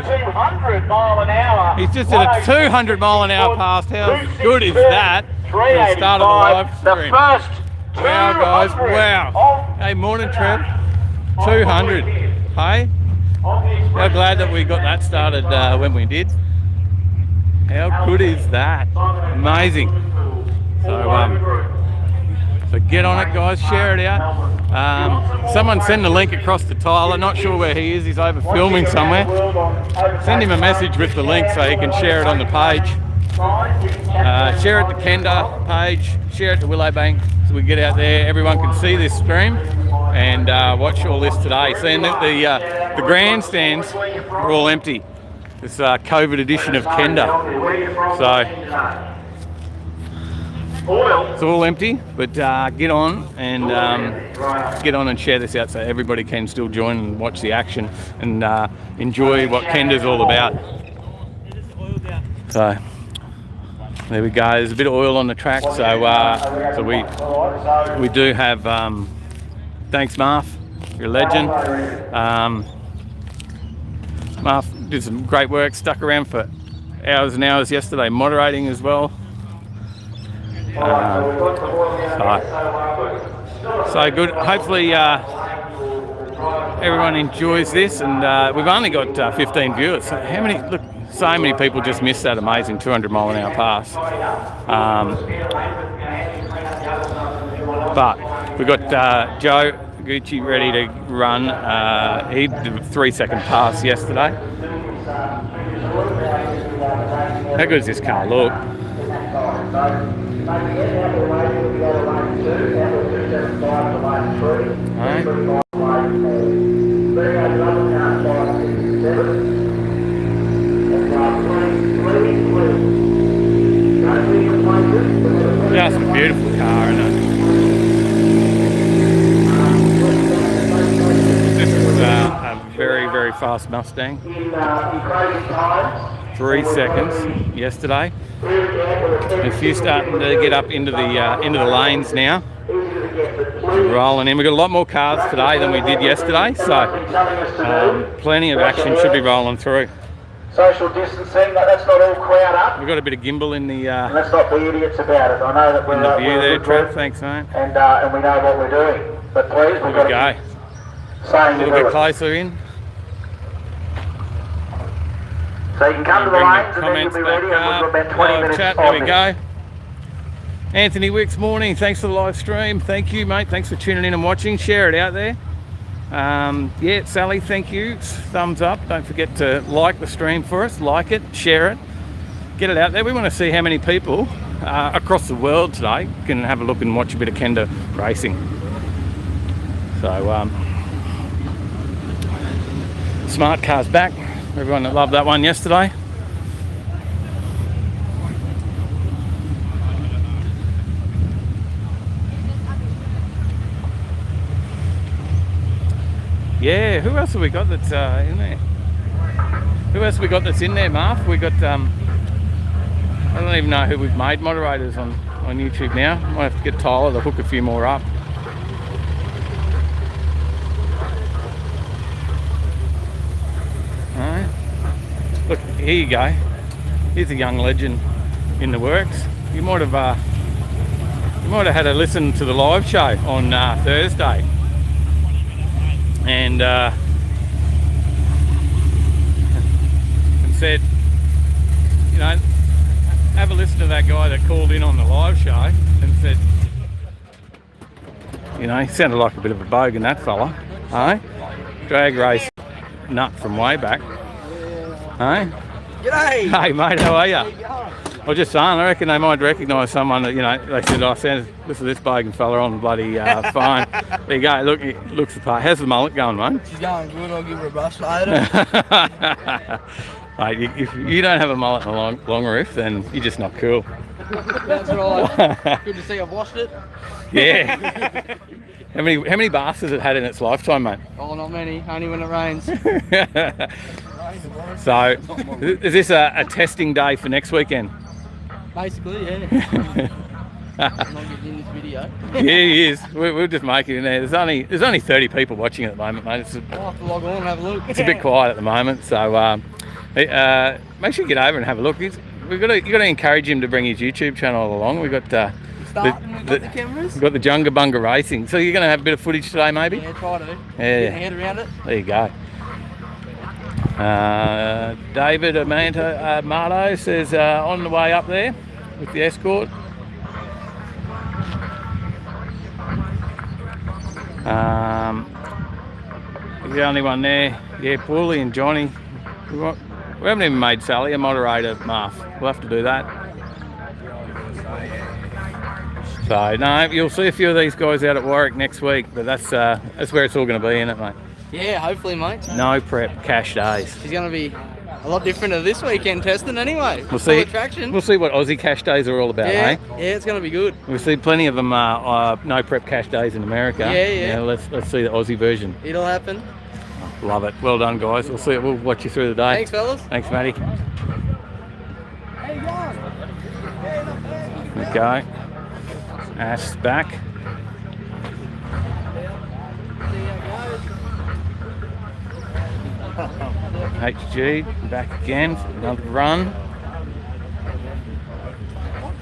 drive. 200 mile an hour. He's just at a 200 mile an hour pass. How good is that? For the start of the live stream. The first wow, guys, wow. Hey, morning, Trev. 200. Hey? How glad that we got that started when we did. How good is that? Amazing. So get on it, guys. Share it out. Someone send the link across to Tyler. Not sure where he is. He's over filming somewhere. Send him a message with the link so he can share it on the page. Share it to Kenda page. Share it to Willowbank so we get out there. Everyone can see this stream and watch all this today. Seeing that the grandstands are all empty. This COVID edition of Kenda. So it's all empty, but get on and share this out so everybody can still join and watch the action and enjoy what Kenda's all about. So there we go. There's a bit of oil on the track, so we do have. Thanks, Marv. You're a legend. Marv did some great work. Stuck around for hours and hours yesterday, moderating as well. So good. Hopefully everyone enjoys this, and we've only got 15 viewers. How many? Look, so many people just missed that amazing 200 mile an hour pass. But we've got Joe Gucci ready to run. He did a 3-second pass yesterday. How good does this car look? Just a beautiful car, isn't it? This is a very, very fast Mustang. 3 seconds yesterday. A few starting to get up into the lanes now. Rolling in. We've got a lot more cars today than we did yesterday, so plenty of action should be rolling through. Social distancing, let's not all crowd up. We've got a bit of gimbal in the let's not be idiots about it. I know that we're in the view there, Trev. Thanks, mate. And we know what we're doing. But please, we've got to go. A little bit closer in. So you can come to the lanes and then you'll be ready, and we've got about 20 minutes chat. There we go. Anthony Wicks, morning. Thanks for the live stream. Thank you, mate. Thanks for tuning in and watching. Share it out there. Yeah, Sally, thank you. Thumbs up. Don't forget to like the stream for us. Like it, share it, get it out there. We want to see how many people across the world today can have a look and watch a bit of Kenda racing. So, smart cars back. Everyone that loved that one yesterday. Yeah, who else have we got that's in there? Who else have we got that's in there, Marv? We got, I don't even know who we've made moderators on YouTube now. Might have to get Tyler to hook a few more up. Alright. Look, here you go. Here's a young legend in the works. You might have had a listen to the live show on Thursday. And said, you know, have a listen to that guy that called in on the live show and said, you know, he sounded like a bit of a bogan, that fella, eh? Drag race nut from way back, eh? G'day! Hey mate, how are you? I was just saying, I reckon they might recognise someone that, you know, they said, oh, listen to this bogan fella on the bloody phone. There you go, look, it looks the part. How's the mullet going, mate? She's going good, I'll give her a brush later. Mate, if you don't have a mullet and a long roof, then you're just not cool. That's right. Good to see I've washed it. Yeah. How many baths has it had in its lifetime, mate? Oh, not many, only when it rains. So, is this a testing day for next weekend? Basically, yeah. I'm not getting in this video. Yeah, he is. We'll just make it in there. There's only 30 people watching at the moment, mate. I'll have to log on and have a look. It's a bit quiet at the moment, so Hey, make sure you get over and have a look. You got to encourage him to bring his YouTube channel along. We got Starting, we've got the cameras. we've got the Junga Bunga Racing. So you're going to have a bit of footage today, maybe? Yeah, try to. Yeah. Get your head around it. There you go. David Amato says on the way up there with the escort. The only one there, yeah, Paulie and Johnny. We haven't even made Sally a moderator, Marv. We'll have to do that. So no, you'll see a few of these guys out at Warwick next week, but that's where it's all going to be, isn't it, mate? Yeah, hopefully, mate. No prep, cash days. It's going to be a lot different to this weekend testing anyway. We'll see. Attraction. We'll see what Aussie cash days are all about, Yeah, eh? yeah, it's going to be good. We'll see plenty of them. No prep cash days in America. Yeah. Let's see the Aussie version. It'll happen. Love it. Well done, guys. We'll see it. We'll watch you through the day. Thanks, fellas. Thanks, Matty. Okay. Ash's back. HG back again for another run.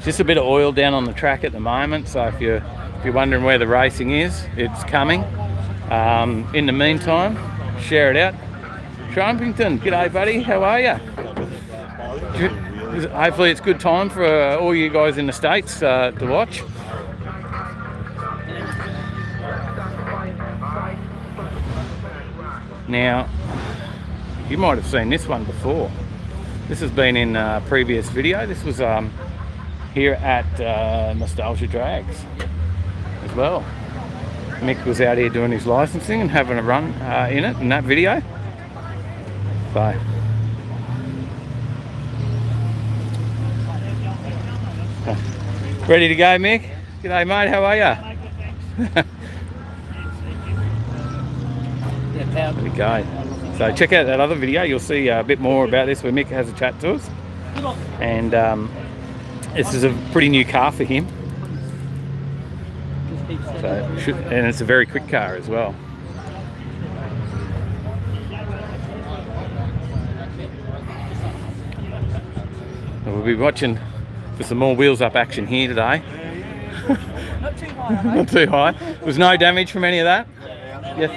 Just a bit of oil down on the track at the moment, so if you're wondering where the racing is, it's coming. In the meantime, share it out. Trumpington, g'day buddy, how are you? Hopefully it's good time for all you guys in the States to watch. Now, you might have seen this one before. This has been in a previous video. This was here at Nostalgia Drags as well. Mick was out here doing his licensing and having a run in it in that video. So, ready to go, Mick? G'day, mate. How are you? There we go. So check out that other video. You'll see a bit more about this where Mick has a chat to us. And this is a pretty new car for him. So, and it's a very quick car as well. We'll be watching for some more wheels up action here today. Not too high. Not too high. There's no damage from any of that? Yes.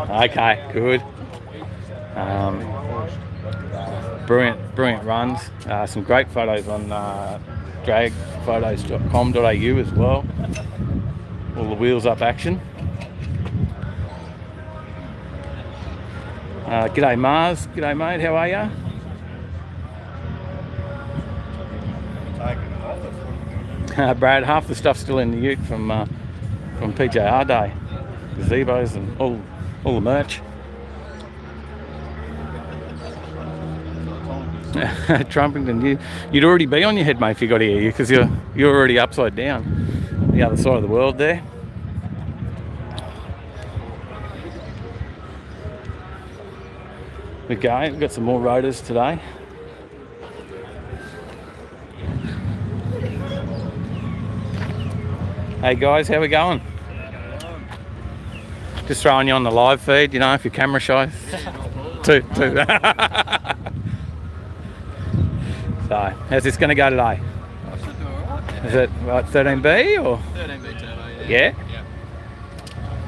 Okay, good. Brilliant runs. Some great photos on dragphotos.com.au as well. All the wheels up action. G'day Mars. G'day mate. How are you? Brad, half the stuff's still in the ute from PJR Day. Gazebos and all the merch. Trumpington, you'd already be on your head, mate, if you got here, because you're already upside down, the other side of the world there. Okay, we've got some more rotors today. Hey guys, how we going? Just throwing you on the live feed, you know, if you're camera shy. Two. So, how's this going to go today? Is it what, 13B or? 13B turbo, Yeah? Yeah.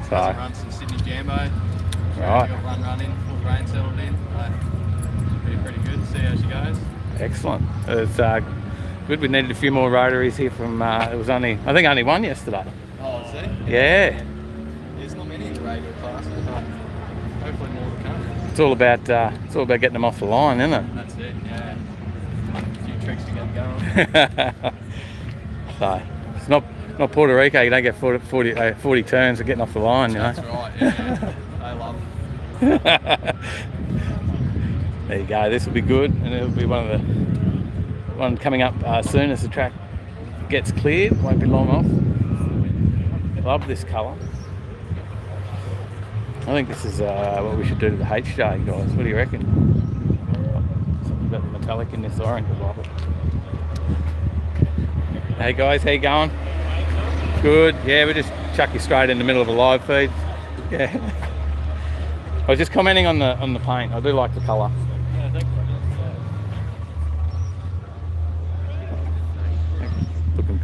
So, Run some Sydney Jambo. right. Got one run in, full grain settled in. Pretty good. See how she goes. Excellent. It's good. We needed a few more rotaries here from, it was only, I think only one yesterday. Oh, see? Yeah. There's not many in the radial class, but hopefully more to come. It's all about getting them off the line, isn't it? That's it, yeah. A few tricks to get going. So, it's not Puerto Rico, you don't get 40 turns of getting off the line, you know. That's right, yeah. I love them. There you go, this will be good, and it'll be one coming up soon as the track gets cleared, won't be long off. Love this colour. I think this is what we should do to the HJ, guys. What do you reckon? Something about the metallic in this orange, I love it. Hey guys, how you going? Good. Yeah, we just chuck you straight in the middle of a live feed. Yeah. I was just commenting on the paint. I do like the colour.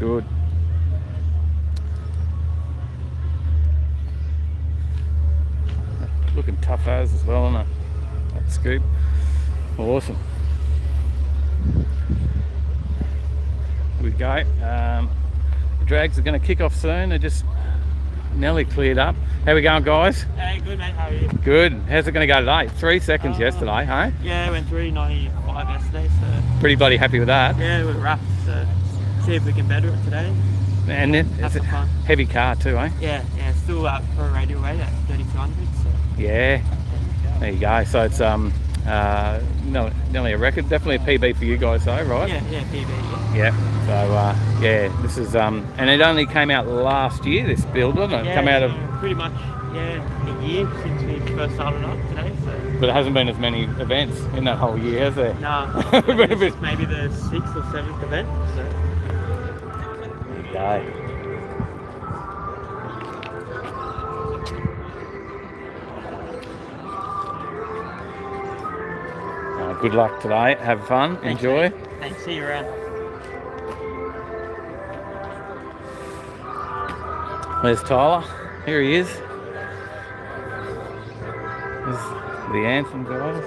good. Looking tough as well on that scoop. Awesome. Here we go. The drags are going to kick off soon. They're just nearly cleared up. How we going, guys? Hey, good mate, how are you? Good. How's it going to go today? 3 seconds yesterday, hey? Yeah, went 3:95 yesterday, so... Pretty bloody happy with that. Yeah, we're wrapped, so see if we can better it today. And it's a fun. heavy car too, eh? Yeah, still up for a radial weight at 3200, so... Yeah. There you go. So it's nearly a record. Definitely a PB for you guys though, right? Yeah, PB, Yeah. So yeah, this is and it only came out last year. This build, didn't it? Yeah, Come out of. pretty much, a year since we first started up today, so... But there hasn't been as many events in that whole year, has there? No, this is maybe the 6th or 7th event, so... There you go. Good luck today. Have fun. Thanks, enjoy. mate. Thanks. See you around. There's Tyler. Here he is. There's the anthem, guys.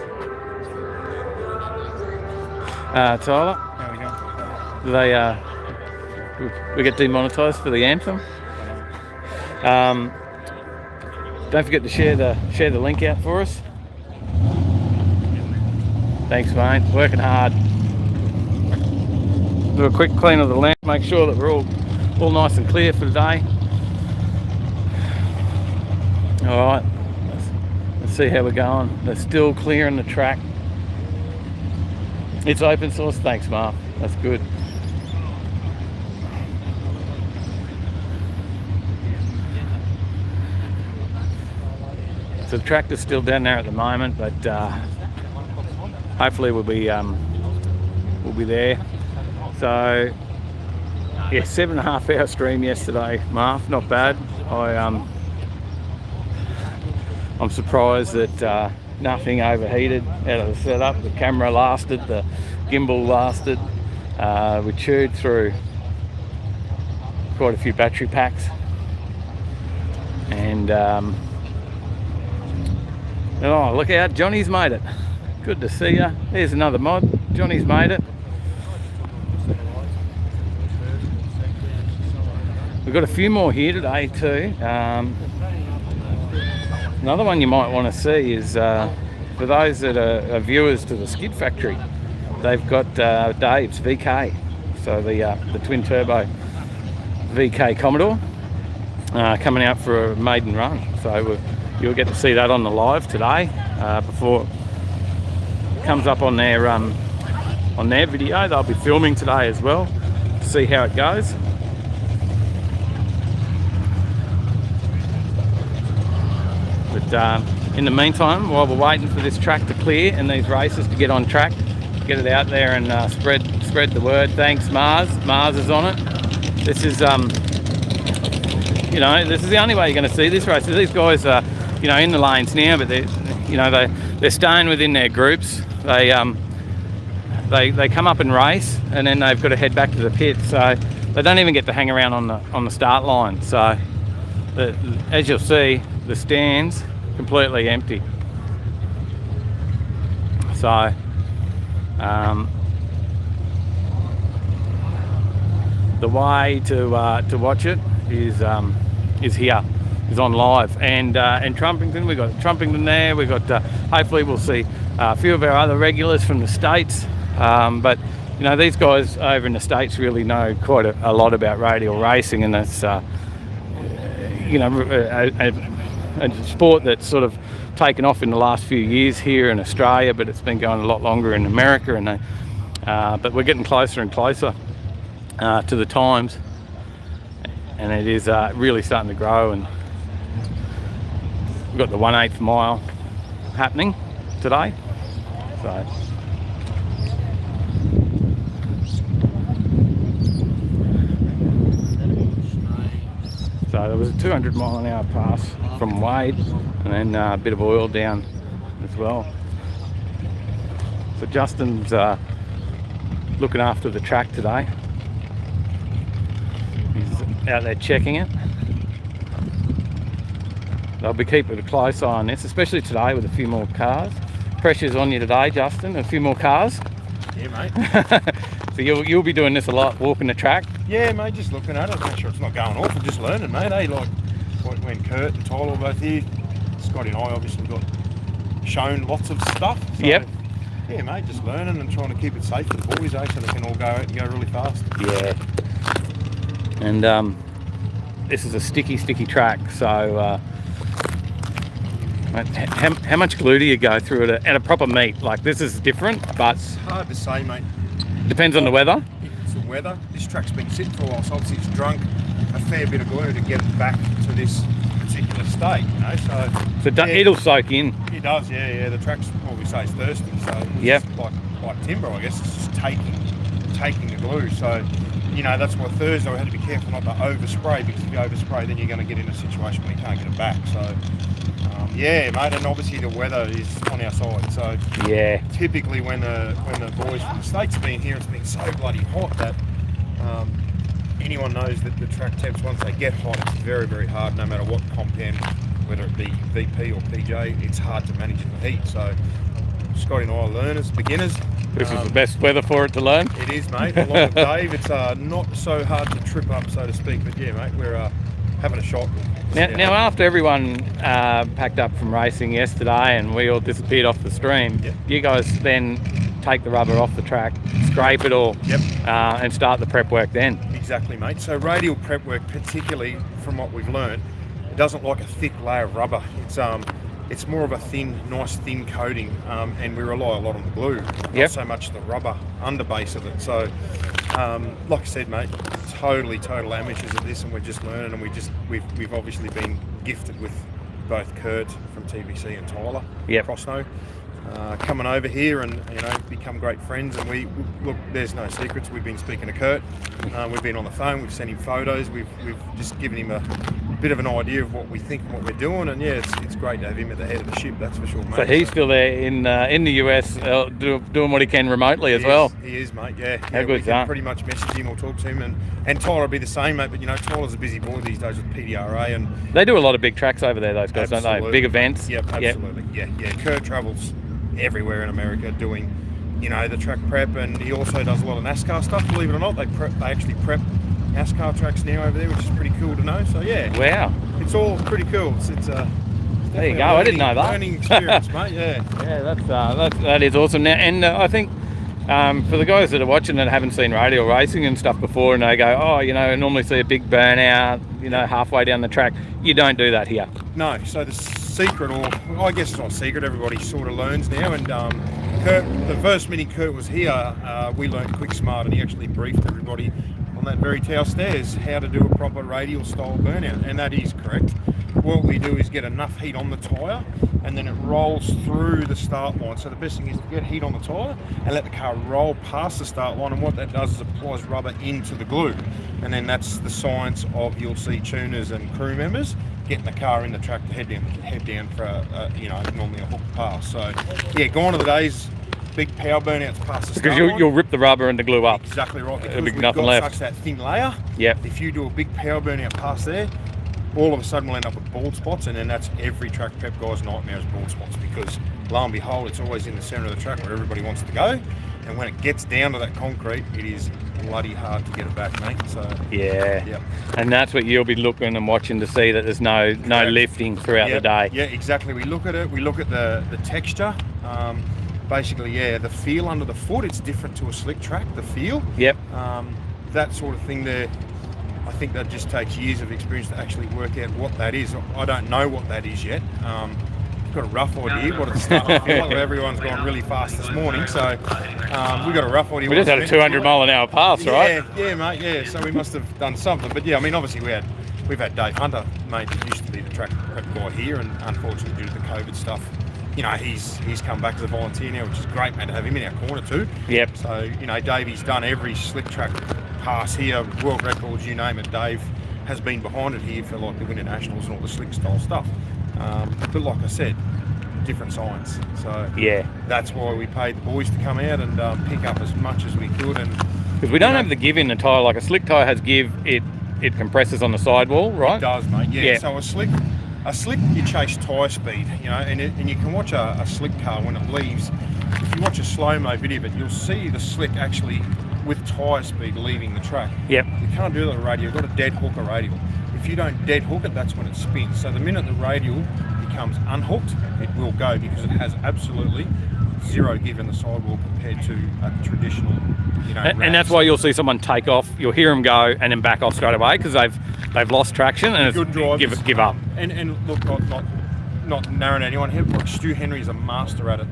Tyler. There we go. They we get demonetised for the anthem. Don't forget to share the link out for us. Thanks, mate. Working hard. Do a quick clean of the lamp. Make sure that we're all nice and clear for the day. All right. Let's see how we're going. They're still clearing the track. It's open source. Thanks, Mark. That's good. So the tractor's still down there at the moment, but hopefully we'll be there. So yeah, 7.5 hour stream yesterday, Marv. Not bad. I'm surprised that nothing overheated out of the setup. The camera lasted, the gimbal lasted. We chewed through quite a few battery packs, and oh, look out, Johnny's made it. Good to see ya. There's another mod. Johnny's made it. We've got a few more here today too. Another one you might want to see is for those that are viewers to the Skid Factory. They've got Dave's VK, so the twin turbo VK Commodore coming out for a maiden run. So you'll get to see that on the live today before it comes up on their video. They'll be filming today as well to see how it goes. But in the meantime, while we're waiting for this track to clear and these races to get on track, get it out there and spread the word. Thanks, Mars. Mars is on it. This is you know, this is the only way you're going to see this race. So these guys are, you know, in the lanes now, but they're staying within their groups. They come up and race, and then they've got to head back to the pit. So they don't even get to hang around on the start line. So as you'll see, the stand's completely empty. So the way to watch it is here, is on live, and Trumpington. We've got Trumpington there. We've got hopefully we'll see a few of our other regulars from the States, but you know, these guys over in the States really know quite a lot about radial racing, and that's you know, a sport that's sort of taken off in the last few years here in Australia, but it's been going a lot longer in America, and but we're getting closer and closer to the times, and it is really starting to grow. And we've got the 1/8 mile happening today. So there was a 200 mile an hour pass from Wade, and then a bit of oil down as well. So Justin's looking after the track today. out there checking it. They'll be keeping a close eye on this, especially today with a few more cars. Pressure's on you today, Justin, a few more cars. Yeah, mate. So you'll be doing this a lot, walking the track? Yeah, mate, just looking at it, make sure it's not going off and just learning, mate. Hey, like when Kurt and Tyler were both here, Scotty and I obviously got shown lots of stuff. So, yep. Yeah, mate, just learning and trying to keep it safe for the boys, so they can all go out and go really fast. Yeah. And this is a sticky track, so how much glue do you go through at a proper meet? Like, this is different, but It's hard to say, mate. depends on the weather. If it's the weather, this track's been sitting for a while, so obviously it's drunk a fair bit of glue to get it back to this particular state, you know. So yeah, it'll soak in. It does, yeah. The track's, what we say, is thirsty, so it's yep. just like timber, I guess. It's just taking the glue. So, you know, that's why Thursday we had to be careful not to overspray, because if you overspray, then you're going to get in a situation where you can't get it back. So, yeah, mate, and obviously the weather is on our side. So, yeah, typically when the boys from the States have been here, it's been so bloody hot that anyone knows that the track temps, once they get hot, it's very, very hard, no matter what compound, whether it be VP or PJ, it's hard to manage in the heat. So, Scotty and I are learners, beginners. This is the best weather for it to learn. It is, mate. Along with Dave, it's not so hard to trip up, so to speak. But yeah, mate, we're having a shot. Now after everyone packed up from racing yesterday and we all disappeared off the stream, yep. You guys then take the rubber off the track, scrape it all, yep. And start the prep work then. Exactly, mate. So radial prep work, particularly from what we've learned, it doesn't like a thick layer of rubber. It's more of a nice thin coating, and we rely a lot on the glue, yep. not so much the rubber underbase of it. So, like I said, mate, total amateurs at this, and we're just learning, and we've obviously been gifted with both Kurt from TBC and Tyler, yep. Crossno, coming over here and, you know, become great friends. And we look, there's no secrets. We've been speaking to Kurt, we've been on the phone, we've sent him photos, we've just given him a bit of an idea of what we think and what we're doing, and yeah, it's great to have him at the head of the ship, that's for sure, mate. So he's still there in the US, doing what he can remotely as well. He is, mate. Yeah. How good is that? Pretty much message him or talk to him, and Tyler will be the same, mate. But you know, Tyler's a busy boy these days with PDRA, and they do a lot of big tracks over there, those guys, absolutely. Don't they? Big events. Yep, absolutely. Yep. Yeah. Kurt travels everywhere in America doing, you know, the track prep, and he also does a lot of NASCAR stuff. Believe it or not, they actually prep NASCAR tracks now over there, which is pretty cool to know. So yeah. Wow. It's all pretty cool. It's there you go. I didn't know that. Learning experience, mate. Yeah. Yeah, that is awesome. Now, and I think for the guys that are watching that haven't seen radial racing and stuff before, and they go, oh, you know, I normally see a big burnout, you know, halfway down the track. You don't do that here. No. So the secret, or I guess it's not secret, everybody sort of learns now. And Kurt, the first minute Kurt was here, we learned quick smart, and he actually briefed everybody on that very tail stairs how to do a proper radial style burnout, and that is correct. What we do is get enough heat on the tyre, and then it rolls through the start line. So the best thing is to get heat on the tyre and let the car roll past the start line, and what that does is applies rubber into the glue, and then that's the science of, you'll see tuners and crew members getting the car in the track to head down for you know, normally a hook pass. So yeah, gone are the days big power burnouts past the because start line. You'll rip the rubber and the glue up. Exactly right. Because there'll be we've nothing got left. such that thin layer. Yep. If you do a big power burnout past there, all of a sudden we'll end up with bald spots, and then that's every track prep guy's nightmare is bald spots, because lo and behold, it's always in the centre of the track where everybody wants to go, and when it gets down to that concrete, it is bloody hard to get it back, mate. So yeah. Yep. And that's what you'll be looking and watching to see, that there's no lifting throughout the day. Yeah, exactly. We look at it. We look at the texture. Basically, yeah, the feel under the foot, it's different to a slick track, the feel. Yep. That sort of thing there, I think that just takes years of experience to actually work out what that is. I don't know what that is yet. We've got a rough idea what it's starting to feel like. Everyone's gone really fast this morning, so we've got a rough idea. We just had a 200 mile an hour pass, right? Yeah, mate, yeah. So we must have done something. But yeah, I mean, obviously we've had Dave Hunter, mate, who used to be the track prep guy here, and unfortunately due to the COVID stuff, you know, he's come back as a volunteer now, which is great, mate, to have him in our corner too. Yep. So, you know, Davey's done every slick track pass here, world records, you name it. Dave has been behind it here for like the Winter Nationals and all the slick style stuff. But like I said, different science. So yeah, that's why we paid the boys to come out and pick up as much as we could. And because we don't have the give in the tyre, like a slick tyre has give, it it compresses on the sidewall, right? It does, mate. Yeah. Yeah. So a slick, you chase tyre speed, you know, and you can watch a slick car when it leaves. If you watch a slow-mo video of it, you'll see the slick actually with tyre speed leaving the track. Yep. You can't do that with a radial. You've got to dead hook a radial. If you don't dead hook it, that's when it spins. So the minute the radial becomes unhooked, it will go because it has absolutely zero give in the sidewall compared to a traditional, you know. And that's why you'll see someone take off. You'll hear them go and then back off straight away because they've lost traction and Good drivers. give up. And look, not narrowing anyone here, but Stu Henry is a master at it.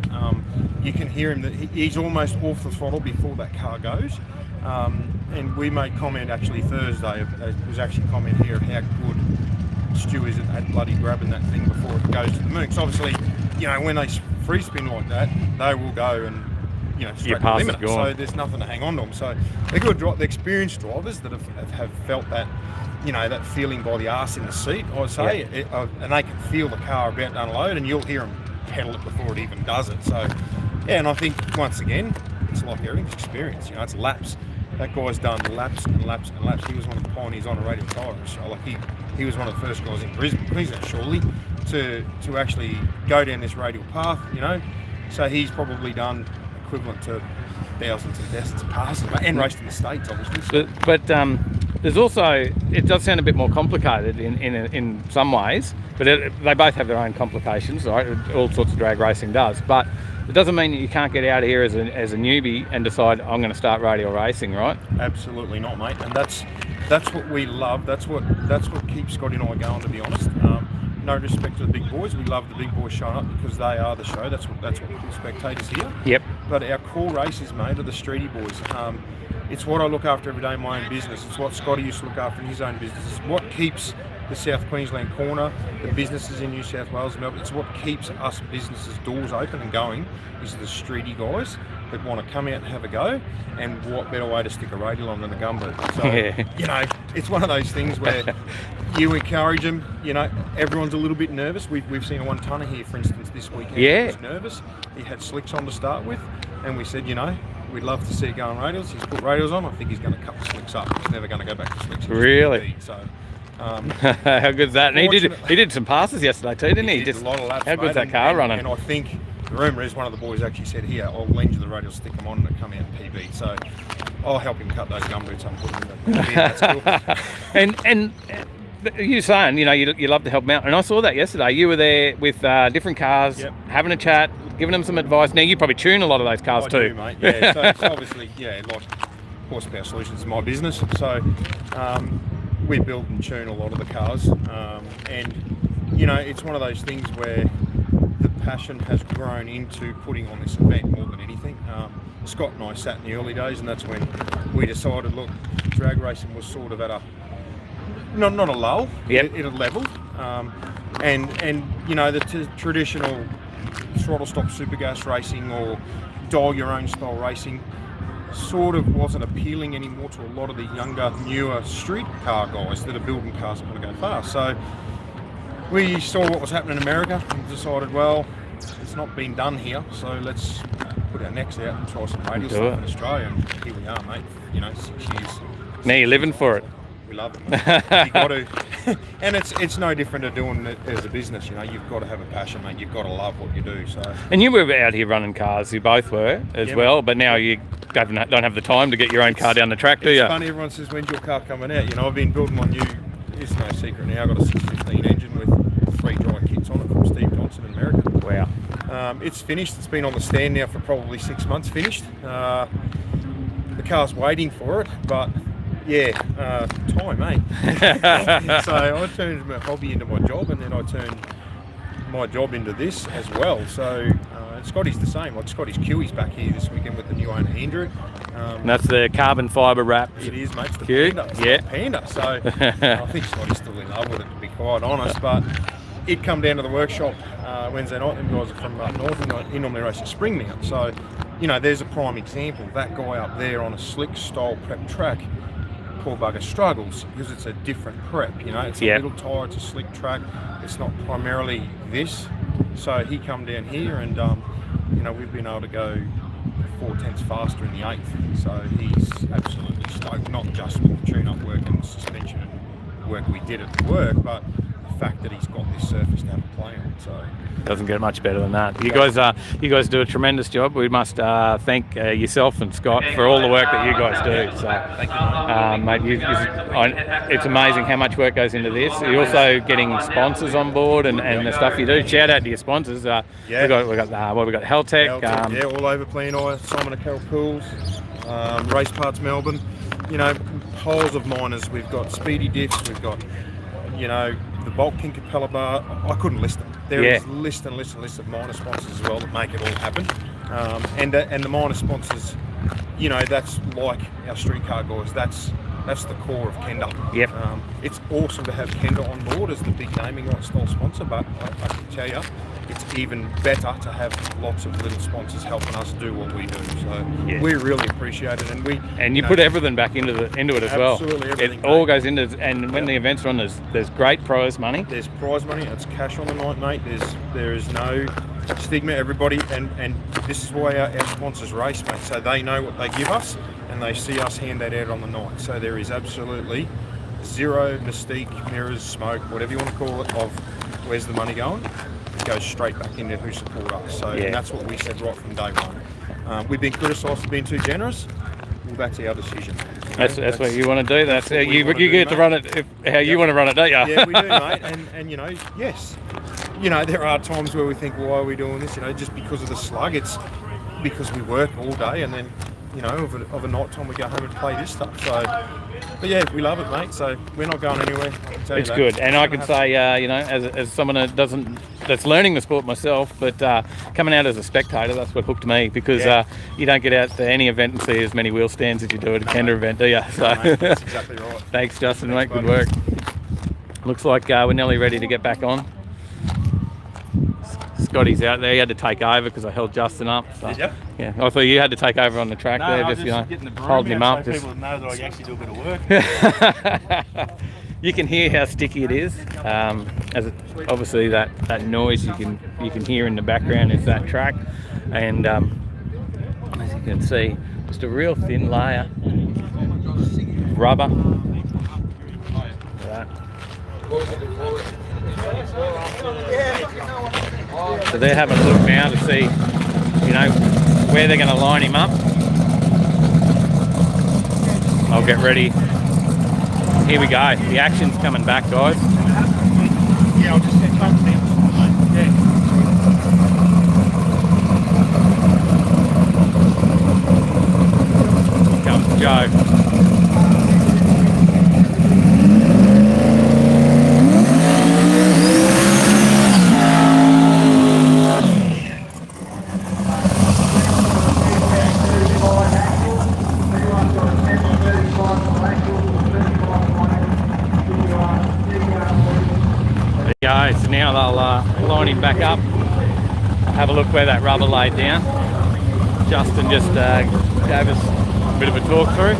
You can hear him that he's almost off the throttle before that car goes. And we made comment actually Thursday. There was actually comment here of how good Stu is at bloody grabbing that thing before it goes to the moon. Because obviously, you know, when they free spin like that, they will go and, you know, straight to the limit. So there's nothing to hang on to them. So they're good. The experienced drivers that have felt that, you know, that feeling by the arse in the seat, I'd say, and they can feel the car about to unload, and you'll hear them pedal it before it even does it. So, yeah, and I think once again, it's like everything's experience. You know, it's laps. That guy's done laps and laps and laps. He was one of the pioneers on a radial tyre. So, like, he was one of the first guys in Brisbane, Queensland, surely, to actually go down this radial path. You know, so he's probably done equivalent to thousands and thousands of passes and raced in the States, obviously. So. But there's also, it does sound a bit more complicated in some ways, but they both have their own complications, right? All sorts of drag racing does, but it doesn't mean that you can't get out of here as a newbie and decide I'm going to start radial racing, right? Absolutely not, mate. And that's what we love. That's what keeps Scotty and I going, to be honest. No respect to the big boys. We love the big boys showing up because they are the show. That's what keeps spectators here. Yep. But our core races, mate, are the streety boys. It's what I look after every day in my own business. It's what Scotty used to look after in his own business. It's what keeps the South Queensland corner, the businesses in New South Wales and Melbourne. It's what keeps us businesses doors open and going is the streety guys that want to come out and have a go, and what better way to stick a radial on than a gumboot. So, you know, it's one of those things where you encourage them. You know, everyone's a little bit nervous. We've seen a one-tonner here, for instance, this weekend. Yeah. He was nervous. He had slicks on to start with, and we said, you know, we'd love to see it go on radials. He's put radials on. I think he's going to cut the slicks up. He's never going to go back to slicks. Really? So, how good's that? And he did some passes yesterday too, didn't he? He did a lot of laps, how good's mate, that car running? And I think the rumour is one of the boys actually said, here, I'll lend you the radial, stick them on and it'll come out in PB. So I'll help him cut those gumboots up and put them in the bin. That's cool. and you saying, you know, you love to help them out. And I saw that yesterday. You were there with different cars, having a chat, giving them some advice. Now, you probably tune a lot of those cars too. I do, mate. Yeah, so it's obviously, like Horsepower Solutions is my business. So we build and tune a lot of the cars. And, you know, it's one of those things where the passion has grown into putting on this event more than anything. Scott and I sat in the early days, and that's when we decided, look, drag racing was sort of at a, not a lull, it had leveled. And you know, the traditional throttle stop super gas racing or dial your own style racing sort of wasn't appealing anymore to a lot of the younger, newer street car guys that are building cars that want to go fast. So we saw what was happening in America and decided, well, it's not been done here, so let's put our necks out and try some radial stuff in Australia. And here we are, mate. You know, 6 years. Now you're living for it. We love it. You got to, and it's no different to doing it as a business. You know, you've got to have a passion, mate. You've got to love what you do. So. And you were out here running cars. You both were as well, mate. But now you don't have the time to get your own car down the track, do you? It's funny. Everyone says, "When's your car coming out?" You know, I've been building my new. It's no secret now. I've got a 615 engine with 3 dry kits on it from Steve Johnson in America. Wow. It's finished. It's been on the stand now for probably 6 months. Finished. The car's waiting for it, but. Yeah, time, eh? So I turned my hobby into my job, and then I turned my job into this as well. So Scotty's the same. Like Scotty's Q's back here this weekend with the new owner, Andrew. And that's the carbon fibre wrap. It is, mate. It's the Q. Panda. It's the Panda. So I think Scotty's still in love with it, to be quite honest. But it come down to the workshop Wednesday night. Them guys are from up north, and he normally races spring now. So, you know, there's a prime example. That guy up there on a slick style prep track, poor bugger struggles because it's a different prep, you know, it's a little tyre, it's a slick track, it's not primarily this. So he come down here and you know, we've been able to go 4/10 faster in the 8th, so he's absolutely stoked, not just with the tune-up work and suspension and work we did at the work, but the fact that he's got this surface to have a play on. So doesn't get much better than that. You guys do a tremendous job. We must thank yourself and Scott for all the work that you guys do. So, mate, it's amazing how much work goes into this. You're also getting sponsors on board and the stuff you do. Shout out to your sponsors. We got Heltec. Yeah, all over Plenty, Simon and Carol Pools, Race Parts Melbourne. You know, piles of miners. We've got Speedy Diffs. We've got, you know, the Bolt King Capella Bar. I couldn't list them. There is list of minor sponsors as well that make it all happen. And the minor sponsors, you know, that's like our streetcar guys. That's the core of Kenda. Yep. It's awesome to have Kenda on board as the big naming rights style sponsor, but I can tell you, it's even better to have lots of little sponsors helping us do what we do. So we really appreciate it, and you put everything back into it as well. Absolutely, everything. It all goes into, and when the events are on, there's great prize money. There's prize money. It's cash on the night, mate. There is no stigma. Everybody, and this is why our sponsors race, mate. So they know what they give us, and they see us hand that out on the night. So there is absolutely zero mystique, mirrors, smoke, whatever you want to call it, of where's the money going. It goes straight back into who support us. So and that's what we said right from day one. We've been criticised for being too generous. Well, that's our decision. That's what you want to do. That's you get to run it how you want to run it, don't you? Yeah, we do, mate. And you know, yes, you know, there are times where we think, why are we doing this? You know, just because of the slug. It's because we work all day, and then, you know, of a night time we go home and play this stuff. So, but yeah, we love it, mate. So we're not going anywhere. I can tell you it's that. good, and I can say, you know, as someone that's learning the sport myself, but coming out as a spectator, that's what hooked me, because you don't get out to any event and see as many wheel stands as you do at a Kenda event, do you? So No, mate, that's exactly right. Thanks, Justin, Thanks, mate. Good work. Looks like we're nearly ready to get back on. Scotty's out there. He had to take over because I held Justin up. So. Did you? Yeah, I thought you had to take over on the track there, just, you know, holding him up. So people know that I actually do a bit of work. You can hear how sticky it is. Obviously that noise you can hear in the background is that track, and as you can see, just a real thin layer of rubber. So they're having a look now to see, you know, where they're going to line him up. I'll get ready. Here we go. The action's coming back, guys. Yeah, I'll just set up now. Here comes Joe. So now they'll line him back up, have a look where that rubber laid down. Justin just gave us a bit of a talk through.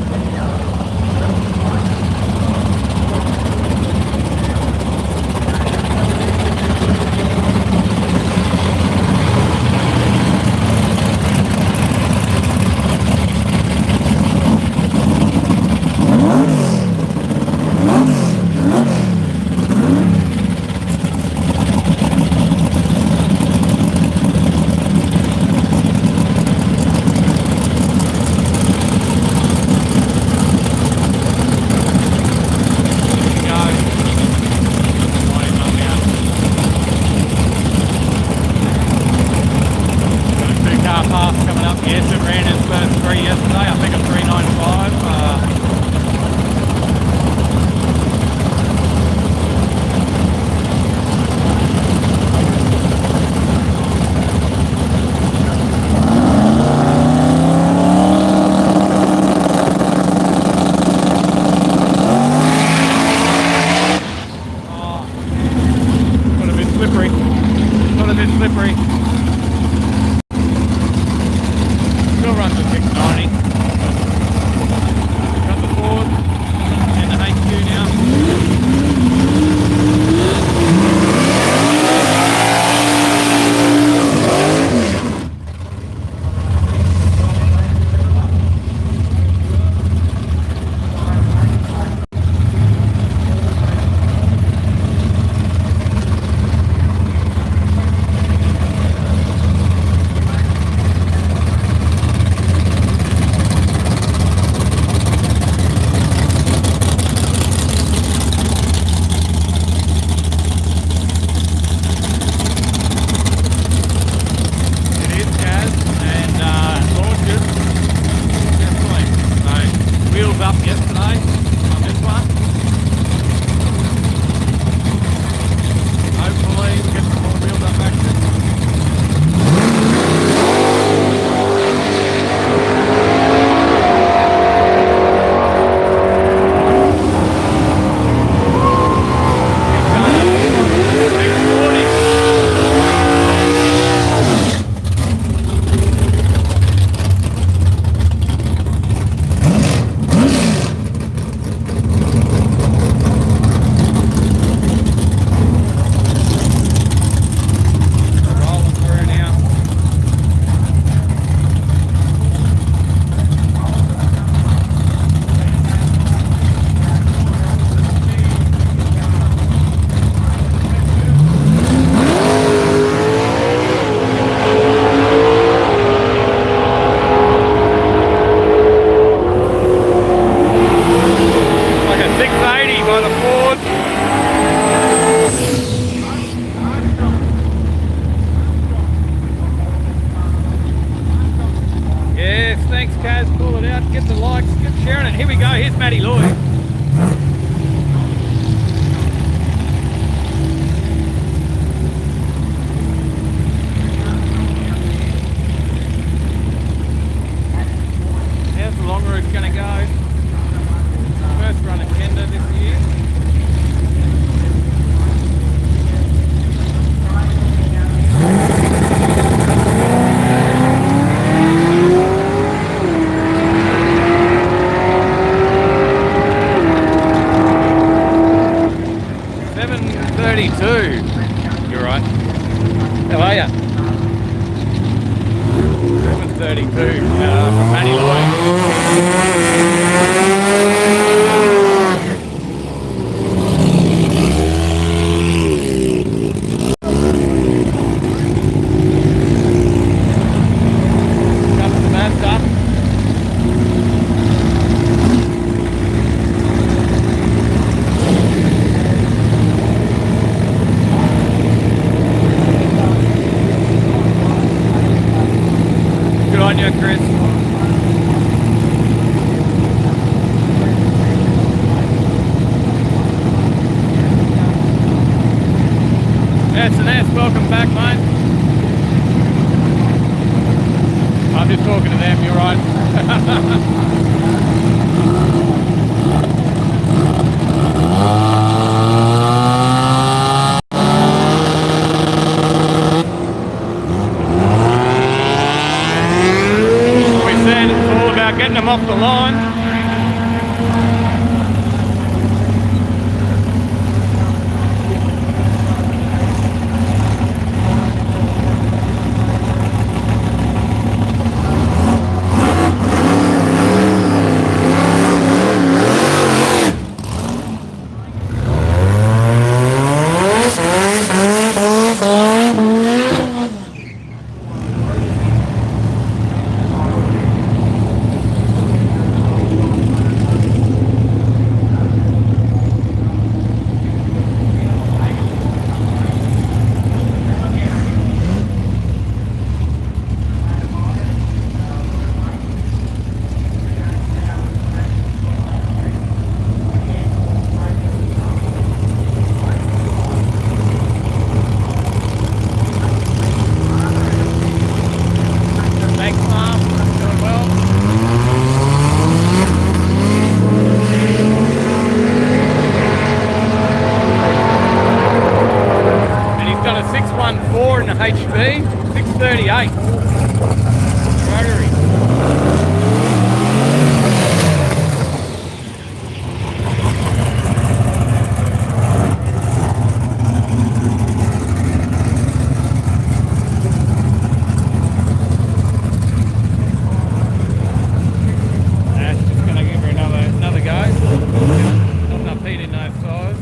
wheels up yesterday on this one. Hopefully we'll get some more wheels up action. You're right. How are ya? 7:32 from Ferny Chris. S&S, welcome back, mate. I'm just talking to them, you're right. Getting them off the line. HB 638 rotary. That's just going to give her another go. Not enough heat in those tyres.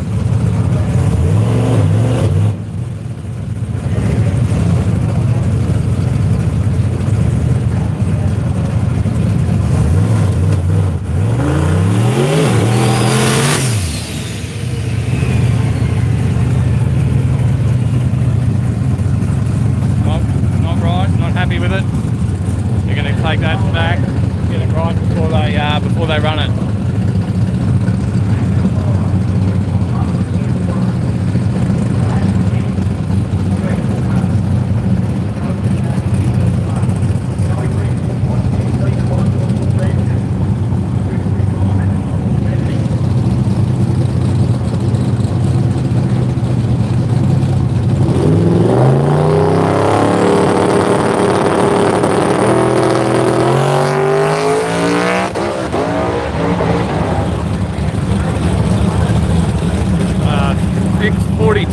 With it, you're going to take that back, get it right before they run it.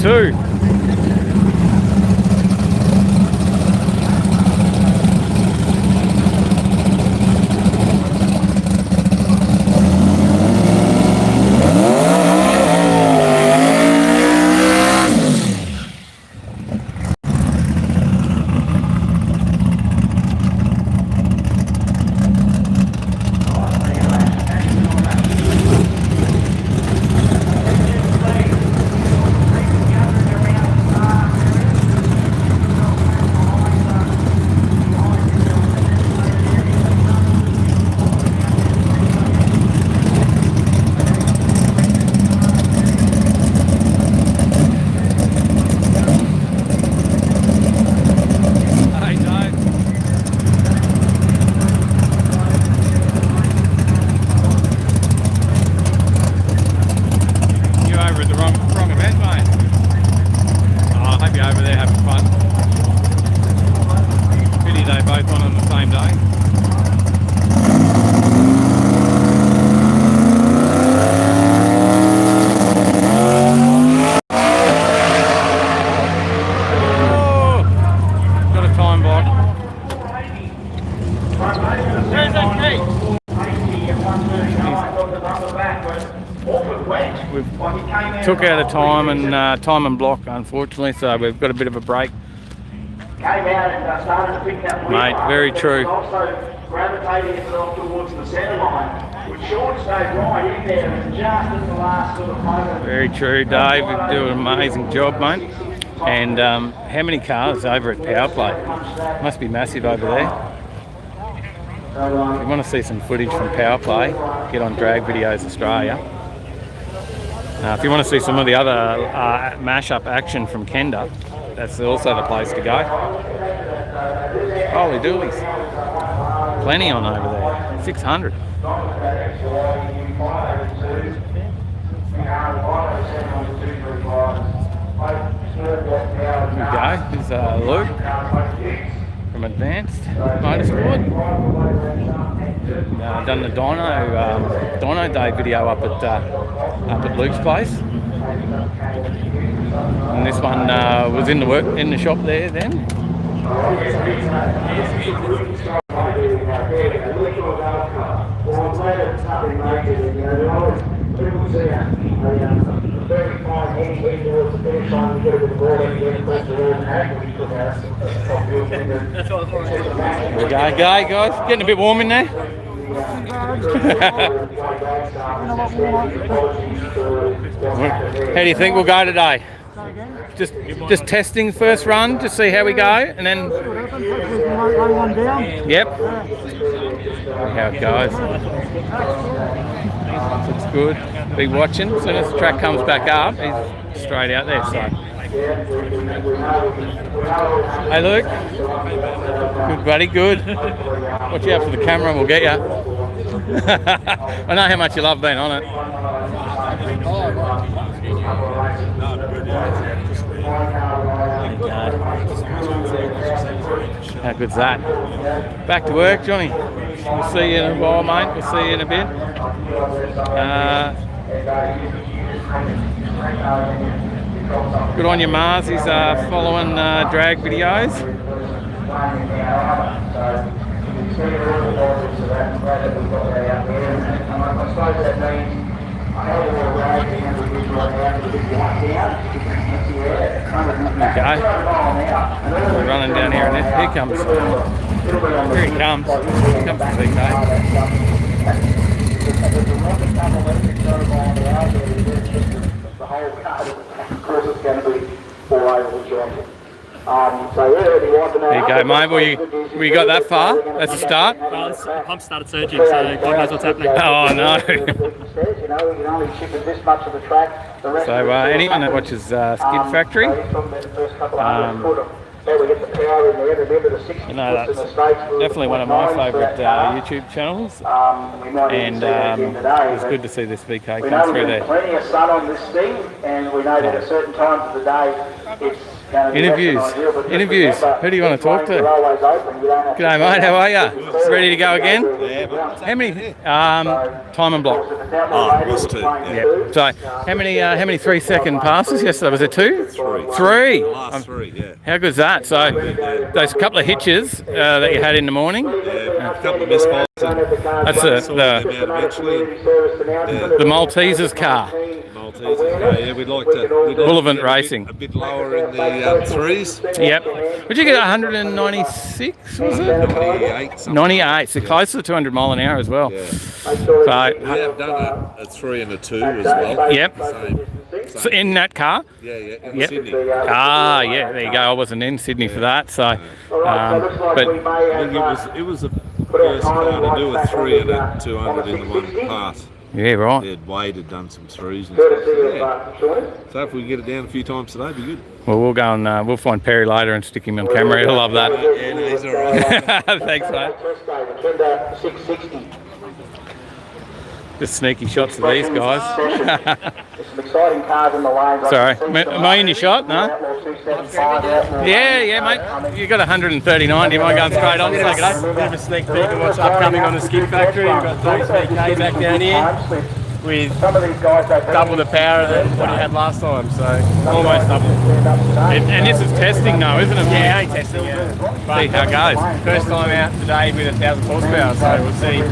2. Took out a time and block, unfortunately, so we've got a bit of a break. Mate, very true. Gravitating itself towards the centre line, which Sean stayed right in there and just at the last sort of moment. Very true, Dave. You do an amazing job, mate. And how many cars over at Power Play? Must be massive over there. If you want to see some footage from Power Play, get on Drag Videos Australia. If you want to see some of the other mash-up action from Kenda, that's also the place to go. Holy doolies. Plenty on over there. 600. Here we go. Here's Luke from Advanced Motorsport. Done the Dyno Day video up at Luke's place, and this one was in the shop there then. There we go, guys. Getting a bit warm in there. How do you think we'll go today? Just testing first run to see how we go, and then yep, see how it goes. Looks good. Be watching. As soon as the track comes back up, he's straight out there. So, hey Luke, good buddy, good. Watch out for the camera, and we'll get you. I know how much you love being on it. How good's that? Back to work, Johnny. We'll see you in a while, mate. We'll see you in a bit. Good on you, Mars. He's following drag videos. Okay. We're running down here, and here comes. Here he comes. Here comes the big guy. There you go, mate. We got that far. That's a start. Well, the pump started surging, so God knows what's happening. Oh no. So anyone that watches Skid Factory, you know, that's definitely one of my favourite YouTube channels, and it's good to see this VK come through there. Plenty of sun on this thing, and we know that at certain times of the day it's Interviews. Who do you want to talk to? G'day, mate. How are you? Ready to go again? Yeah, How many? Time and block. Oh, it was 2. Yeah. So, how many 3-second passes yesterday? Was it 2? 3. 3. The last 3, yeah. How good's that? So, those couple of hitches that you had in the morning. Yeah, a couple of misfires. That's Sorted them out eventually. the Maltesers car. Maltesers, yeah, we'd like to Bullivant get Racing. a bit lower in the 3s. Yep. Would you get 196? Was it? 98 something. 98. So close to 200 mile an hour as well. Yeah. So, We have done a 3 and a 2 as well. Yep. Same. So in that car. Yeah, in Yep. Sydney. Ah, yeah. There you go. I wasn't in Sydney for that. So, but I think it was the first car to do a 3 and a 200 in the one pass. yeah, right. Wade had done some 3s and stuff. Yeah. So if we can get it down a few times today, it'd be good. Well, we'll go and we'll find Perry later and stick him on camera. He'll love that. Yeah, no, he's all right. Thanks, mate. Kenda 660. Just sneaky shots of these guys. There's some exciting cars in the lanes. Sorry, am I in your shot? No? Yeah, mate. You got 139. Do you mind going straight on? Take it up. A bit of a sneak peek of what's upcoming on the Skip Factory. We've got 33k back down here with Some of these guys don't double the power that what he had last time, so almost double. And this is testing though, isn't it? Yeah, only testing, yeah. See how it goes. First time out today with 1,000 horsepower, so we'll see.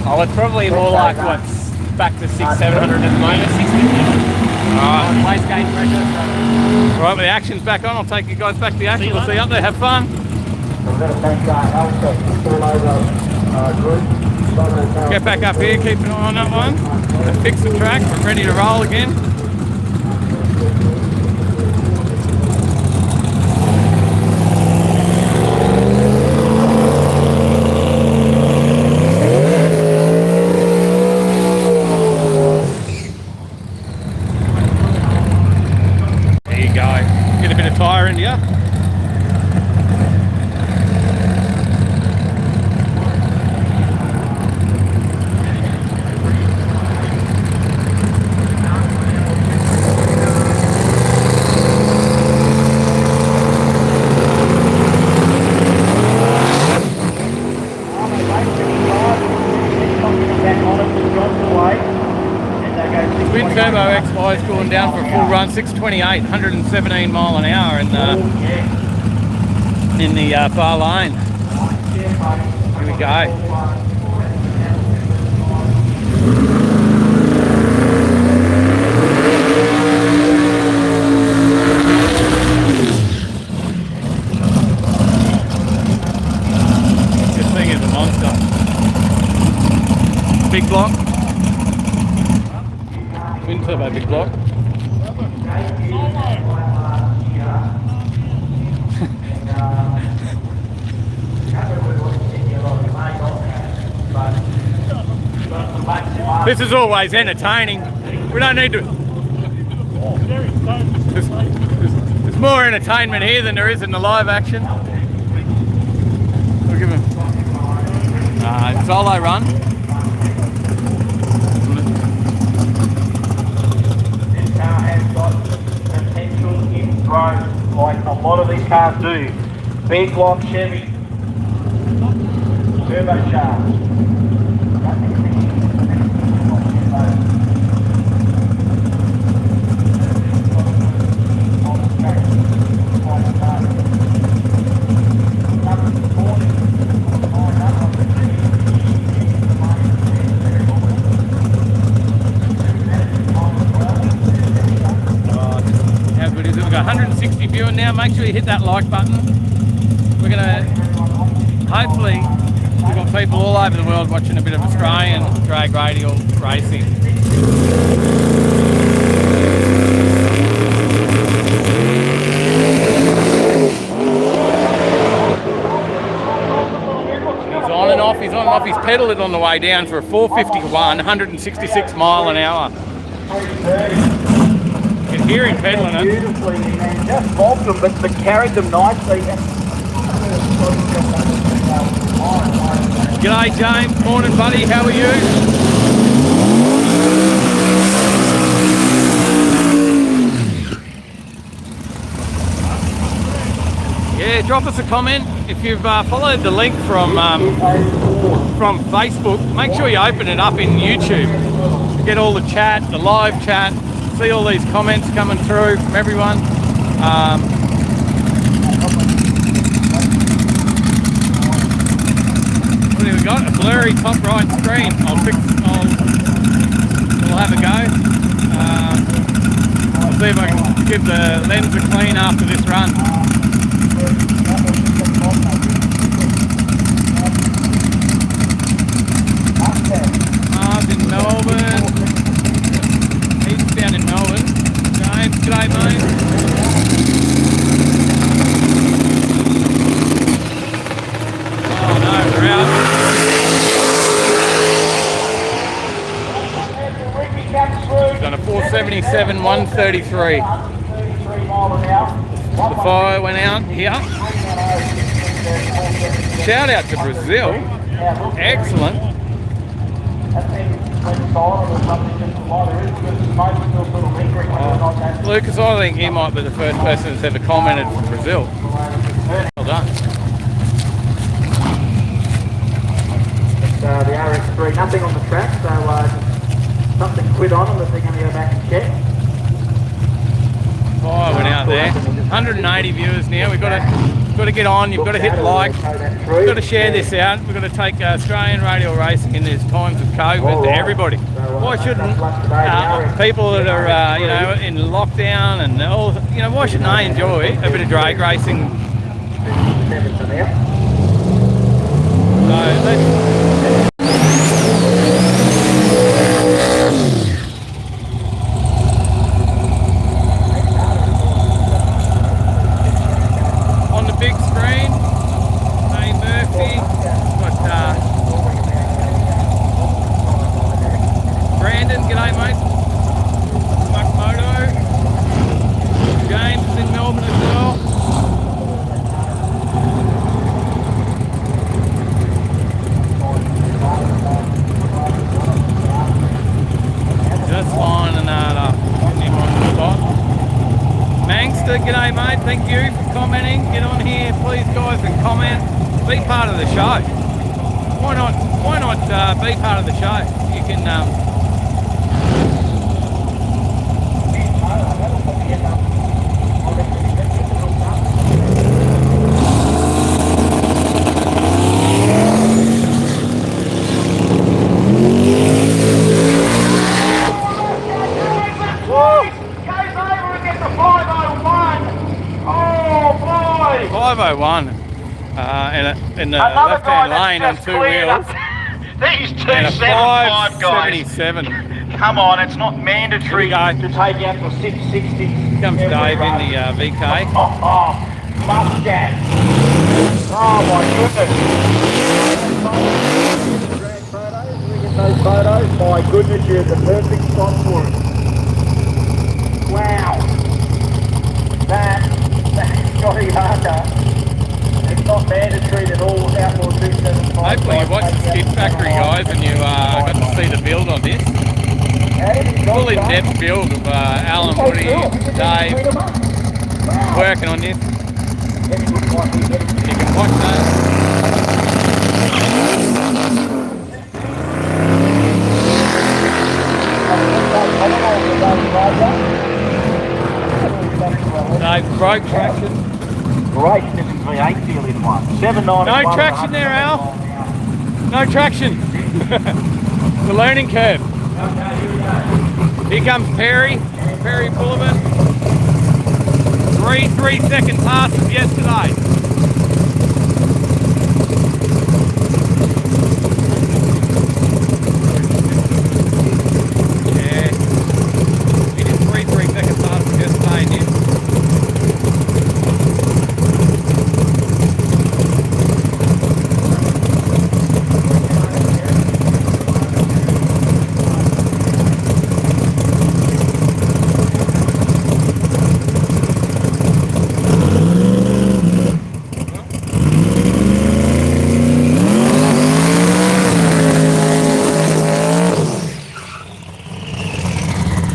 Oh, it's probably more like what's back to 600-700 at the moment, 650. Alright. Place gate pressure. Right, well, the action's back on. I'll take you guys back to the action. We'll see you up there. Have fun. Get back up here, keep an eye on that one. And fix the track. We're ready to roll again. There you go. Get a bit of tyre into you. Twin Turbo XY's going down for a full run, 628, 117 mile an hour in the far lane. Here we go. This thing is a monster. Big block. Twin turbo big block. This is always entertaining. We don't need to. There's more entertainment here than there is in the live action. We'll give him solo run. This car has got potential in growth, like a lot of these cars do. Big block Chevy, turbocharged. How good is it? We've got 160 viewing now. Make sure you hit that like button. We're going to, hopefully, we've got people all over the world watching a bit of Australian drag radial racing. He's on and off. He's pedalled it on the way down for a 451, 166 mile an hour. You can hear him pedaling it. Beautifully, and just bombed them, but carried them nicely. G'day James, morning buddy, how are you? drop us a comment. If you've followed the link from Facebook, make sure you open it up in YouTube. Get all the chat, the live chat, see all these comments coming through from everyone. What have we got? A blurry top right screen. We'll have a go. I'll see if I can give the lens a clean after this run. Mars in Melbourne. He's down in Melbourne. James, g'day mate. Oh no, we're out. Done a 477, 133. The fire went out here. Shout out to Brazil. Excellent. Lucas, I think he might be the first person that's ever commented from Brazil. Well done. The RX3, nothing on the track, so something quid on them that they're going to go back and check. Fire went out there. 180 viewers now. We've got to get on. You've got to hit like. We've got to share this out. We've got to take Australian radial racing in these times of COVID to everybody. Why shouldn't people that are you know, in lockdown and all, you know, why shouldn't they enjoy a bit of drag racing? So let's big screen, May Murphy, got Brandon, g'day mate, Makmoto, James is in Melbourne as well. Just lining that up, getting him on the spot. Mangster, g'day mate, thank you for commenting. Get on here, please guys, and comment. Be part of the show. Why not be part of the show? You can Goes over and gets a 501. Oh boy! 501 in the left-hand lane on two wheels. These And a 275 guys. 577. Come on, it's not mandatory Here we to go. take out the 660. Comes Dave in the VK. Oh, mustache. Oh my goodness. Those photos, my goodness, you're the perfect spot for it. Wow. That's Scotty Harker. It's not mandatory that all outlaw 275. Hopefully you watched the Skid Factory guys and you got to see the build on this. Full in-depth build of Alan, Woody, Dave working on this. You can watch that. Dave broke traction. Great, this is V8 deal in one. 791. No traction there, Al. No traction. The learning curve. Here comes Perry Boulevard. 3-second passes yesterday. Yeah. He did 3-second passes yesterday, did.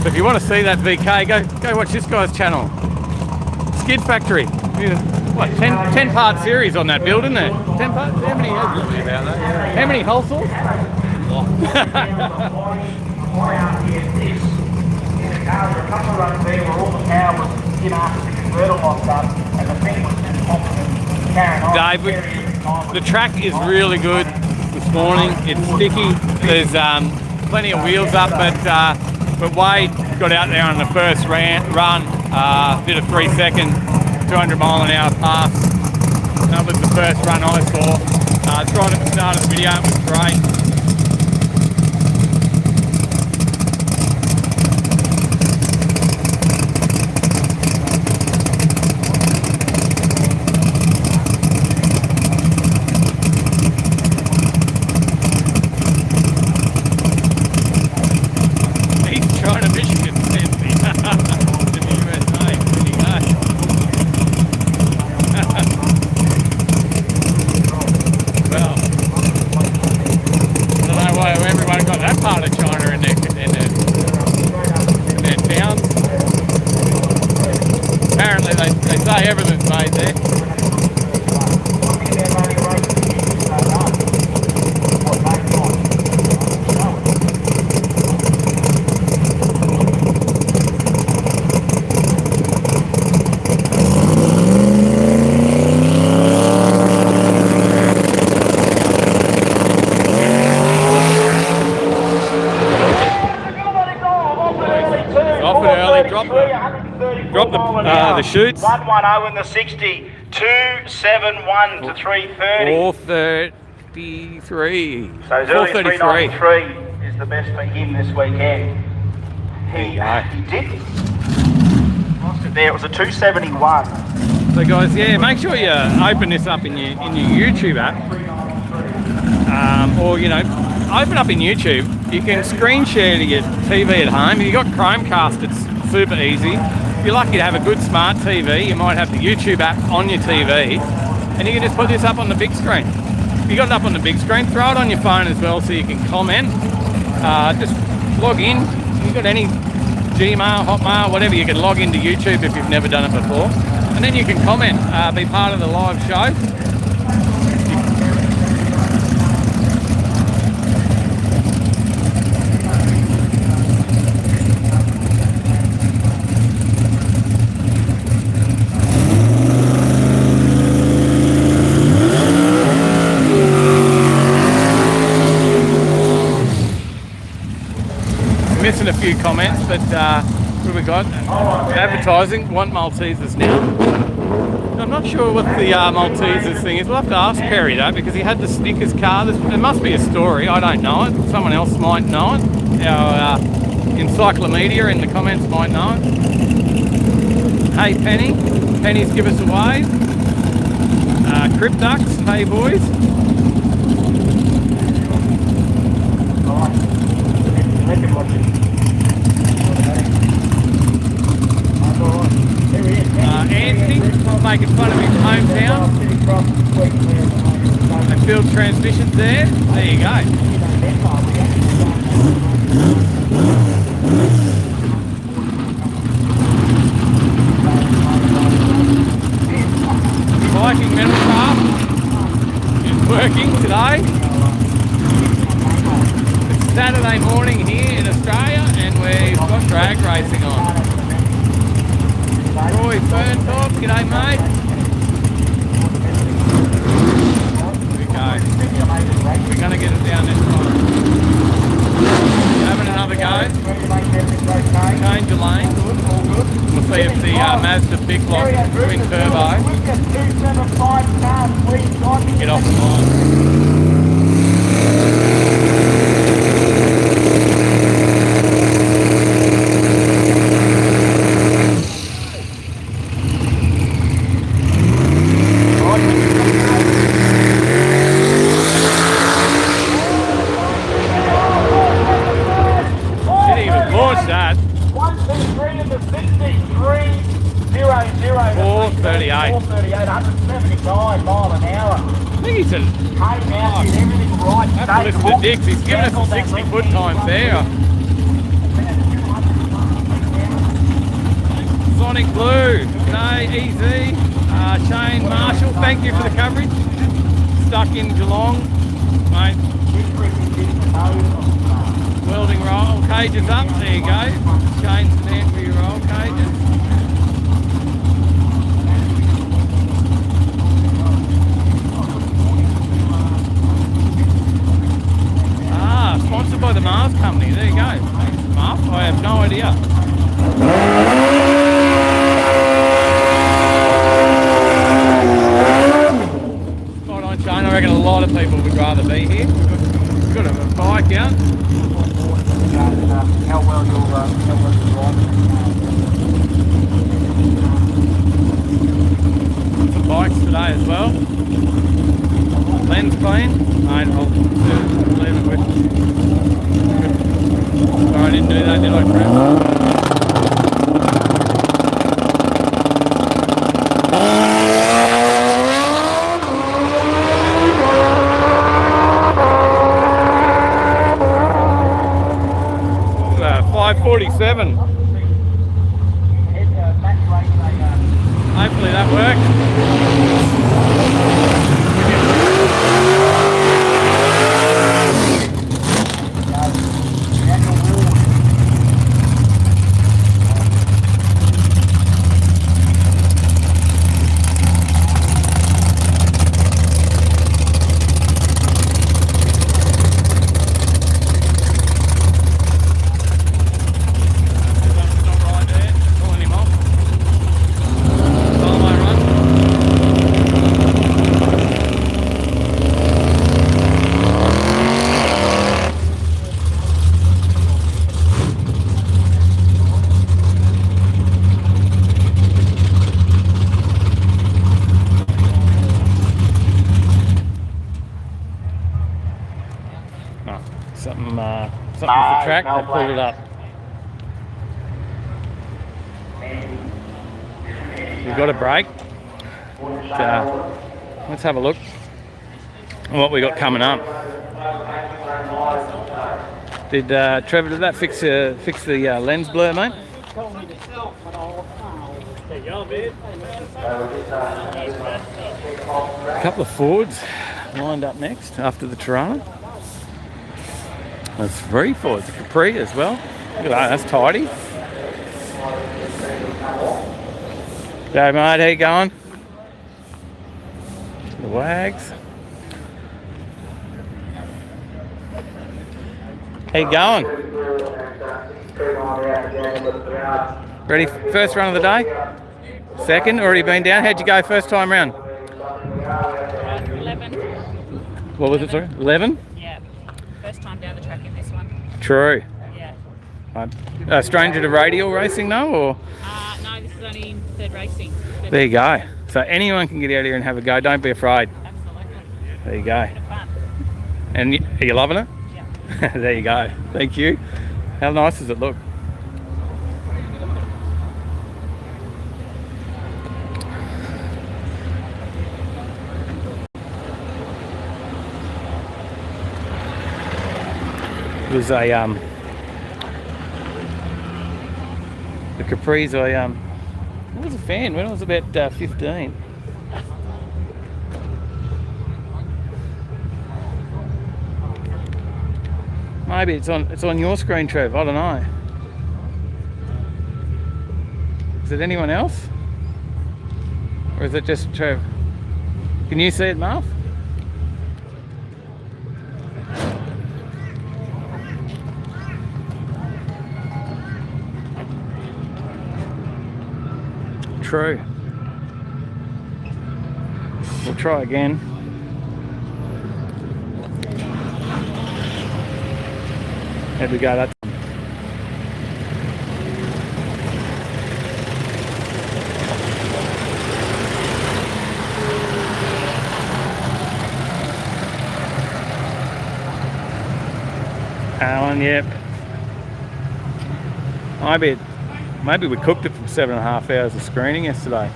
If you want to see that VK, go watch this guy's channel. Skid Factory. What, 10-part series on that build, isn't there? 10 parts? How many has it? How many whole saws? Dave, the track is really good this morning. It's sticky. There's plenty of wheels up, but Wade got out there on the first run, did a 3-second, 200-mile-an-hour pass. That was the first run I saw. It's right at the start of the video. It was great. Everything's made there. Drop the shoots. 110 in the 60. 271 to 330. 433. So his early 393 is the best for him this weekend. He did. Lost it there. It was a 271. So guys, yeah, make sure you open this up in your YouTube app, or open up in YouTube. You can screen share to your TV at home. If you've got Chromecast, it's super easy. If you're lucky to have a good smart TV, you might have the YouTube app on your TV, and you can just put this up on the big screen. If you got it up on the big screen, throw it on your phone as well so you can comment. Just log in. If you've got any Gmail, Hotmail, whatever, you can log into YouTube if you've never done it before. And then you can comment, be part of the live show. Missing a few comments, but what have we got? Advertising, want Maltesers now. I'm not sure what the Maltesers thing is. We'll have to ask Perry though, because he had the Snickers car. There must be a story, I don't know it. Someone else might know it. Our encyclopedia in the comments might know it. Hey Penny, Penny's give us a wave. Cryptux, hey boys. Anthony making fun of his hometown. And field transmissions there. There you go. Viking Metal Craft is working today. It's Saturday morning here in Australia and we've got drag racing on. Roy Ferntop, g'day mate. Here we go. We're going to get it down this time. Having another go. Change the lane. We'll see if the Mazda Big Block twin turbo get off the line. That 123 in the 63 0 0 438 179 mile an hour. I think he said Came out, did everything right. I have to listen to Dix. He's given us the 60 foot times there. Sonic Blue, okay, easy. Shane Marshall, thank you for the coverage. Stuck in Geelong, mate. Welding roll cages up. There you go. Shane's the man for your roll cages. Sponsored by the Mars company. There you go. Thanks, Mars. I have no idea. Spot on, Shane. I reckon a lot of people would rather be here. We've got a bike out. How well you're Some bikes today as well. Lens clean. Mate, I'll leave it with. Sorry, I didn't do that, did I, Chris? About 547. Hopefully that works. Something with the track, they pulled it up. We've got a break. Let's have a look at what we got coming up. Did Trevor, did that fix the lens blur, mate? A couple of Fords lined up next after the Toronto. There's 3 Fords, a Capri as well. Look at that, that's tidy. G'day mate, how you going? The Wags. How you going? Ready, first run of the day? Second, already been down. How'd you go first time round? 11. What was it, sorry? 11? Yeah. First time down the track in this one. True. Yeah. A stranger to Radial racing though, or? No, this is only third racing. There you go. So anyone can get out here and have a go. Don't be afraid. Absolutely. There you go. Bit of fun. And are you loving it? Yeah. There you go. Thank you. How nice does it look? It was a the Capris I was a fan when I was about 15. Maybe it's on your screen, Trev. I don't know. Is it anyone else? Or is it just Trev? Can you see it, Marv? True. We'll try again. There we go. That's Alan, yep. Maybe we cooked it from 7.5 hours of screening yesterday.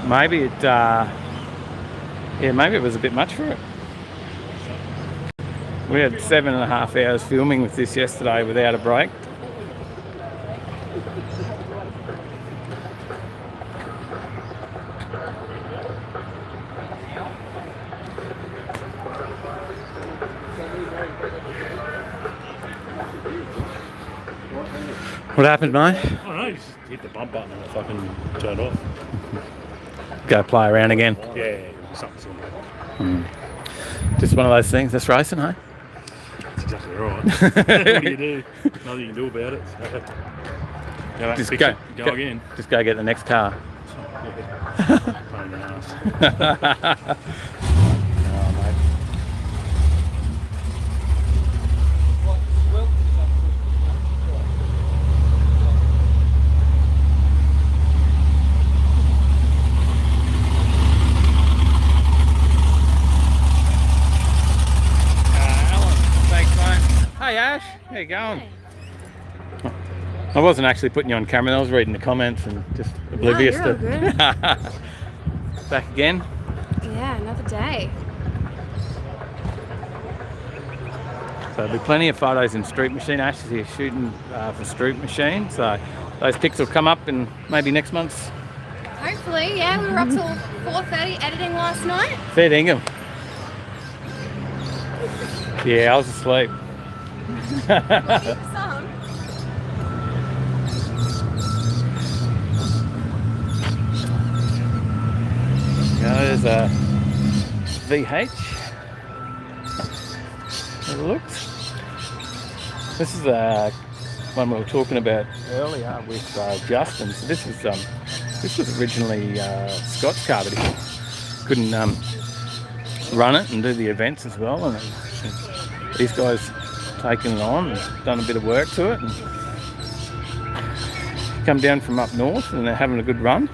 Maybe maybe it was a bit much for it. We had 7.5 hours filming with this yesterday without a break. What happened, mate? I don't know, just hit the bump button and it fucking turned off. Go play around again. Yeah, something simple. Just one of those things. That's racing, hey? That's exactly right. What do you do? Nothing you can do about it. So. Yeah, Just fix go, it, go again. Just go get the next car. Pain in the ass. Alan, thanks, mate. Hey, Ash, how you going? I wasn't actually putting you on camera. I was reading the comments and just oblivious you're all to. good. Back again. Yeah, another day. So there'll be plenty of photos in Street Machine. Ash is here shooting for Street Machine. So those pics will come up in maybe next month's. Hopefully, yeah. We were up till 4:30 editing last night. Fair dingham. Yeah, I was asleep. Some. There's a VH. It looks. This is one we were talking about earlier with Justin. So this was originally Scott's car, but he couldn't run it and do the events as well. And these guys taken it on and done a bit of work to it. And come down from up north and they're having a good run.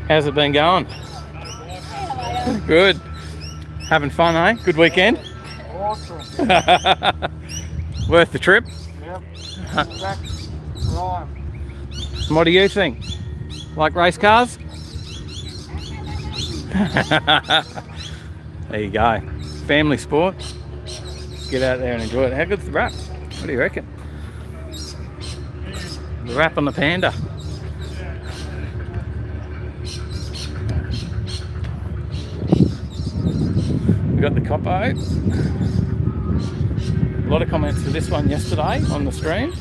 How's it been going? Good. Having fun, eh? Good weekend? Awesome. Worth the trip? Yep. Exact rhyme. What do you think? Like race cars? There you go. Family sport. Get out there and enjoy it. How good's the wrap? What do you reckon? The wrap on the Panda. We got the Copo. A lot of comments for this one yesterday on the stream.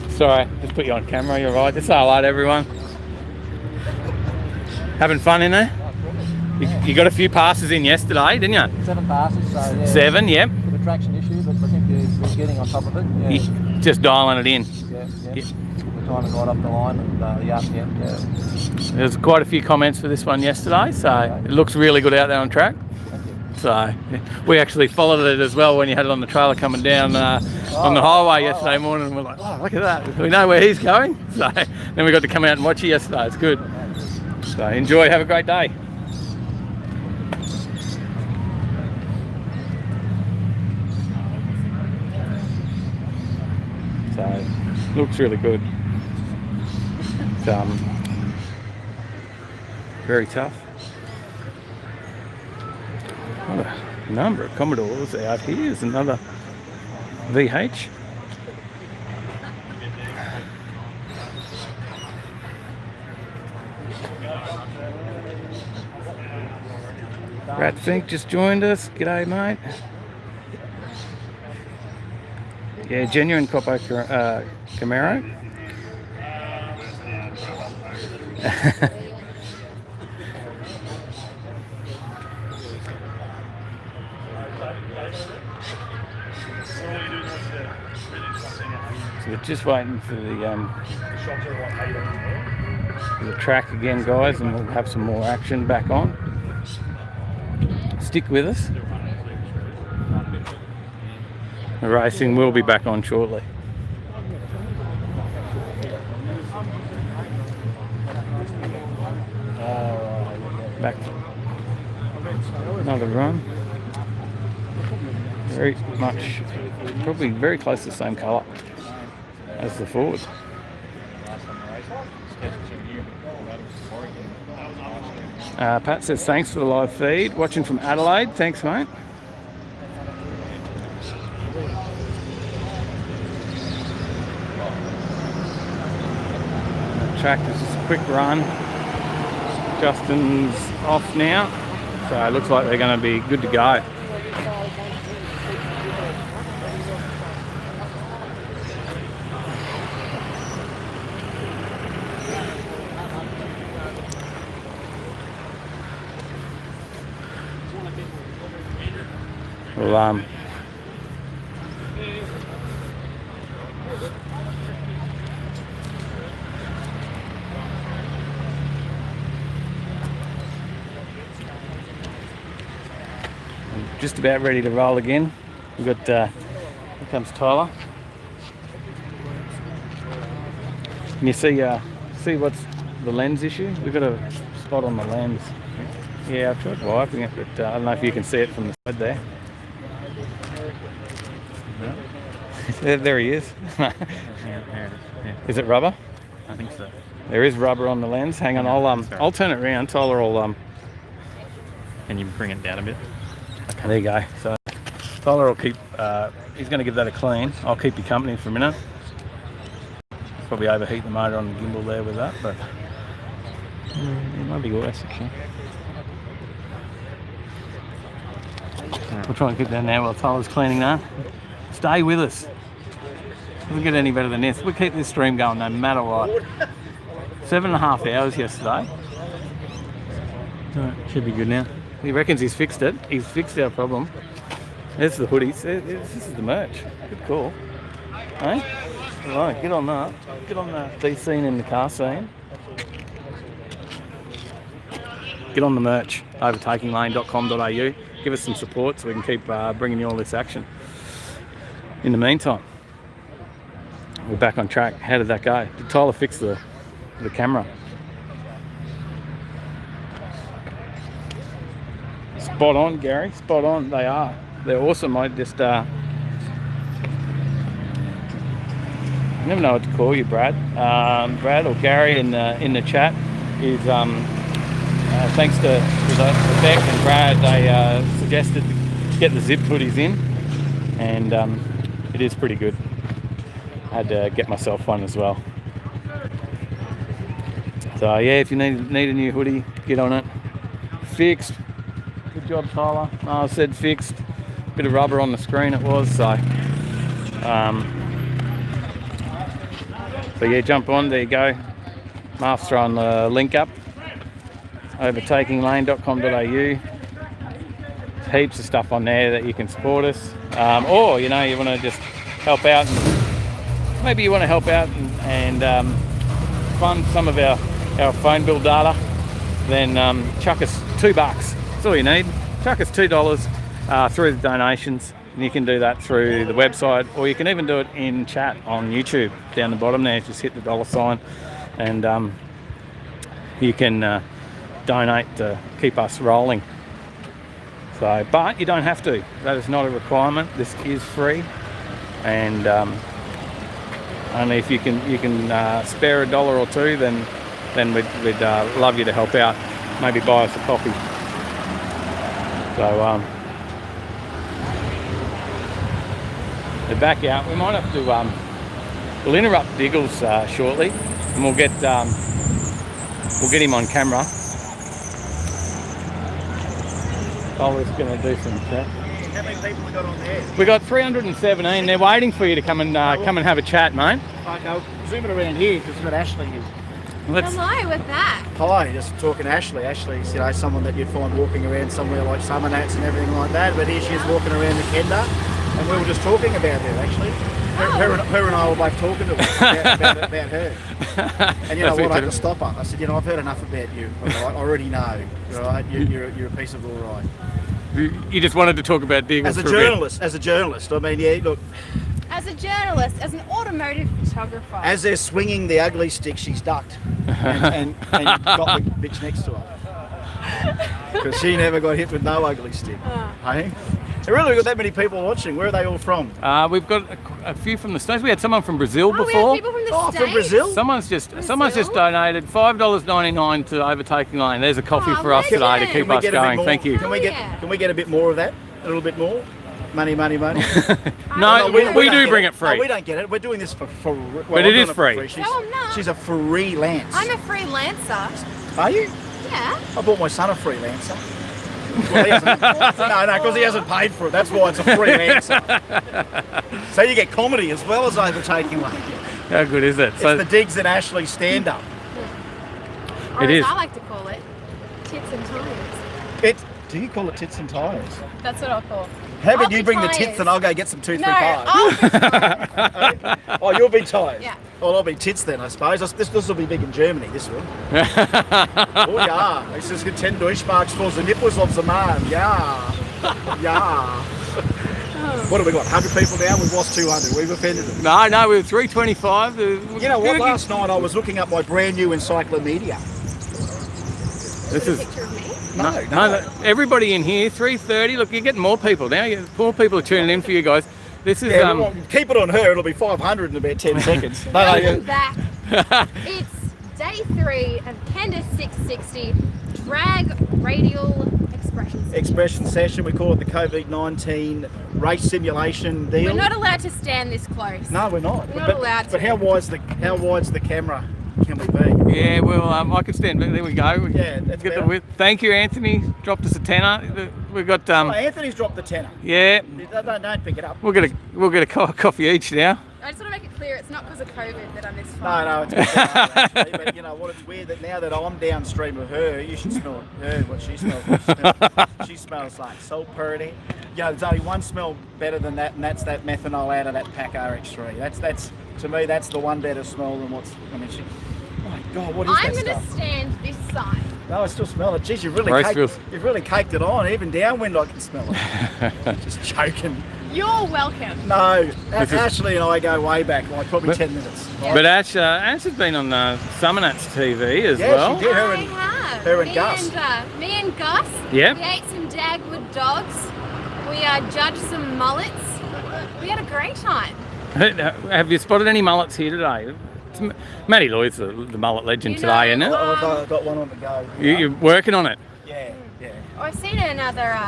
Sorry, just put you on camera, you're right. Just say hello to everyone. Having fun in there? You got a few passes in yesterday, didn't you? 7 passes, so yeah. 7, yep. Bit of traction issue, but I think you're getting on top of it. Yeah. You're just dialing it in. Yeah. The timing right up the line and the RPM, yeah. There's quite a few comments for this one yesterday, so it looks really good out there on track. So we actually followed it as well when you had it on the trailer coming down on the highway yesterday morning, and we're like, oh, look at that, we know where he's going. So then we got to come out and watch it yesterday. It's good. So enjoy, have a great day. So looks really good. It's very tough. What a number of Commodores out here. There's another VH. Rat Fink just joined us. G'day, mate. Yeah, genuine Copo Camaro. So we're just waiting for the track again, guys, and we'll have some more action back on. Stick with us. The racing will be back on shortly. Back. Another run. Very much, probably very close to the same colour as the Ford. Pat says thanks for the live feed. Watching from Adelaide. Thanks, mate. The track is just quick run. Justin's off now, so it looks like they're going to be good to go. Well, just about ready to roll again. We've got, here comes Tyler. Can you see what's the lens issue? We've got a spot on the lens. Yeah, I've tried wiping it, but I don't know if you can see it from the side there. There he is. Yeah. Is it rubber? I think so. There is rubber on the lens. Hang on, I'll turn it around. Tyler will Can you bring it down a bit? Okay. There you go. So Tyler will keep. He's going to give that a clean. I'll keep you company for a minute. Probably overheat the motor on the gimbal there with that, but it might be worse actually. We'll try and get that now while Tyler's cleaning that. Stay with us. Doesn't get any better than this. We keep this stream going no matter what. 7.5 hours yesterday. Should be good now. He reckons he's fixed it. He's fixed our problem. There's the hoodies. This is the merch. Good call. Hey? Right, get on that. Get on the scene in the car scene. Get on the merch. Overtakinglane.com.au. Give us some support so we can keep bringing you all this action. In the meantime, we're back on track. How did that go? Did Tyler fix the camera? Spot on, Gary. Spot on. They are. They're awesome. I just I never know what to call you, Brad. Brad or Gary in the chat is thanks to Beck and Brad. They suggested to get the zip hoodies in, and it is pretty good. I had to get myself one as well. So yeah, if you need a new hoodie, get on it. Fixed. Good job, Tyler. I said fixed. Bit of rubber on the screen it was, so yeah, jump on, there you go. Mark's throwing the link up. Overtakinglane.com.au. Heaps of stuff on there that you can support us. Or, you want to just help out, and maybe you want to help out and fund some of our phone bill data, then chuck us $2. That's all you need. Chuck us $2 through the donations. And you can do that through the website, or you can even do it in chat on YouTube. Down the bottom there, just hit the $sign, and you can donate to keep us rolling. So, but you don't have to. That is not a requirement. This is free, and only if you can spare $1 or $2, then we'd love you to help out. Maybe buy us a coffee. So they're back out. We might have to we'll interrupt Diggles shortly, and we'll get him on camera. Tyler's going to do some chat. How many people we got on there? We got 317. They're waiting for you to come and have a chat, mate. Okay, I'll zoom it around here because we've got Ashley here. Hello with that. Hi, just talking to Ashley. Ashley's, someone that you'd find walking around somewhere like Summernats and everything like that, but here she is walking around the Kenda, and we were just talking about her actually. Her and I were both talking to her about her. And you know what, I had to stop her. I said, I've heard enough about you. Right? I already know. Right? You're a piece of all right. You just wanted to talk about Diggles as a journalist. I mean, yeah, look. As a journalist, as an automotive photographer. As they're swinging the ugly stick, she's ducked and got the bitch next to her. Because she never got hit with no ugly stick. Hey? So really, we've got that many people watching. Where are they all from? We've got a few from the States. We had someone from Brazil before. We had people from the States? From Brazil? Someone's just donated $5.99 to Overtaking Lane. There's a coffee for us today to keep us going. Thank you. Can we get a bit more of that? A little bit more? Money. No, we do bring it free. No, we don't get it. We're doing this for well, But it is free. No, I'm not. She's a freelance. I'm a freelancer. Are you? Yeah. I bought my son a freelancer. Well, no, because he hasn't paid for it. That's why it's a freelancer. So you get comedy as well as overtaking one. How good is it? It's the Diggs and Ashley stand-up. Or It as is. I like to call it, tits and tires. Do you call it tits and tyres? That's what I call. How about I'll you be bring the tyres. tits and I'll go get some 2, 3, No, 5. I'll be tyres. Oh, you'll be tyres? Yeah. Well, I'll be tits then, I suppose. This will be big in Germany, this will. Oh, yeah. Es ist 10 Durchmarks for the nipples of the man. Yeah. Yeah. What have we got? 100 people now? We've lost 200. We've offended them. No, we were 325. You know what? Last night I was looking up my brand new encyclopedia. This is Picture of me. No. everybody in here. 3:30. Look, you're getting more people now. More people are tuning in for you guys. This is Yeah, well, keep it on her. It'll be 500 in about 10 seconds. Welcome back. It's day 3 of Kenda 660 drag radial expression session. We call it the COVID-19 race simulation deal. We're not allowed to stand this close. No, we're not. We're not allowed to. But how wide's the camera can we be? Yeah, well, I could stand. There we go. Yeah, that's Get the better. width. Thank you, Anthony. Dropped us a tenner. We've got Oh, Anthony's dropped the tenner. Yeah. Don't pick it up. We'll get a coffee each now. I just want to make it clear it's not because of COVID that I'm this far. No, it's actually, but you know what? It's weird that now that I'm downstream of her, you should smell her what she smells. She smells like so pretty. Yeah, there's only one smell better than that, and that's that methanol out of that pack RX3. That's to me, that's the one better smell than what's. I mean, oh my God, what is I'm that going to stuff? stand this side. No, I still smell it. Jeez, you've really caked it on. Even downwind, I can smell it. Just joking. You're welcome. No, Ashley and I go way back, like probably 10 minutes. Right? But Ash has been on Summernats TV as well. She did. Her and me Gus. Me and Gus. Yep. We ate some Dagwood dogs. We judged some mullets. We had a great time. Have you spotted any mullets here today? Matty Lloyd's the mullet legend today, isn't it? I've got one on the go. You're working on it. Yeah. I've seen another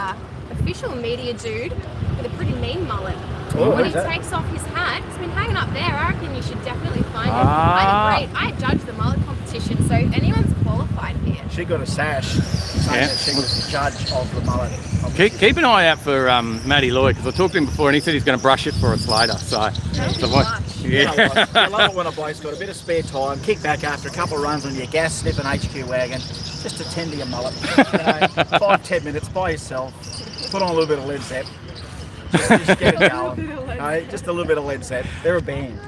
official media dude with a pretty mean mullet. Oh, when he who's that? takes off his hat, it's been hanging up there. I reckon you should definitely find it. I judged the mullet competition, so anyone's qualified here. She got a sash saying that she was the judge of the mullet. Keep an eye out for Matty Lloyd, because I talked to him before and he said he's going to brush it for us later. So, Yeah. I love it when a bloke's got a bit of spare time, kick back after a couple of runs on your gas sniffing HQ wagon, just to tend to your mullet. 5-10 minutes by yourself, put on a little bit of Led Zepp. Just get it going. Just a little bit of Led Zepp. They're a band.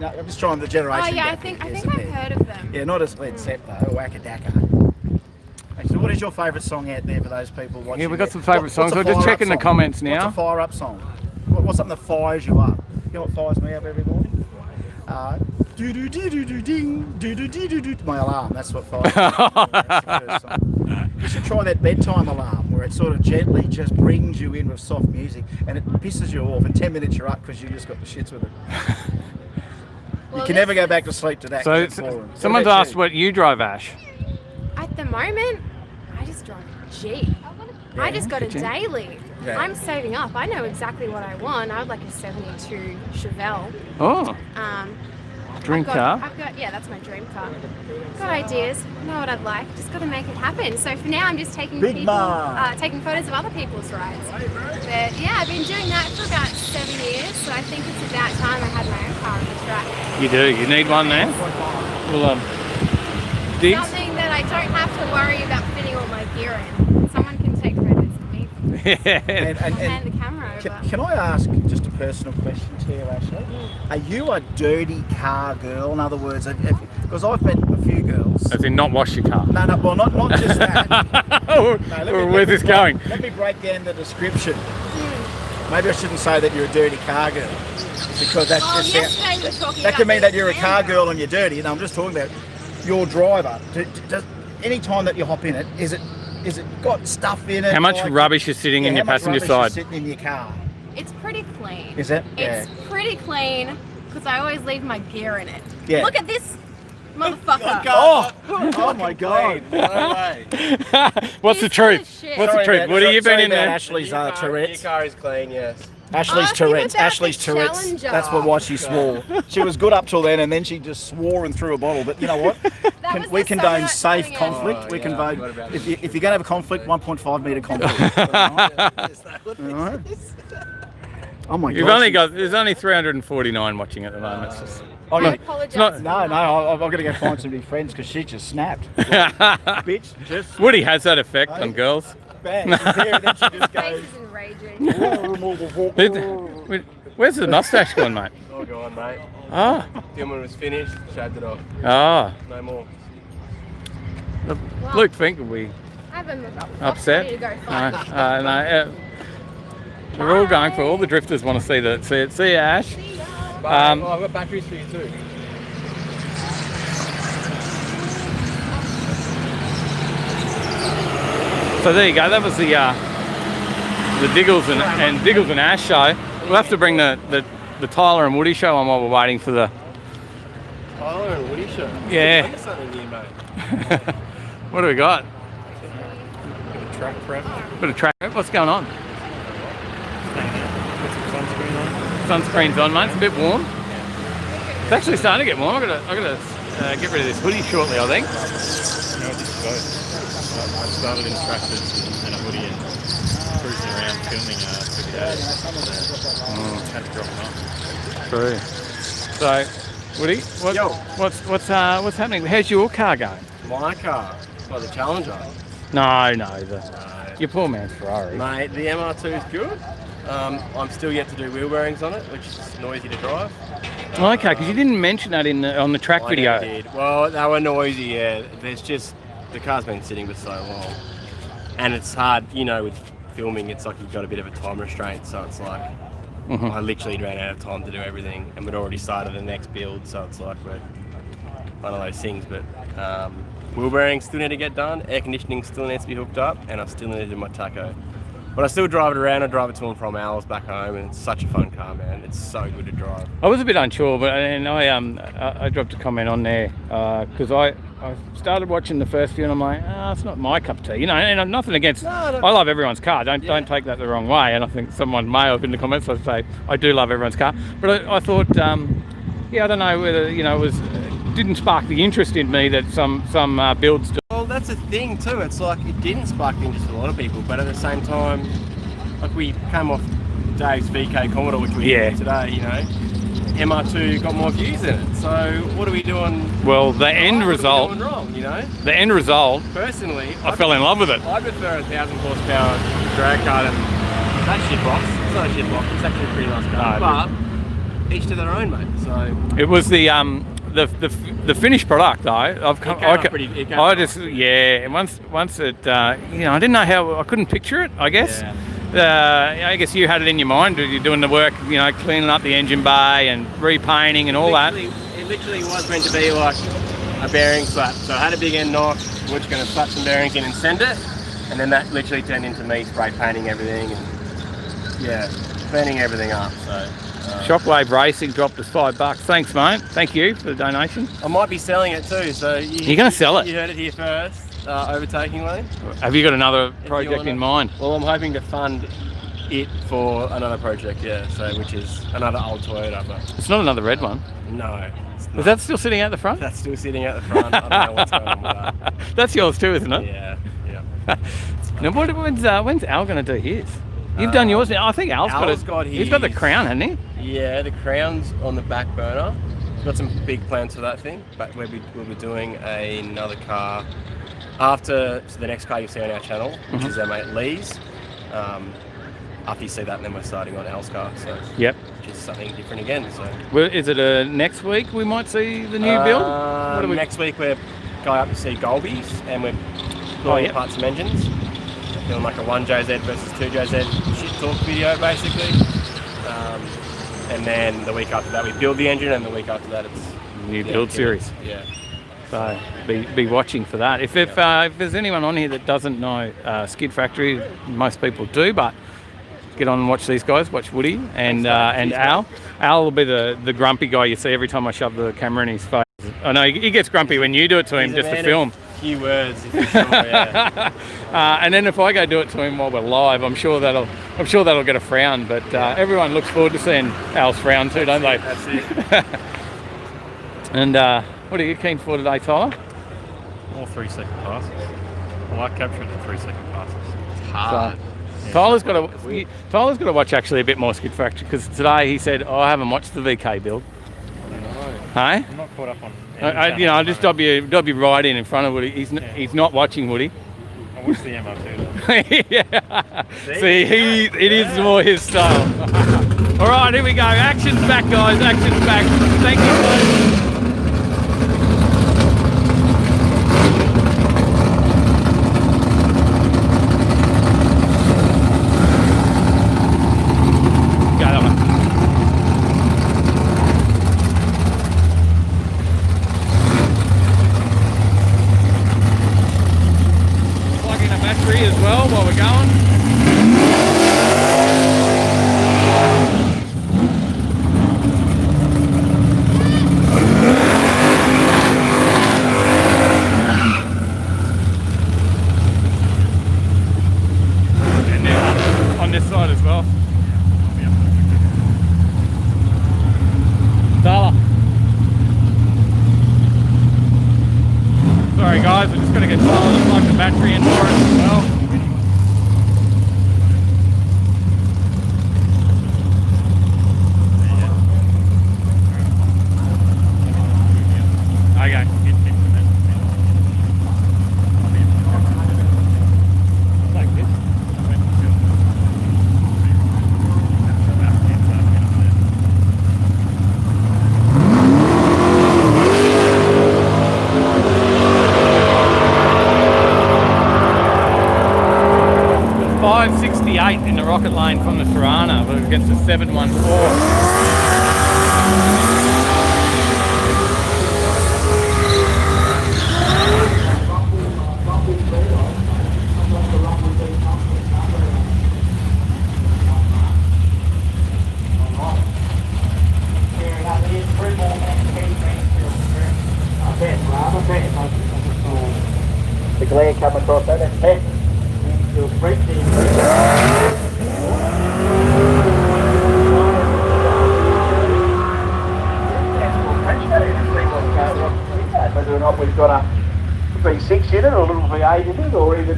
I'm just trying the generation. Oh yeah, I gap think here. I've heard of them. Yeah, not as Led Zepp though. Whack-a-dacca. So what is your favourite song out there for those people watching? Yeah, we've got some favourite songs. We're just checking the comments now. What's a fire-up song? What's something that fires you up? You know what fires me up every morning? My alarm, that's what fires me up. You should try that bedtime alarm where it sort of gently just brings you in with soft music and it pisses you off. In 10 minutes you're up because you just got the shits with it. You can never go back to sleep to that. So someone's asked what you drove, Ash. At the moment, I just drive a Jeep. I just got a daily. Yeah. I'm saving up. I know exactly what I want. I would like a 72 Chevelle. Oh. Dream car. Yeah, that's my dream car. Got ideas. Know what I'd like. Just got to make it happen. So for now, I'm just taking taking photos of other people's rides. But yeah, I've been doing that for about 7 years. So I think it's about time I had my own car on the track. You do. You need one now. Well, Diggs. Something that I don't have to worry about fitting all my gear in. Someone can take credit for me. Yeah. I'll hand the camera over. Can I ask just a personal question to you, Ashley? Are you a dirty car girl? In other words, because I've met a few girls. As in not wash your car. No, well, not just that. Where's this going? Let me break down the description. Maybe I shouldn't say that you're a dirty car girl, because that can mean that you're a car girl and you're dirty. You know, I'm just talking about your driver. Does any time that you hop in it, is it got stuff in it? How much rubbish is sitting in your passenger side? Is sitting in your car? It's pretty clean. Is it? It's pretty clean because I always leave my gear in it. Yeah. Look at this motherfucker. Oh my God! What's the truth? What's the truth? What have you been in there? Ashley's Tourette's. Your car is clean, yes. Ashley's Tourette's. Ashley's Tourette's. Challenger. That's why she swore. She was good up till then, and then she just swore and threw a bottle. But you know what? We condone safe conflict. We condone if you're going to have a conflict, 1.5 metre conflict. All right. Oh my God! There's only 349 watching at the moment. I apologise. No, I've got to go find some new friends because she just snapped. Bitch, just Woody has that effect on girls. bang. She's here, and then she just goes. Face is enraging. Where's the mustache gone, mate? All gone, mate. Ah. Filming was finished, shaved it off. Ah. No more. Luke Fink will be I haven't upset. ready to go fight. No, we're all going for all the drifters want to see that. See you, Ash. I've got batteries for you too. So there you go. That was the Diggles and Diggles and Ash show. We'll have to bring the Tyler and Woody show on while we're waiting for the. Tyler and Woody show. Yeah. Something new, mate. What do we got? Track prep. Bit of track prep. What's going on? Sunscreen's on, mate. It's a bit warm. It's actually starting to get warm. I've got to get rid of this hoodie shortly, I think. No, just both. I started in trackers and a hoodie and cruising around filming for days. Had to drop them off. True. So, Woody, what's happening? How's your car going? My car. Well, the Challenger. No, your poor man's Ferrari. Mate, the MR2 is good. I'm still yet to do wheel bearings on it, which is noisy to drive. Okay, because you didn't mention that on the track video. I did. Well, they were noisy, yeah. There's just, the car's been sitting for so long. And it's hard, with filming, it's like you've got a bit of a time restraint, so it's like, I literally ran out of time to do everything, and we'd already started the next build, so it's like we're one of those things, but wheel bearings still need to get done, air conditioning still needs to be hooked up, and I still need to do my tacho. But I still drive it around. I drive it to and from Al's back home, and it's such a fun car, man. It's so good to drive. I was a bit unsure, but I dropped a comment on there because I started watching the first few, and I'm like, it's not my cup of tea, And I'm nothing against. I love everyone's car. Don't take that the wrong way. And I think someone may have in the comments. I say I do love everyone's car, but I thought, I don't know whether it didn't spark the interest in me that some builds do. Well, that's a thing too. It's like it didn't spark the interest for a lot of people, but at the same time, like we came off Dave's VK Commodore, which we did today. MR2 got more views in it. So what are we doing? Well, the end result. What are we doing wrong, The end result. Personally, I fell in love with it. I prefer a 1,000 horsepower drag car than that shit box. It's not a shit box. It's actually a pretty nice car. But each to their own, mate. So it was the finished product though. Once it I didn't know how, I couldn't picture it, I guess. I guess you had it in your mind. You're doing the work, cleaning up the engine bay and repainting and all that. It literally was meant to be like a bearing slap. So I had a big end knock. We're just going to slap some bearings in and send it, and then that literally turned into me spray painting everything and cleaning everything up. So. Shockwave Racing dropped us $5. Thanks, mate. Thank you for the donation. I might be selling it too, so you're going to sell it. You heard it here first. Overtaking lane. Have you got another project in mind? Well, I'm hoping to fund it for another project, which is another old Toyota. But it's not another red one. No. Is that still sitting out the front? That's still sitting out the front. I don't know what's going on with that. That's yours too, isn't it? Yeah. Now, when's Al going to do his? You've done yours now. I think Al's got his. He's got the crown, hasn't he? Yeah, the crown's on the back burner. We've got some big plans for that thing, but we'll be doing another car after. So the next car you see on our channel, which is our mate Lee's. After you see that, then we're starting on Al's car. So which is something different again. So is it next week we might see the new build? Next week we're going up to see Golby's, and we're blowing apart some engines. Doing like a 1JZ versus 2JZ shit talk video basically. And then the week after that we build the engine, and the week after that it's new build series. Yeah. So be watching for that. If there's anyone on here that doesn't know Skid Factory, most people do, but get on and watch these guys. Watch Woody and Al. Al will be the grumpy guy you see every time I shove the camera in his face. I know he gets grumpy when you do it to him just to film. few words, if you're sure, yeah. And then if I go do it to him while we're live, I'm sure that'll get a frown. But everyone looks forward to seeing Al's frown too, don't they? That's it. And what are you keen for today, Tyler? All 3-second passes. I like capturing the 3-second passes. It's hard. Tyler's got to watch actually a bit more Skid Factory, because today he said, "Oh, I haven't watched the VK build." Hey? I'm not caught up on. I'll just dob you right in front of Woody. He's not watching Woody. I watch the MO2. Yeah. See, it is more his style. All right, here we go. Action's back, guys. Action's back. Thank you, guys. As well while we're going. And then on this side as well. Tyler. Sorry guys, we're just going to get Tyler to plug the battery in for us as well. Okay. Like this. 568 in the rocket lane from the Tirana, but against the 714. The glare coming across that, that's 10. You'll break the whether or not we've got a V6 in it, or a little V8 in it, or even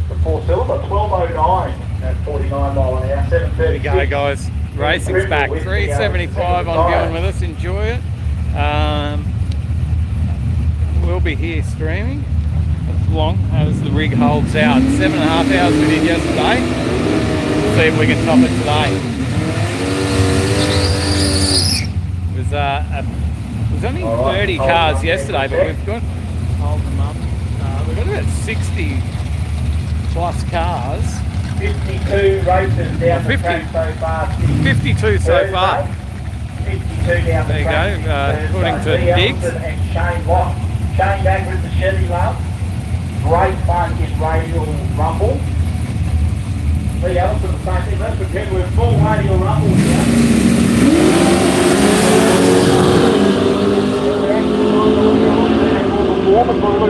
the 4-cylinder. 1209 at 49 mile an hour, 736. There we go, guys. Racing's back. 375 on viewing with us. Enjoy it. We'll be here streaming as long as the rig holds out. 7.5 hours we did yesterday. We'll see if we can top it today. It was only 30 cars yesterday, but we've got, hold them up, we've got about 60 plus cars. 52 races down the track so far. 52 so far. 52 down the There you track. go, according to Diggs. And Shane Watt. Shane back with the Chevy love. Great fun in Radial Rumble. Lee Ellison, the same thing. Let's pretend we're full Radial Rumble here.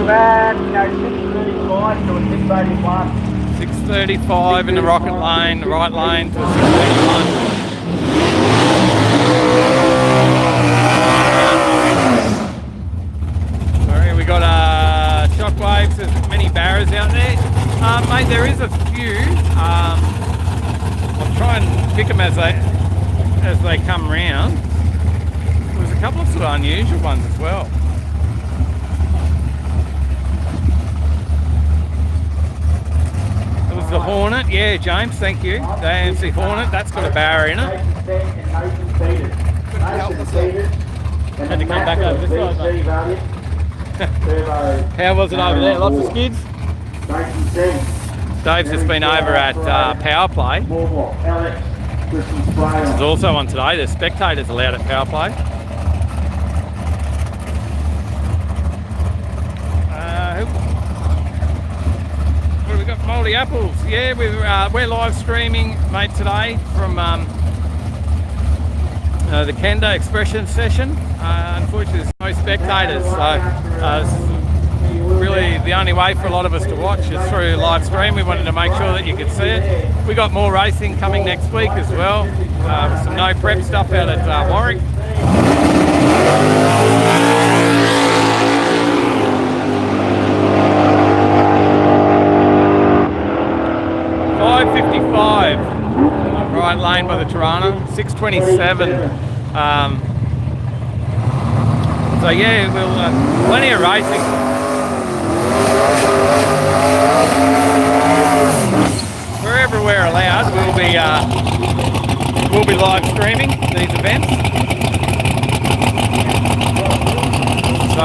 Man, 635 to a 681. 635 in the rocket lane, the right lane to 631. Sorry, we got shockwaves, there's many barriers out there. Mate, there is a few. I'll try and pick them as they come round. There's a couple of sort of unusual ones as well. It was the Hornet, yeah, James, thank you. The AMC Hornet, that's got a barrier in it. Had to come back over this side, mate. How was it over there? Lots of skids? Dave's just been over at Power Play. This is also on today. There's spectators allowed at Power Play. What have we got? Moldy Apples. Yeah, we're live streaming, mate, today from the Kenda expression session. Unfortunately, there's no spectators, so really the only way for a lot of us to watch is through live stream. We wanted to make sure that you could see it. We got more racing coming next week as well. Some no prep stuff out at Warwick. .555, right lane by the Tirana, 6:27. So yeah, we'll plenty of racing. Wherever we're allowed, we'll be live streaming these events. So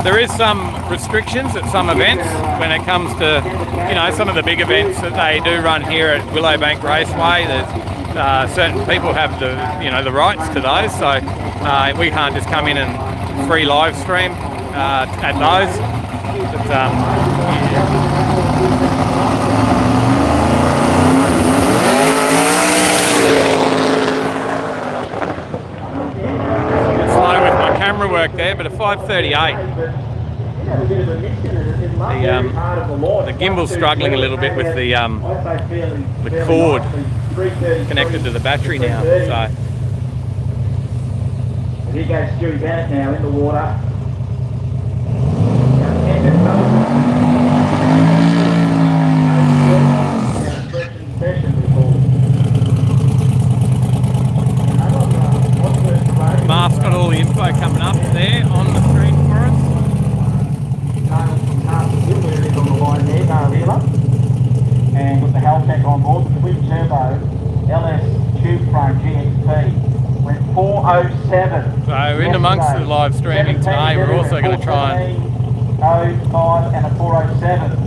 there is some restrictions at some events when it comes to, you know, some of the big events that they do run here at Willowbank Raceway. There's certain people have the, you know, the rights to those, so we can't just come in and free live stream at those. Slow with my camera work there, but a 5:38. The gimbal's struggling a little bit with the cord connected to the battery now. So here goes Stewie Bennett now in the water. Mark's got all the info coming up there on the screen for us. On the line there, and with the Haltech on board, the twin turbo LS tube frame GXP went 4:07. So in amongst the live streaming today, we're also going to try and 05 and a 4:07.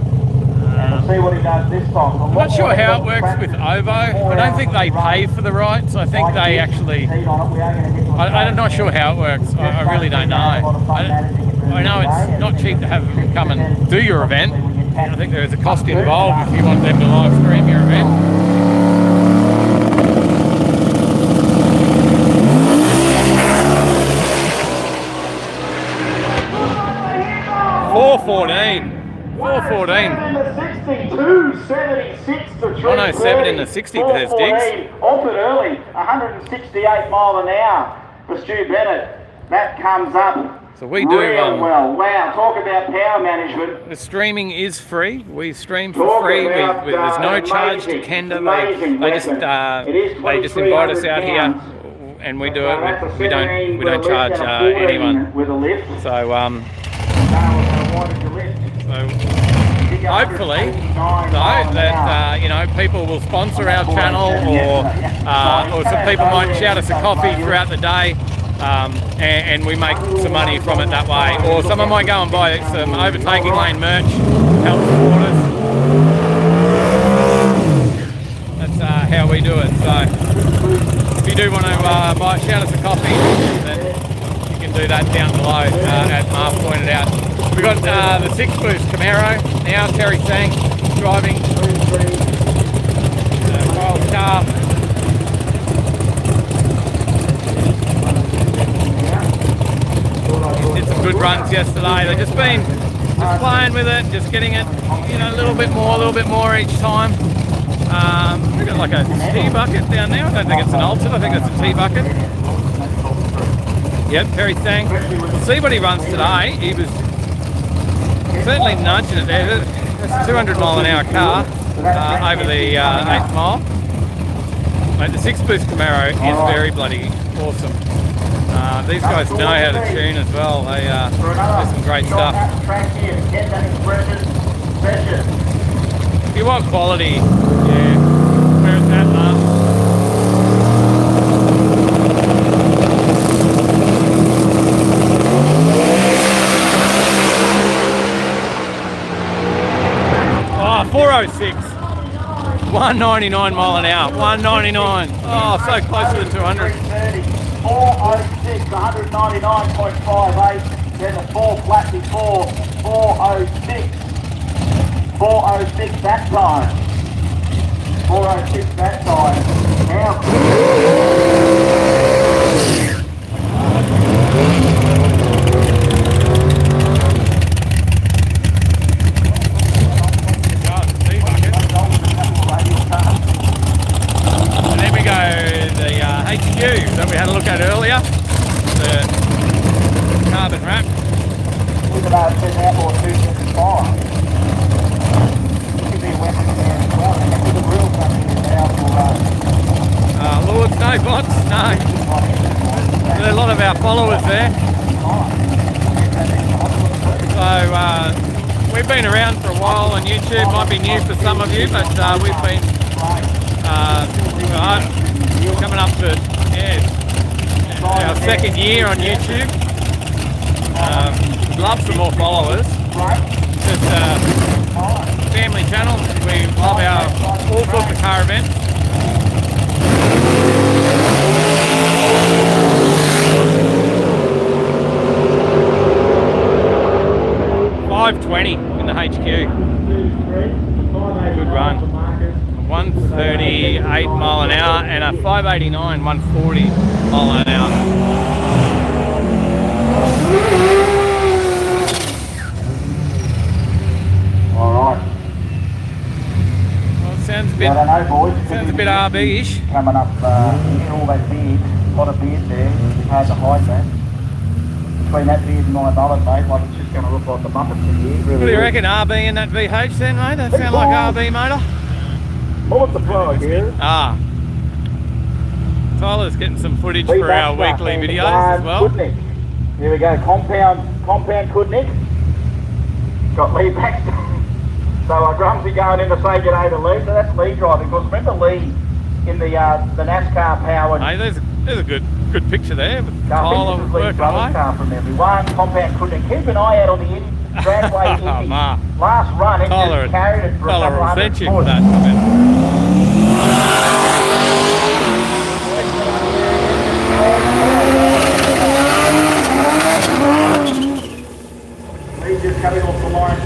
And we'll see what he does this time. I'm not sure how it works with Ovo. I don't think they pay for the rights. I think they actually... I'm not sure how it works. I really don't know. I know it's not cheap to have them come and do your event. I think there is a cost involved if you want them to live stream your event. 4:14. 4:14. 62.76 to 107 in the 60 there's Diggs. Altered early, 168 mile an hour for Stu Bennett. That comes up. So we do well. Wow, talk about power management. The streaming is free. We stream for free. There's no charge to Kenda. They just invite us out here, and we do it. We don't charge anyone. So hopefully, though, that you know, people will sponsor our channel, or some people might shout us a coffee throughout the day. And we make some money from it that way. Or someone might go and buy some Overtaking lane merch, help support us. That's how we do it. So if you do want to shout us a coffee, then you can do that down below, as Mark pointed out. We've got the 6-boost Camaro now, Terry Sang driving. Kyle's car. Did some good runs yesterday. They've just been playing with it, just getting it, you know, a little bit more each time. We've got like a T-bucket down there. I don't think it's an Alton, I think it's a T-bucket. Yep, Terry Sang. We'll see what he runs today. He was certainly nudging it there. That's a 200 mile an hour car over the 8th mile. Mate, the 6-boost Camaro is very bloody awesome. These guys know how to tune as well. They do some great stuff. If you want quality, yeah, where it's at, Mark. Oh, 406. 199 mile an hour. 199. Oh, so close to the 200. 406, 199.58. Then the 4 flat before, 406. 406 that time. 406 that time. Now. no, it says outlaw 275. Could be a weapon there as well. And with the real something is now for Lords, no bots, no. There's a lot of our followers there. So we've been around for a while on YouTube. Might be new for some of you, but we've been coming up to our second year on YouTube. Love some more followers. Just family channel. We love all sorts of car events. .520 in the HQ. Good run. 138 mile an hour and a 589, 140 mile an hour. Alright. Well, it sounds a bit, I don't know, boys. sounds a bit RB-ish. Coming up, you get all that beard, a lot of beard there. It's hard to hide that. Between that beard and my mullet, mate, like it's just going to look like the Muppets in here. Really What do you is. reckon, RB in that VH then, mate? That sound like RB motor? Mullet's the flow here. Ah. Tyler's getting some footage for our weekly videos as well. Kudnik. Here we go, compound Kudnik. Got Lee Baxter. So Grumsy going into Sage at 8 Lee, so that's Lee driving. Because remember Lee in the NASCAR powered. Hey, there's a good picture there with Tyler Lee working Brothers away. car from memory. One compound Kudnik. Keep an eye out on the dragway Indy. Ma. Last run, it Tyler, just carried it for a Tyler couple will hundred send you for foot. that comment. He's just coming off the line,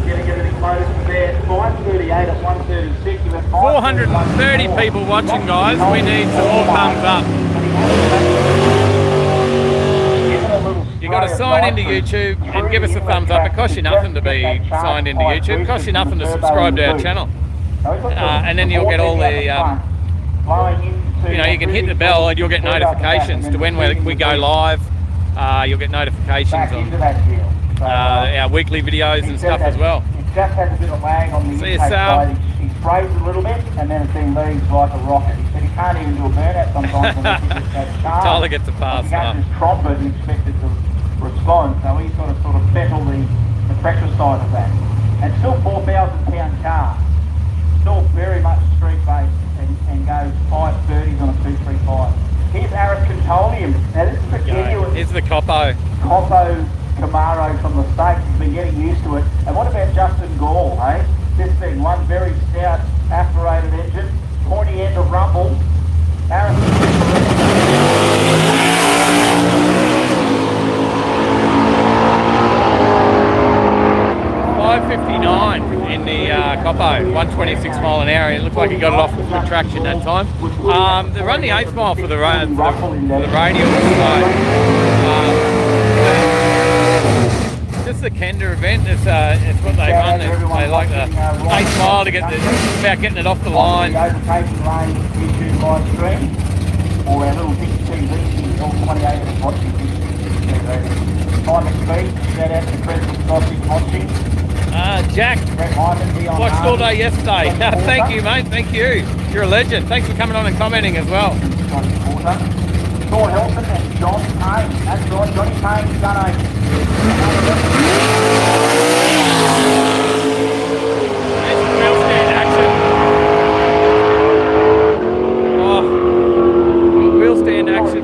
getting everything closed there. 538 at 136. 430 people watching, guys. We need some more thumbs up. You got to sign into YouTube and give us a thumbs up. It costs you nothing to be signed into YouTube. It costs you nothing to subscribe to our channel. And then you'll get all the, you can hit the bell and you'll get notifications to when we go live. You'll get notifications on our weekly videos and stuff as well. It just has a bit of lag on the See you, intake Sal. side. He sprays a little bit and then it then leaves like a rocket. He said he can't even do a burnout sometimes unless he gets that charge. Tyler gets a pass You go now. to this trumpet and expect it to respond. So he's got to sort of settle the pressure side of that. And still 4,000 pound car. Still very much street based and goes 530s on a 235. Here's Aris Contolium. Now this is the genuine Here's the Coppo. Coppo Camaro from the States. He's been getting used to it. And what about Justin Gall, eh? This thing, one very stout aspirated engine, pointy end of rumble. Aris 559 in the Coppo, 126 mile an hour. It looked like he got it off with full traction that time. They run the 8th mile for the Radial. Just the Kenda event. It's what they run. They like the 8th mile to get about getting it off the line. Overtaking lane YouTube live stream, or our little big TV, all 28 is watching TV. Time and speed, shout out to President Sausage watching. Jack, watched all day yesterday. Thank you, mate. Thank you. You're a legend. Thanks for coming on and commenting as well. Sean Helton and John Payne. That's right, Johnny Payne's done Wheel stand action. Oh, wheel stand action.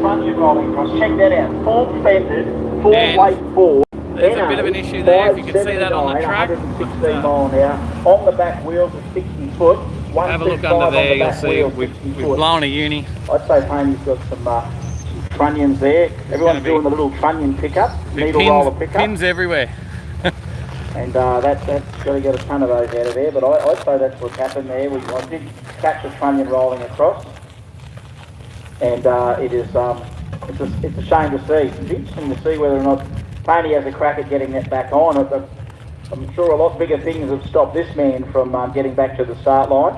Check that out. Full fended, full weight forward. There's a bit of an issue there, if you can see that on the track. 116 mile an hour. On the back wheels at 60 foot. Have a look under there, you'll see we've blown a uni. I'd say Payne's got some trunnions there. Everyone's doing the little trunnion pickup, needle roller pickup. Pins everywhere. And that's got to get a ton of those out of there, but I'd say that's what's happened there. I did catch a trunnion rolling across, and it is it's a shame to see. It's interesting to see whether or not Ferny has a crack at getting that back on. I'm sure a lot bigger things have stopped this man from getting back to the start line.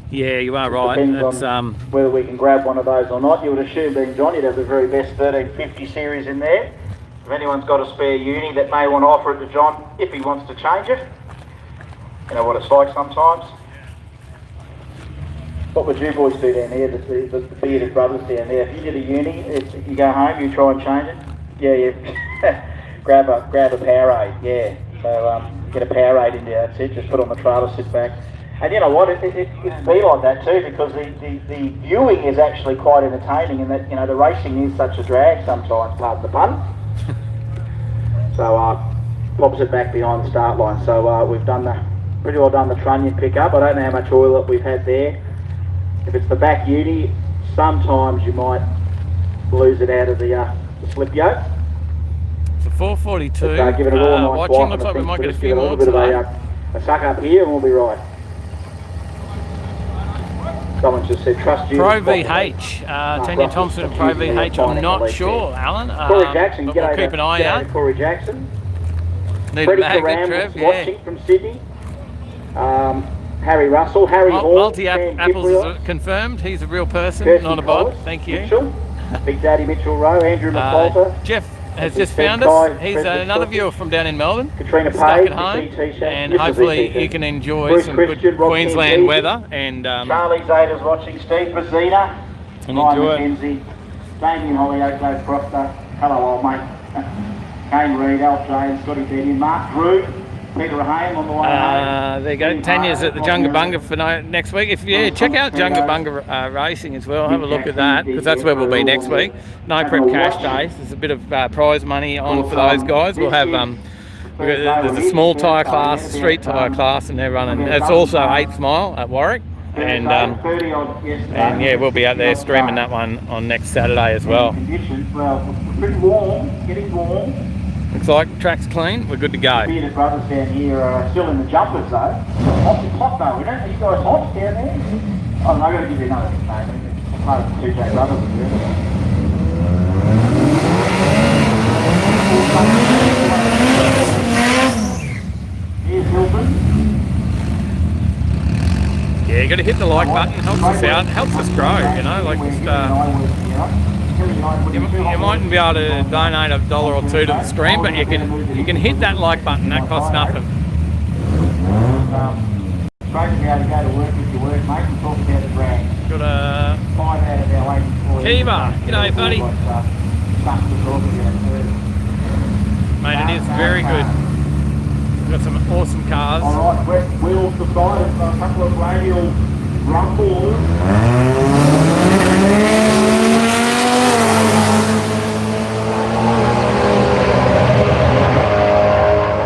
Yeah, you are right. Depends That's, on whether we can grab one of those or not. You would assume, being John, you'd have the very best 1350 series in there. If anyone's got a spare uni that may want to offer it to John if he wants to change it. You know what it's like sometimes. What would you boys do down there, the bearded brothers down there? If you did a uni, if you go home, you try and change it? Yeah. grab a Powerade, yeah. So get a Powerade in there, that's it, just put on the trailer, sit back. And you know what, it be like that too, because the viewing is actually quite entertaining, and that, you know, the racing is such a drag sometimes, pardon the pun. So lobs it back behind the start line. So we've pretty well done the trunnion pickup. I don't know how much oil that we've had there. If it's the back uni, sometimes you might lose it out of the slip yoke. It's a 442. Give it a all nice watching, wipe, looks like we might get a give few it a more little bit of today. a suck up here and we'll be right. Someone just said, trust you. Pro VH, Tanya Thompson and Pro VH, I'm not sure, Alan, Corey Jackson, but we'll keep an eye out. Corey Jackson. Need Freddie a bag, Karam Trev, watching from Sydney. Harry Russell, Harry Hall, Multi-Apples is confirmed. He's a real person, Kirsty not a bot. Collins, Thank you. Mitchell, Big Daddy Mitchell Rowe, Andrew McCalter. Jeff has This just is found Ted us. Guy, He's President another Shorty. viewer from down in Melbourne. Katrina Stuck Page, at home, T-shirt, and Mrs. hopefully T-shirt. he can enjoy Bruce some Christian, good Rob Queensland Kennedy. weather and Charlie Zada's watching, Steve Brazina, And Ryan enjoy it. McKenzie, Damien Hollyoak, Dave Proctor, hello old mate, Kane Reid, Al James, Scotty Benyon, Mark Drew, Peter Rahane on the way home. there you go. Tanya's at the Jungabunga for next week. Check out Jungabunga Racing as well. Have a look at that, because that's where we'll be next week. No prep cash days. There's a bit of prize money on for those guys. We'll have there's a small tyre class, street tyre class, and they're running. It's also 8th mile at Warwick, and yeah, we'll be out there streaming that one on next Saturday as well. Well, pretty warm, getting warm. Looks like track's clean. We're good to go. Bearded brothers down here are still in the jumpers though. Hot though, isn't it? Are you guys hot down there? Oh, no, I've got to give you another nickname. Part of the 2J brothers are here. Here's Hilton. Yeah, you got to hit the like button. Helps us out. Helps us grow. You know, like just. You mightn't be able to donate $1 or $2 to the screen, but you can hit that like button. That costs nothing. Great to be able to go to work with your work, mate, and talk about the brand. Got a 5 out of our 8 employees. Kiva. G'day, buddy. Mate, it is very good. We've got some awesome cars. Alright, wet wheels decided for a couple of radial rumbles.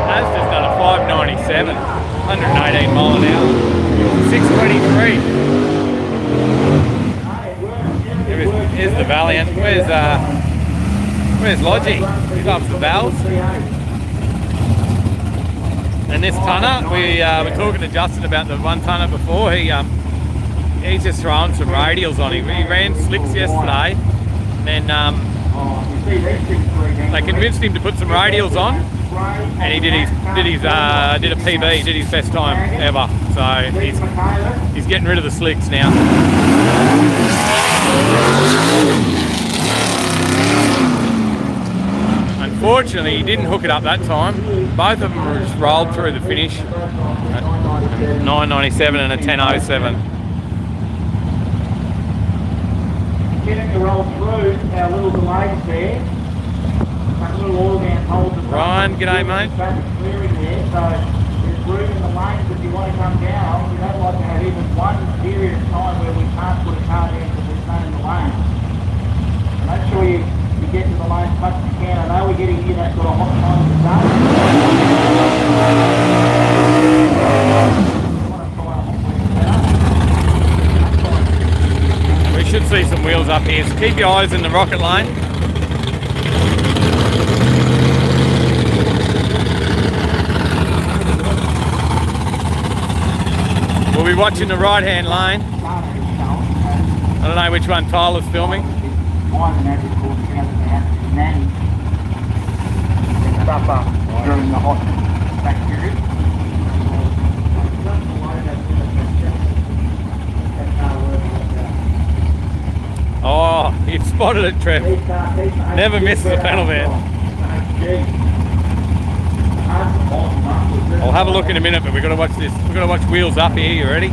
That's just done a 597, 118 mile an hour, 623. Here's the Valiant. Where's Logie? He's up the valves. And this tonner, we were talking to Justin about the 1 tonner before. He's just throwing some radials on him. He ran slicks yesterday, and then they convinced him to put some radials on, and he did a PB, did his best time ever. So he's getting rid of the slicks now. Unfortunately, he didn't hook it up that time. Both of them were just rolled through the finish. 997 and a 1007. Getting to roll through our little delays there. That little oil man holds the Ryan, g'day mate. traffic clearing there, so there's room in the lanes if you want to come down. We don't like to have even one period of time where we can't put a car down because there's none in the lane. Make sure you get to the lane as much as you can. I know we're getting near that sort of hot time of the day. We should see some wheels up here, so keep your eyes in the rocket lane. We'll be watching the right hand lane. I don't know which one Tyler's filming. Stuff up during the hot back period. Oh, you've spotted it, Trev. Never misses a panel there. I'll have a look in a minute, but we've got to watch this. We've got to watch Wheels Up here. You ready?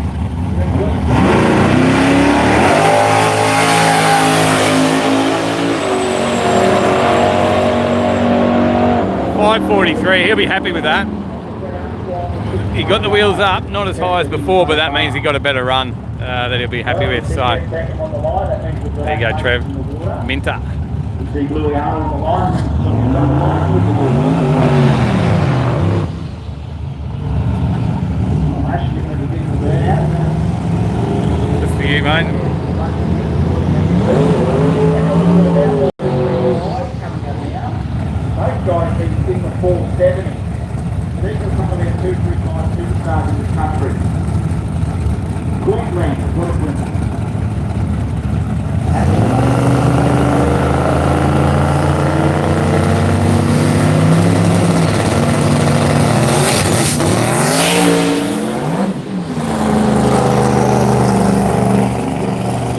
543. He'll be happy with that. He got the wheels up, not as high as before, but that means he got a better run that he'll be happy with. So there you go, Trev. Minter. Just for you, mate. Those guys in the 470. These are some of their 235 superstars in the country. Queensland has got a winner.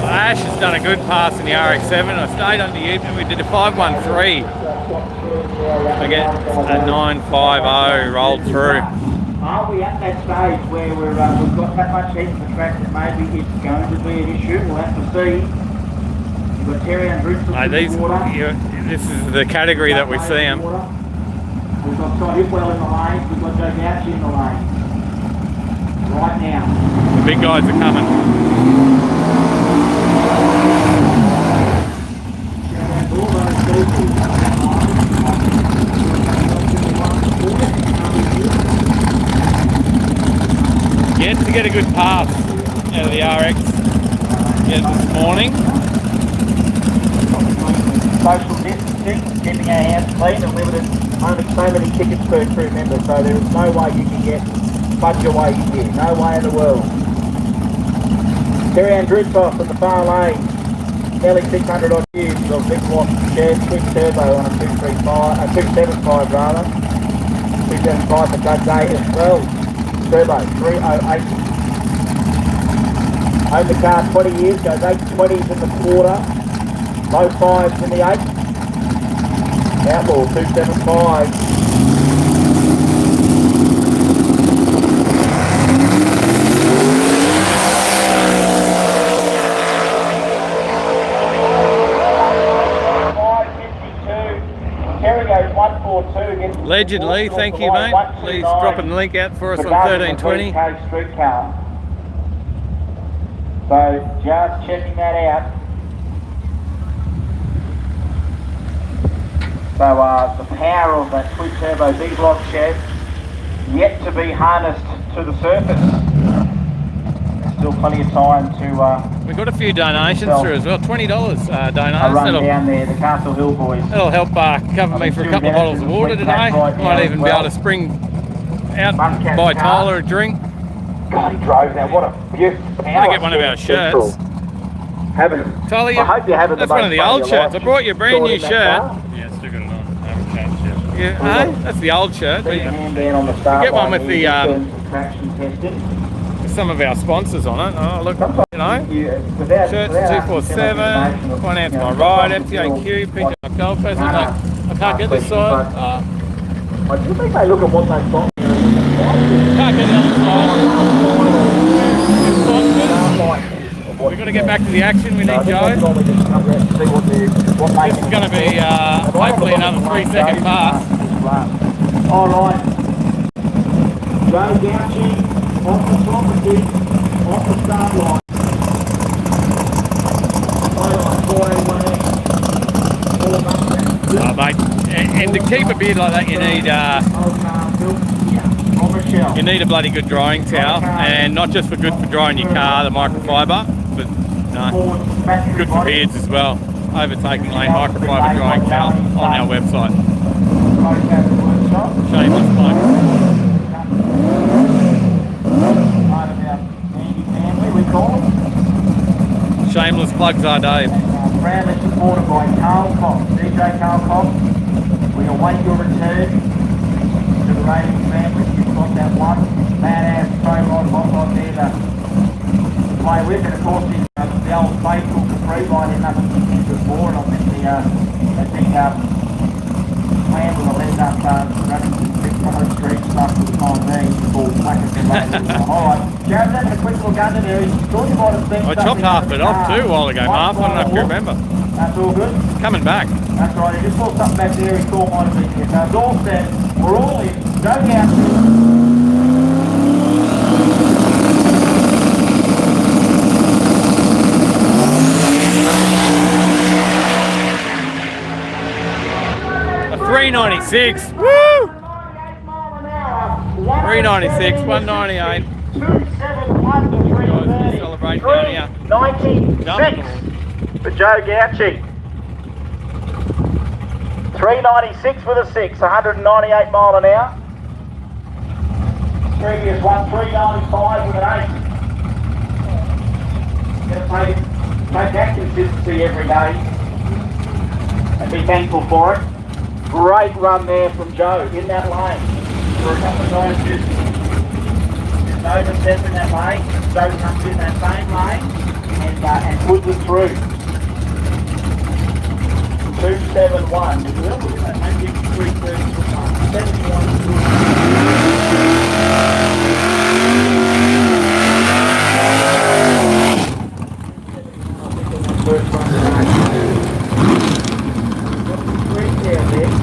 Ash has done a good pass in the RX-7. I stayed underneath and we did a 513. I get a 950 rolled through. Are we at that stage where we've got that much heat in the track that maybe it's going to be an issue? We'll have to see. You've got Terry and Bruce in the water. This is the category that we see them. We've got Scott Hipwell in the lane. We've got Joe Gauchi in the lane. Right now. The big guys are coming. Yet to get a good pass out of the RX yet this morning. Social distancing, keeping our hands clean and limited only so many tickets per crew member, so there is no way you can get budget away here, no way in the world. Terry Andrusov in the far lane, nearly 600 odd cubes of big block shared quick turbo on a 275 rather. 275 for Judge A as well. Turbo 308. Owned the car 20 years, goes 820s in the quarter, low 5s in the 8. Outlaw 275. Legend Lee, thank you, mate. Lee's dropping the link out for us on 1320. Street car. So just checking that out. So the power of that twin turbo big block shed yet to be harnessed to the surface. There's still plenty of time to. We've got a few donations through as well. $20 donations. A run down there, the Castle Hill boys. That'll help cover me for a couple of bottles of water today. Might even be able to spring out buy Tyler a drink. God, he drove that. What a beautiful power. I'm gonna get one of our shirts. Tyler, I hope you're having that's one of the old shirts. I brought you a brand new shirt. Yeah, still got it on. I haven't changed yet. Yeah, hey, that's the old shirt. Put your hand down on the start Get one line with the traction testing. some of our sponsors on it. Oh, look, you know, shirts 247, finance my ride, FTAQ, PJ Gold Coast. I can't get this side. I do think they look at what they've got. Can't get the other side. We've got to get back to the action. We need Joe. This is going to be hopefully another 3-second pass. All right. Joe Gauchi off the property, off the start line. Oh, mate, and to keep a beard like that, you need a bloody good drying towel, and not just for drying your car, the microfiber, but no, good for beards as well. Overtaking Lane microfiber drying towel on our website. Shameless plug. Shameless plugs are Dave. Proudly supported by Carl Cox, DJ Carl Cox. We await your return to the Radial family. You've got that one badass pro rod hot rod there to play with, and of course the old faithful Capri ride in up before, and I think the big plan with the stuff for the time being before practicing later. Alright, Jared's having a quick look under there. He thought you might have seen I something chopped half in it the off car. too a while ago, Marv. I don't know if you remember. That's all good. It's coming back. That's right, he just saw something back there he thought might have been here. So it's all set. We're all in. Don't out. A 396. Woo! 396, 198. 271 to 330. Celebrate down here. 396 for Joe Gauchi. 396 for the 6, 198 mile an hour. Previous one, 395 with an 8. Gonna take that consistency every day and be thankful for it. Great run there from Joe in that lane for a couple of guys. There's no step in that lane. Joe comes in that same lane and puts it through. 271. Maybe 330. 71. First one tonight. Three down there.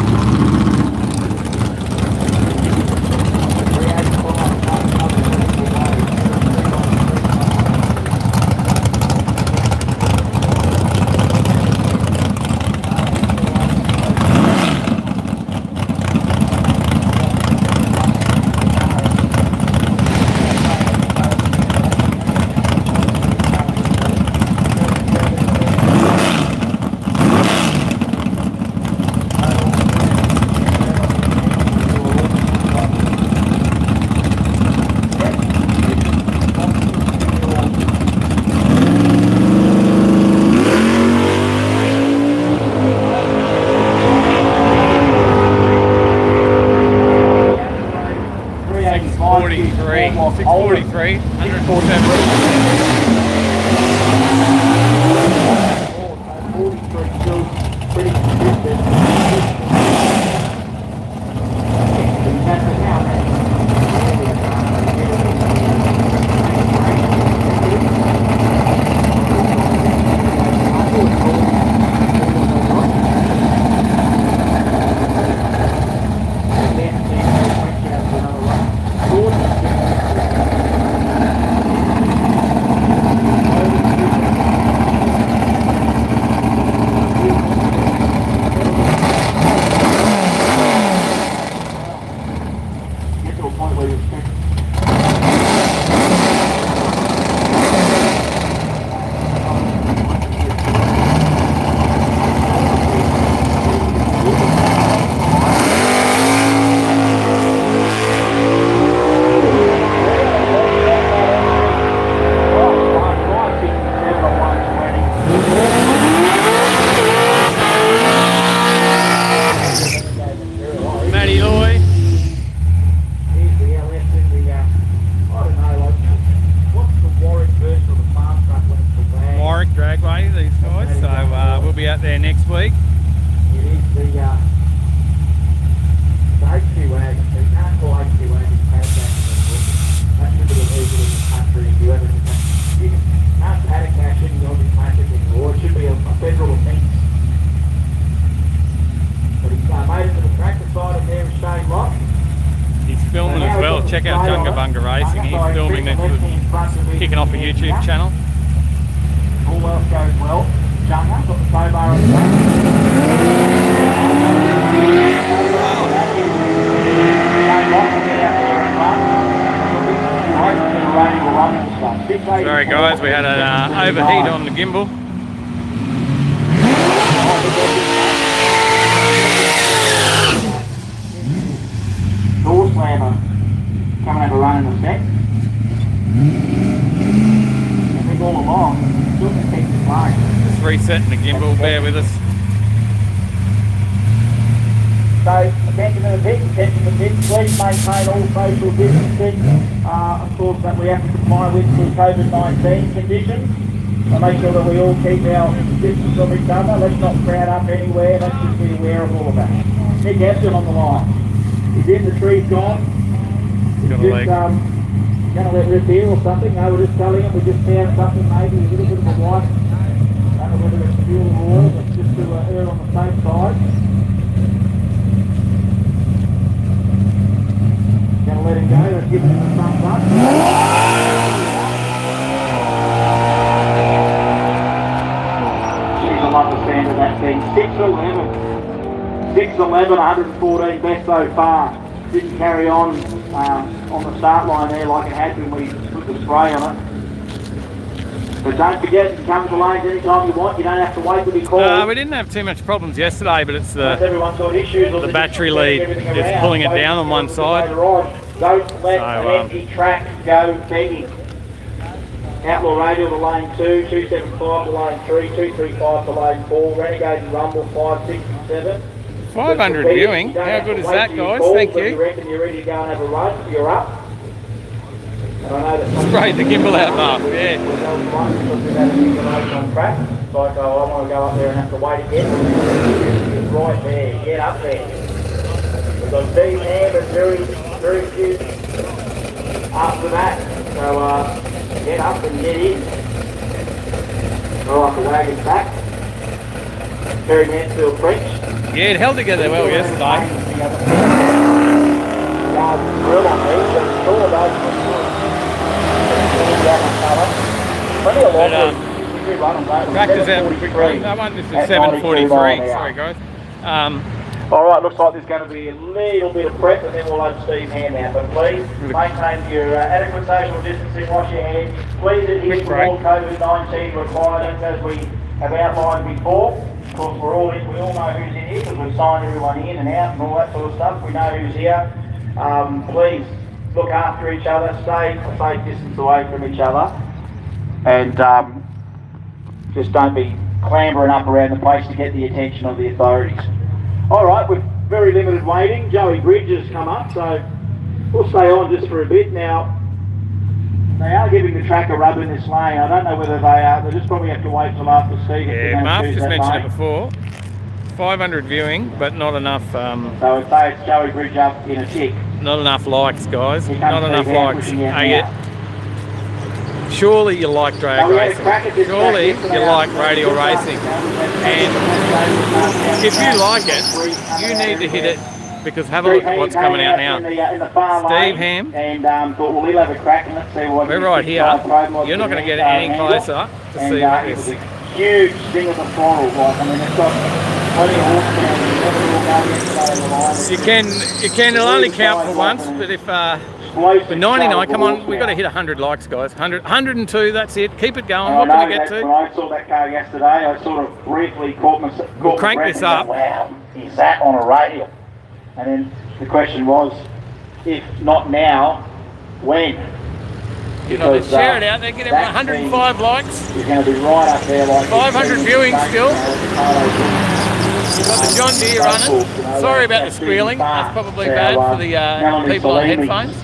643, 19 conditions. So make sure that we all keep our distance from each other. Let's not crowd up anywhere. Let's just be aware of all of that. Nick Eston on the line. He's in, the tree's gone. got a leg. Going to let rip here or something? No, we're just telling him we just found something, maybe a little bit of a white. I don't know whether it's fuel or oil, but just to err on the safe side. Going to let him go, they're giving him a thumbs up. She's a lump of sand of that thing. 6'11". 6'11", 114 best so far. Didn't carry on the start line there like it had when we put the spray on it. But don't forget, you can come to the lanes anytime you want. You don't have to wait to be called. We didn't have too much problems yesterday, but it's Everyone's got issues. the battery lead is pulling it down on one side. Don't let an empty track go begging. Outlaw Radial to lane 2, 275 to lane 3, 235 to lane 4, Renegade and Rumble 567. 500 viewing. How good is that, guys? Thank you. You reckon you're ready to go and have a run? You're up. Sprayed the gimbal out, Mark. Yeah. It's like, oh, I want to go up there and have to wait again. It's right there. Get up there. We've got Steve Ham and very few after that. So get up and get in. Right, the wagon's back. Ferry Mansfield French. Yeah, it held together well yesterday. Tractor's out for a quick run. That one, this is 7:43. Sorry, guys. All right, looks like there's going to be a little bit of prep, and then we'll have Steve Hand out. But please maintain your adequate social distancing. Wash your hands. Please adhere to all COVID-19 requirements as we have outlined before. Of course, we all know who's in here because we've signed everyone in and out and all that sort of stuff. We know who's here. Please look after each other, stay a safe distance away from each other, and just don't be clambering up around the place to get the attention of the authorities. All right, with very limited waiting, Joey Bridge has come up, so we'll stay on just for a bit. Now, they are giving the track a rub in this lane. I don't know whether they are. They just probably have to wait till after Steve. Yeah, Mark just mentioned it before. 500 viewing, but not enough. So if say it's Joey Bridge up in a tick. Not enough likes, guys. Not enough likes. Surely you like drag racing. Surely you like radial racing. And if you like it, you need to hit it. Because have a look at what's coming out now. Steve Ham, we're right here. You're not going to get any closer to see this. Huge thing of the throttle, I mean, it's got plenty of horsepower. You can only count for once, but if for 99, come on, we've got to hit 100 likes, guys. 102, that's it. Keep it going. What can we get to? When I saw that car yesterday, I sort of briefly caught myself. We'll crank this up. Wow, is that on a radial? And then the question was, if not now, when? You know, let's share it out there, get everyone 105 likes. You're going to be right up there like 500 viewing still. We've got the John Deere running. Sorry about the squealing. That's probably bad for the people on headphones.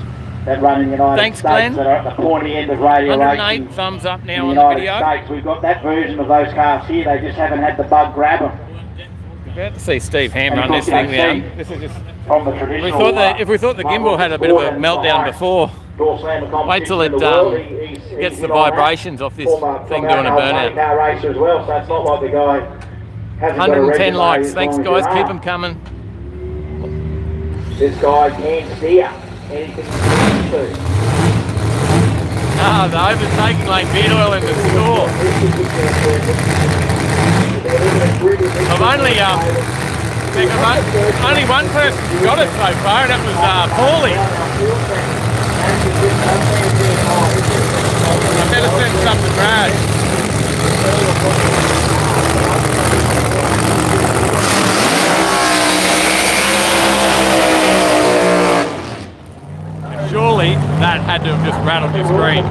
That run in the United Thanks, States Glenn. that are at the pointy end of radial 108 racing. thumbs up now In the on the video. United States, we've got that version of those cars here. They just haven't had the bug grab them. About to see Steve Ham run this thing down. This is just. From the traditional, We thought that if we thought the gimbal had a bit of a meltdown before, wait till it gets the vibrations off this thing doing a burnout. Car racer as well, so it's not like the guy hasn't got a 110 resume likes. as Thanks, long as guys. you Keep are. them coming. This guy can steer. Anything he needs to. Ah, the overtaking like beard oil in the store. I've only one person got it so far, and that was Paulie. I better send some to Brad. Surely that had to have just rattled your screen.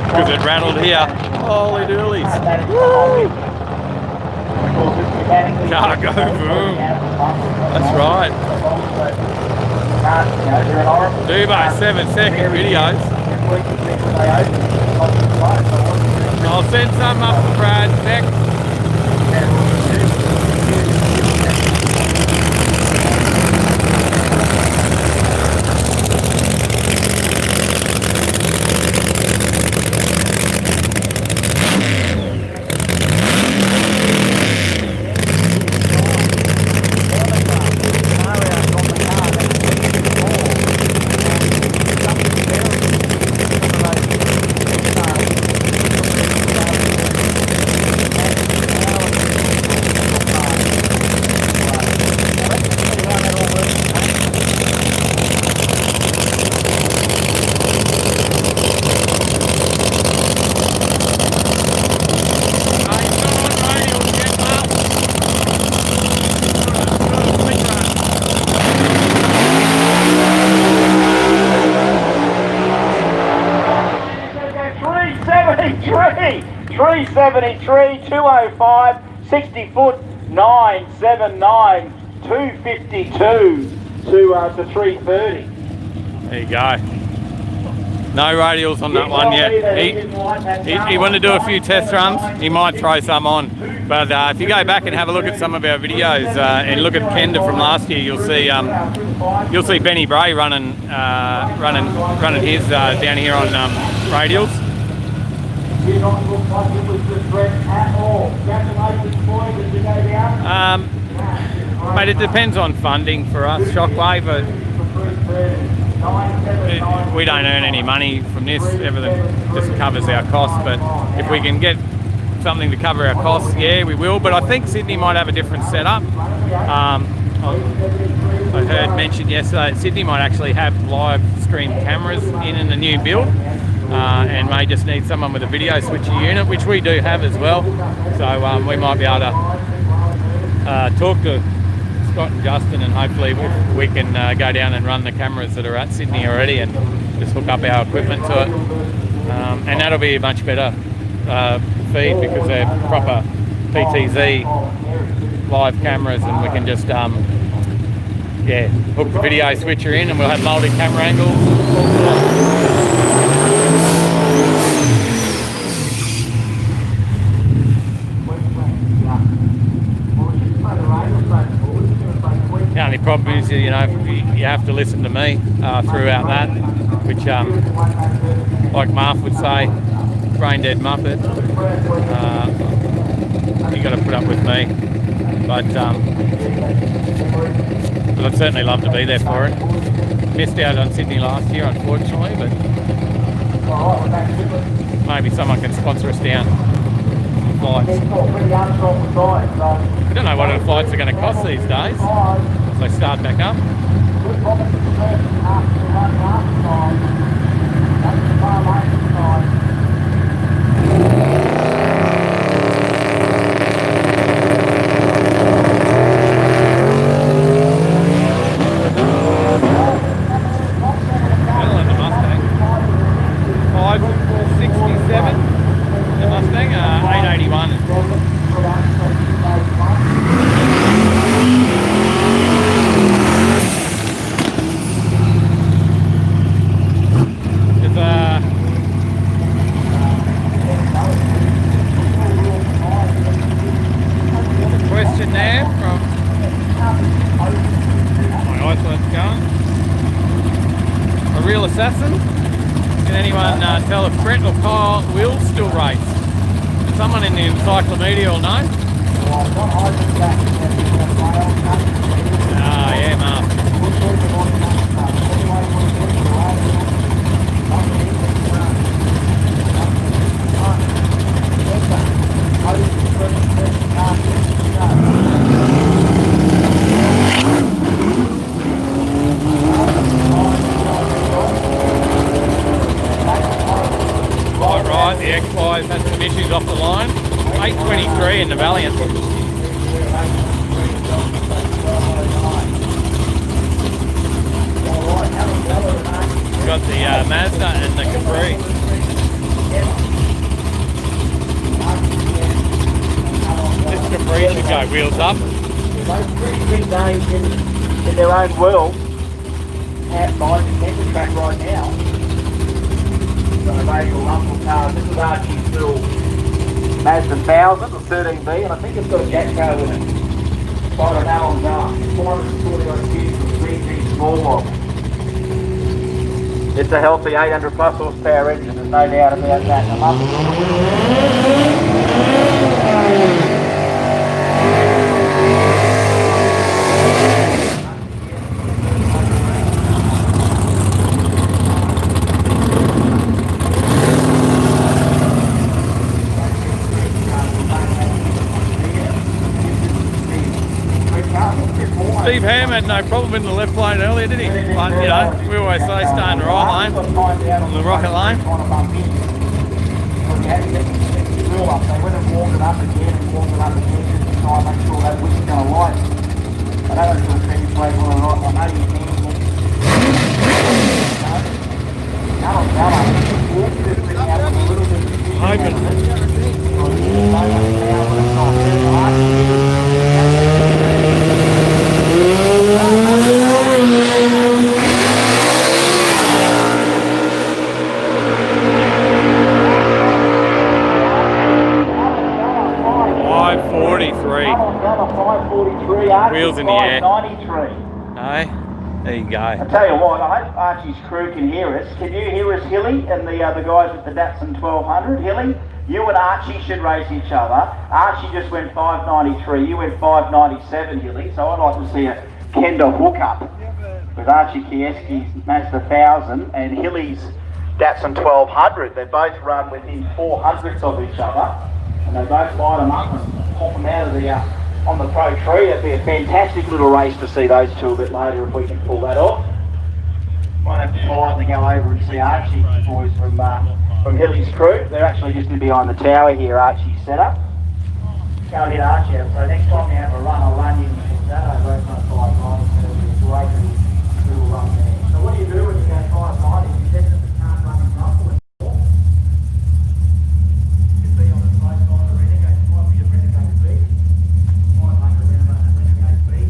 Because it rattled here. Holy doolies. Woo! Cargo boom. That's right. Do by 7-second videos. I'll send some up to Brad next. 373, 205, 60 foot, 979, 252 to 330. There you go. No radials on that one yet. He wanted to do a few test runs. He might throw some on. But if you go back and have a look at some of our videos and look at Kenda from last year, you'll see Benny Bray running his down here on radials. Mate, it depends on funding for us, Shockwave. We don't earn any money from this. Everything just covers our costs. But if we can get something to cover our costs, yeah, we will. But I think Sydney might have a different setup. I heard mentioned yesterday that Sydney might actually have live stream cameras in the new build. And may just need someone with a video switcher unit, which we do have as well. So we might be able to talk to Scott and Justin, and hopefully we can go down and run the cameras that are at Sydney already and just hook up our equipment to it. And that'll be a much better feed because they're proper PTZ live cameras, and we can just hook the video switcher in and we'll have multi-camera angles. The only problem is, you have to listen to me throughout that, which, like Marv would say, brain dead muppet. You got to put up with me, but I'd certainly love to be there for it. Missed out on Sydney last year, unfortunately, but maybe someone can sponsor us down flights. We don't know what the flights are going to cost these days. So start back up. And the Mustang. 567. The Mustang 881. Question there from my iPhone's going. A real assassin? Can anyone tell if Brett or Kyle will still race? Someone in the encyclopedia will know. Yeah, Mark. Right, the X-Five had some issues off the line. 823 in the Valiant. Got the Mazda and the Capri. This Capri should go wheels up. Those pretty big names in their own world outside the Kenda track right now. So Radial Rumble cars. This is Archie's little Mazda 1000 or 13B, and I think it's got a jack car with it. By an Allen car. 440 on cubes with 3G small model. It's a healthy 800 plus horsepower engine, there's no doubt about that. Steve Ham had no problem in the left lane earlier, did he? But, we always say stay in the right lane, on the rocket lane. Hoping Wheels in the air. 593. Aye. There you go. I tell you what, I hope Archie's crew can hear us. Can you hear us, Hilly, and the guys with the Datsun 1200? Hilly, you and Archie should race each other. Archie just went 593, you went 597, Hilly, so I'd like to see a Kenda hookup with Archie Kieski's Mazda 1000 and Hilly's Datsun 1200. They both run within 400ths of each other, and they both light them up and pop them out of the on the Pro Tree. That'd be a fantastic little race to see those two a bit later if we can pull that off. Might have to politely go over and see Archie's boys from Hilly's crew. They're actually just behind the tower here, Archie's setup. Go and hit Archie up. So next time you have a run, I'll run in Saturday, working on 590. It'll be a great little run there. So what do you do when you go 590? You definitely can't run in rumble anymore. You can be on the slow side of the Renegade. It might be a Renegade B. Might make a Renegade B.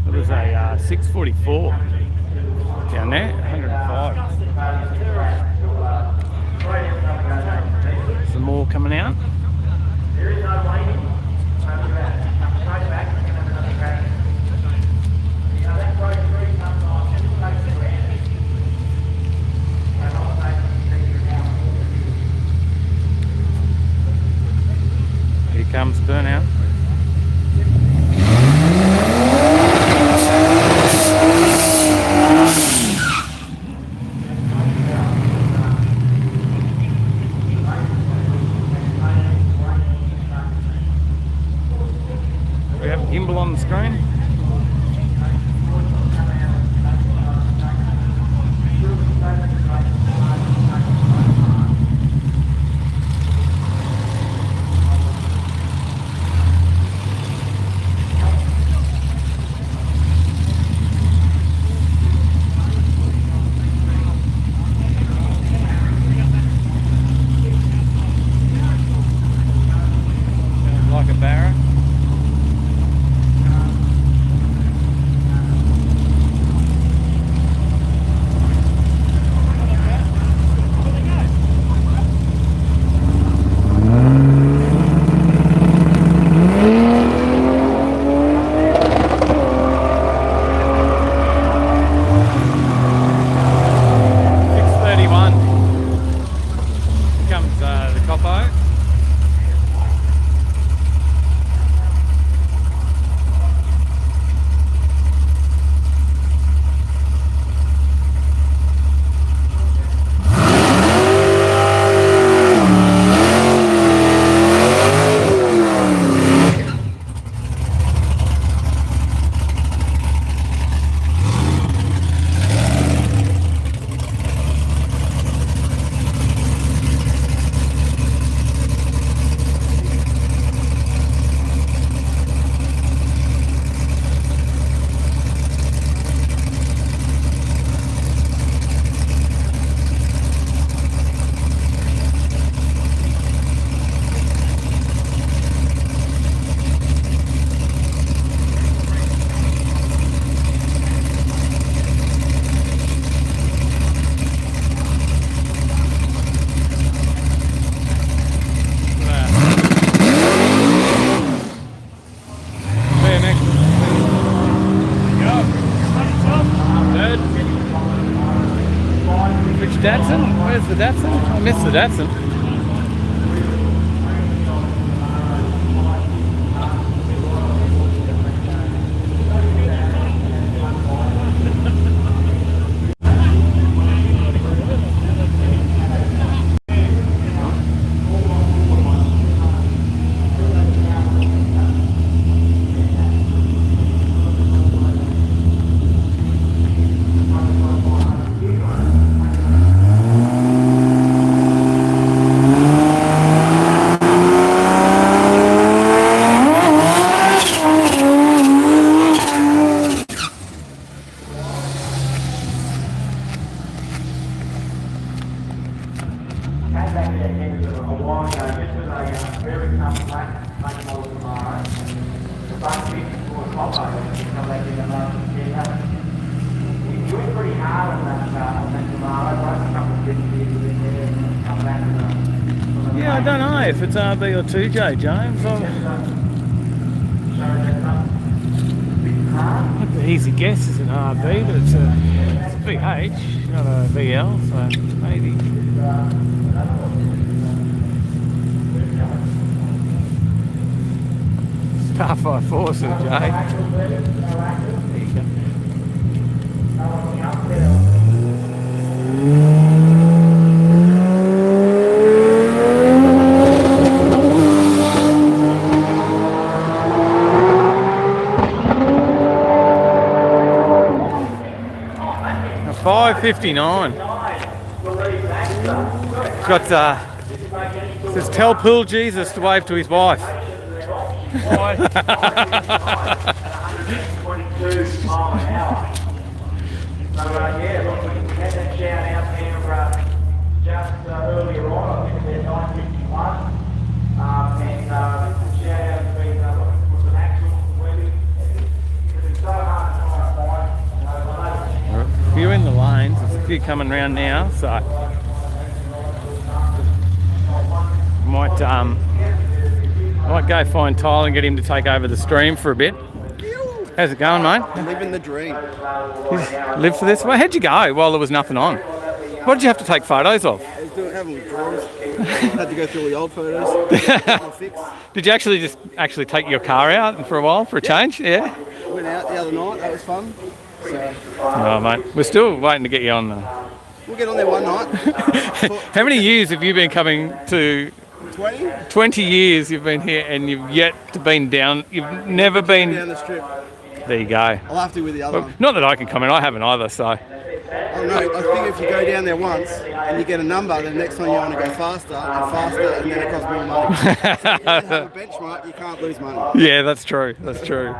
What is a 644 down there, 105. Some more coming out. There is no waiting. Straight back, we're going to have another crack. You know, that Pro 3 sometimes just takes the ground. And I'll take it Here comes Burnout. We have gimbal on the screen. Like a barra. Datsun? Where's the Datsun? I missed the Datsun. Yeah, I don't know if it's RB or 2J, James. The easy guess is an RB, but it's a VH, not a VL, so maybe. Star 5-4, so Jay. There you go. Now 5:59. It's got says tell Pool Jesus to wave to his wife. A few in the lanes, there's a few coming round now, so might go find Tyler and get him to take over the stream for a bit. How's it going, mate? Living the dream. Live for this? Well, how'd you go while there was nothing on? What did you have to take photos of? I was having withdrawals. Had to go through all the old photos. Did you actually take your car out for a while for a change? Yeah. Went out the other night. That was fun. So, Oh, mate, we're still waiting to get you on. we'll get on there one night. How many years have you been coming to? 20? 20 years you've been here, and you've yet to been down. You've never been down the strip. There you go. I'll have to with the other one. Not that I can comment. I haven't either. So. Oh no! I think if you go down there once and you get a number, then next time you want to go faster and faster, and then it costs more money. So if you don't have a benchmark, you can't lose money. Yeah, that's true. That's true.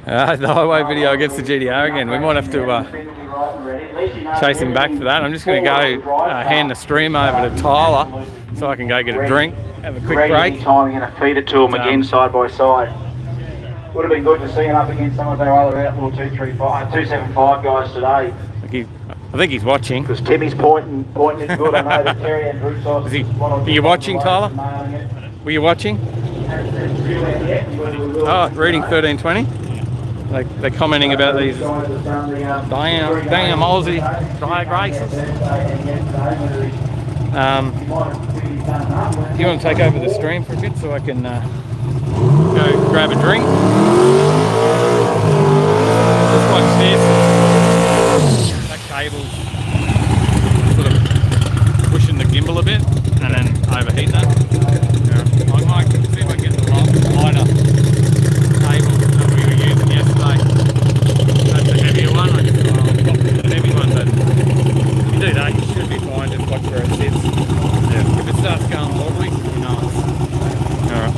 The highway video against the GDR again. We might have to chase him back for that. I'm just going to go hand the stream over to Tyler so I can go get a drink, have a quick break. Timing and a feeder to them again side by side. Would have been good to see him up against some of our other Outlaw 275 guys today. I think he's watching. Because Timmy's pointing is good. I know that Terry and Bruce Are you watching, Tyler? Were you watching? Oh, reading 1320. They're commenting about these damn Aussie drag races. Do you want to take over the stream for a bit so I can go grab a drink? Just watch this. That cable's sort of pushing the gimbal a bit and then overheating that. I might see if I can get the lighter cable that we were using yesterday. That's a heavier one. I guess I'll pop the heavy one, but if you do that, you should be fine. Just watch where it sits. Yeah. If it starts going wobbly, who knows? Alright.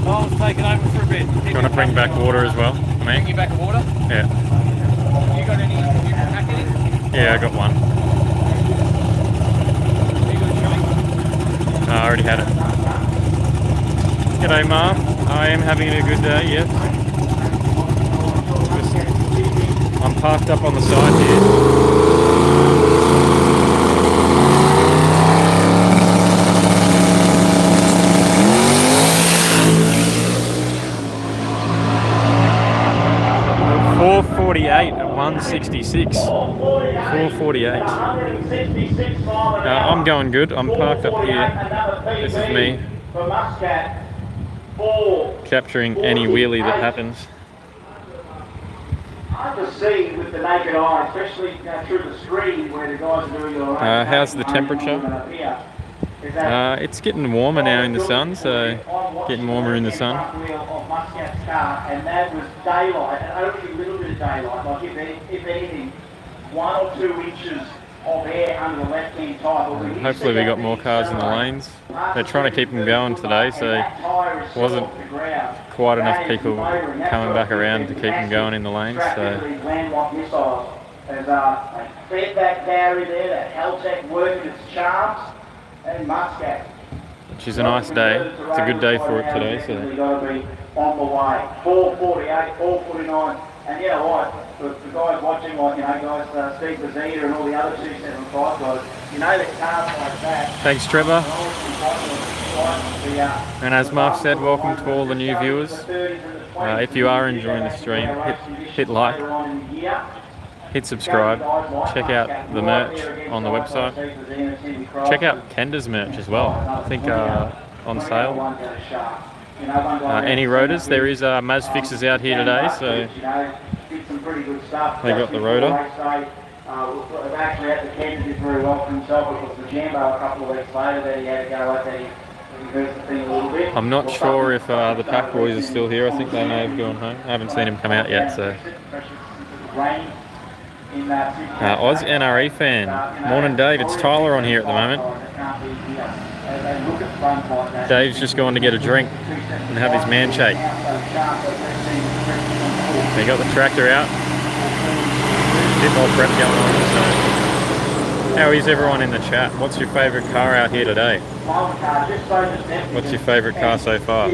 I'll take it over for a bit. Do you want to bring back water as well? Bring you back water? Yeah. You got any? You can pack any? Yeah, I got one. You got a drink? I already had it. G'day, Marv. I am having a good day, yes. I'm parked up on the side here. 448 at 166. 448. I'm going good. I'm parked up here. This is me. Capturing any wheelie that happens. Hard to see with the naked eye, especially through the screen where the guys are doing your How's the temperature? It's getting warmer now in the sun, so getting warmer in the sun. And that was daylight, and only a little bit of daylight, like if anything, 1 or 2 inches of air under the left-hand tyre. Hopefully we got more cars in the lanes. They're trying to keep them going today, so wasn't quite enough people coming back around to keep them going in the lanes. So There's a feedback carry there, that Haltech working its charms, and Muscat. Which is a nice day. It's a good day for it today. So We've got to be on the way. 4:48, 4:49, and you know what? The guys watching, like, you know, guys, Steve Bazita and all the other 275 guys, you know that cars like that. thanks, Trevor. And as Mark said, welcome to all the new viewers. If you are enjoying the stream, hit like, hit subscribe, check out the merch on the website. Check out Kenda's merch as well. I think on sale. Any rotors? There is Maz Fixes out here today, so they got the rotor. Actually at the Kenda did very well for himself. It was the Jambo a couple of weeks later that he had to go out there. He reversed the thing a little bit. I'm not sure if the Pack Boys are still here. I think they may have gone home. I haven't seen him come out yet, so. Oz NRE fan. Morning, Dave. It's Tyler on here at the moment. Dave's just going to get a drink and have his man shake. They got the tractor out. Bit more prep going on. So. How is everyone in the chat? What's your favourite car out here today? What's your favourite car so far?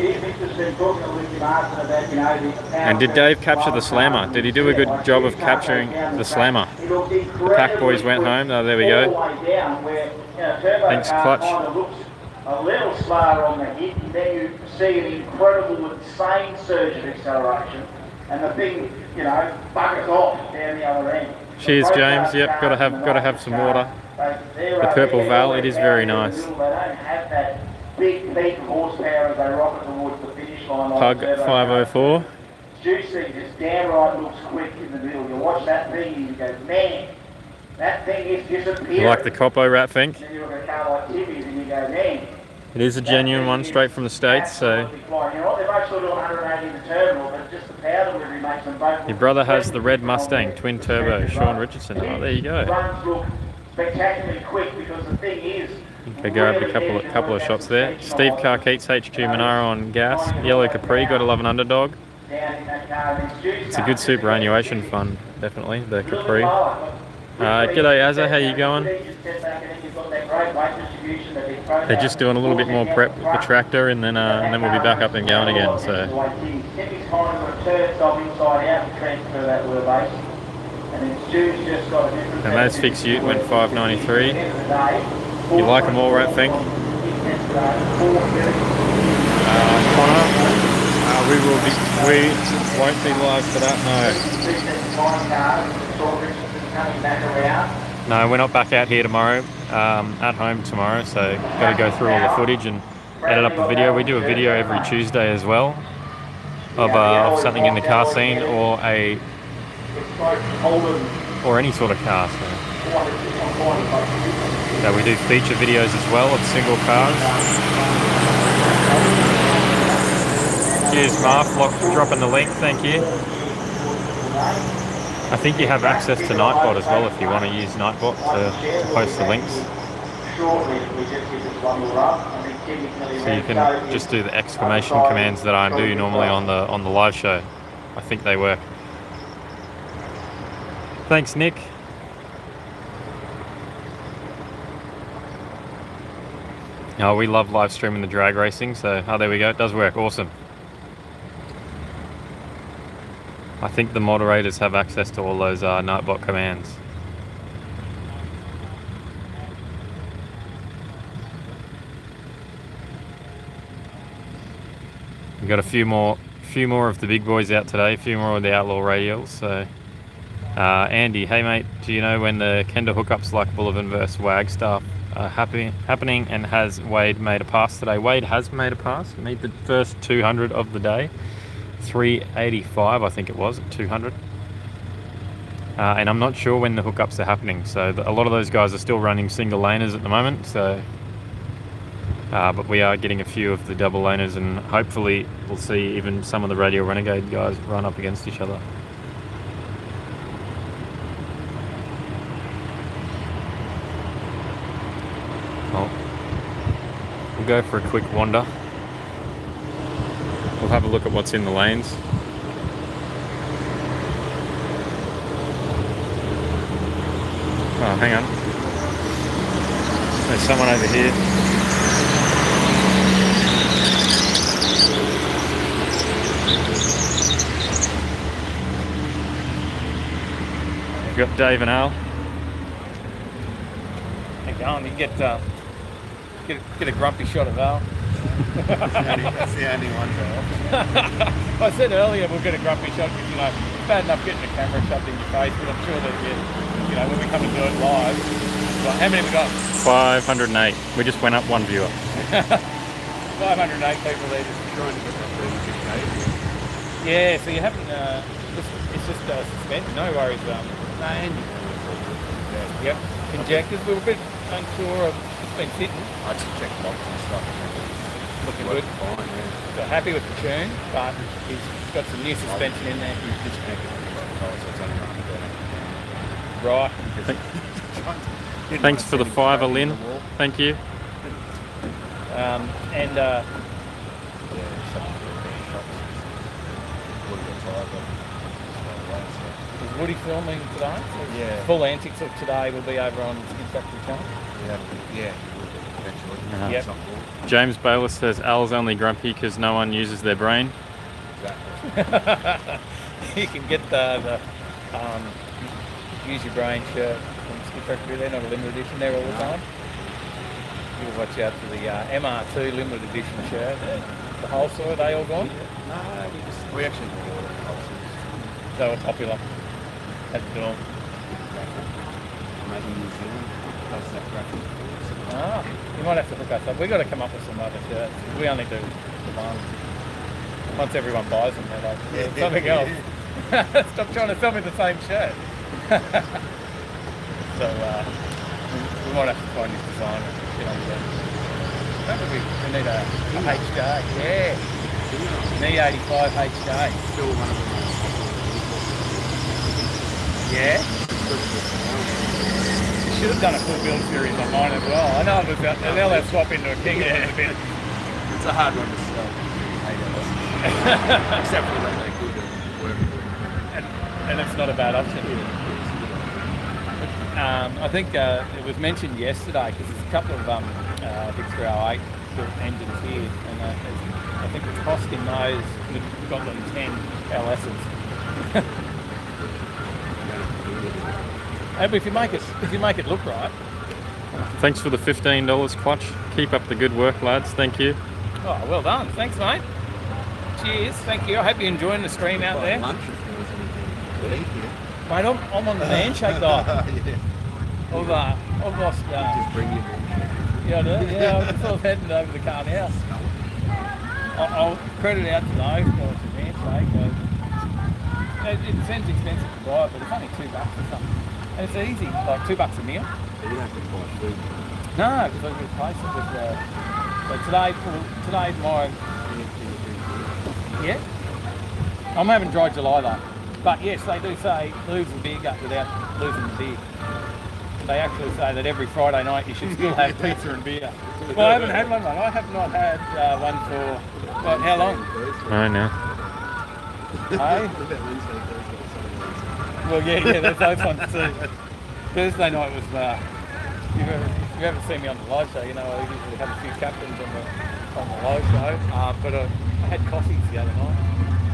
And did Dave capture the slammer? Did he do a good job of capturing the slammer? The Pack Boys went home. Oh, there we go. Thanks, Clutch. A little slower on the hit, and then you see an incredible insane surge of acceleration, and the thing, you know, buggers off down the other end. Cheers, James. Yep, gotta have some water. The purple Val, it is very nice. They don't have that big peak of horsepower as they rocket towards the finish line. Pug 504. Juicy, just downright looks quick in the middle. You watch that thing and you go, man, that thing is disappearing. You like the Copo Rat Fink? Then you look at a car like Timmy's and you go, man. It is a genuine one, straight from the States, so. You know what, they're both sort of 180 in the terminal, but just the power delivery makes them both. Your brother has the red Mustang, twin turbo, Sean Richardson. Oh, there you go. Runs look spectacularly quick because the thing is. Okay, grab a couple of shots there. Steve Carkeets, HQ Monaro on gas. Yellow Capri, gotta love an underdog. It's a good superannuation fund, definitely, the Capri. G'day Azza, how you going? They're just doing a little bit more prep with the tractor, and then we'll be back up and going again. So. And those fixed ute went 593. You like them all, right, Fink? Connor, we won't be live for that. No, we're not back out here tomorrow. At home tomorrow, so got to go through all the footage and edit up a video. We do a video every Tuesday as well of something in the car scene or any sort of car. So we do feature videos as well of single cars. Cheers, Mark. Dropping the link. Thank you. I think you have access to Nightbot as well if you want to use Nightbot to post the links. So you can just do the exclamation commands that I do normally on the live show. I think they work. Thanks, Nick. Oh, we love live streaming the drag racing, so there we go. It does work. Awesome. I think the moderators have access to all those Nightbot commands. We've got a few more of the big boys out today, a few more of the Outlaw Radials. So, Andy, hey mate, do you know when the Kenda hookups like Bullivan vs Wagstaff are happening, and has Wade made a pass today? Wade has made a pass, made the first 200 of the day. 385 I think it was at 200, and I'm not sure when the hookups are happening, so a lot of those guys are still running single laners at the moment, so but we are getting a few of the double laners, and hopefully we'll see even some of the Radial Renegade guys run up against each other. Well, we'll go for a quick wander. We'll have a look at what's in the lanes. Oh, hang on. There's someone over here. We've got Dave and Al. Keep going. You can get a grumpy shot of Al. That's the only one. I said earlier we'll get a grumpy shot because, you know, it's bad enough getting a camera shoved in your face, but I'm sure that you know, when we come and do it live. Well, how many have we got? 508. We just went up one viewer. 508 people there just trying to get that 36K. Yeah, so you haven't, it's just suspended, no worries. And yep, injectors, we were a bit unsure of, it's been sitting. I just checked box and stuff. Looking good. Fine, yeah. So happy with the tune, but he's got some new suspension in there. He's disconnected from the control, so it's only running better. Right. Thanks for the $5, Lynn. Thank you. Is Woody filming today? Yeah. Full antics of today will be over on his factory channel. Yeah, eventually. Yep. James Bayless says Al's only grumpy because no one uses their brain. Exactly. You can get the Use Your Brain shirt from Skip Factory. They're not a limited edition there all the time. You will watch out for the MR2 limited edition shirt. The wholesale, are they all gone? No, we actually bought it. They were popular at the door. Maybe New Zealand does that graphic. Ah, you might have to hook us up. We've got to come up with some other shirts. We only do the one. Once everyone buys them, they're like, yeah, something else. Stop trying to sell me the same shirt. So we might have to find this designer. Get on with that. Maybe we need a HJ. Yeah. E85 HJ. Still one of the most Yeah. Should have done a full build series on mine as well. I know it was out there. They'll have swap into a King in a bit. It's a hard one to sell. Except for that they're good at working. And it's not a bad option. I think it was mentioned yesterday because there's a couple of big 308 built engines here, and I think the cost in those, we've got them 10 LSs. And if you make it look right. Thanks for the $15, Quatch. Keep up the good work, lads. Thank you. Oh, well done. Thanks, mate. Cheers. Thank you. I hope you're enjoying the stream out there. Lunch if there was anything to eat. Mate, I'm on the handshake diet. Yeah. I've lost. Just bring your handshake. Yeah, I do. Yeah, I'm sort of heading over to Carn House. I'll credit out to those guys for the handshake. It seems expensive to buy, but it's only $2 or something. And it's easy, like $2 a meal. So you don't have to buy food. No, because I can replace it with. So today, tomorrow. Yeah. I'm having dry July though. But yes, they do say lose the beer gut without losing the beer. They actually say that every Friday night you should still have pizza and beer. Well, I haven't had one, mate. I have not had one for, what, how long? I know. Hey? Well, yeah, there's those ones too. Thursday night was, you haven't seen me on the live show, you know, I usually have a few captains on the live show, but I had coffees the other night.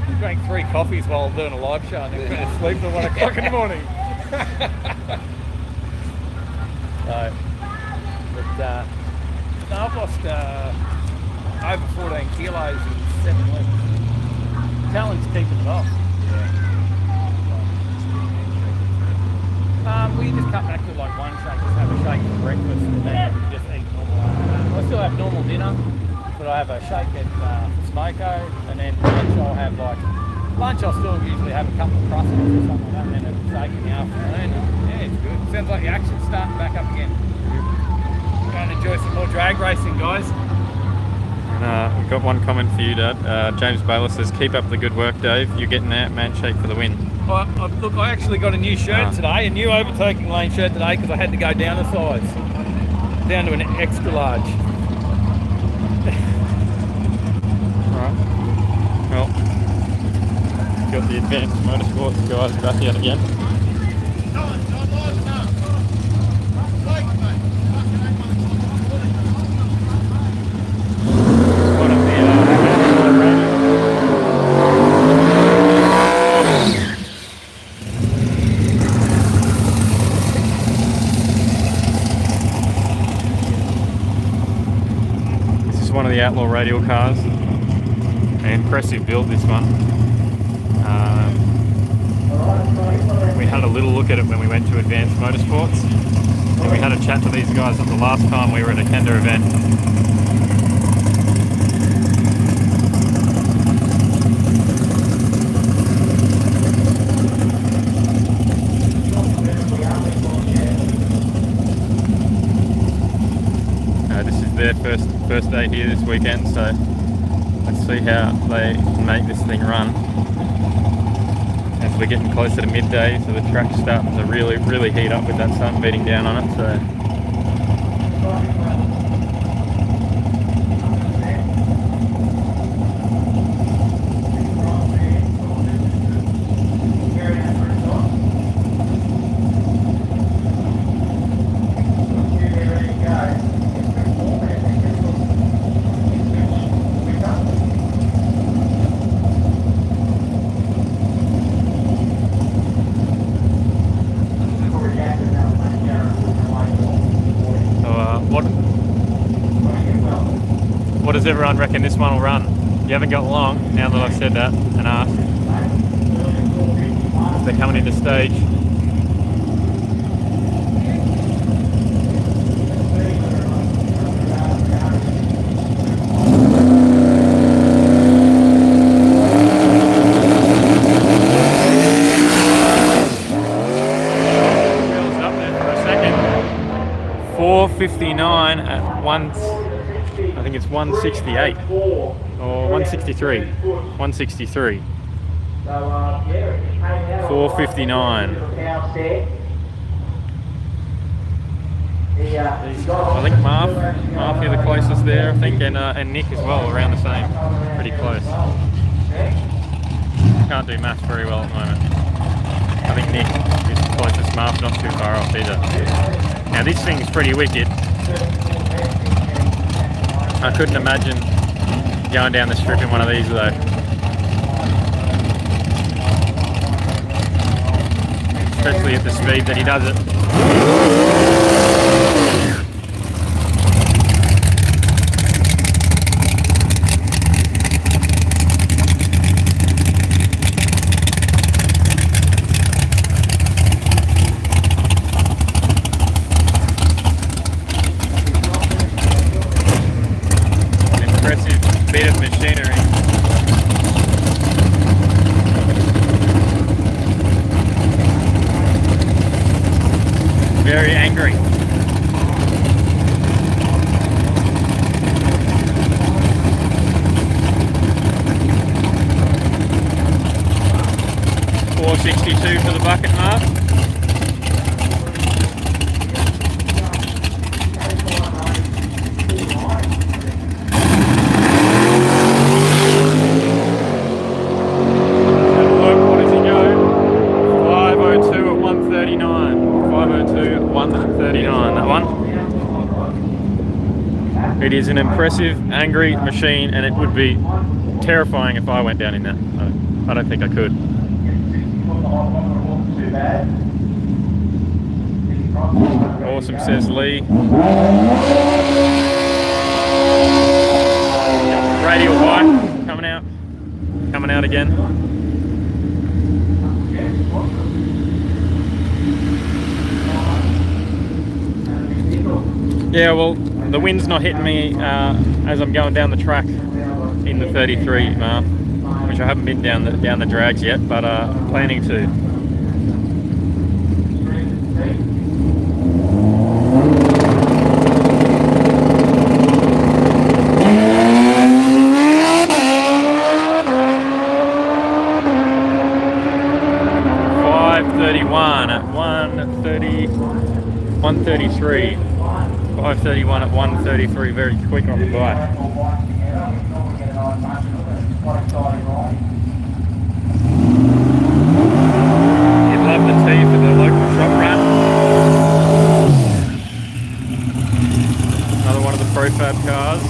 I drank 3 coffees while doing a live show and then went to sleep till 1 o'clock in the morning. So, but no, I've lost over 14 kilos in 7 weeks. Challenge keeping it off. We just cut back to like one shake, just have a shake for breakfast and then just eat normal. I still have normal dinner, but I have a shake at Smoko, and then lunch I'll still usually have a couple of crusts or something like that, and then a shake in the afternoon. And yeah, it's good. Sounds like the action's starting back up again. Going to enjoy some more drag racing, guys. And we've got one comment for you, Dad. James Bayless says, keep up the good work, Dave. You're getting out, man. Shake for the win. Look, I actually got a new shirt today, a new Overtaking lane shirt today, because I had to go down a size, down to an extra large. Alright. Well, got the Advanced Motorsports guys back out again. Outlaw Radial cars. An impressive build, this one. We had a little look at it when we went to Advanced Motorsports, and we had a chat to these guys at the last time we were at a Kenda event. This is their first day here this weekend, so let's see how they make this thing run. As we're getting closer to midday, so the track's starting to really heat up with that sun beating down on it. So what does everyone reckon this one will run? You haven't got long, now that I've said that and asked. They're coming into stage. Wheels up there for a second. 4:59 at I think it's 168 or 163. 163. 4:59. I think Marv here the closest there, I think, and Nick as well, around the same, pretty close. Can't do maths very well at the moment. I think Nick is the closest. Marv's not too far off either. Now this thing's pretty wicked. I couldn't imagine going down the strip in one of these though. Especially at the speed that he does it. Bit of machinery. Very angry. $4.62 for the bucket mark. It is an impressive, angry machine, and it would be terrifying if I went down in that. I don't think I could. Awesome, says Lee. Radial bike coming out again. Yeah, well, the wind's not hitting me as I'm going down the track in the 33 mile, which I haven't been down the drags yet, but planning to. At 133. 5:31 at 1:33, very quick on the bike. You'd love the tea for the local shop run. Another one of the Profab cars.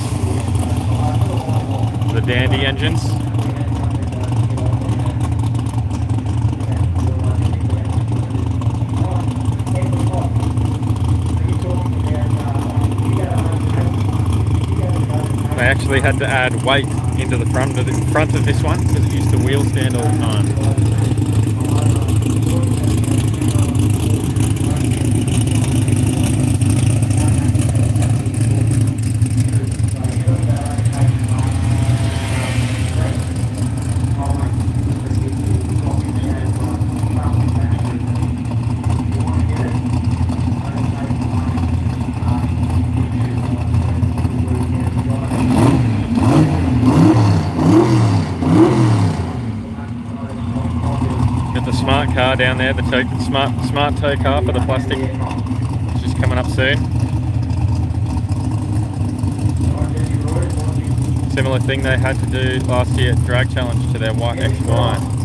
The Dandy engines. They actually had to add weight into the front of this one because it used to wheel stand all the time. Got the smart car down there, the smart tow car for the plastic, which is coming up soon. Similar thing they had to do last year at Drag Challenge to their white X1.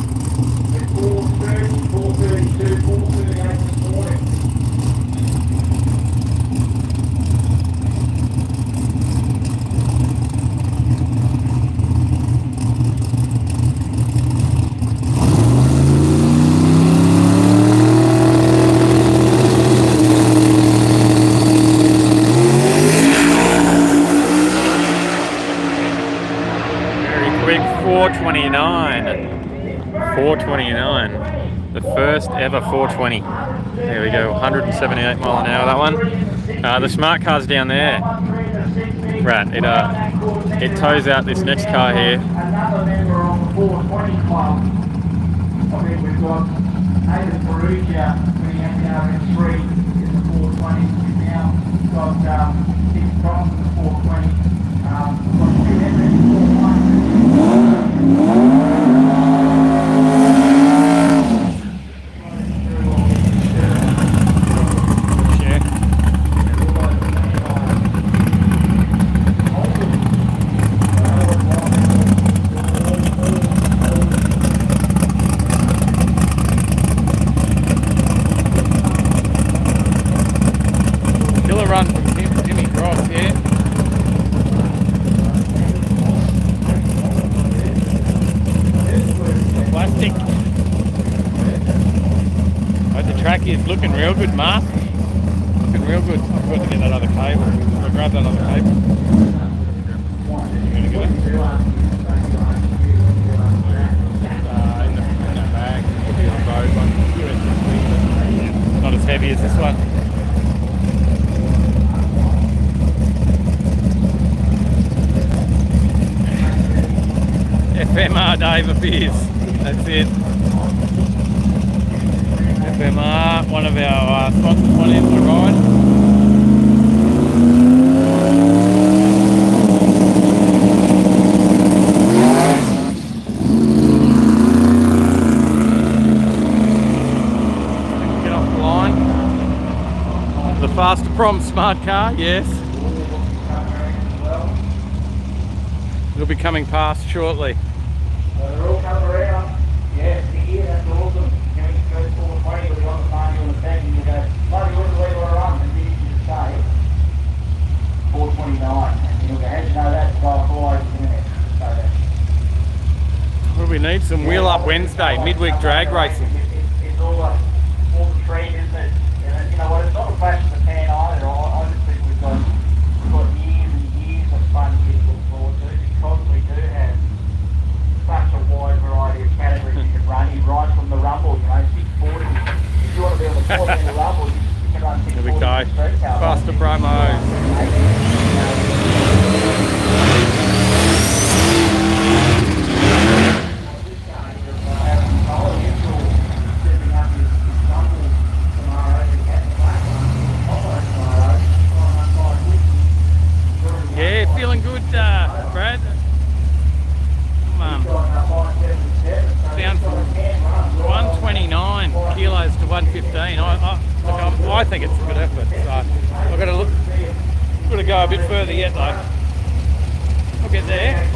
Quick 429, the first ever 420. There we go, 178 mile an hour, that one. The smart car's down there. Right, it tows out this next car here. Another member on 420 club. I think we've got Aidan Perugia putting out the RS3 in the 420. We've now got Dick Cross in the 420. We've got two members in 420. Run from Jimmy Cross here. Plastic. But the track is looking real good, Mark. Looking real good. I've got to get that other cable. I'll grab that other cable. In that bag. Not as heavy as this one. FMR Dave appears. That's it. FMR, one of our sponsors, one in the ride. Get off the line. The faster prom smart car, yes. It'll be coming past shortly. They're all coming around. Yeah, here, that's awesome. You know, you go 420 with one party on the back and you go, bloody, where's the way you want to run? And then you just say 429. And you'll go, how do you know that? Well, 4 minutes. So that. Well, we need some Wheel Up Wednesday, midweek drag racing. It's all like all the trend, isn't it? And you know what, it's not a flash in the pan either. I just think we've got years and years of fun here to look forward to because we do have such a wide variety of categories you can run. You ride from the rumble, you know, 640. If you want to be on the top end of the rumble, you can run 640. Here we go. Faster promos. Yeah, feeling good, Brad. Down from 129 kilos to 115. I think it's a good effort. So I've got to look. Got to go a bit further yet, though. I'll get there.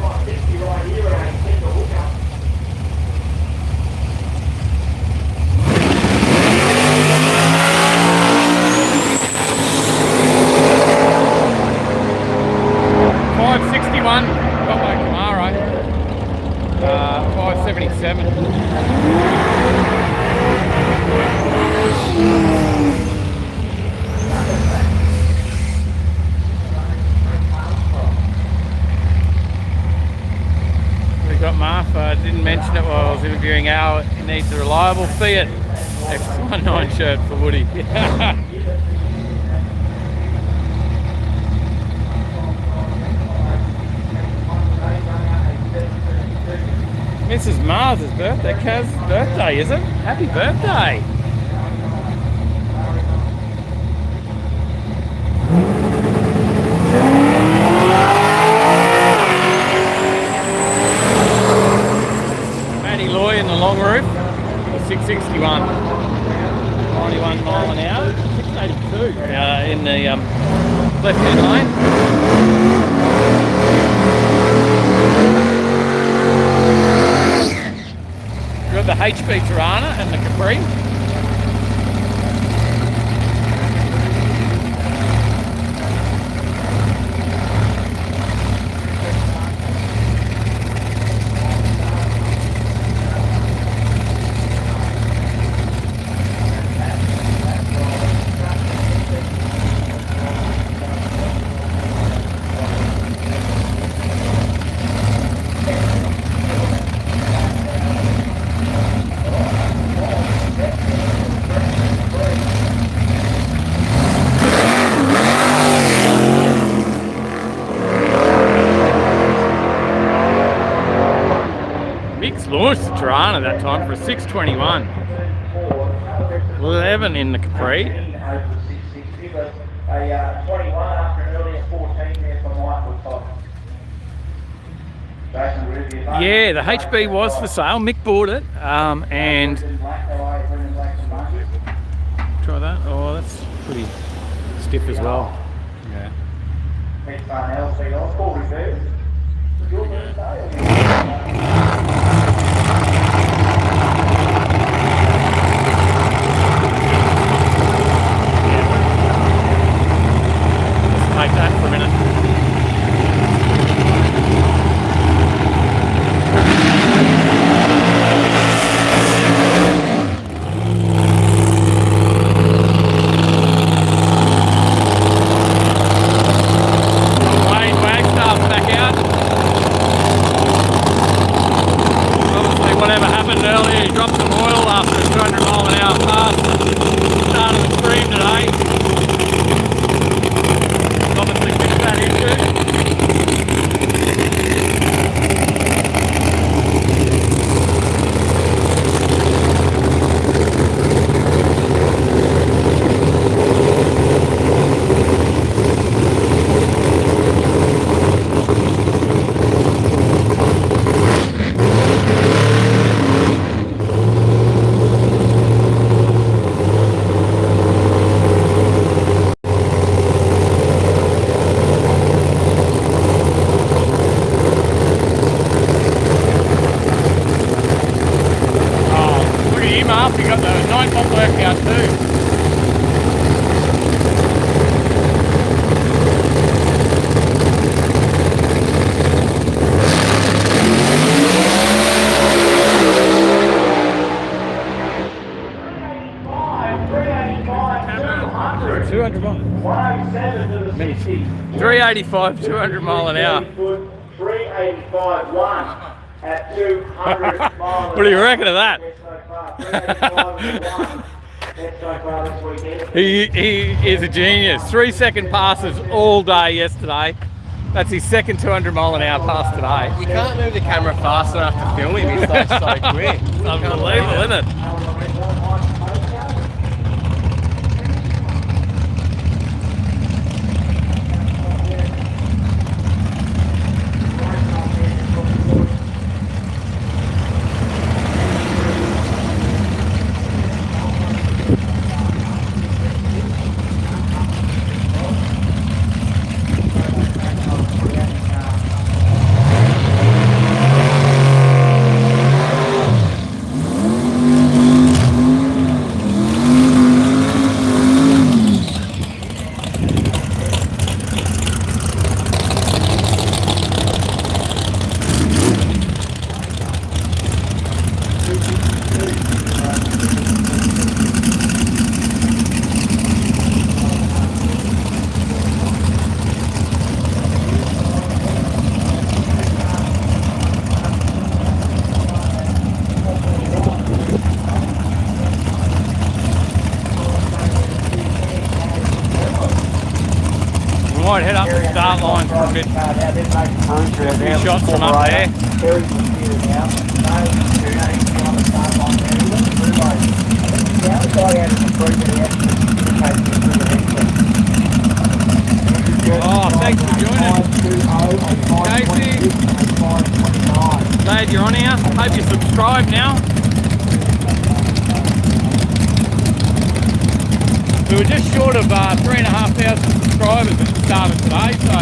561, got my Camaro. 577. didn't mention it while I was interviewing Al. He needs a reliable Fiat X19 shirt for Woody. Mrs. Mars' birthday, Kaz's birthday, is it? Happy birthday! Matty Loy in the long roof, 661, 91 mile an hour, 682 in the left-hand lane. We've got the HB Tirana and the Capri. Launched the Tirana that time for a 621. 11 in the Capri. Yeah, the HB was for sale. Mick bought it, and try that. Oh, that's pretty stiff as well. Yeah. Take that for a minute. Wayne Wagstaff's back out. Obviously whatever happened earlier, he dropped some oil after a 200 mile an hour pass. Started the stream today. Obviously fixed that issue. You got the 9-volt workout too. Minutes. 385, 200 mile an hour. 385.1 at 200 miles. What do you reckon of that? He is a genius. 3-second passes all day yesterday. That's his second 200 mile an hour pass today. You can't move the camera fast enough to film him. He's so quick. It's unbelievable, isn't it? might head up the start line for a bit. A few shots from up there. Oh, thanks for joining. Casey, glad you're on here. Hope you subscribe now. We were just short of 3,500 subscribers at the start of today, so.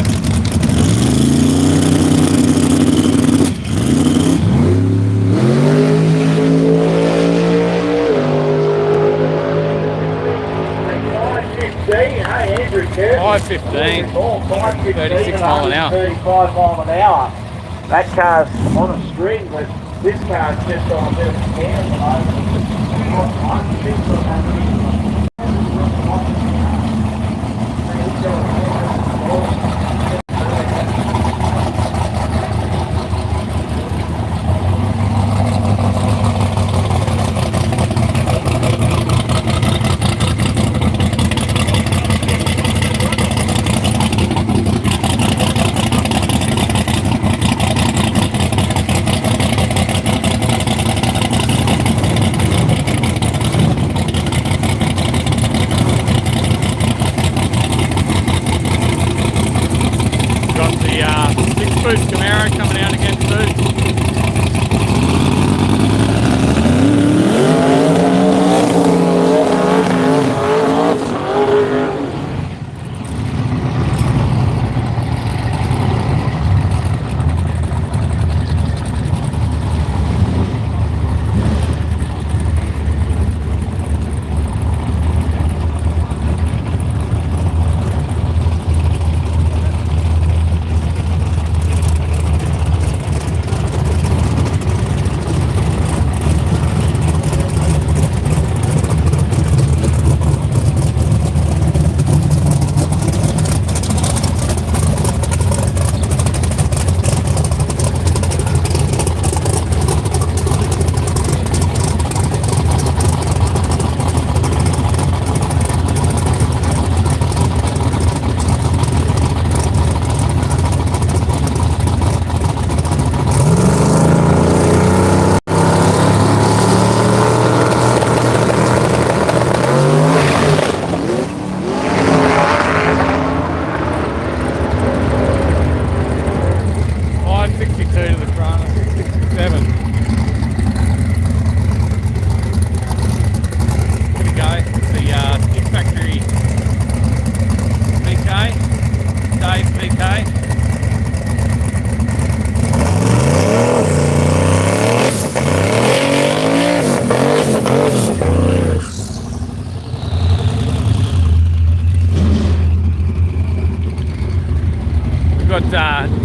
Hey, Andrew, 5:15, 36 mile an hour. 35 mile an hour. That car's on a string, but this car's just on a bit of a can at the moment. Camaro coming out again too.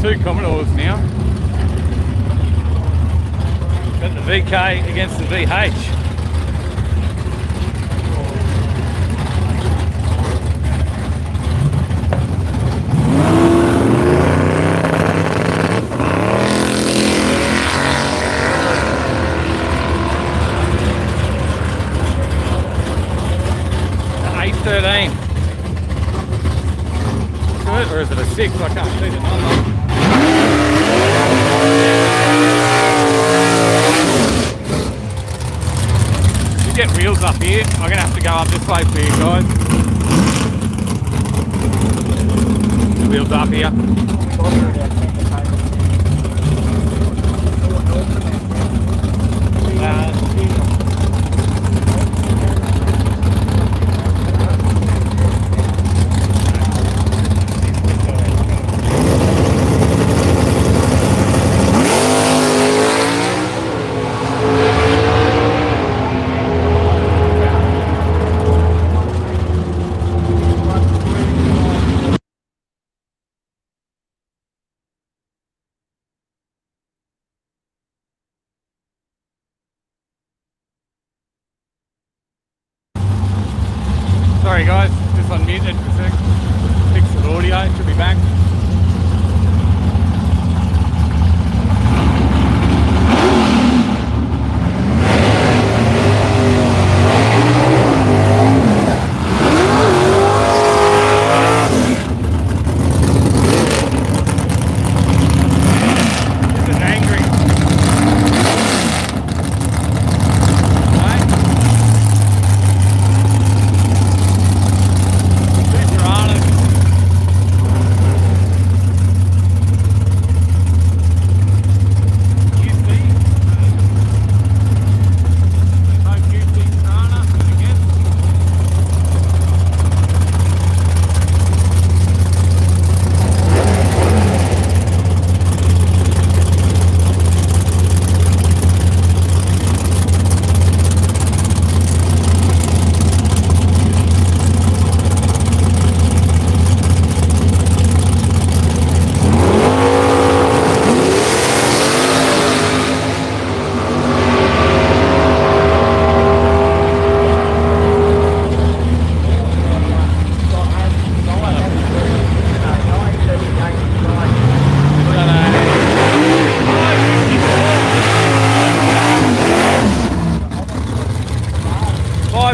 Two Commodores now. Got the VK against the VH. A13. Or is it a 6? I can't see the number. You get wheels up here. I'm gonna have to go up this way for you guys. The wheels up here. Sorry guys, just unmuted for a sec. Fix the audio, should be back.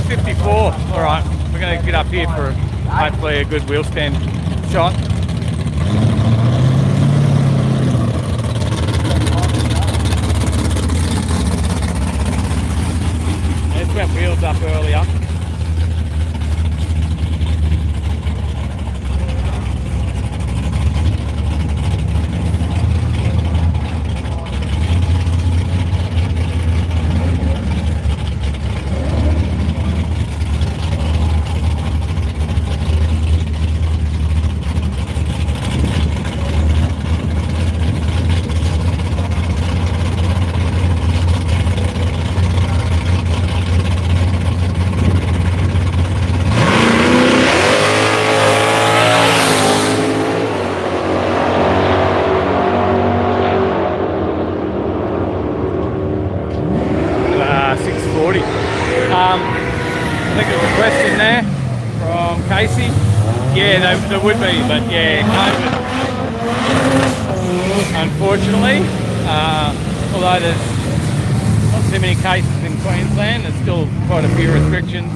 6:54. All right, we're going to get up here for hopefully a good wheel stand shot. This went wheels up earlier. I think there's a question there from Casey. Yeah, there would be, but yeah, COVID. Unfortunately, although there's not too many cases in Queensland, there's still quite a few restrictions.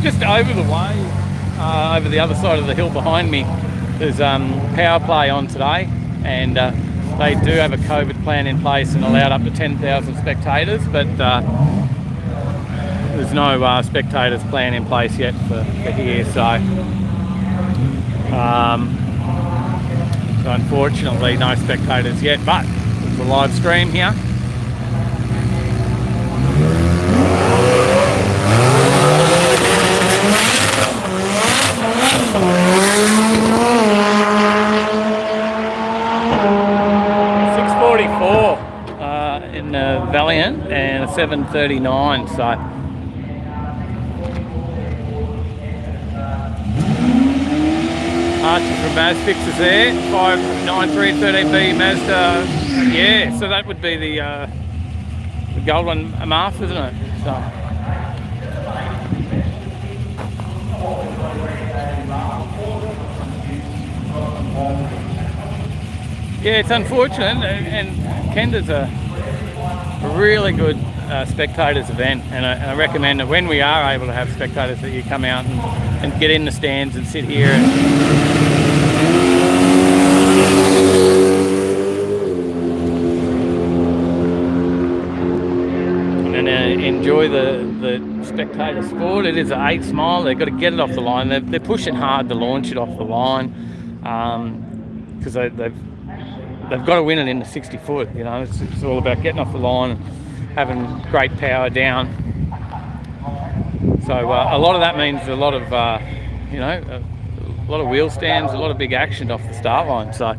Just over the way, over the other side of the hill behind me, there's power play on today, and they do have a COVID plan in place and allowed up to 10,000 spectators, but there's no spectators plan in place yet for here, so unfortunately no spectators yet, but there's a live stream here. In Valiant and a 7:39, so Archie from Mazfix is there, 59313B Mazda, yeah, so that would be the gold one, a Marth, isn't it? So. Yeah, it's unfortunate, and Kenda's a really good spectators event, and I recommend that when we are able to have spectators that you come out and get in the stands and sit here and enjoy the spectator sport. It is an 8 mile, they've got to get it off the line. They're pushing hard to launch it off the line because they've got to win it in the 60 foot, you know. It's all about getting off the line and having great power down. So a lot of that means a lot of, you know, a lot of wheel stands, a lot of big action off the start line. So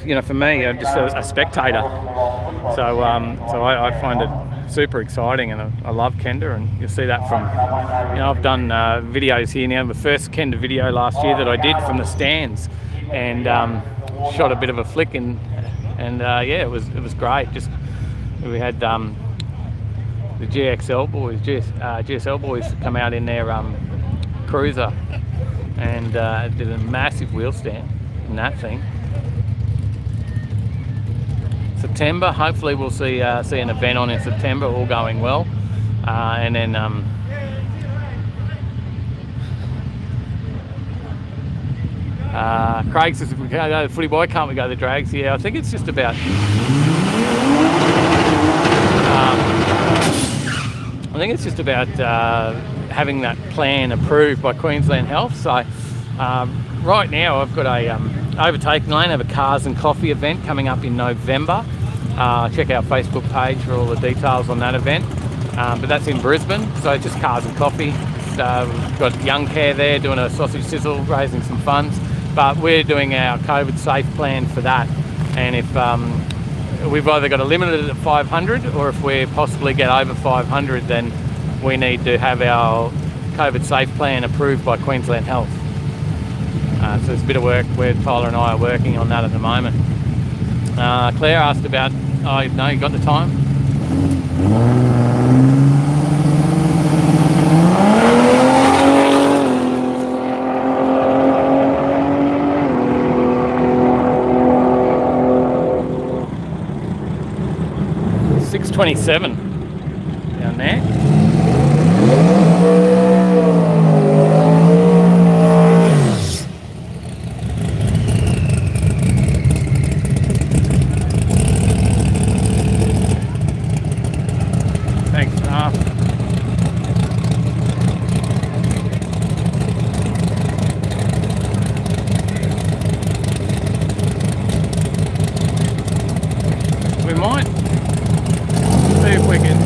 you know, for me, I'm just a spectator. So I find it super exciting, and I love Kenda, and you'll see that from, you know, I've done videos here now. The first Kenda video last year that I did from the stands, and shot a bit of a flick, and yeah, it was great. Just we had the GSL boys come out in their cruiser and did a massive wheel stand in that thing. September, hopefully we'll see an event on in September, all going well, and then Craig says, if we can't go to the footy, why can't we go to the drags? Yeah, I think it's just about having that plan approved by Queensland Health. So right now I've got a Overtaking lane, have a cars and coffee event coming up in November. Check our Facebook page for all the details on that event. But that's in Brisbane, so just cars and coffee. We've got Young Care there doing a sausage sizzle, raising some funds. But we're doing our COVID safe plan for that. And if we've either got to limit it at 500, or if we possibly get over 500, then we need to have our COVID safe plan approved by Queensland Health. So there's a bit of work where Tyler and I are working on that at the moment. Claire asked about, oh no, you got the time? $6:27 down there. enough. We might see if we can.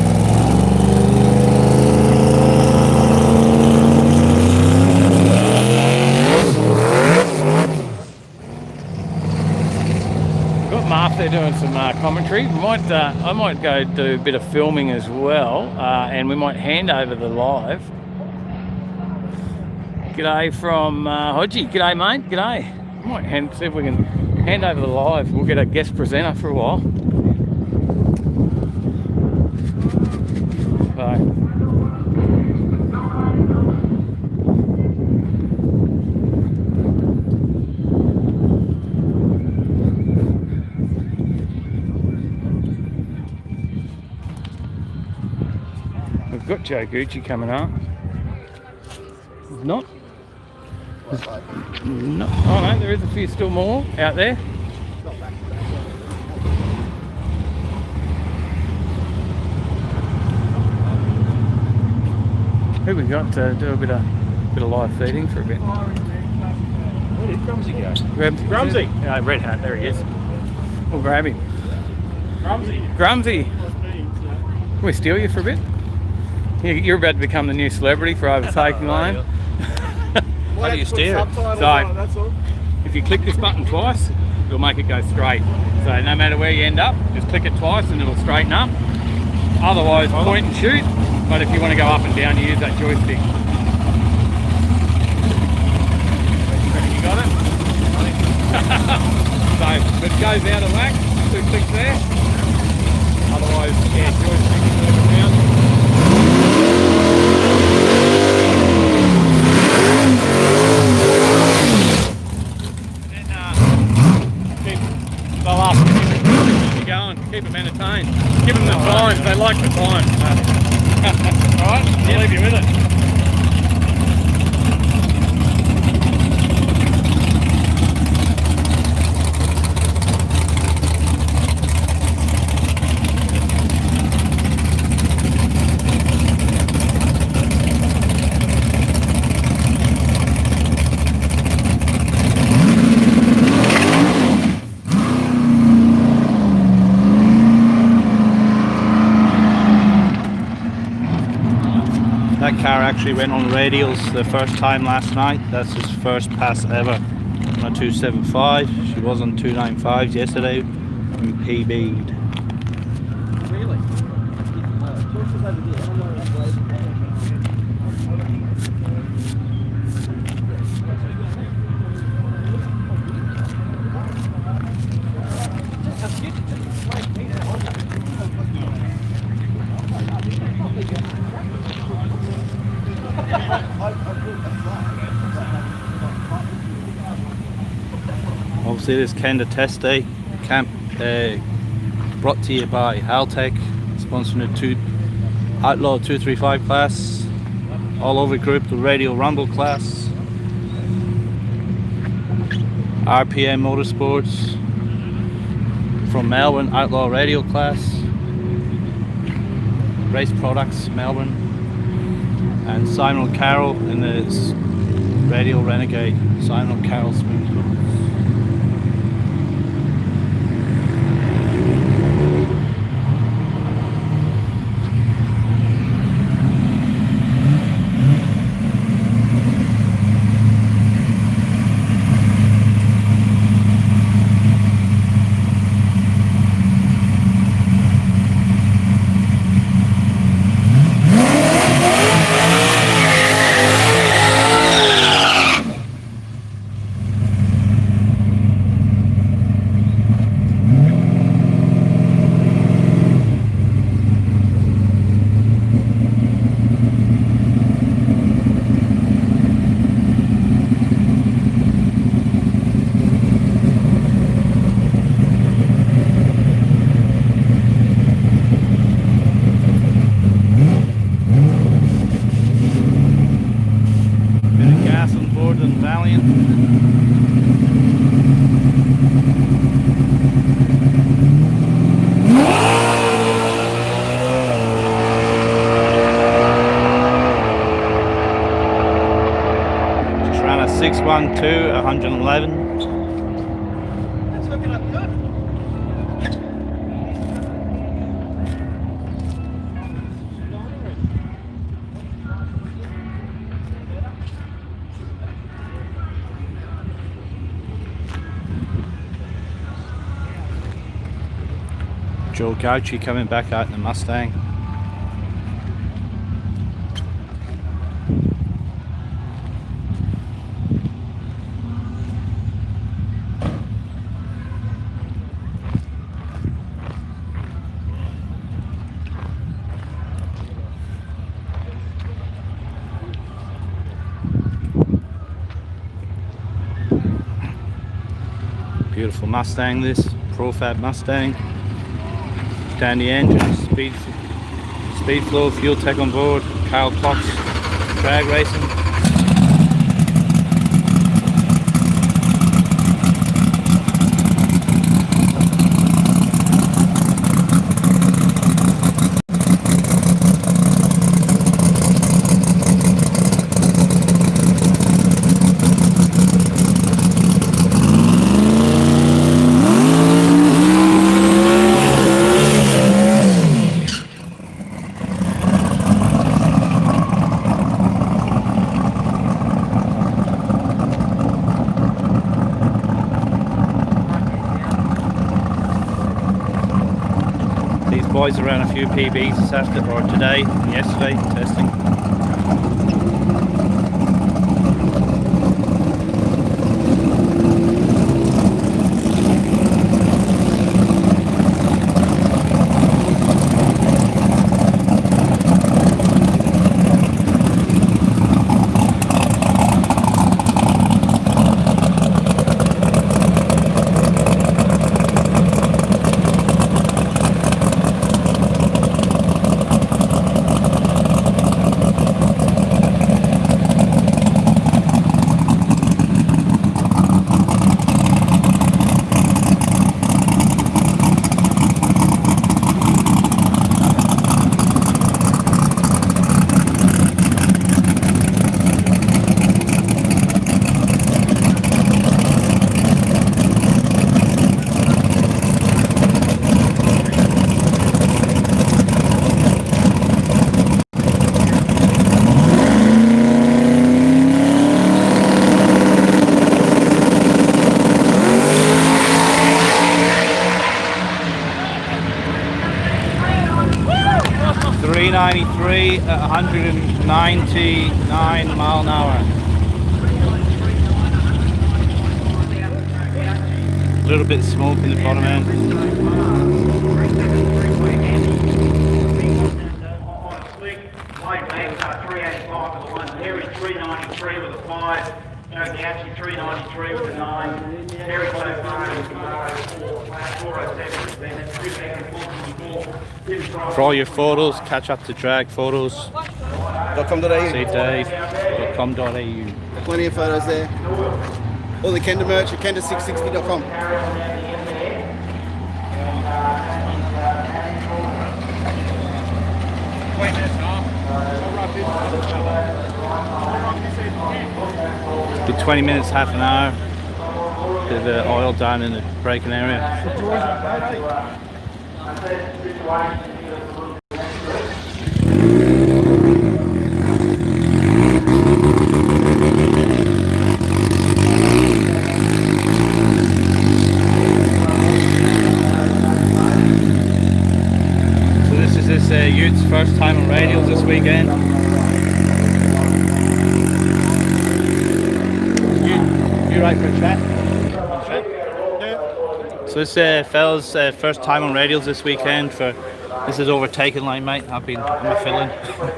We've got Mark there doing some commentary. I might go do a bit of filming as well, and we might hand over the live. G'day from Hodgie. G'day, mate. G'day. I might see if we can hand over the live. We'll get a guest presenter for a while. We've got Joe Gucci coming up. Not? No. Oh no, there is a few still more out there. Who we got to do a bit of live feeding for a bit? Where did Grumsy go? Grumsy! Red hat, there he is. We'll grab him. Grumsy! Can we steal you for a bit? You're about to become the new celebrity for Overtaking Lane. How do you steer it? So, if you click this button twice, it'll make it go straight. So no matter where you end up, just click it twice and it'll straighten up. Otherwise, point and shoot. But if you want to go up and down, you use that joystick. You got it? So, if it goes out of whack, 2 clicks there. Otherwise, yeah, joystick is moving around. They'll ask you keep going, keep them entertained. Give them the time, they like the time. Alright, I'll leave you with it. That car actually went on Radials the first time last night. That's his first pass ever on a 275. She was on 295s yesterday and PB'd. Really? Obviously this Kenda test day camp brought to you by Haltech, sponsoring the Outlaw 235 class, all over group, the Radial Rumble class, RPM Motorsports from Melbourne, Outlaw Radial class, Race Products Melbourne, and Simon Carroll in the Radial Renegade, Simon Carroll Springs. 612 111. Joe Gauchi coming back out in the Mustang. Beautiful Mustang, this Profab Mustang. Down the engine, speed flow, fuel tech on board, Carl Cox, drag racing. Boys around a few PBs this afternoon, or today and yesterday, testing. .393 at 199 mile an hour. A little bit of smoke in the bottom end. With a 5, Gauchi 393 with a 9, Terry so far 407, For all your photos, catch up to drag photos. .com.au. See Dave.com.au. Plenty of photos there. All the Kenda merch at kenda660.com. Be 20 minutes, half an hour. Bit of the oil down in the braking area. So this is this Utes first time on radials this weekend. You right for a chat? So this fella's first time on radials this weekend. This is Overtaking line, mate. I'm a fill-in.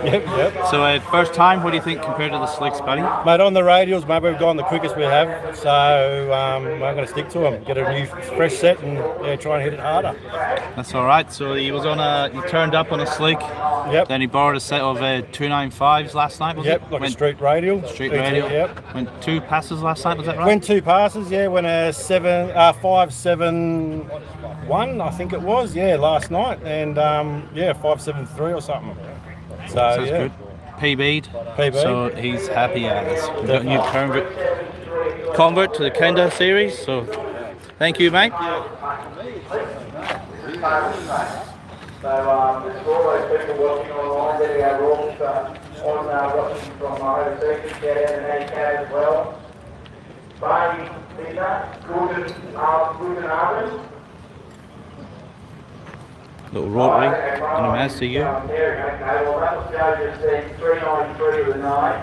Yep. So first time, what do you think compared to the slicks, buddy? Mate, on the radials, mate, we've gone the quickest we have. So I'm going to stick to them. Get a new fresh set and try and hit it harder. That's all right. So he turned up on a slick. Yep. Then he borrowed a set of 295s last night, was it? Like a street radial. Street radial. Yep. Went 2 passes last night, was that right? Went 2 passes, yeah. Went a 5.71, I think it was, last night. And 5.73 or something. So Sounds good. PB'd. PB. So he's happy as. We've got a new convert to the Kenda series. So thank you, mate. So there's all those people watching online. There we go, Ross watching from Overtaking. Shout out to Natty Cat as well. Ferny Avenue. Little rotary and a Mazda U. There we go. Okay, well that was Joe's 393 of the night.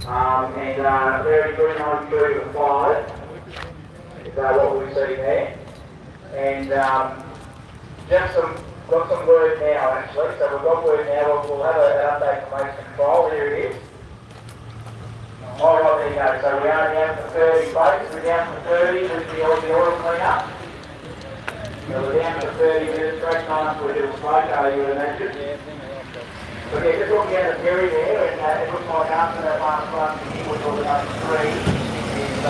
And 393 of the 5. Is what we see there. And got some word now actually. So we've got word now. We'll have an update from Race Control. Here it is. All right, there you go. So we are down to 30 folks. We're down to 30 with the oil clean-up. So we're down to 30 minutes. Great time for a little smoke, you would imagine. So yeah, just looking at the Perry there, and it looks like after that last run, which was another 3, is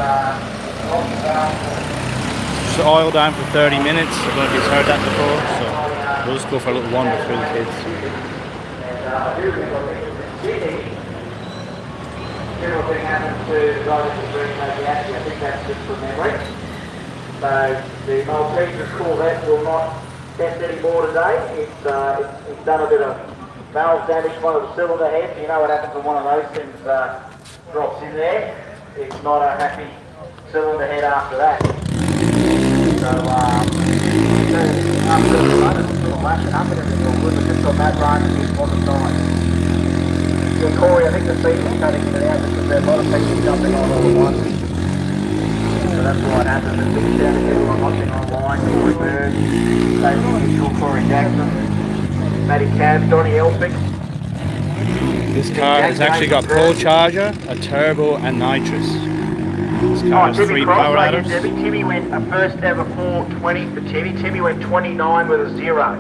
So oil down for 30 minutes. I don't know if you've heard that before. So we'll just go for a little wander through the kids. Similar thing happened to riders in Green Avenue. I think that's just from memory. So the Maltese Corvette will not test anymore today. It's done a bit of valve damage to one of the cylinder heads. You know what happens when one of those things drops in there. It's not a happy cylinder head after that. So after the run, it's still lashing up and everything all good, but just on that run, it's on the side. Yeah, Corey, I think the speed is cutting it out because there are a lot of people jumping on all at once. So that's what happens. It's been down to everyone watching online. Corey Bird, David Mitchell, Corey Jackson, Matty Cab, Donnie Elphick. This car has actually got Pro Charger, a turbo and nitrous. This car has 3 power adders. Timmy went a first ever 420 for Timmy. Timmy went 29 with a 0.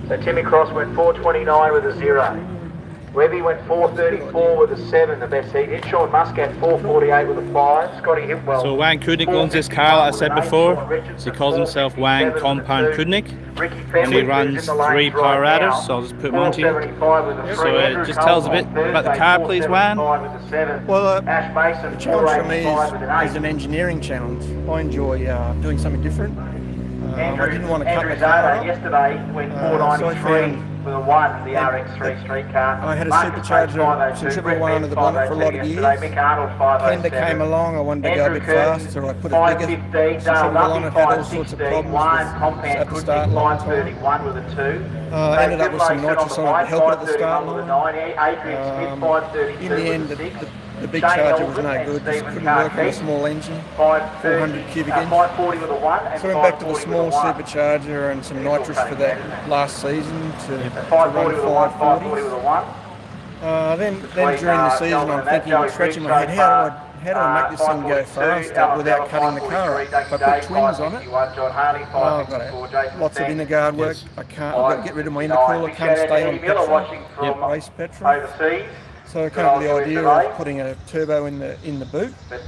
So Timmy Cross went 429 with a 0. Webby went 434 with a 7, the best he did. Sean Muscat 448 with a 5. Scotty Hipwell. So Wang Kudnik owns this car, like I said before. So he calls himself Wang Compound Kudnik. And he runs 3 power adders, so I'll just put them on to you. So it just tells a bit about the car, please, Wang. Well, the challenge for me is an engineering challenge. I enjoy doing something different. I didn't want to cut the car up. Yesterday went 493 with a 1, the RX3 street car. I had a supercharger, Centrifugal one under the bonnet for a lot of years. Kenda came along, I wanted to go a bit fast, so I put it bigger. Centrifugal on it had all sorts of problems at the start line. Ended up with some nitrous on it to help it at the start line. In the end, the big charger was no good, just couldn't work on a small engine, 400 cubic engine. So I went back to the small supercharger and some nitrous for that last season to run 540s. Then during the season I'm thinking, scratching my head, how do I make this thing go faster without cutting the car up? If I put twins on it, I've got lots of inner guard work, I've got to get rid of my intercooler, can't stay on petrol, race petrol. So I came up with the idea of putting a turbo in the boot that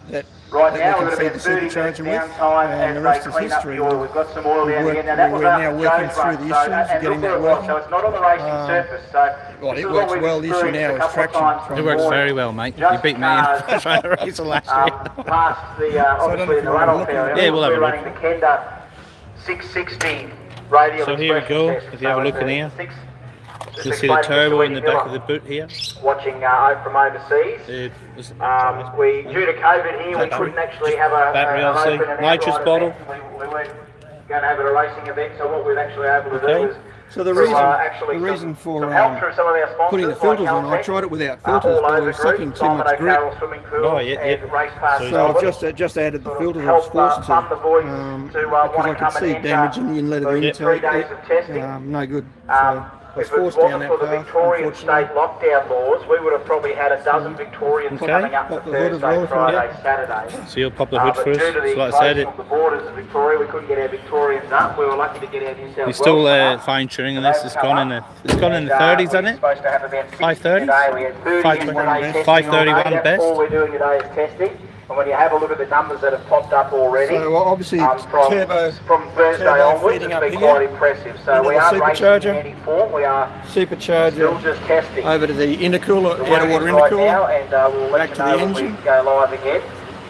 we can feed the supercharger with, and the rest is history. We're now working through the issues, getting that working. It works well. The issue now is traction. It works very well, mate. You beat me in trying to race last year. Past the obviously the runoff area. Yeah, we'll have a look. Running the Kenda 660 Radial. So here we go. If you have a look in here. You'll see the turbo in the back of the boot here. Watching from overseas. Due to COVID here, we couldn't actually have a battery, obviously. Nitrous bottle. We weren't going to have a racing event, so what we're actually able to do is so the reason for putting the filters on, I tried it without filters, but it was sucking too much grip. Oh, yeah. So I've just added the filters. I was forced to because I could see damage in the inlet of the intake. No good. So I was forced down that path, Victorian state lockdown laws, we would have probably had a dozen Victorians coming up for Thursday, Friday, Saturday. So you'll pop the hood for us. So like I said, the borders of Victoria, we couldn't get our Victorians up. We were lucky to get our New South Wales. We're still fine tuning on this. It's gone in the 30s, hasn't it? 530. 531 best. All we're doing today is testing. And when you have a look at the numbers that have popped up already, So obviously turbo from Thursday onwards, it's been quite impressive. So we aren't racing in any form. We are supercharger still just testing. over to the intercooler, We're outer water working right intercooler, now, and we'll let back you to know the when we engine. go live again.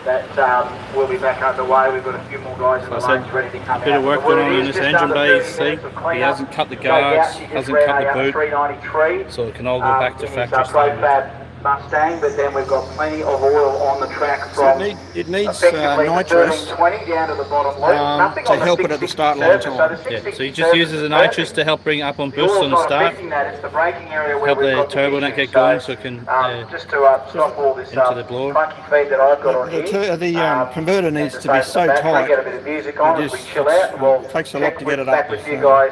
That we'll be back underway. We've got a few more guys in the lanes ready to come out. Bit of work But what going on it in is, this just engine under bay, 30 see? minutes of He clean-up. hasn't cut the So, guards, you just hasn't ran cut the a boot, 393 so it can all go back to in his factory standard. profab Mustang, but then we've got plenty of oil on the track So from it needs effectively the nitrous 1320 down to the bottom loop. Nothing to on the help it at the 660 start line surface, so time. the Yeah, 660 so he just uses the surface is nitrous to help bring it up on The boost oil's on the not start, affecting that, it's the braking area where help we've the got turbo the not issue. get going so it can just to stop all this into the blower. funky feed that I've got on here. The converter needs to be so Battery, tight. get a bit of music on It as we just chill out, and we'll takes a lot check to get it back up. with you guys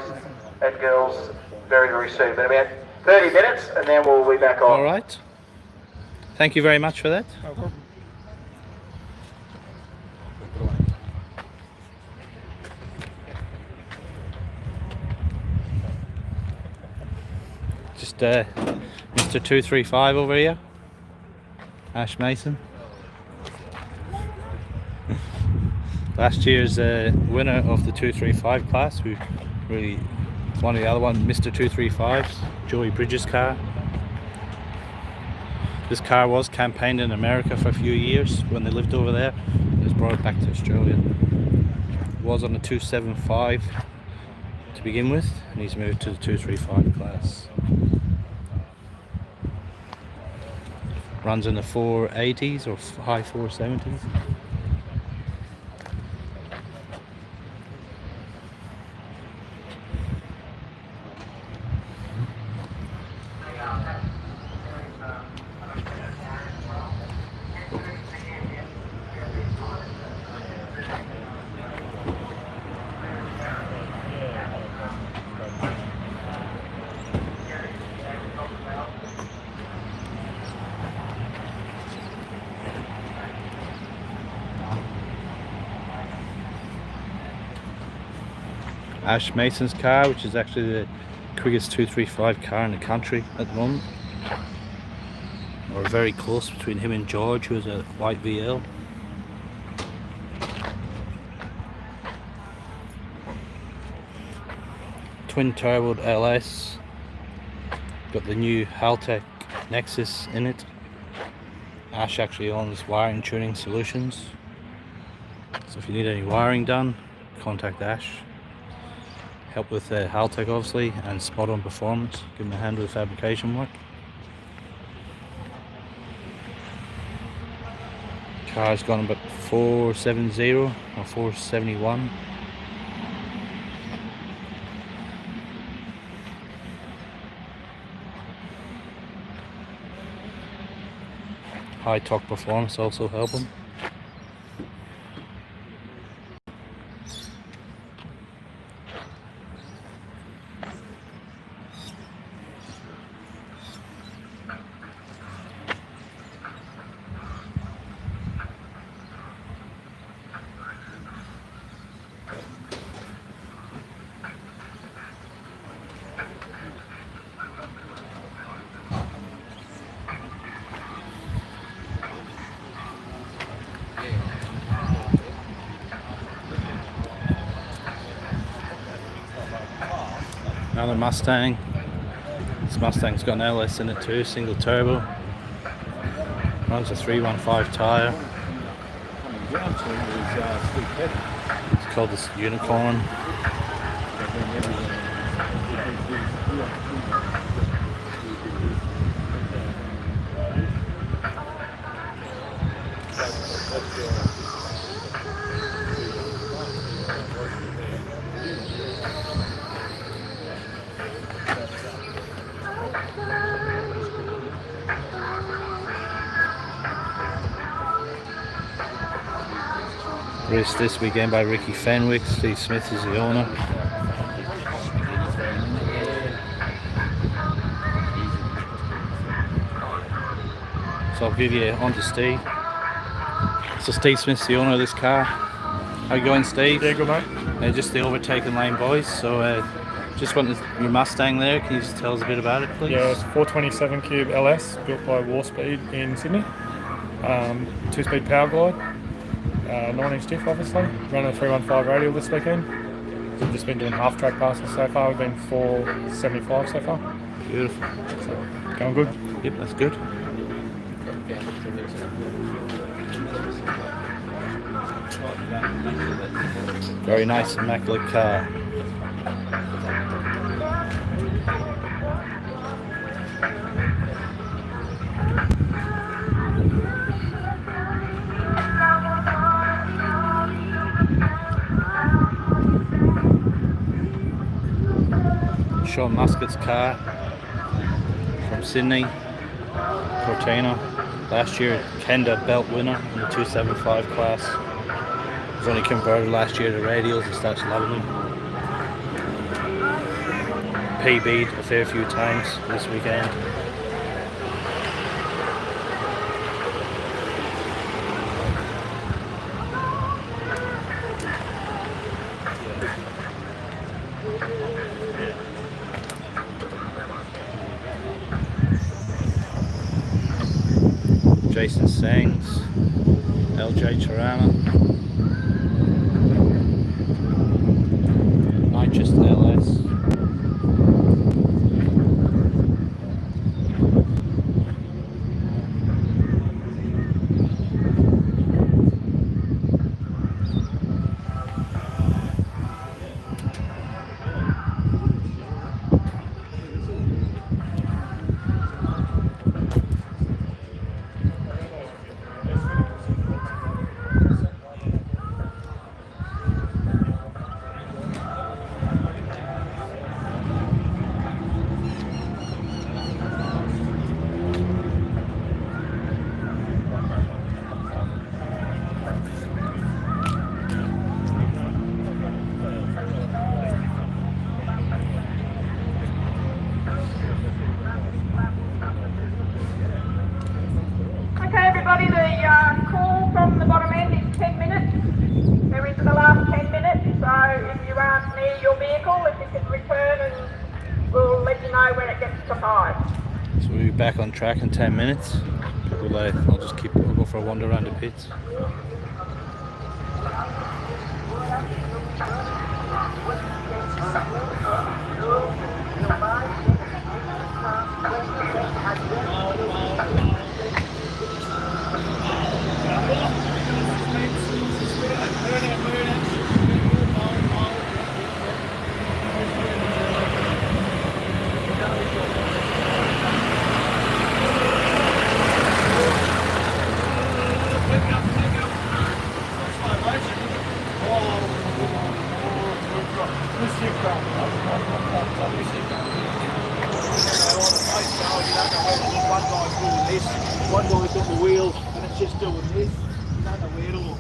and girls very, very soon. But about 30 minutes and then we'll be back on. All right. Thank you very much for that. Just Mr. 235 over here, Ash Mason. Last year's winner of the 235 class, who really one of the other one, Mr. 235's, Joey Bridges' car. This car was campaigned in America for a few years when they lived over there. It was brought back to Australia. It was on the 275 to begin with, and he's moved to the 235 class. Runs in the 480s or high 470s. Ash Mason's car, which is actually the quickest 235 car in the country at the moment. Or very close between him and George, who's a white VL. Twin turboed LS. Got the new Haltech Nexus in it. Ash actually owns Wiring Tuning Solutions. So if you need any wiring done, contact Ash. Help with Haltech obviously, and Spot On Performance. Give him a hand with fabrication work. Car's gone about 470 or 471. High torque performance also help him. Another Mustang. This Mustang's got an LS in it too, single turbo. Runs a 315 tyre. It's called this Unicorn. Raced this weekend by Ricky Fenwick. Steve Smith is the owner. So I'll give you on to Steve. So Steve Smith's the owner of this car. How you going, Steve? Yeah, good mate. Just the Overtaking lane boys. So just wanted your Mustang there. Can you just tell us a bit about it, please? Yeah, it's 427 cube LS built by Warspeed in Sydney. 2-speed Power Glide, 9-inch diff obviously, running a 315 Radial this weekend. We've just been doing half track passes so far, we've been 475 so far. Beautiful. So, going good. Yep, that's good. Very nice, immaculate car. Sean Muscat's car from Sydney, Cortina. Last year, Kenda belt winner in the 275 class. He's only converted last year to Radials and starts loving them. PB'd a fair few times this weekend. Jason Sangs, LJ Tirana, Manchester LS. Everybody, the call from the bottom end is 10 minutes. There is the last 10 minutes, so if you aren't near your vehicle, if you can return and we'll let you know when it gets to 5. So we'll be back on track in 10 minutes. We'll go for a wander around the pits. One guy's got the wheels and it's just doing this. You don't know where to look.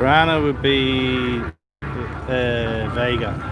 Tirana would be Vega.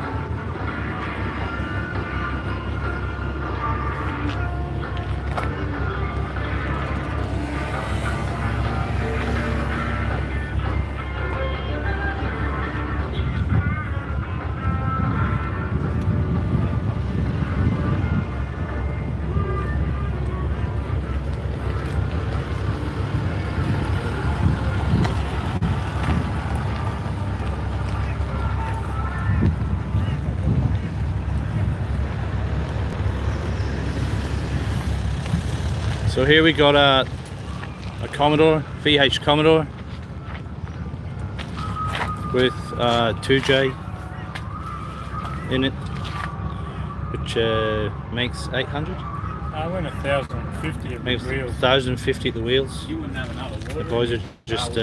So here we got a Commodore, VH Commodore with 2J in it, which makes 800. I went 1,050 at the Makes wheels. 1,050 at the wheels. The boys are just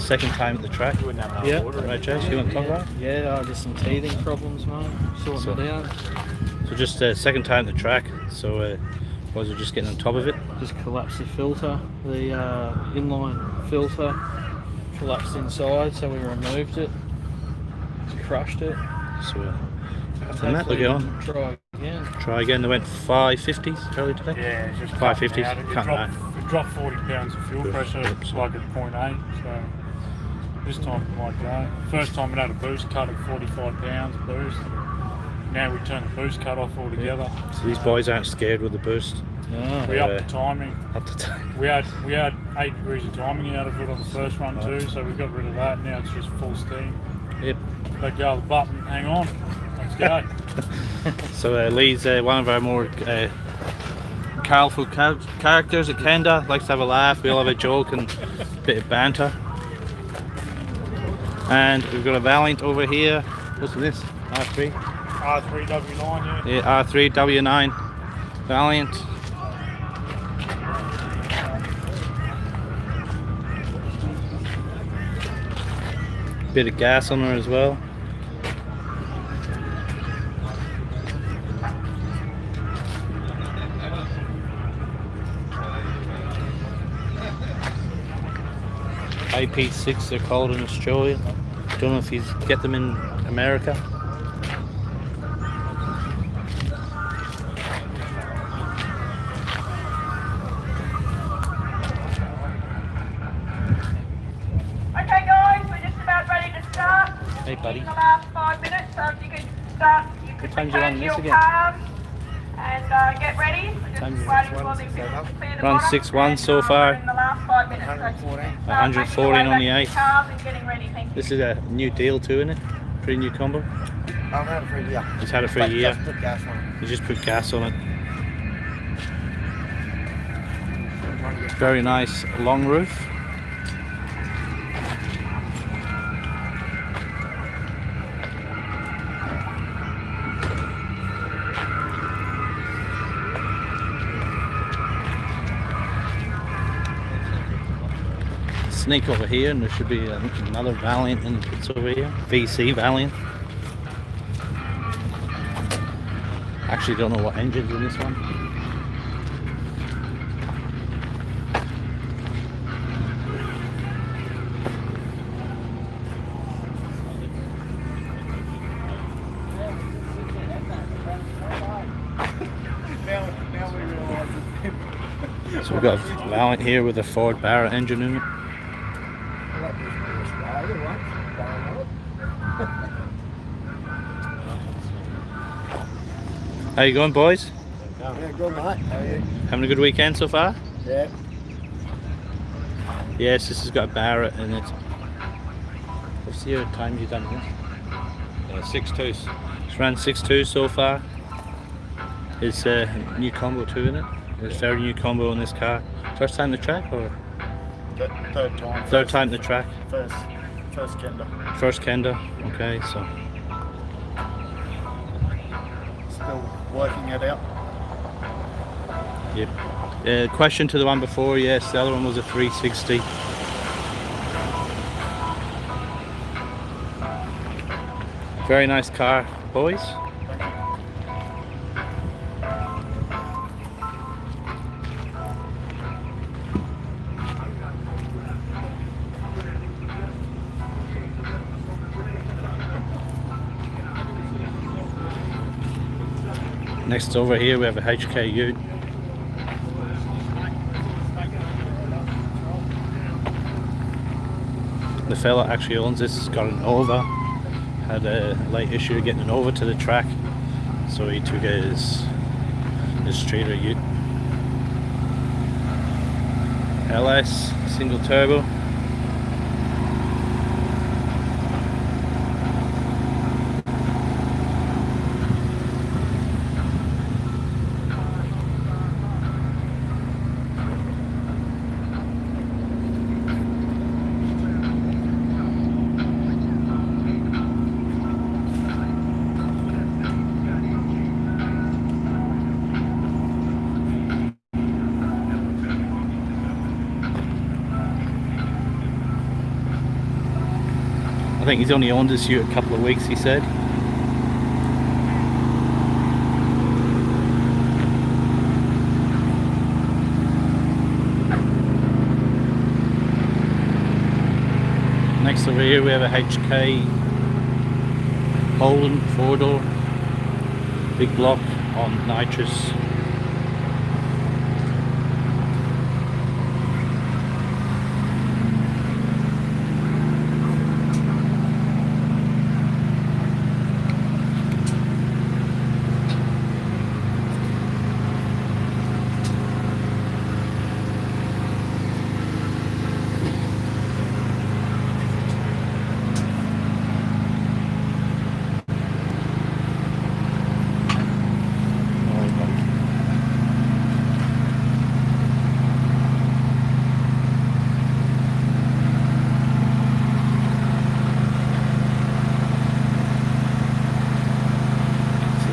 second time at the track. Yeah. Right, Chase, you want to talk about it? Yeah, just some teething problems, mate. Sorting it out. So just second time at the track, so boys are just getting on top of it. Just collapsed the filter, the inline filter collapsed inside, so we removed it, just crushed it. So after that, look on. Try again. Try again. They went 550s early today. Yeah, it's just 550s. It dropped 40 pounds of fuel pressure, like at 0.8. So this time it might go. First time it had a boost cut at 45 pounds boost. Now we turn the boost cut off altogether. So these boys aren't scared with the boost. We upped the timing. We had 8 degrees of timing out of it on the first run too, so we got rid of that. Now it's just full steam. Yep. Let go of the button. Hang on. Let's go. So Lee's one of our more colourful characters at Kenda. Likes to have a laugh. We all have a joke and a bit of banter. And we've got a Valiant over here. What's this? R3. R3W9, yeah. Yeah, R3W9 Valiant. Bit of gas on her as well. AP6 they're called in Australia. Don't know if you get them in America. Okay guys, we're just about ready to start. Hey buddy. In the last 5 minutes, so if you could start, you could time's you return on to this your again? cars and get ready. We're just Time's waiting for the vehicle to clear the Run bottom, 6-1 so far. in the last 5 minutes. 114 on the 8th. Cars and getting ready, thank you. This is a new deal too, isn't it? Pretty new combo. I've had it for a year. He's had it for a But year. just put gas on it. You just put gas on it. Very nice long roof. Sneak over here and there should be another Valiant in the pits over here. VC Valiant. Actually don't know what engine's in this one. So we've got a Valiant here with a Ford Barrett engine in it. How you going, boys? Yeah, good mate. How are you? Having a good weekend so far? Yeah. Yes, this has got a Barrett in it. What's the time you've done this? 6.2. It's ran 6.2 so far. It's a new combo too in it. It's a very new combo on this car. First time the track or? Third time. Third time the track. First Kenda. First Kenda. Okay, so. Still working it out. Yep. Question to the one before, yes, the other one was a 360. Very nice car, boys. Next over here we have a HK Ute. The fella actually owns this, has got an Nova. Had a late issue getting an Nova to the track, so he took his streeter Ute. LS, single turbo. think he's only owned this ute a couple of weeks, he said. Next over here we have a HK Poland 4-door, big block on nitrous.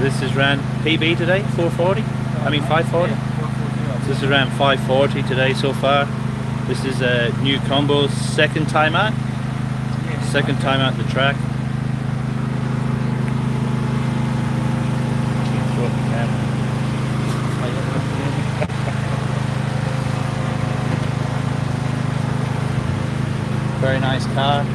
This is around PB today, 440. I mean 540. So this is around 540 today so far. This is a new combo, second time out. Second time out the track. Throw up the camera. Very nice car.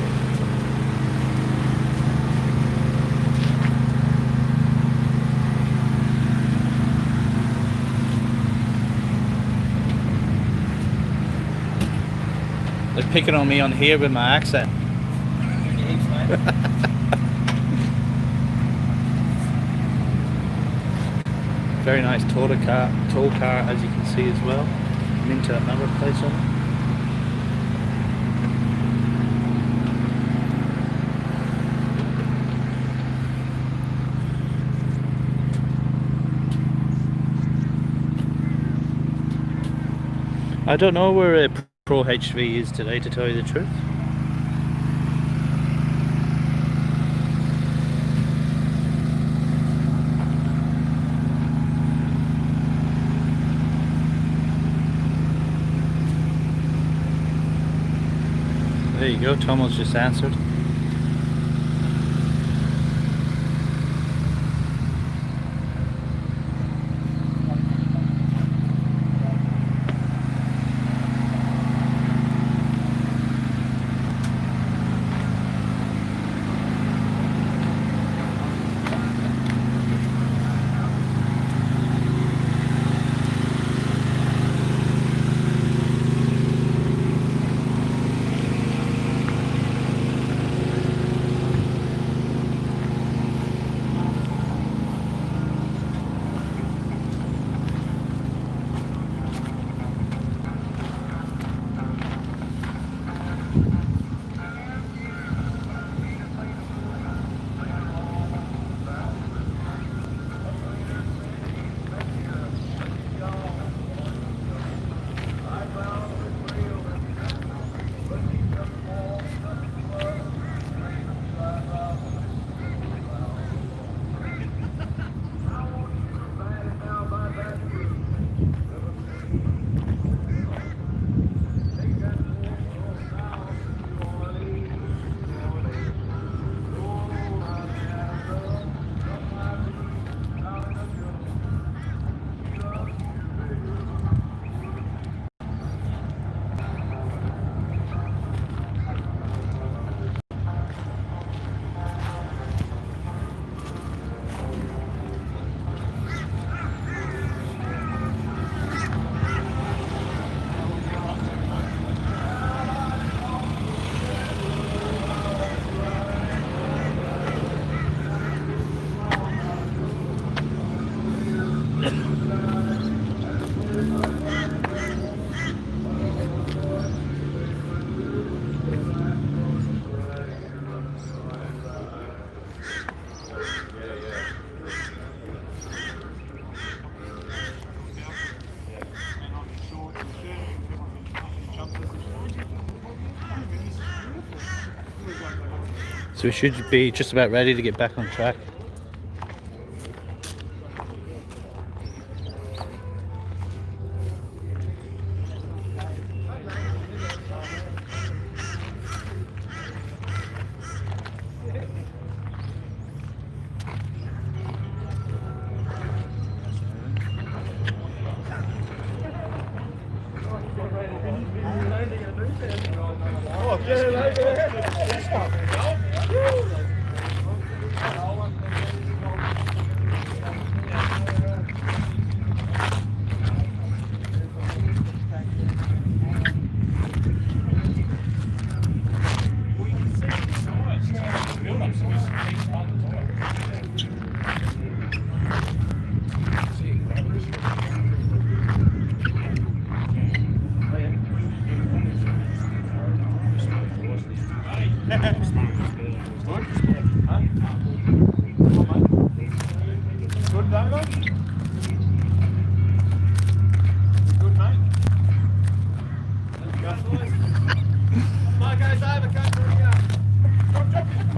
They're picking on me on here with my accent. Very nice tow car as you can see as well. Minter number plates on it. I don't know where Pro HV is today, to tell you the truth. There you go, Tomo's just answered. So we should be just about ready to get back on track.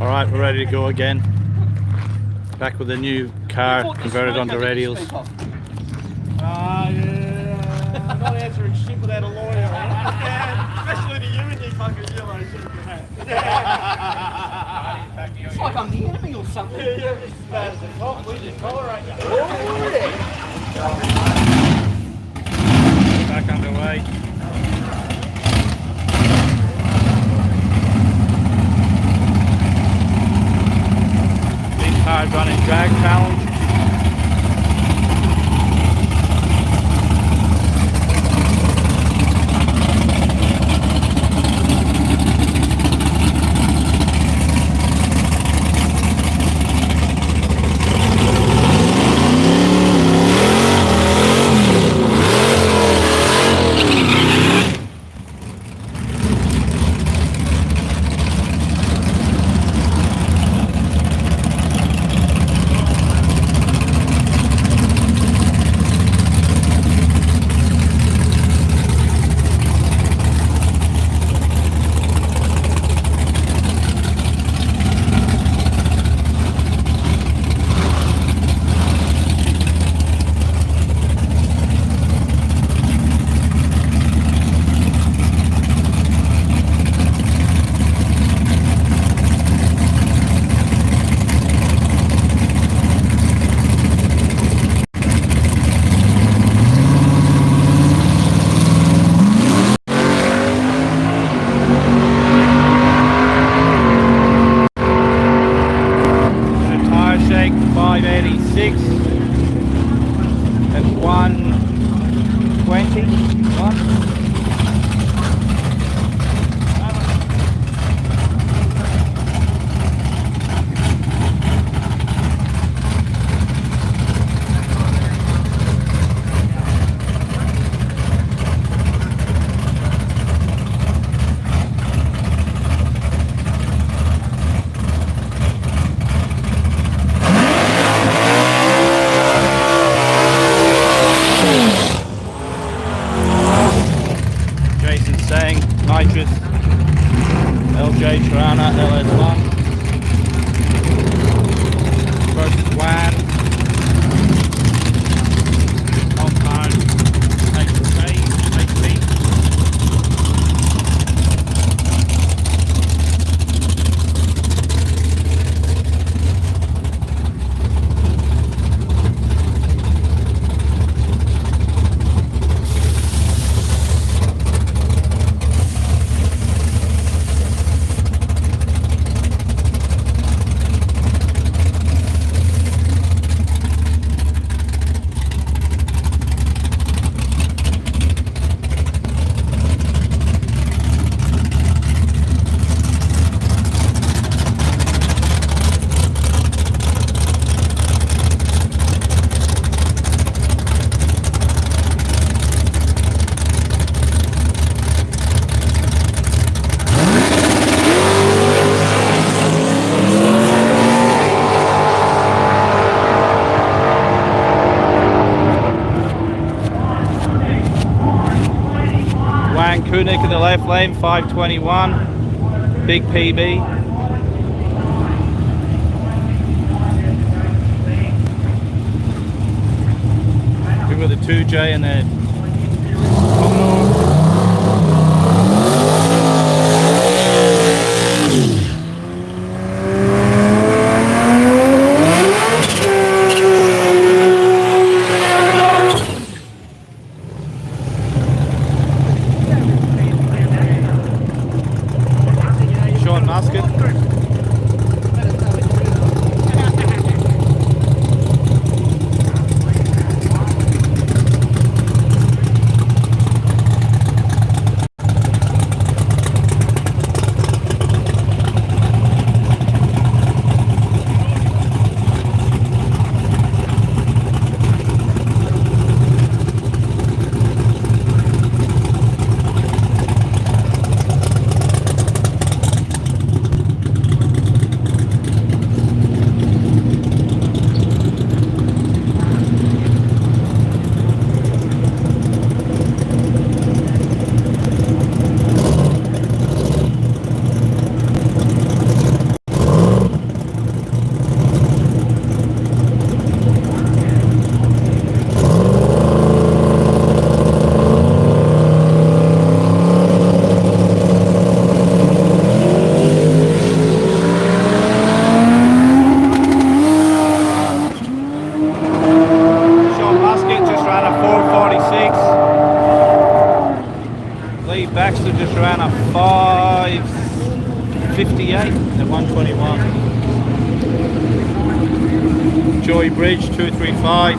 Alright, we're ready to go again. Back with a new car converted onto radials. Yeah. Not answering shit without a lawyer. Yeah, especially to you and your fucking yellow shit. It's like I'm the enemy or something. Yeah, you're just as bad as a cop. We just tolerate you. Back underway. Hard running drag challenge. Kunik in the left lane, 521, big PB. We've got the 2J and then Musket. Baxter just ran a 5:58 at 121. Joy Bridge 235.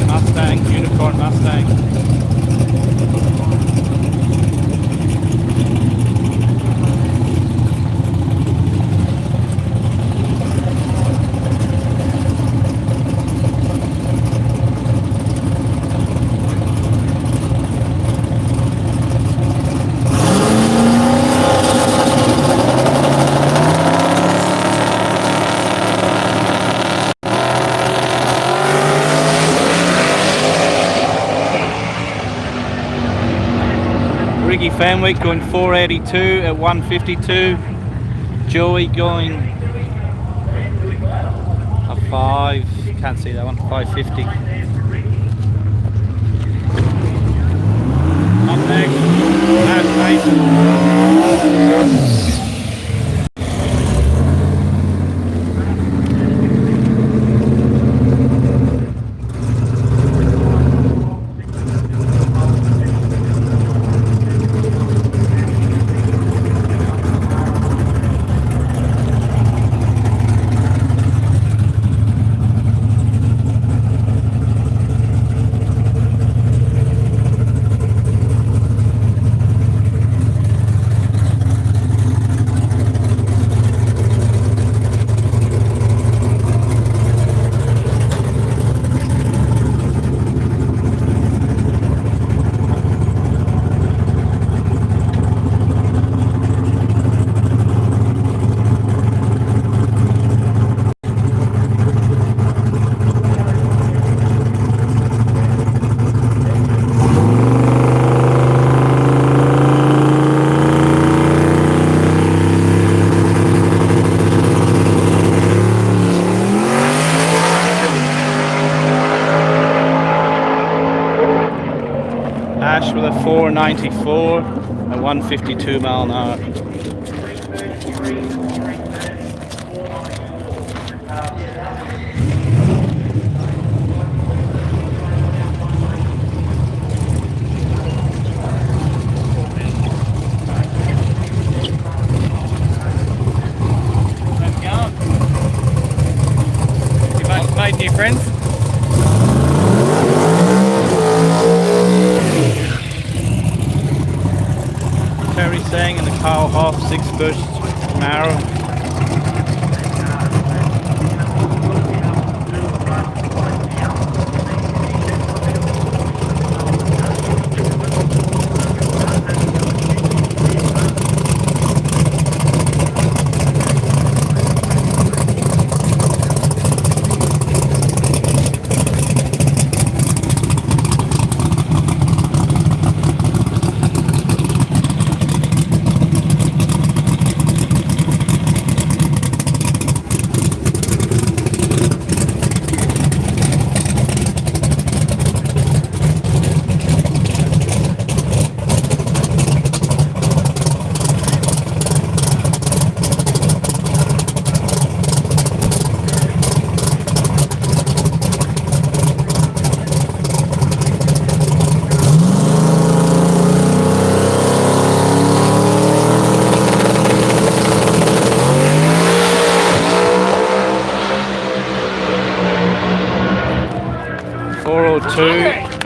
Mustang, Unicorn Mustang. Ricky Fenwick going 482 at 152. Joey going a 5, can't see that one, 550. Up next, Matt Mason. Ash with a 494 at 152 mile an hour. You made new friends? Terry Sang in the Carl Hoff 6 Bush Camaro.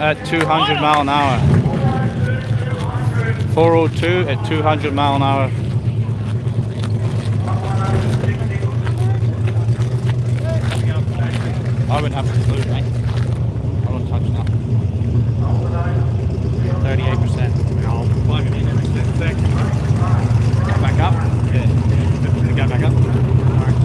At 200 mile an hour. 402 at 200 mile an hour. I would have to clue, mate. I don't touch now. 38%. I'll plug it in every sec. Back up? Yeah. Go back up. Alright.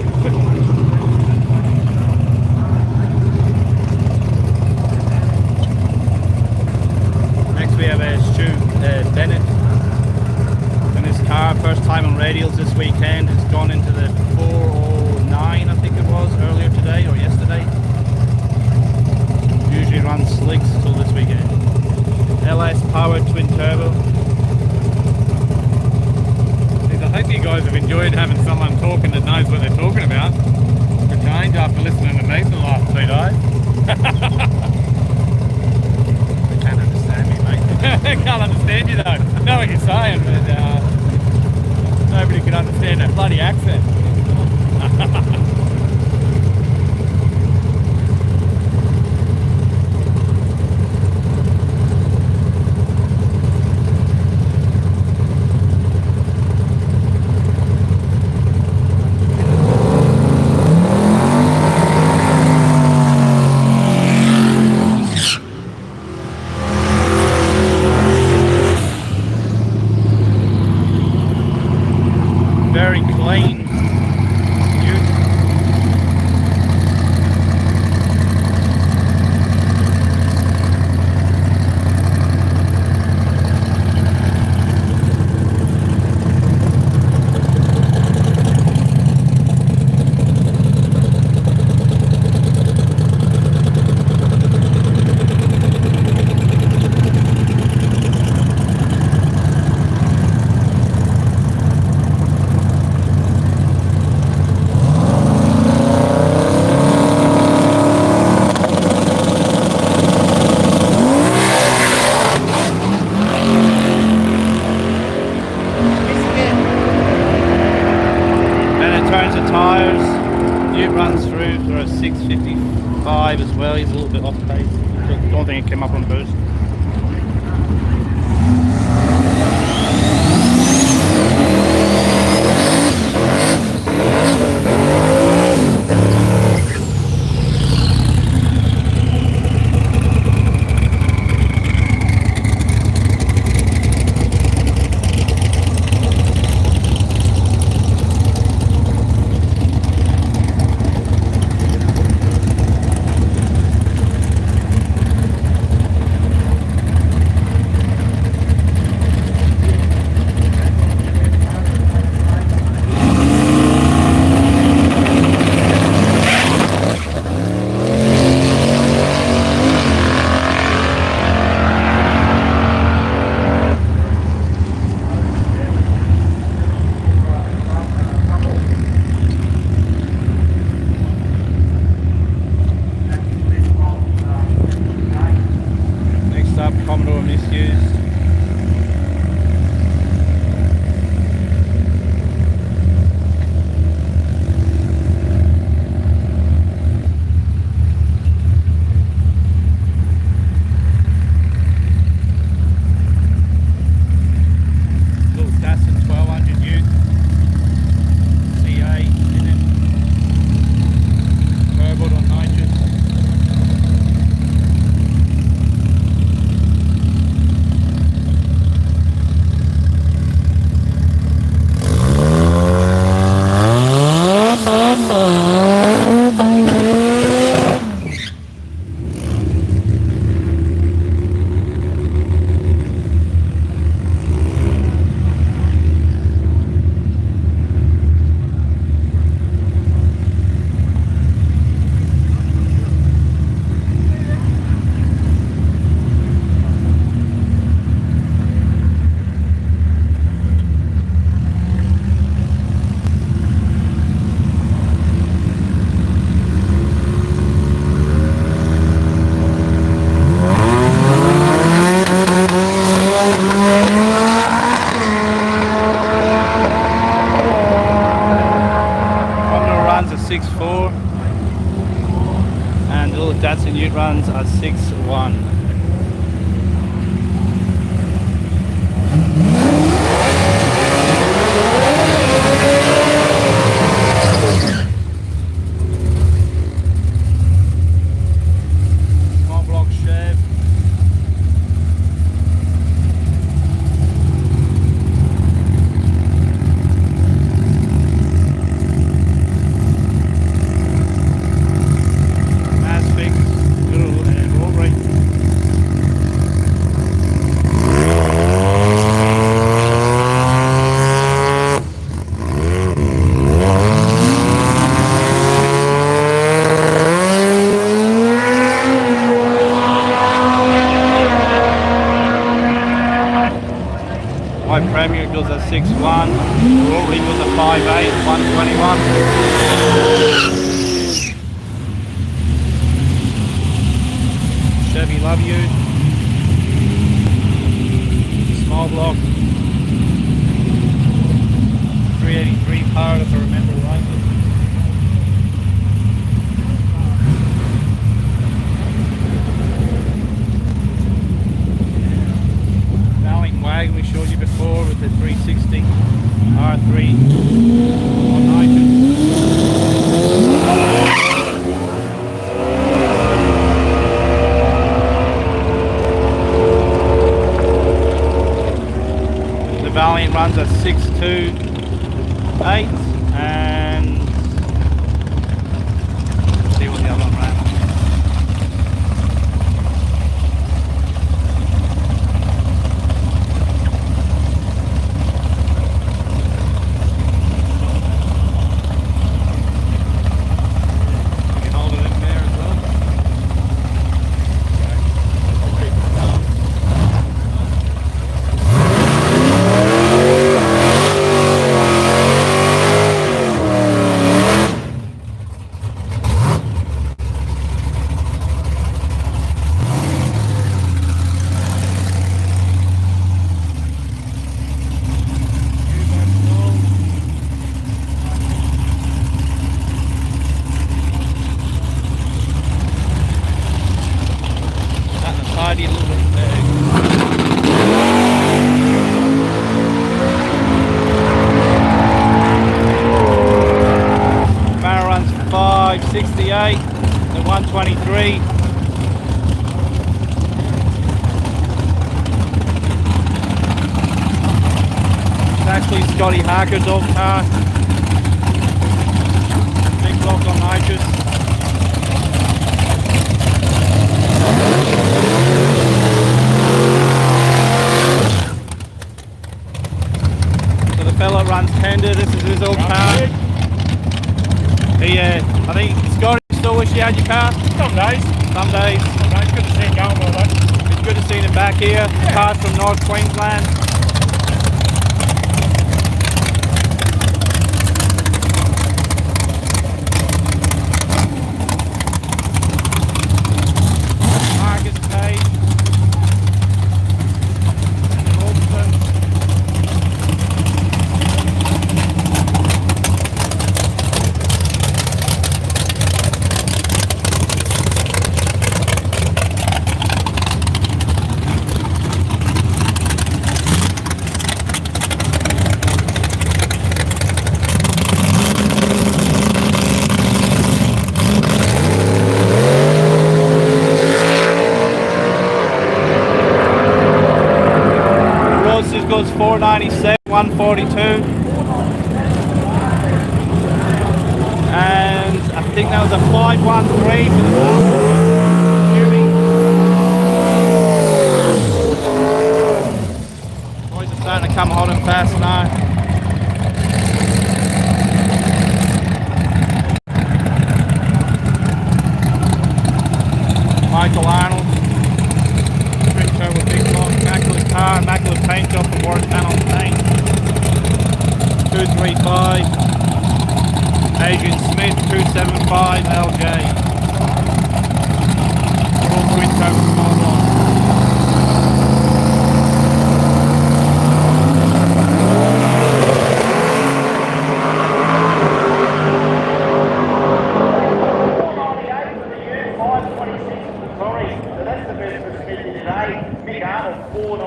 radials this weekend. It's gone into the 409, I think it was, earlier today or yesterday. Usually runs slicks till this weekend. LS powered twin turbo. I hope you guys have enjoyed having someone talking that knows what they're talking about. For change after listening to me for the last 2 days. They can't understand me, mate. They can't understand you though. Know what you're saying, but nobody can understand that bloody accent. Very clean. Runs through for a 655 as well. He's a little bit off pace. Don't think it came up on boost. Ute runs are 6.1. Small block Chev. Mass fix, little and roll rate. Romeo goes at 6'1", Rory goes at 5'8", 121. Chevy Love You, small block, 383 power if I remember right. Wagon we showed you before with the 360 R3 on nitrous. The Valiant runs at 628 and let's see what the other one ran. The 123. It's actually Scotty Harker's old car. Big block on nitrous. So the fella runs Kenda, this is his old car. He, I think Scotty still wish you had your car? Some days. Some days. Some days. Good to see him going well though. It's good to see him back here. Yeah. Cars from North Queensland. Marcus Page. And Robson. Goes 497, 142, and I think that was a 513 for the boys are starting to come hot and fast now. Michael Arnold. Immaculate car, immaculate paint job for Warwick Panel Paint. 235. Adrian Smith, 275 LJ. All twin cover small block.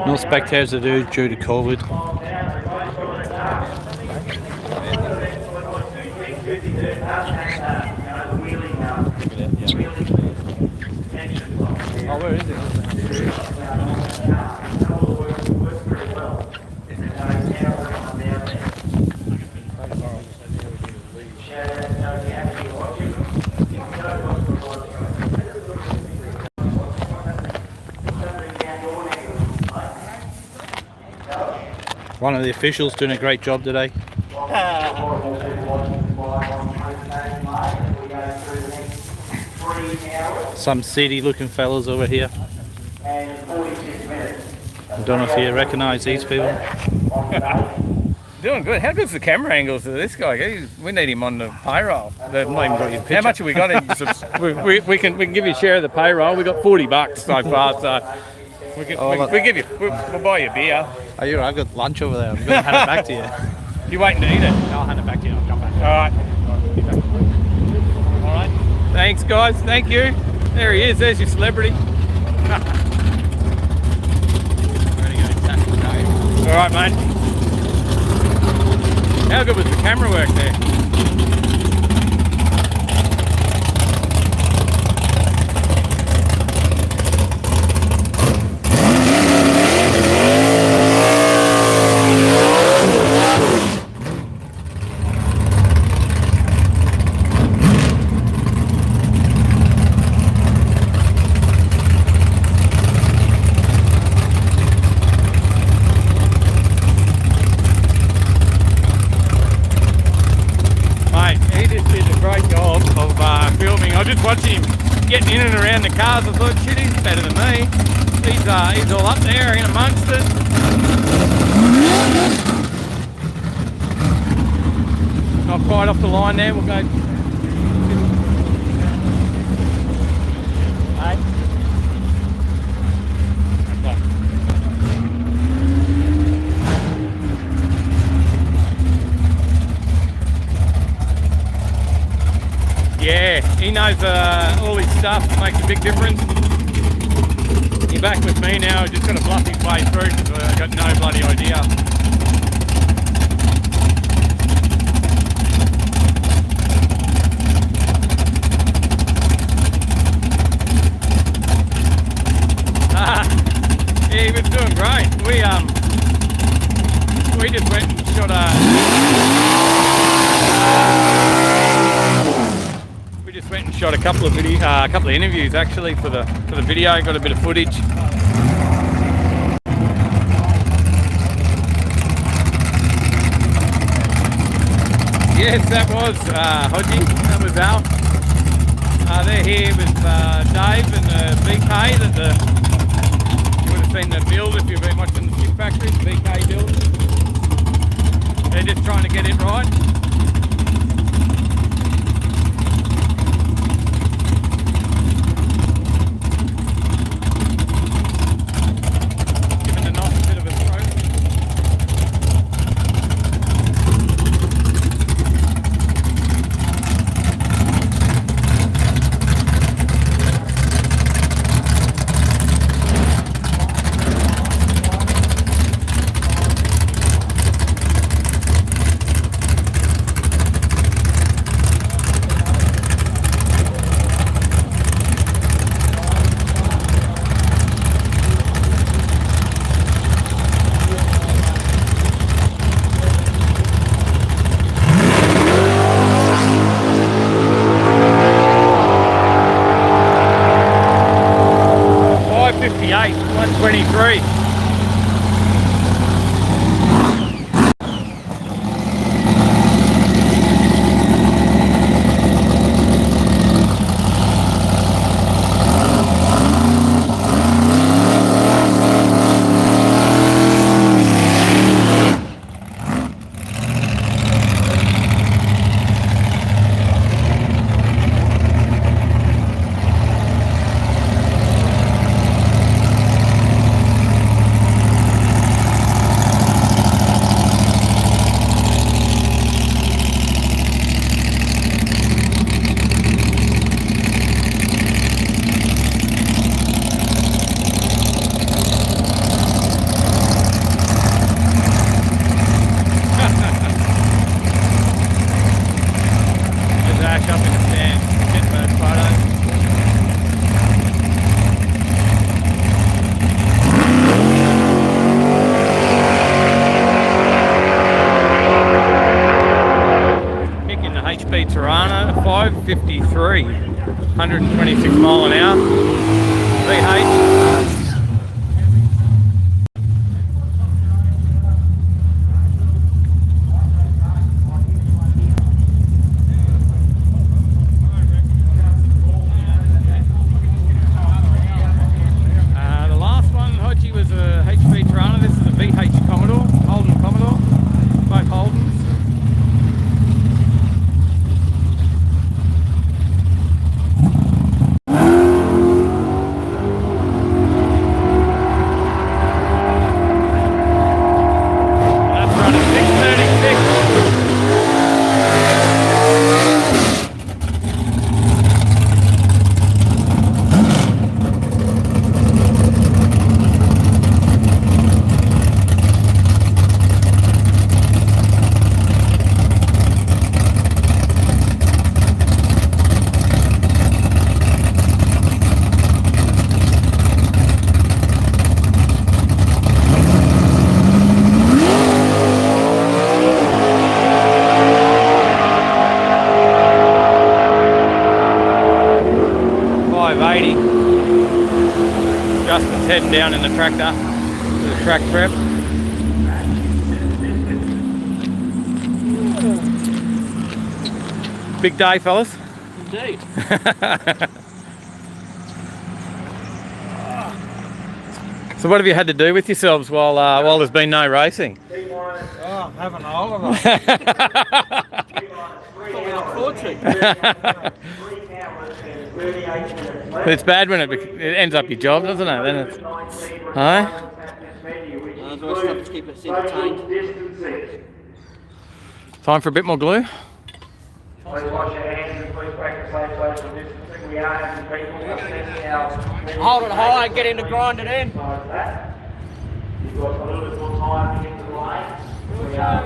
No spectators to do due to COVID. Oh, where is it? One of the officials doing a great job today. Some seedy looking fellas over here. I don't know if you recognise these people. Doing good. How good's the camera angles of this guy? We need him on the payroll. They've not even got your picture. How much have we got in? we can give you a share of the payroll. We got $40 so far, so we'll buy you a beer. Oh, I've got lunch over there. I'm going to hand it back to you. You waiting to eat it? I'll hand it back to you. I'll come back. All right. Thanks, guys. Thank you. There he is. There's your celebrity. All right, mate. How good was the camera work there? Watching him getting in and around the cars, I thought, shit, he's better than me. He's all up there in amongst it. Not quite off the line there, we'll go. Yeah, he knows all his stuff, makes a big difference. He's back with me now, just got to bluff his way through because I've got no bloody idea. Yeah, he was doing great. We just went and shot a couple of interviews actually for the video. Got a bit of footage. Yes, that was Hodgie. That was Al. They're here with Dave and the VK. You would have seen the build if you've been watching the Stick Factory. The VK build. They're just trying to get it right. Tirana 553, 126 mile an hour, VH. The last one, Hodgie, was a HP Tirana 580. Justin's heading down in the tractor for the track prep. Big day, fellas. Indeed. So what have you had to do with yourselves while there's been no racing? Oh, I'm having a holiday. It's bad when it ends up your job, doesn't it? Then it's, huh? There's always stuff to keep us entertained. Time for a bit more glue. Please wash your hands and please practice safe social distancing. We are having people sending out. Hold it high, get in to grind it in. You've got a little bit more time to get to the lane. We are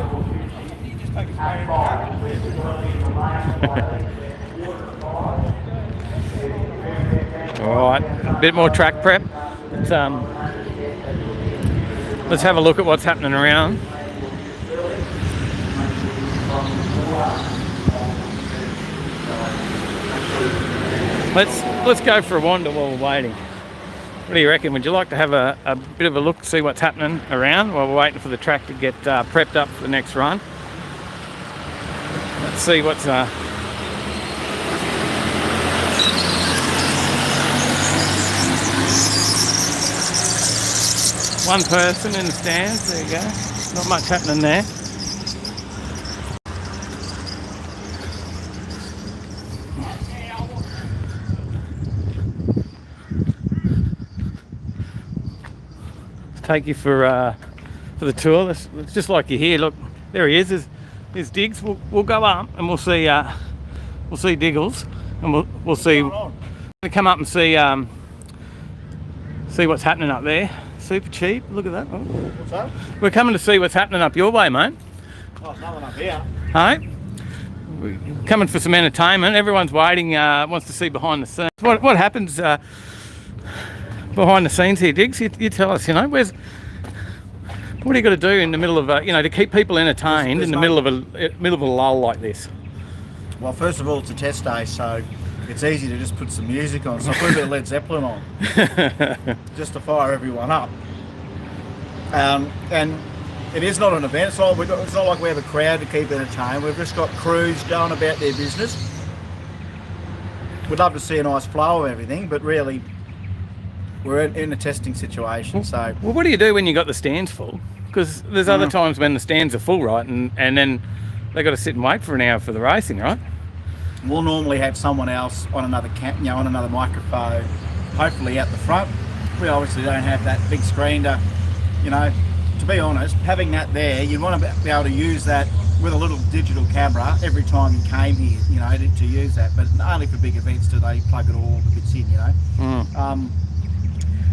at 5. We're going in the lane. Alright, a bit more track prep. Let's have a look at what's happening around. Let's go for a wander while we're waiting. What do you reckon? Would you like to have a bit of a look, see what's happening around while we're waiting for the track to get prepped up for the next run? Let's see what's one person in the stands, there you go. Not much happening there. Take you for the tour. It's just like you're here. Look, there he is. There's Diggs. We'll go up and we'll see Diggles, and we'll see. We'll come up and see what's happening up there. Super cheap. Look at that. Oh. What's that? We're coming to see what's happening up your way, mate. Oh, there's no one up here. Hey, we're coming for some entertainment. Everyone's waiting. Wants to see behind the scenes. What happens? Behind the scenes here, Diggs, you tell us, what do you got to do in the middle of to keep people entertained in the middle of a lull like this? Well, first of all, it's a test day, so it's easy to just put some music on. So I put a bit of Led Zeppelin on, just to fire everyone up. And it is not an event. It's not like we have a crowd to keep entertained. We've just got crews going about their business. We'd love to see a nice flow of everything, but really, we're in a testing situation, so... Well, what do you do when you got the stands full? Because there's other times when the stands are full, right? And then they got to sit and wait for an hour for the racing, right? We'll normally have someone else on another on another microphone, hopefully out the front. We obviously don't have that big screen to be honest, having that there, you'd want to be able to use that with a little digital camera every time you came here, to use that. But only for big events do they plug it all the bits in,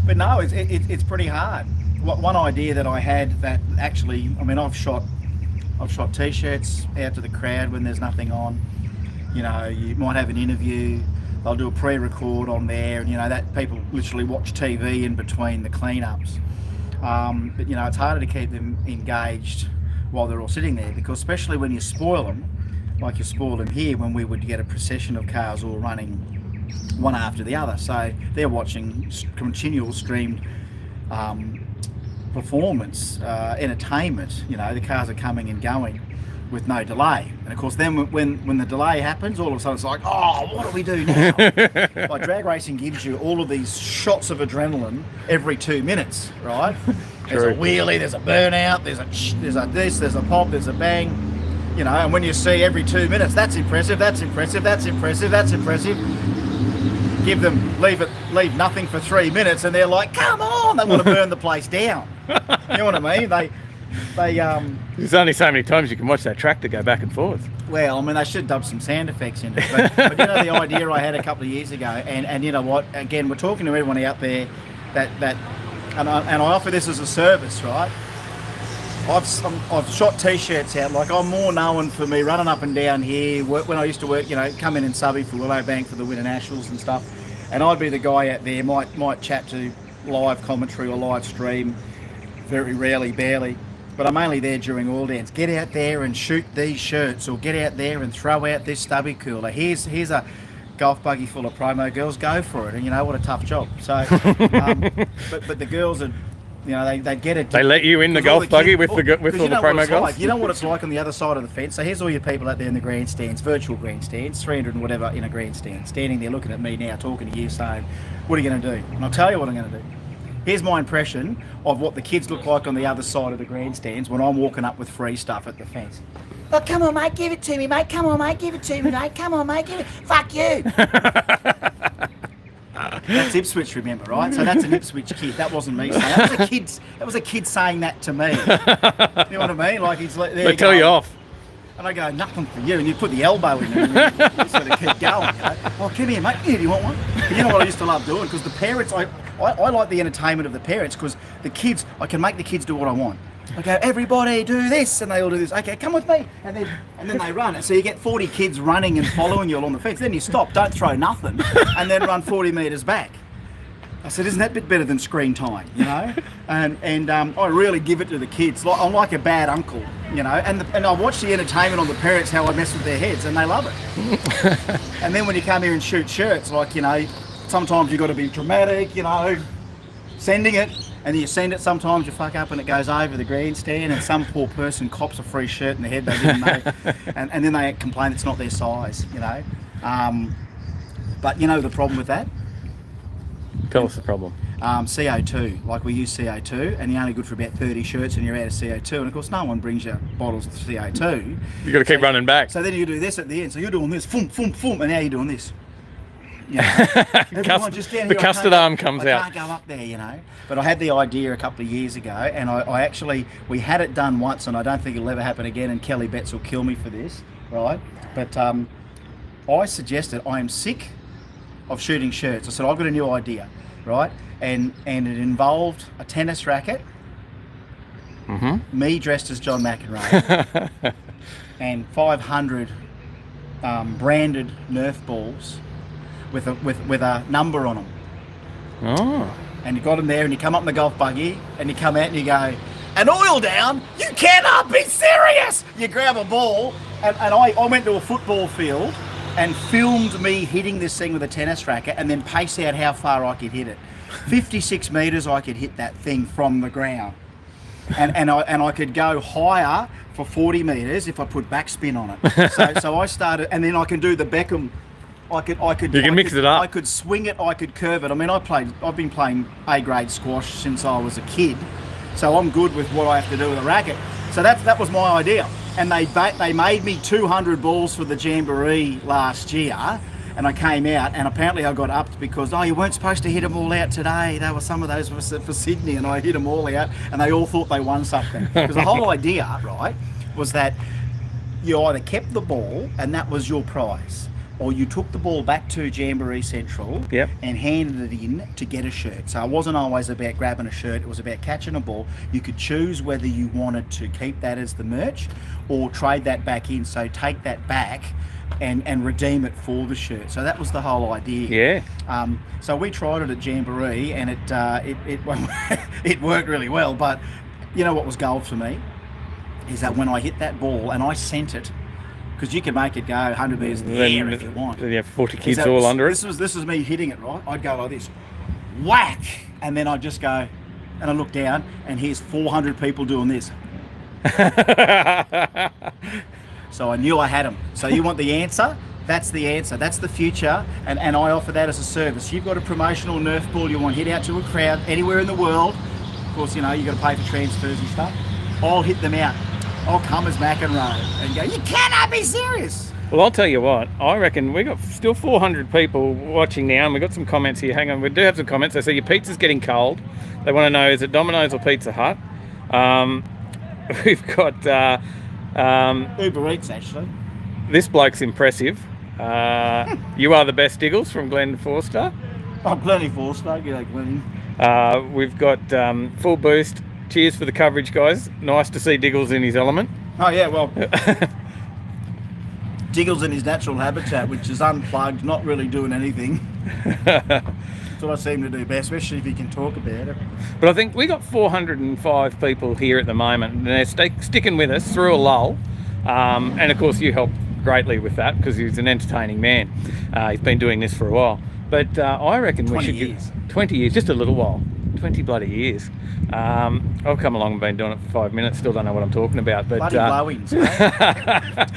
But no, it's pretty hard. One idea that I had that actually, I've shot t-shirts out to the crowd when there's nothing on. You might have an interview. They'll do a pre-record on there, and that people literally watch TV in between the cleanups. But it's harder to keep them engaged while they're all sitting there, because especially when you spoil them, like you spoiled them here when we would get a procession of cars all running one after the other, so they're watching continual streamed performance, entertainment. The cars are coming and going with no delay, and of course then when the delay happens, all of a sudden it's like, oh, what do we do now? Like, drag racing gives you all of these shots of adrenaline every 2 minutes, right? There's a wheelie, there's a burnout, there's a this, there's a pop, there's a bang, and when you see every 2 minutes, that's impressive, that's impressive, that's impressive, that's impressive. Leave nothing for 3 minutes, and they're like, come on, they want to burn the place down. You know what I mean? They There's only so many times you can watch that tractor go back and forth. Well, they should dub some sound effects into it. But the idea I had a couple of years ago, and you know what? Again, we're talking to everyone out there and I offer this as a service, right? I've shot t-shirts out. Like, I'm more known for me running up and down here. When I used to work, come in Subby for Willowbank for the Winter Nationals and stuff, and I'd be the guy out there, might chat to live commentary or live stream, very rarely, barely. But I'm only there during All Dance. Get out there and shoot these shirts, or get out there and throw out this stubby cooler. Here's a golf buggy full of promo girls, go for it. And you know what a tough job. So, but the girls are, you know, they get it. They let you in the golf buggy with all the promo girls. Like. You know what it's like on the other side of the fence. So here's all your people out there in the grandstands, virtual grandstands, 300 and whatever in a grandstand, standing there looking at me now, talking to you, saying, "What are you going to do?" And I'll tell you what I'm going to do. Here's my impression of what the kids look like on the other side of the grandstands when I'm walking up with free stuff at the fence. Oh, come on, mate, give it to me, mate. Come on, mate, give it to me, mate. Come on, mate, give it. Fuck you. That's Ipswich, remember, right? So that's an Ipswich kid. That wasn't me saying. That was a kid saying that to me. You know what I mean? Like he's like, there. They tell you off. And I go, nothing for you. And you put the elbow in there and you sort of keep going. You know? Oh, come here, mate. Yeah, do you want one? But you know what I used to love doing? Because the parents, I like the entertainment of the parents because the kids, I can make the kids do what I want. I go, everybody do this, and they all do this. Okay, come with me, and then they run. And so you get 40 kids running and following you along the fence. Then you stop, don't throw nothing, and then run 40 metres back. I said, isn't that a bit better than screen time, you know? And I really give it to the kids. I'm like a bad uncle, you know. And I watch the entertainment on the parents, how I mess with their heads, and they love it. And then when you come here and shoot shirts, like, you know, sometimes you've got to be dramatic, you know, sending it. And then you send it, sometimes you fuck up and it goes over the grandstand and some poor person cops a free shirt in the head they didn't know. And then they complain it's not their size, you know. But you know the problem with that? Tell us the problem. CO2, like we use CO2 and you're only good for about 30 shirts and you're out of CO2 and of course no one brings you bottles of CO2. You've got to keep running back. So then you do this at the end, so you're doing this, boom, boom, boom, and now you're doing this. You know, the custard arm comes out. I can't go up there, you know. But I had the idea a couple of years ago, and I actually, we had it done once, and I don't think it'll ever happen again, and Kelly Betts will kill me for this, right? But I suggested, I am sick of shooting shirts. I said, I've got a new idea, right? And it involved a tennis racket, me dressed as John McEnroe, and 500 branded Nerf balls with a number on them. Oh. And you got them there and you come up in the golf buggy and you come out and you go, an oil down? You cannot be serious! You grab a ball and I went to a football field and filmed me hitting this thing with a tennis racket and then pace out how far I could hit it. 56 metres I could hit that thing from the ground. And I could go higher for 40 metres if I put backspin on it. So I started, and then I can do the Beckham. I could. You can mix it up. I could swing it. I could curve it. I mean, I've been playing A-grade squash since I was a kid, so I'm good with what I have to do with a racket. So that was my idea. And they made me 200 balls for the Jamboree last year, and I came out, and apparently I got upped because you weren't supposed to hit them all out today. There were some of those for Sydney, and I hit them all out, and they all thought they won something. Because the whole idea, right, was that you either kept the ball, and that was your prize, or you took the ball back to Jamboree Central and handed it in to get a shirt. So it wasn't always about grabbing a shirt, it was about catching a ball. You could choose whether you wanted to keep that as the merch or trade that back in. So take that back and redeem it for the shirt. So that was the whole idea. Yeah. So we tried it at Jamboree and it worked really well. But you know what was gold for me? Is that when I hit that ball and I sent it, because you can make it go 100 metres in the air if you want. You have 40 kids all under it. This was me hitting it, right? I'd go like this, whack, and then I'd just go, and I look down, and here's 400 people doing this. So I knew I had them. So you want the answer? That's the answer. That's the future, and I offer that as a service. You've got a promotional Nerf ball you want to hit out to a crowd anywhere in the world. Of course, you know, you've got to pay for transfers and stuff. I'll hit them out. I'll come as McEnroe and go, you cannot be serious. Well, I'll tell you what, I reckon we got still 400 people watching now, and we've got some comments here. Hang on, we do have some comments. They say your pizza's getting cold. They want to know, is it Domino's or Pizza Hut? We've got Uber Eats, actually. This bloke's impressive. You are the best Diggles from Glenn Forster. Oh, Glenny Forster, g'day Glenny. We've got Full Boost. Cheers for the coverage, guys. Nice to see Diggles in his element. Oh yeah, well, Diggles in his natural habitat, which is unplugged, not really doing anything. That's what I seem to do best, especially if you can talk about it. But I think we got 405 people here at the moment, and they're sticking with us through a lull. And of course, you help greatly with that because he's an entertaining man. He's been doing this for a while. But I reckon we 20 should years. 20 years, just a little while. 20 bloody years. I've come along and been doing it for 5 minutes, still don't know what I'm talking about. But Bloody blowings, mate.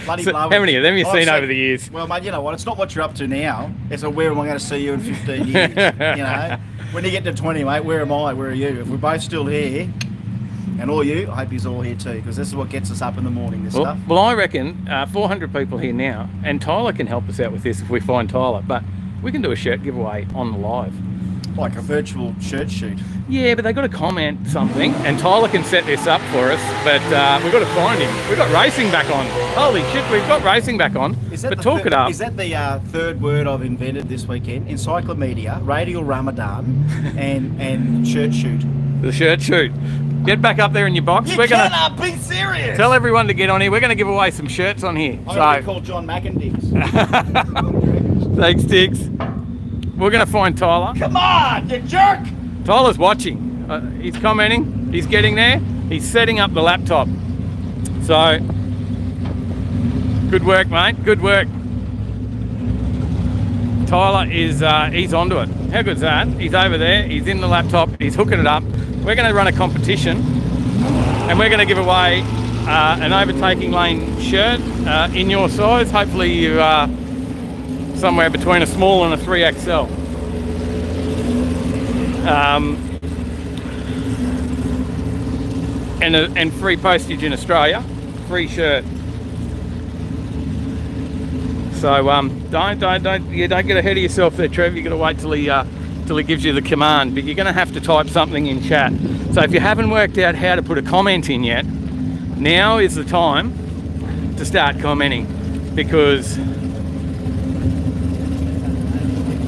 Bloody blowings. How many of them you've I've seen over the years? Well, mate, you know what? It's not what you're up to now. It's where am I going to see you in 15 years? You know, when you get to 20, mate, where am I? Where are you? If we're both still here, and all you, I hope he's all here too, because this is what gets us up in the morning, this stuff. Well, I reckon 400 people here now, and Tyler can help us out with this if we find Tyler, but we can do a shirt giveaway on the live. Like a virtual shirt shoot. Yeah, but they got to comment something, and Tyler can set this up for us, but we've got to find him. We've got racing back on. Holy shit, we've got racing back on. But talk it up. Is that the third word I've invented this weekend? Encyclopedia, Radial Ramadan, and shirt shoot. The shirt shoot. Get back up there in your box. You cannot be serious! Tell everyone to get on here. We're going to give away some shirts on here. I'm going to call John McIndiggs. Thanks, Diggs. We're going to find Tyler. Come on, you jerk! Tyler's watching. He's commenting. He's getting there. He's setting up the laptop. So, good work, mate. Good work. Tyler is he's onto it. How good's that? He's over there. He's in the laptop. He's hooking it up. We're going to run a competition, and we're going to give away an Overtaking Lane shirt in your size. Hopefully you are somewhere between a small and a 3XL. And free postage in Australia, free shirt. So don't get ahead of yourself there, Trev. You got to wait till he gives you the command. But you're going to have to type something in chat. So if you haven't worked out how to put a comment in yet, now is the time to start commenting, because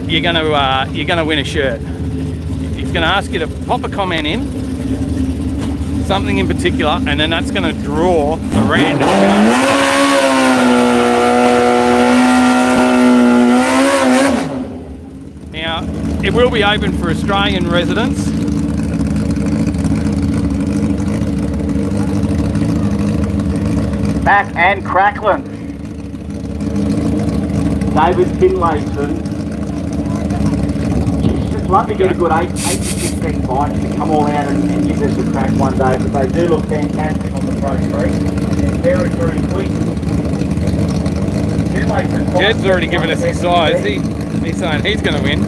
you're going to win a shirt. He's going to ask you to pop a comment in, something in particular, and then that's going to draw a random shirt. Now, it will be open for Australian residents. Mac and Cracklin. David Finlayson. Just love to get a good 8 to 16 bikes to come all out and give this a crack one day, because they do look fantastic on the Pro 3. They're very quick. Jed's already given us his size. He's saying he's going to win.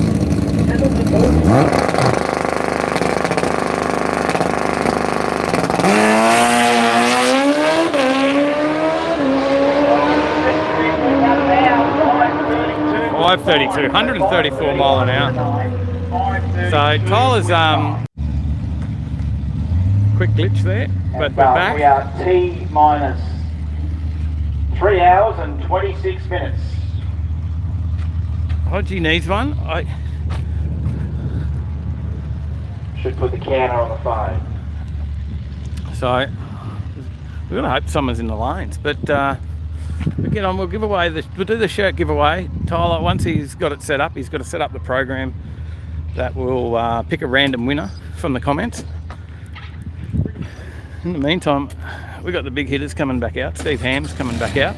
532, 134 mile an hour. So Tyler's quick glitch there, but we're back. We are T minus 3 hours and 26 minutes. Hodgie needs one. Should put the counter on the phone. So we're going to hope someone's in the lanes, but we'll get on. We'll give away we'll do the shirt giveaway. Tyler, once he's got it set up, he's got to set up the program that will pick a random winner from the comments. In the meantime, we've got the big hitters coming back out. Steve Ham's coming back out.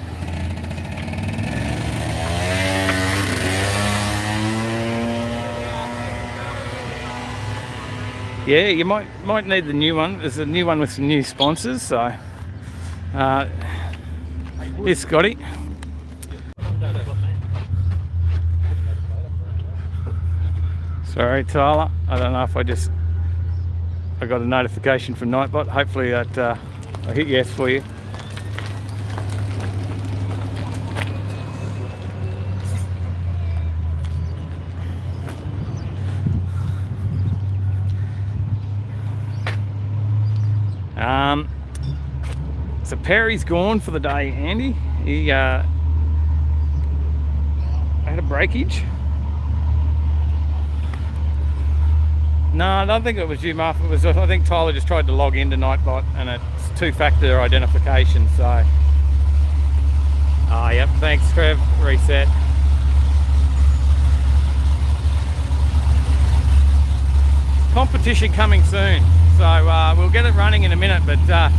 Yeah, you might need the new one. There's a new one with some new sponsors, so here's Scotty. Sorry, Tyler. I don't know if I got a notification from Nightbot. Hopefully that I hit yes for you. So Perry's gone for the day, Andy. He had a breakage. No, I don't think it was you, Muff. It was, I think Tyler just tried to log into Nightbot, and it's two-factor identification. So, yep. Thanks, Trev. Reset. Competition coming soon. So we'll get it running in a minute, but I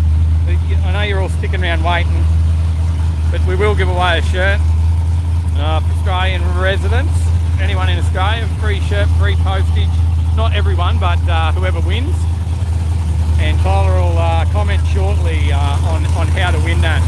know you're all sticking around waiting. but we will give away a shirt for Australian residents. Anyone in Australia, free shirt, free postage. Not everyone, but whoever wins. And Tyler will comment shortly on how to win that.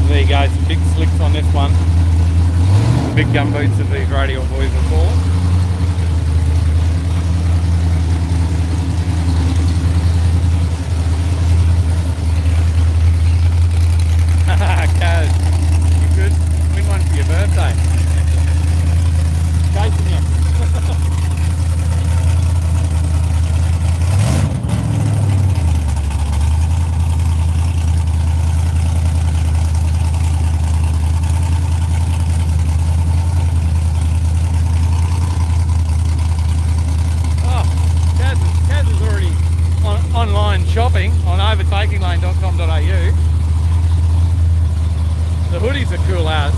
There you go, some big slicks on this one. The big gumboots of these Radial boys are called. Kaz, you good? Win one for your birthday. Chasing you. Online shopping on overtakinglane.com.au. The hoodies are cool as.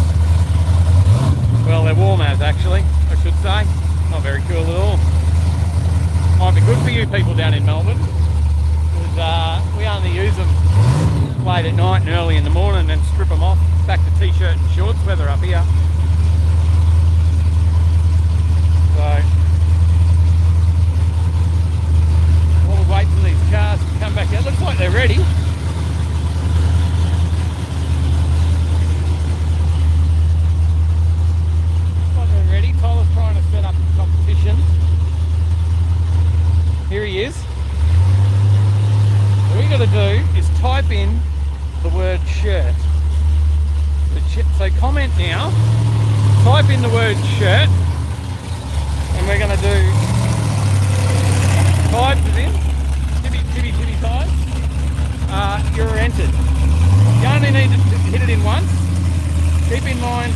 Well, they're warm as actually, I should say. Not very cool at all. Might be good for you people down in Melbourne, because we only use them late at night and early in the morning and then strip them off. Back to t-shirt and shorts weather up here. So wait for these cars to come back out. Looks like they're ready. Looks like they're ready. Tyler's trying to set up the competition. Here he is. All you got to do is type in the word shirt. So comment now. Type in the word shirt. And we're going to do types it in. Tibby ties, you're entered. You only need to hit it in once. Keep in mind,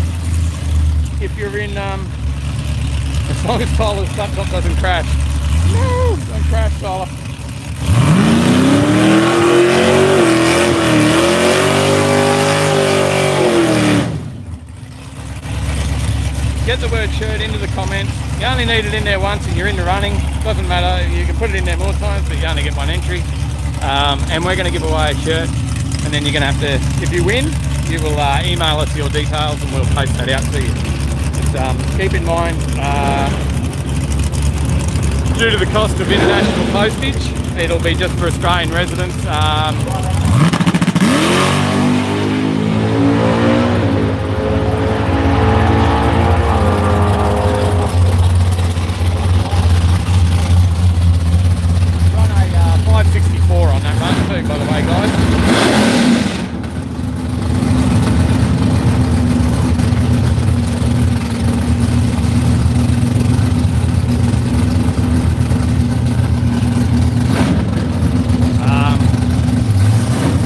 if you're in, as long as Tyler's laptop doesn't crash. No, don't crash, Tyler. Get the word shirt into the comments. You only need it in there once and you're in the running. Doesn't matter, you can put it in there more times, but you only get one entry. And we're going to give away a shirt, and then you're going to have to, if you win, you will email us your details and we'll post that out to you. Just keep in mind, due to the cost of international postage, it'll be just for Australian residents. On that run too, by the way, guys.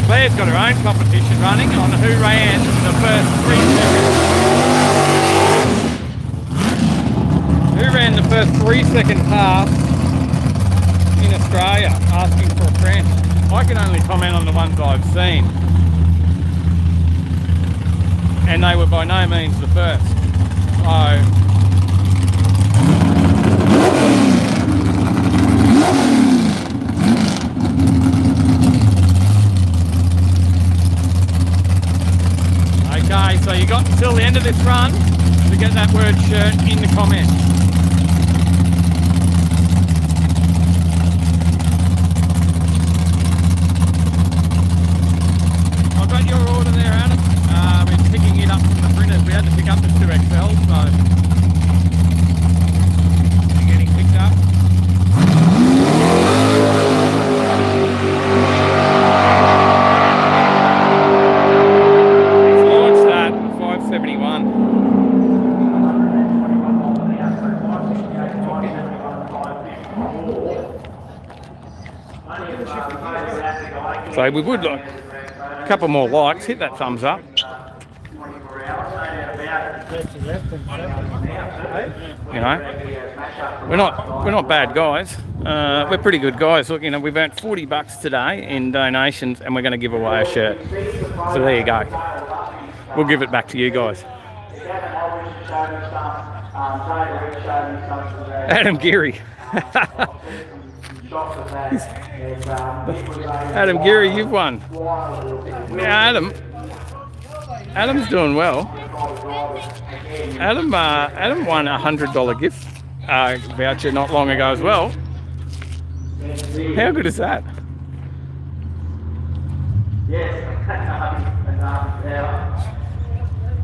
Claire's got her own competition running on who ran the first 3 seconds. Who ran the first 3-second pass in Australia, asking for a friend. I can only comment on the ones I've seen, and they were by no means the first. So okay, so you got until the end of this run to get that word shirt in the comments. Your order there, Adam. We're picking it up from the printers. We had to pick up the 2XL, so they're getting picked up. Let's launch that 571. So we would like a couple more likes, hit that thumbs up. You know, we're not bad guys. We're pretty good guys. Look, you know, we've earned $40 today in donations, and we're going to give away a shirt. So there you go. We'll give it back to you guys. Adam Geary. Adam Geary, you've won. Now Adam's doing well. Adam won a $100 gift voucher not long ago as well. How good is that?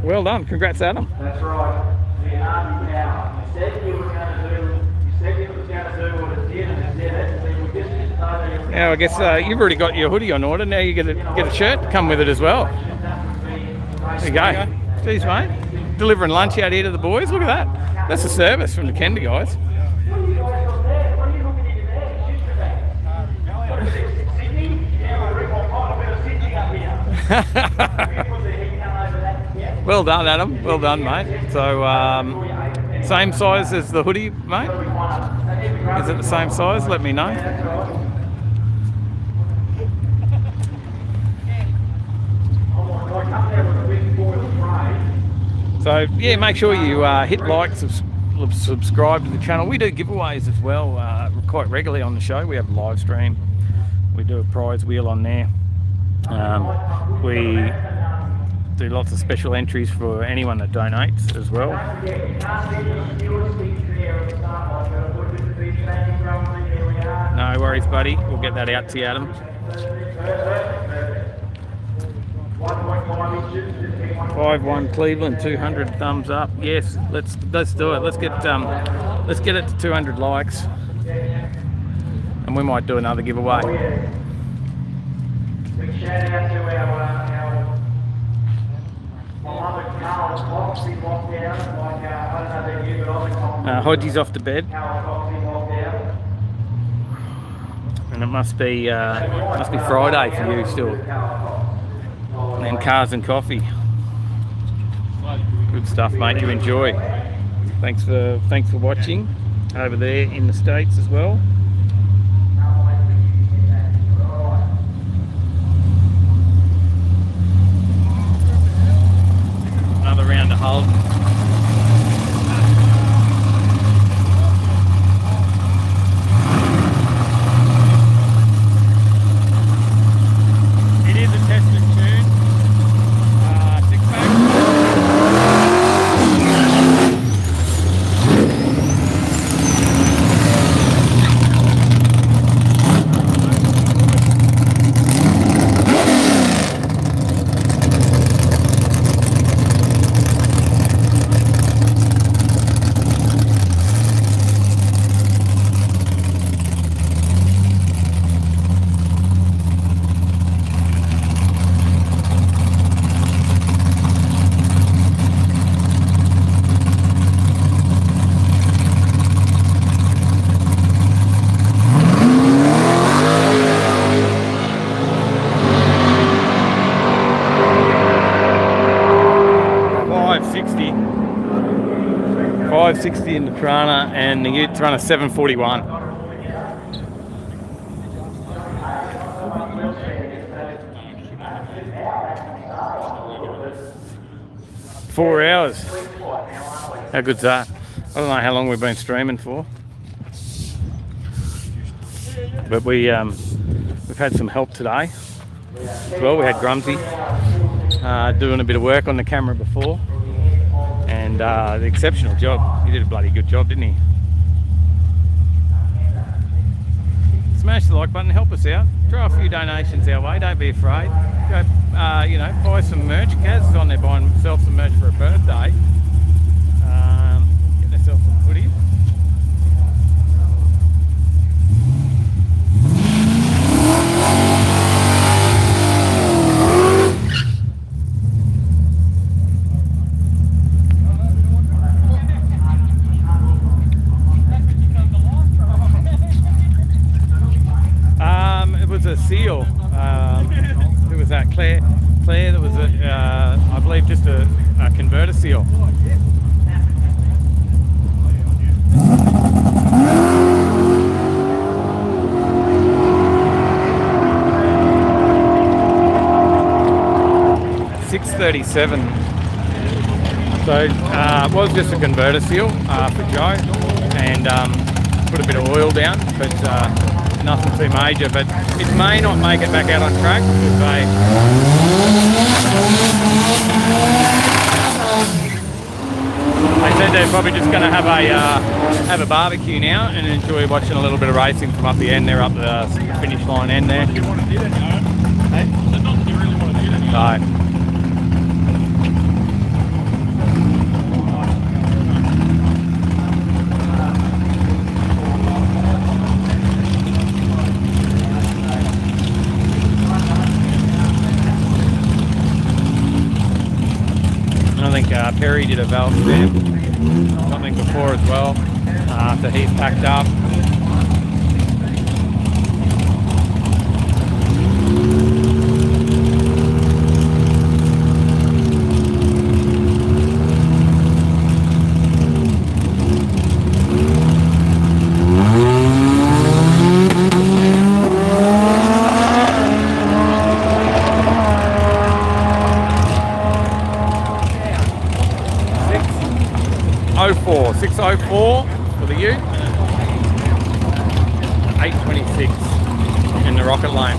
Well done. Congrats, Adam. That's right. You said you were going to do. You said you were going to do what it did, and it did it. So we just Yeah, I guess you've already got your hoodie on order. Now you get a shirt to come with it as well. There you go. Jeez, mate. Delivering lunch out here to the boys. Look at that. That's a service from the Kenda guys. Well done, Adam. Well done, mate. So, same size as the hoodie, mate? Is it the same size? Let me know. So, yeah, make sure you hit like, subscribe to the channel. We do giveaways as well quite regularly on the show. We have a live stream. We do a prize wheel on there. We do lots of special entries for anyone that donates as well. No worries, buddy. We'll get that out to you, Adam. 5-1 Cleveland, 200 thumbs up. Yes, let's do it. Let's get it to 200 likes, and we might do another giveaway. Big shout out to our beloved Carl Fox in lockdown. Like, I don't know about you, but I've been Hodgie's off to bed. Carl Fox in lockdown. And it must be Friday for you still. And then cars and coffee. Good stuff, mate. You enjoy. Thanks for watching over there in the States as well. Another round of hull. It is a Testament tune. 6-pack. $560 in the Trana, and the Ute Trana 741. Four hours. How good's that? I don't know how long we've been streaming for, but we've had some help today as well. We had Grumsy doing a bit of work on the camera before. And the exceptional job. He did a bloody good job, didn't he? Smash the like button, help us out. Throw a few donations our way, don't be afraid. Go, buy some merch. Kaz is on there buying himself some merch for a birthday. Getting herself some hoodies. A seal. Who was that? Claire. There was I believe just a converter seal. 637. So it was just a converter seal for Joe, and put a bit of oil down, but nothing too major. But it may not make it back out on track because they said they're probably just going to have a barbecue now and enjoy watching a little bit of racing from up the end there, up the finish line end there. No. I think Perry did a valve stamp, something before as well, after he's packed up. .04, 604 for the U, 826 in the rocket lane.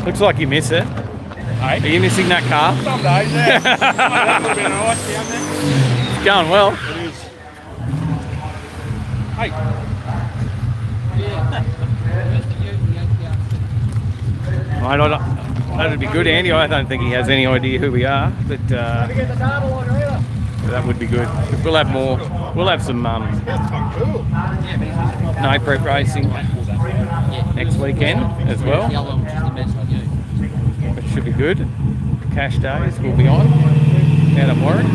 Looks like you miss it. Hey? Are you missing that car? Some days, yeah. That would have been alright down there. It's going well. It is. Hey. That'd be good, Andy. I don't think he has any idea who we are, but that would be good. We'll have more. We'll have some night prep racing next weekend as well. It should be good. Cash days will be on out of Warwick.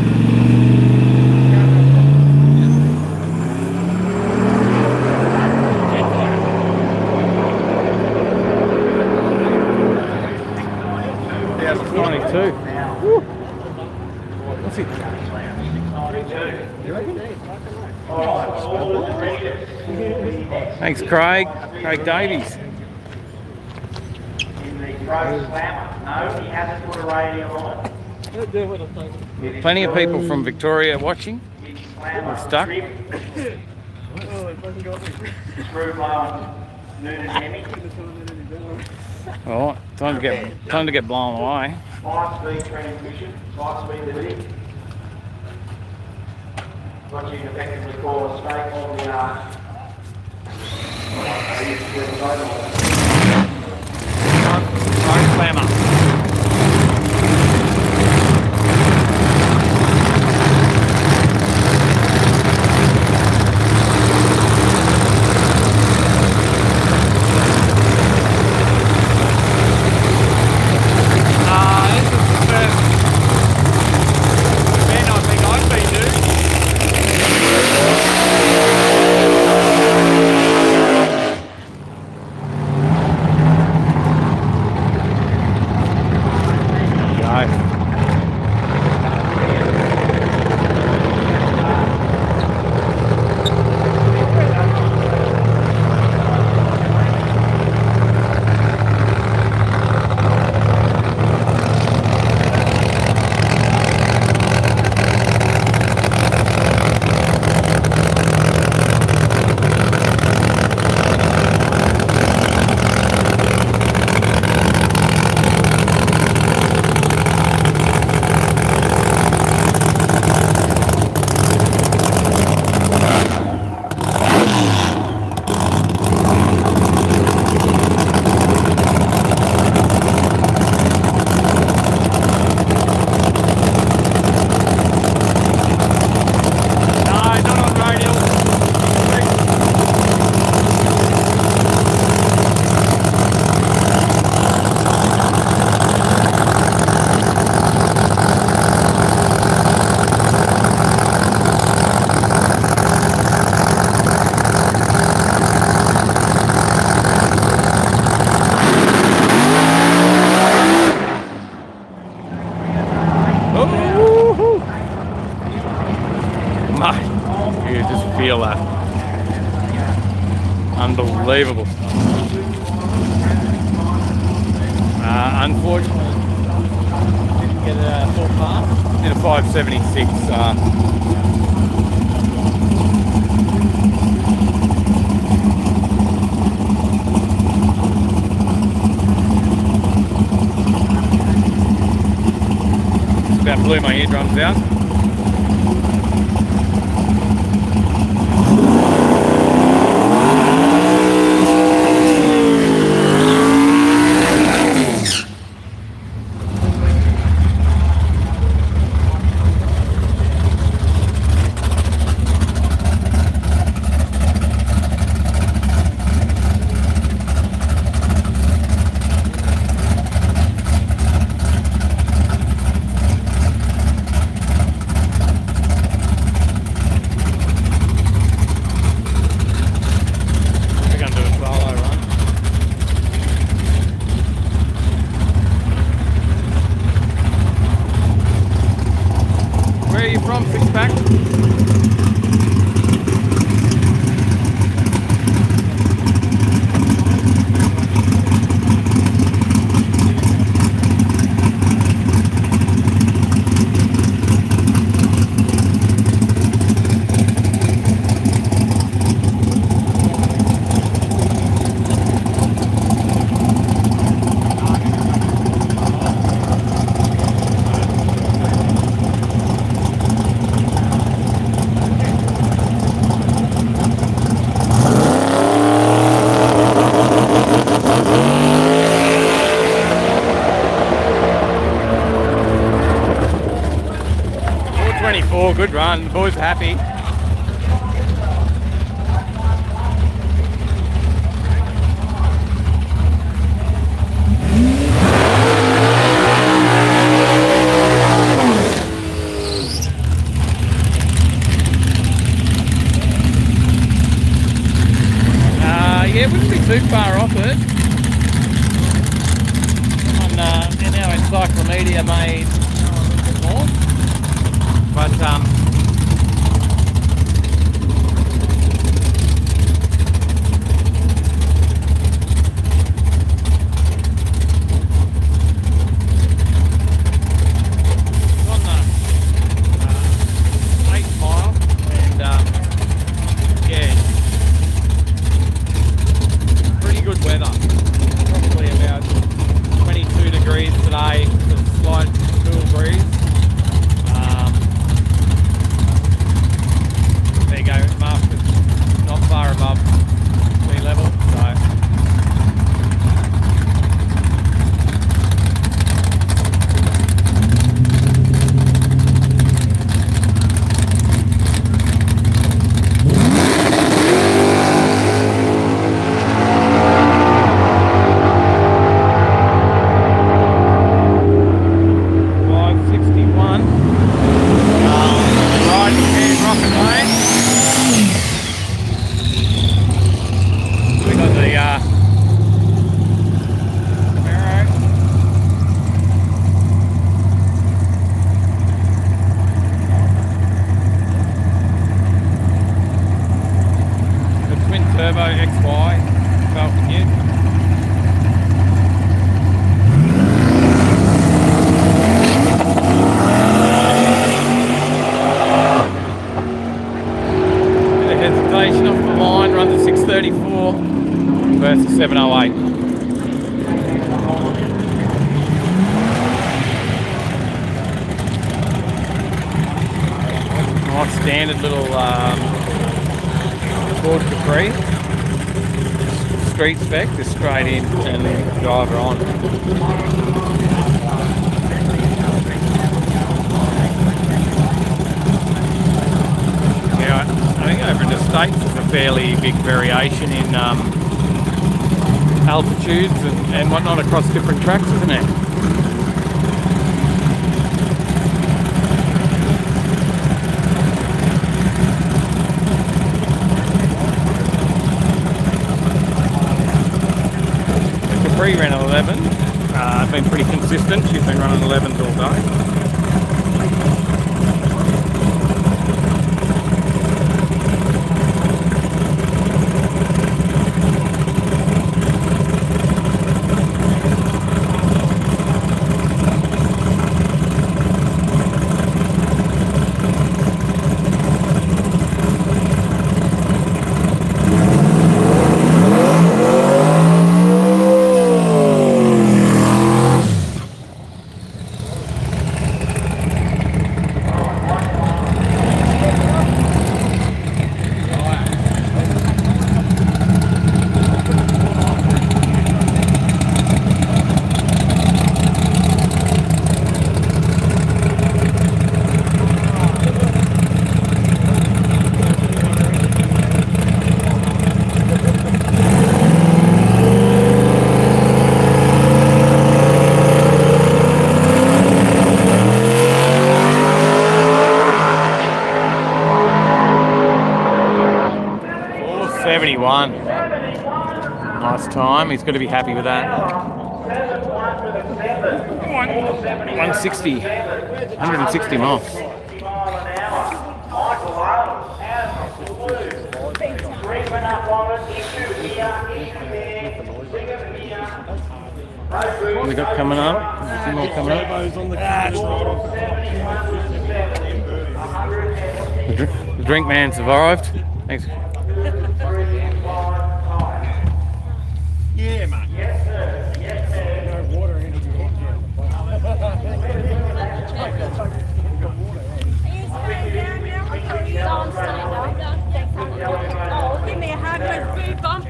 What's it? Thanks, Craig. Craig Davies. Plenty of people from Victoria watching. We're stuck. Oh, time to get blown away. 5-speed transmission, 5-speed limited. What you can effectively call a straight on the Road slammer. feel that. Unbelievable stuff. Unfortunately, didn't get a full pass. Did a 576. About blew my eardrums out. Good run, the boys are happy. Yeah, it wouldn't be too far off it. In our encyclopedia made a little bit more. But versus 708. Nice standard little Ford Capri. Street spec, just straight in and drive on. Yeah, I think over in the States there's a fairly big variation in altitudes and whatnot across different tracks, isn't it? The Capri ran 11, been pretty consistent, she's been running 11s all day. time. He's got to be happy with that. 160. 160 miles. What we got coming up? A few more coming up. The drink man survived. Thanks. Yeah, mate. No water in it. Oh, give me a hug, let's food bump.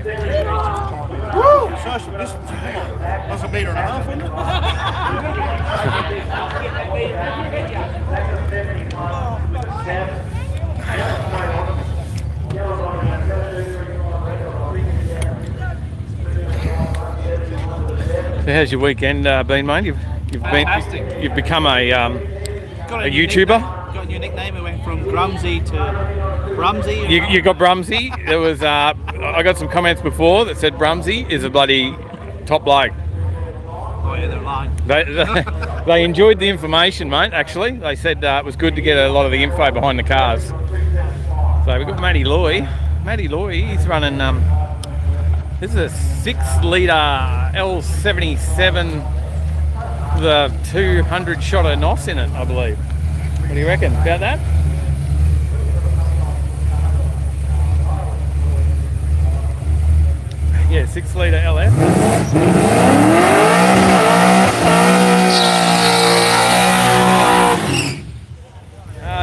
Woo! Social distance. That's a metre and a half, isn't So how's your weekend been, mate? You've become a YouTuber. Got a new nickname. We went from Grumsy to Brumsy. You got Brumsy. There was I got some comments before that said Brumsy is a bloody top bloke. Oh yeah, they're lying. They enjoyed the information, mate. Actually, they said it was good to get a lot of the info behind the cars. So we've got Matty Loy. Matty Loy, he's running. This is a 6-litre L77 with a 200 shot of NOS in it, I believe. What do you reckon about that? Yeah, 6-litre LF.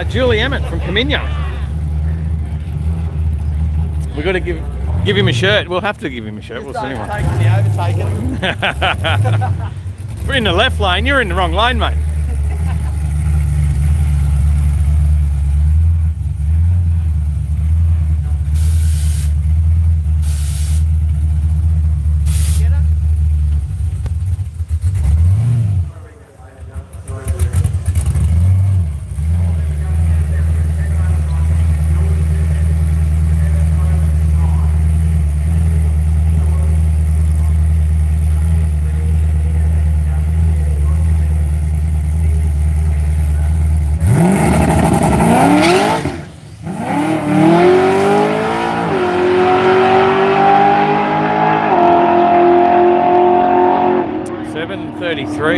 Julie Emmett from Kaminya. We've got to give him a shirt. We'll have to give him a shirt. We'll see him. We're in the left lane. You're in the wrong lane, mate.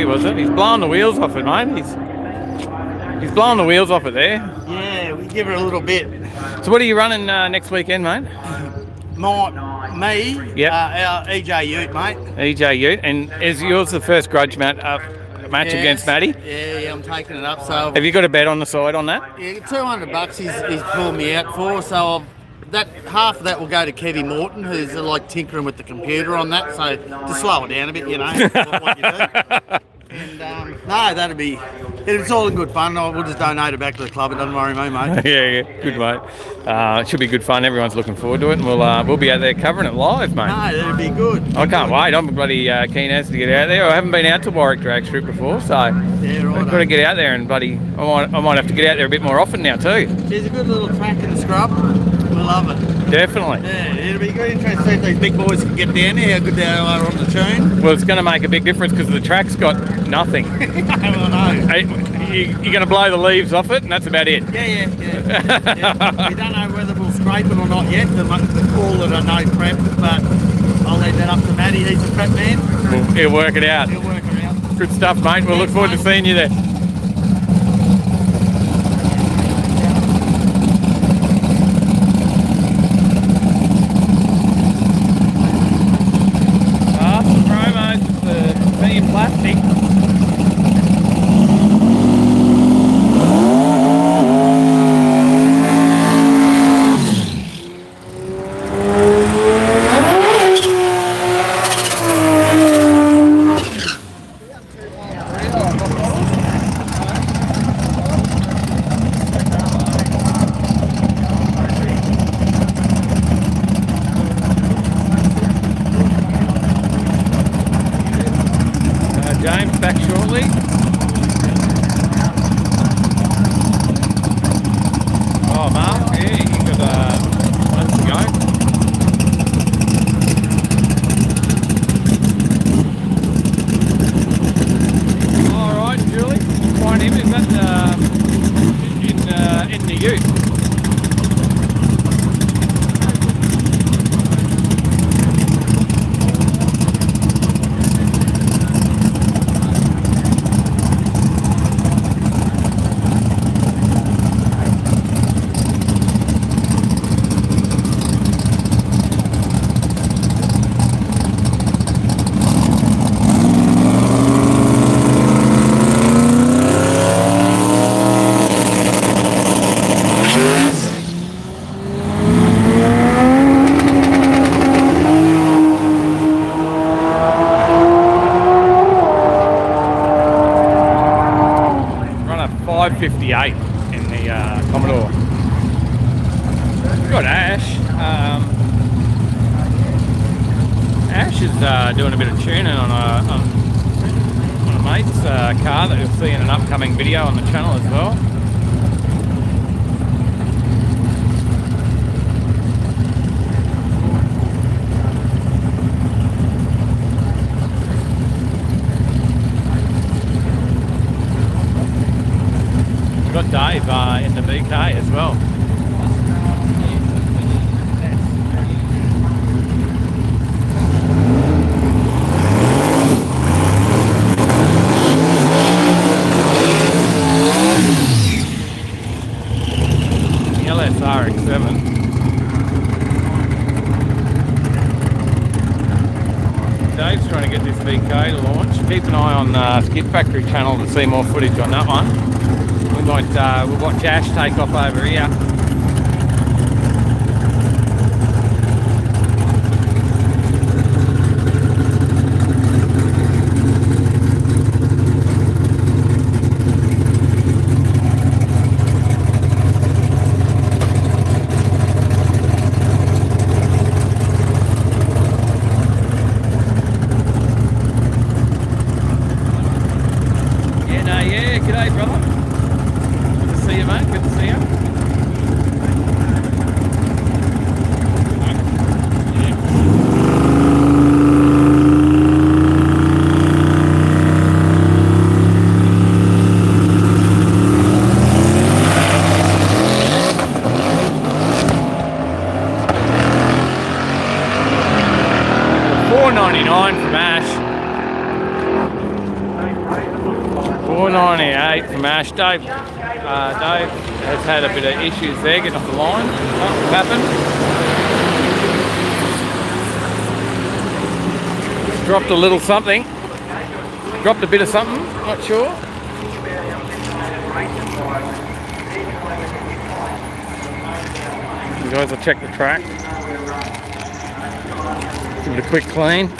Was it? He's blowing the wheels off it, mate. He's blowing the wheels off it there. Yeah, we give it a little bit. So what are you running next weekend, mate? Me? Yep. Our EJ Ute, mate. EJ Ute. And is yours the first grudge match Yes. against Matty? Yeah, I'm taking it up. So have you got a bet on the side on that? Yeah, $200 he's pulled me out for. So that half of that will go to Kevin Morton, who's like tinkering with the computer on that. So to slow it down a bit, you know, what you do. And no, it's all in good fun. We'll just donate it back to the club. It doesn't worry me, mate. yeah, good, mate. It should be good fun. Everyone's looking forward to it, and we'll be out there covering it live, mate. No, that'll be good. I can't wait. I'm bloody keen as to get out there. I haven't been out to Warwick Drag Strip before, so I've got to get out there and bloody. I might have to get out there a bit more often now too. There's a good little track in the scrub. We love it. Definitely. Yeah, it'll be good. Interesting to see if these big boys can get down there. How good they are on the tune. Well, it's going to make a big difference because the track's got nothing. I know. You're going to blow the leaves off it, and that's about it. Yeah. We don't know whether we'll scrape it or not yet. The call that I know prep, but I'll leave that up to Matty. He's a prep man. He'll work it out. He'll work it out. Good stuff, mate. We'll look forward to seeing you there. Plastic. James back shortly. Oh, Mark, yeah, you got months to go. 558 in the Commodore. We've got Ash. Ash is doing a bit of tuning on a mate's car that you'll see in an upcoming video on the channel as well. We've got Dave in the BK as well. RX-7. Dave's trying to get this BK to launch. Keep an eye on the Skid Factory channel to see more footage on that one. We'll watch Ash take off over here. G'day, brother. Good to see you, mate. Good to see you. $4.99 from Ash. $4.98 from Ash. Dave has had a bit of issues there getting off the line. Something's happened. Dropped a little something. Dropped a bit of something, not sure. You guys will check the track. Give it a quick clean.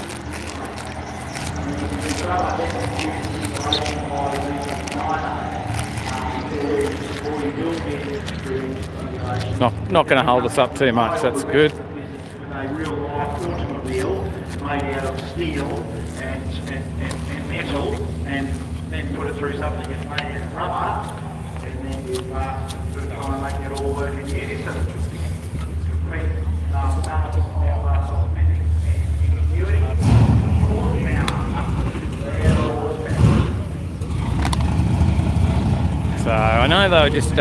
Not going to hold us up too much, that's good. A real life automobile made out of steel and metal, and then put it through something that's made out of rubber, and then you try and make it all work in unison. So I know they were just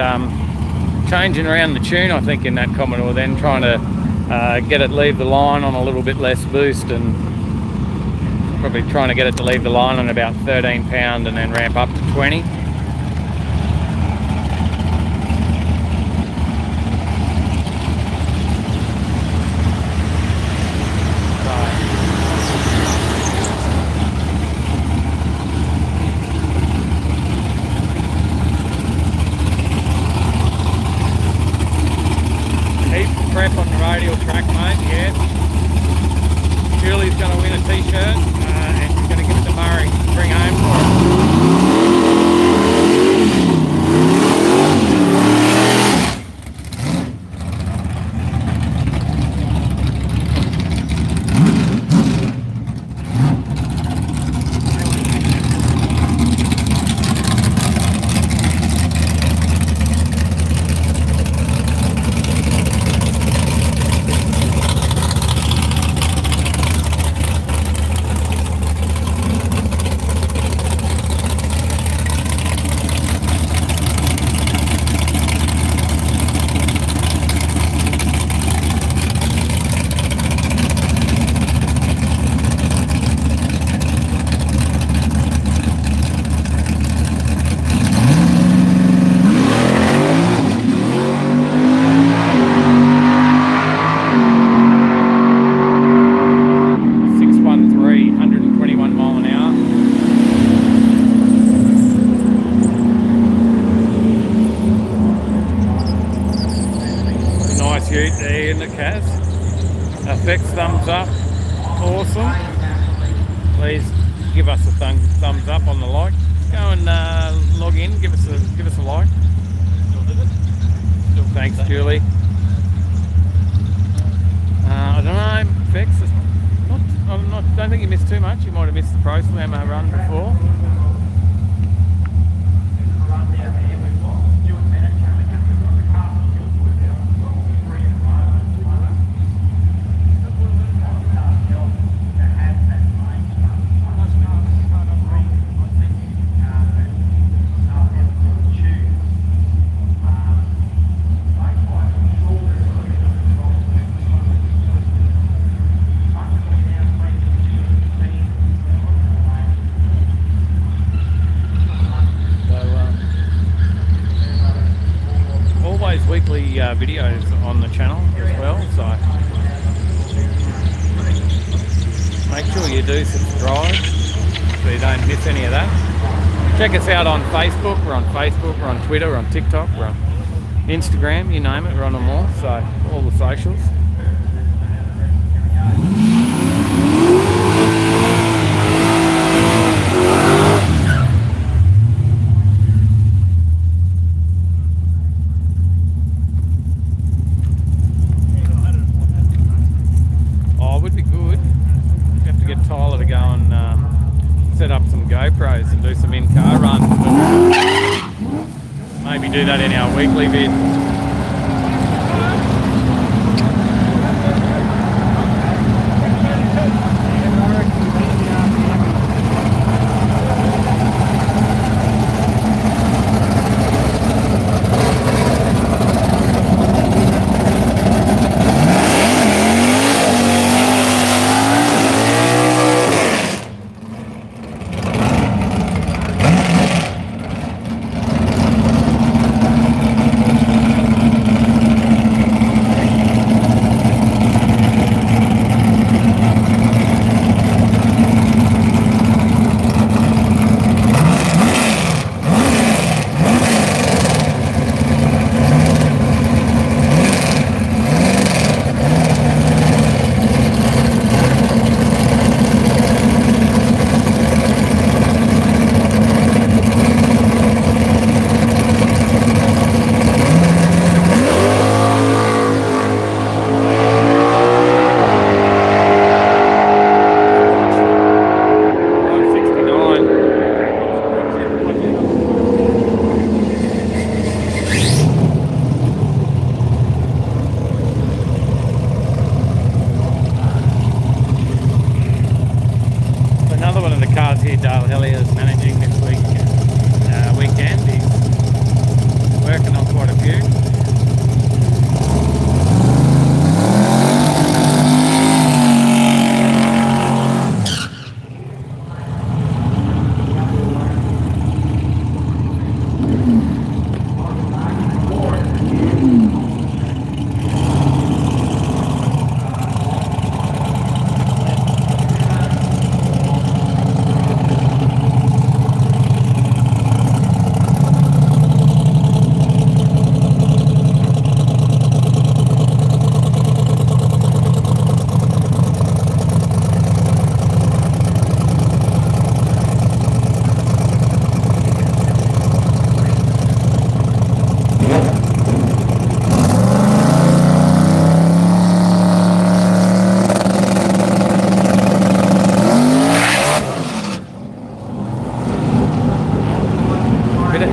changing around the tune, I think, in that Commodore then, trying to get it leave the line on a little bit less boost, and probably trying to get it to leave the line on about 13 pound and then ramp up to 20. Prep on the Radial track, mate, yeah. Julie's going to win a t-shirt and she's going to give it to Murray to bring home for him. There in the Cas. Effects thumbs up. Awesome. Please give us a thumbs up on the like. Go and log in, watching, give us a like. Thanks, Julie. I don't know, Fex. Don't think you missed too much. You might have missed the Pro Slammer run before. Weekly videos on the channel as well, so make sure you do subscribe so you don't miss any of that. Check us out on Facebook. We're on Facebook, we're on Twitter, we're on TikTok, we're on Instagram, you name it, we're on them all, so all the socials. Set up some GoPros and do some in-car runs. Maybe do that in our weekly vid.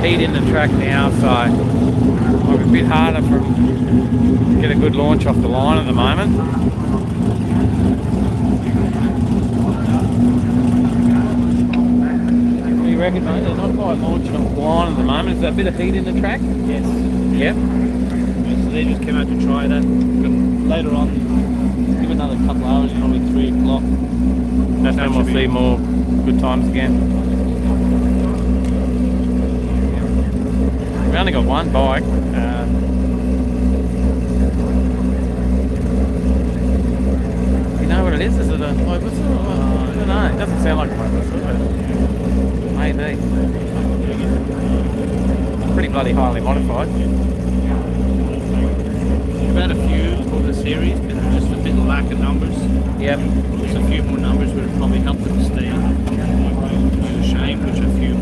In the track now, so might be a bit harder to get a good launch off the line at the moment. What do you reckon, mate? They're not quite launching off the line at the moment. Is there a bit of heat in the track? Yes. Yep. So they just came out to try that. But later on, give another couple hours, probably 3 o'clock. That's when we'll see more good times again. We only got one bike. You know what it is? Is it a Mobus? I don't know. It doesn't sound like a Mobus, does it? Maybe. Pretty bloody highly modified. We've had a few of the series, but there's just a bit of lack of numbers. Yep. There's a few more numbers would have probably helped them stay. Which is a shame, which a few.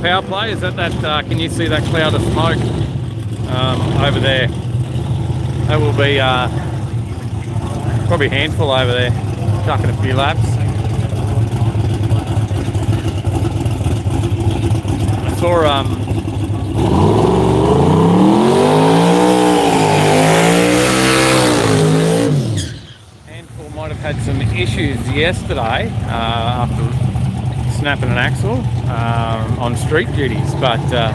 power play is that can you see that cloud of smoke over there? That will be probably a handful over there, chucking a few laps. I saw handful might have had some issues yesterday after snapping an axle on street duties, but the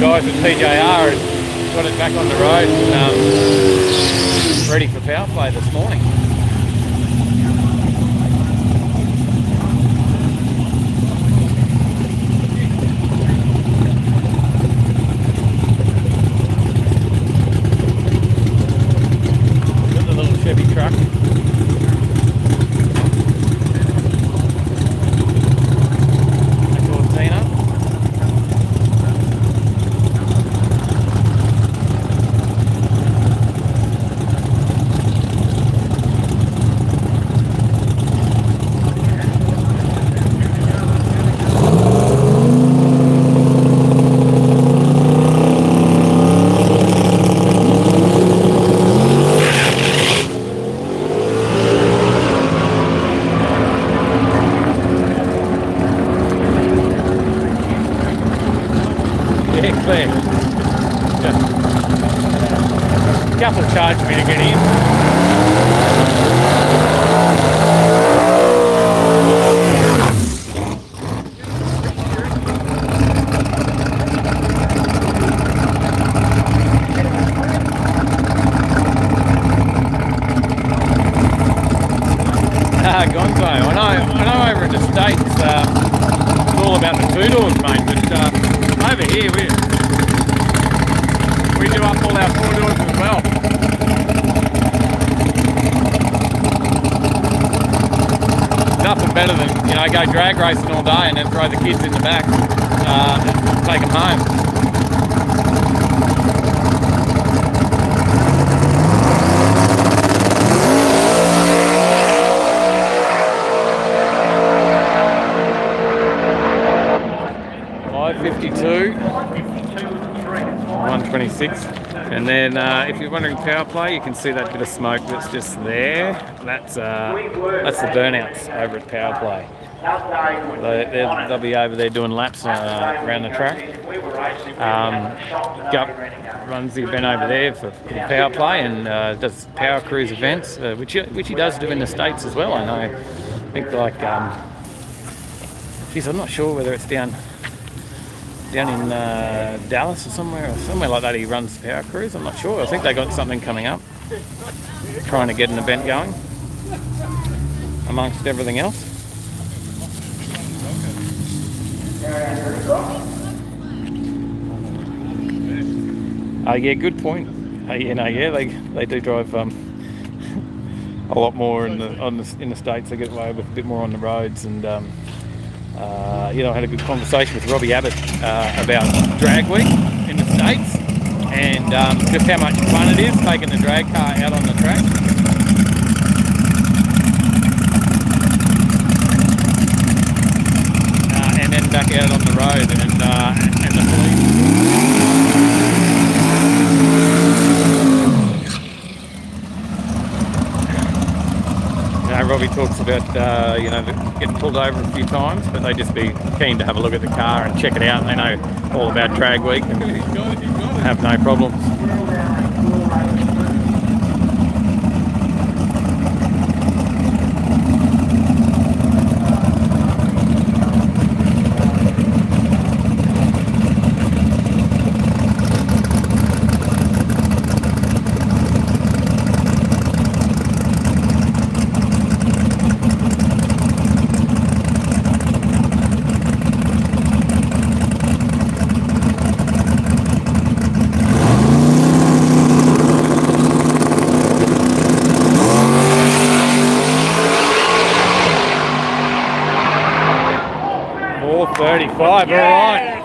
guys at TJR have got it back on the road and ready for power play this morning. Got the little Chevy truck. Couple charged me to get in. Gonzo, I know over in the States it's all about the two-doors, mate, but over here we do up all our four-doors as well. Nothing better than, go drag racing all day and then throw the kids in the back and take them home. .52, 126, and then if you're wondering power play, you can see that bit of smoke that's just there. That's the burnouts over at power play. They'll be over there doing laps around the track. Gup runs the event over there for the power play and does power cruise events, which he does do in the States as well. I know. I think geez, I'm not sure whether it's down in Dallas or somewhere like that. He runs power cruise. I'm not sure. I think they got something coming up, trying to get an event going amongst everything else. Yeah, good point. They do drive a lot more in the States. They get away with a bit more on the roads, and I had a good conversation with Robbie Abbott about drag week in the States and just how much fun it is taking the drag car out on the track. And then back out on the road and the police. Robbie talks about getting pulled over a few times, but they just be keen to have a look at the car and check it out. They know all about drag week and have no problems. All right.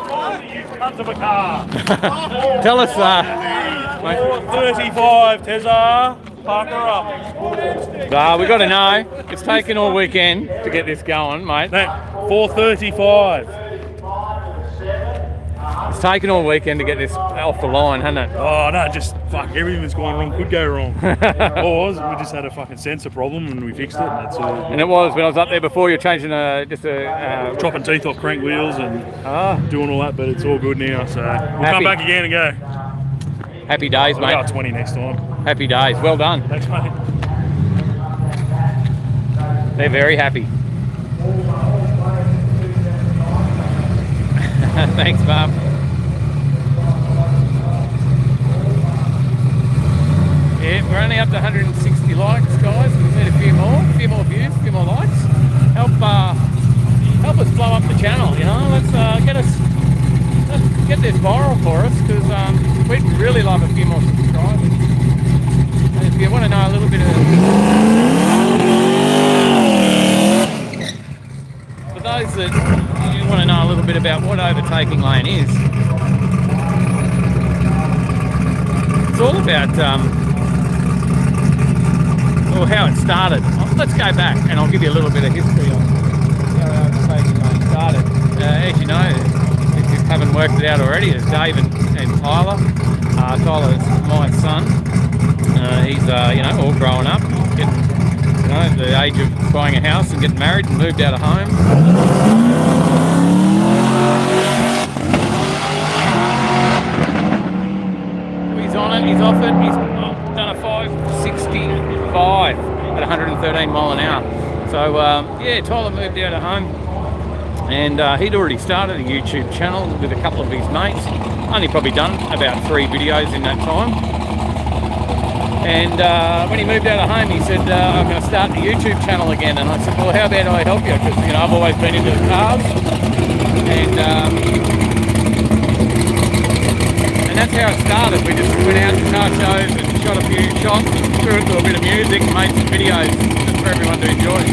Tell us, 435 Tezza, park her up. We got to know. It's taken all weekend to get this going, mate. 4:35. It's taken all weekend to get this off the line, hasn't it? Oh no, just fuck, everything that's going wrong could go wrong. Or we just had a fucking sensor problem and we fixed it, and that's all. And it was, when I was up there before, you're changing chopping teeth off crank wheels and doing all that, but it's all good now, so we'll come back again and go. Happy days, mate. I'll go 20 next time. Happy days, well done. Thanks, mate. They're very happy. Thanks, Bob. Yeah, we're only up to 160 likes, guys. We just need a few more views, a few more likes. Help us blow up the channel, you know. Let's get this viral for us, because we'd really love a few more subscribers. And if you want to know a little bit of, for those that you want to know a little bit about what Overtaking Lane is, it's all about how it started. Let's go back and I'll give you a little bit of history on how Overtaking Lane started. As you know, if you haven't worked it out already, it's Dave and Tyler. Tyler's my son. He's all growing up, getting, at the age of buying a house and getting married and moved out of home. He's on it, he's off it, he's done a 565 at 113 mile an hour. So Tyler moved out of home, and he'd already started a YouTube channel with a couple of his mates. Only probably done about 3 videos in that time. And when he moved out of home, he said, I'm going to start the YouTube channel again. And I said, well, how about I help you? Because, I've always been into the cars. And that's how it started. We just went out to car shows and shot a few shots, threw it to a bit of music and made some videos just for everyone to enjoy.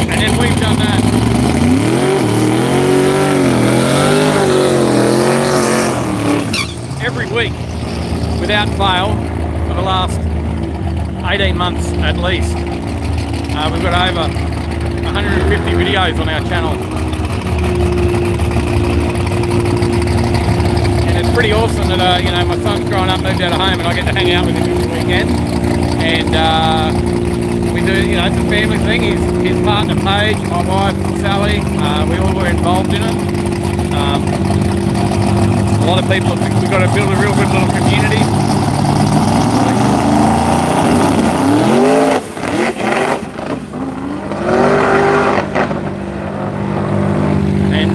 And then we've done that. Every week, without fail, for the last 18 months at least. We've got over 150 videos on our channel. And it's pretty awesome that, my son's growing up, moved out of home, and I get to hang out with him this weekend. And we do, it's a family thing. His partner Paige, my wife Sally, we all were involved in it. A lot of people think we've got to build a real good little community.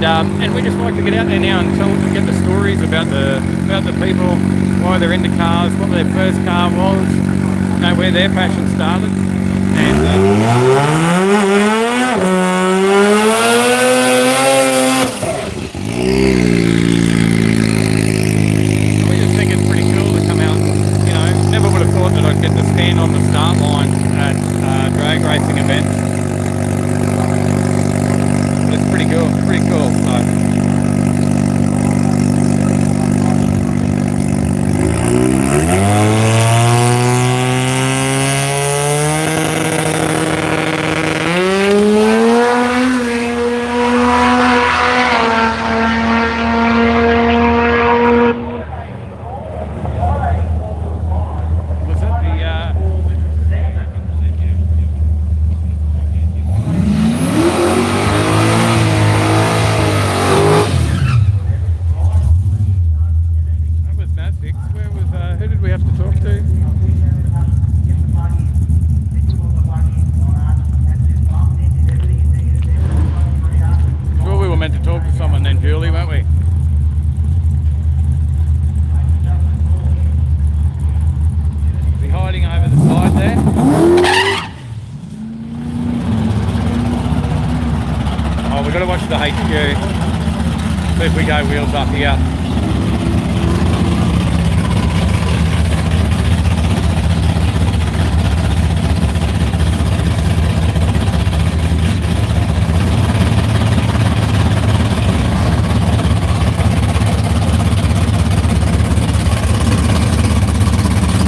And we just like to get out there now and get the stories about the people, why they're into cars, what their first car was, where their passion started. And we just think it's pretty cool to come out. Never would have thought that I'd get to stand on the start line at drag racing events. It's pretty cool, the HQ. See if we go wheels up here.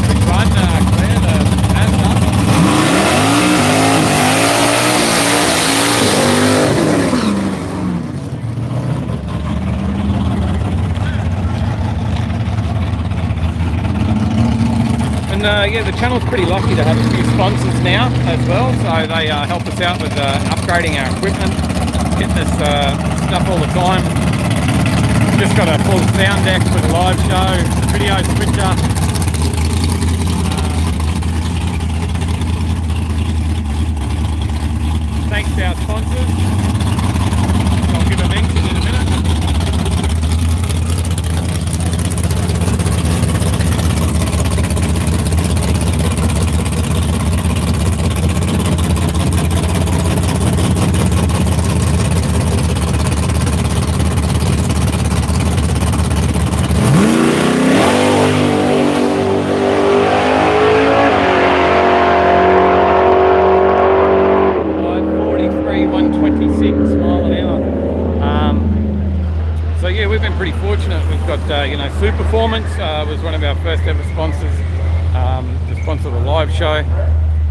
Big run, yeah, the channel's pretty lucky to have a few sponsors now as well. So they help us out with upgrading our equipment, getting us stuff all the time. Just got a full sound deck for the live show, video switcher. Thanks to our sponsors. I'll give a mention in a minute. Pretty fortunate. We've got you know, Food Performance was one of our first ever sponsors to sponsor the live show.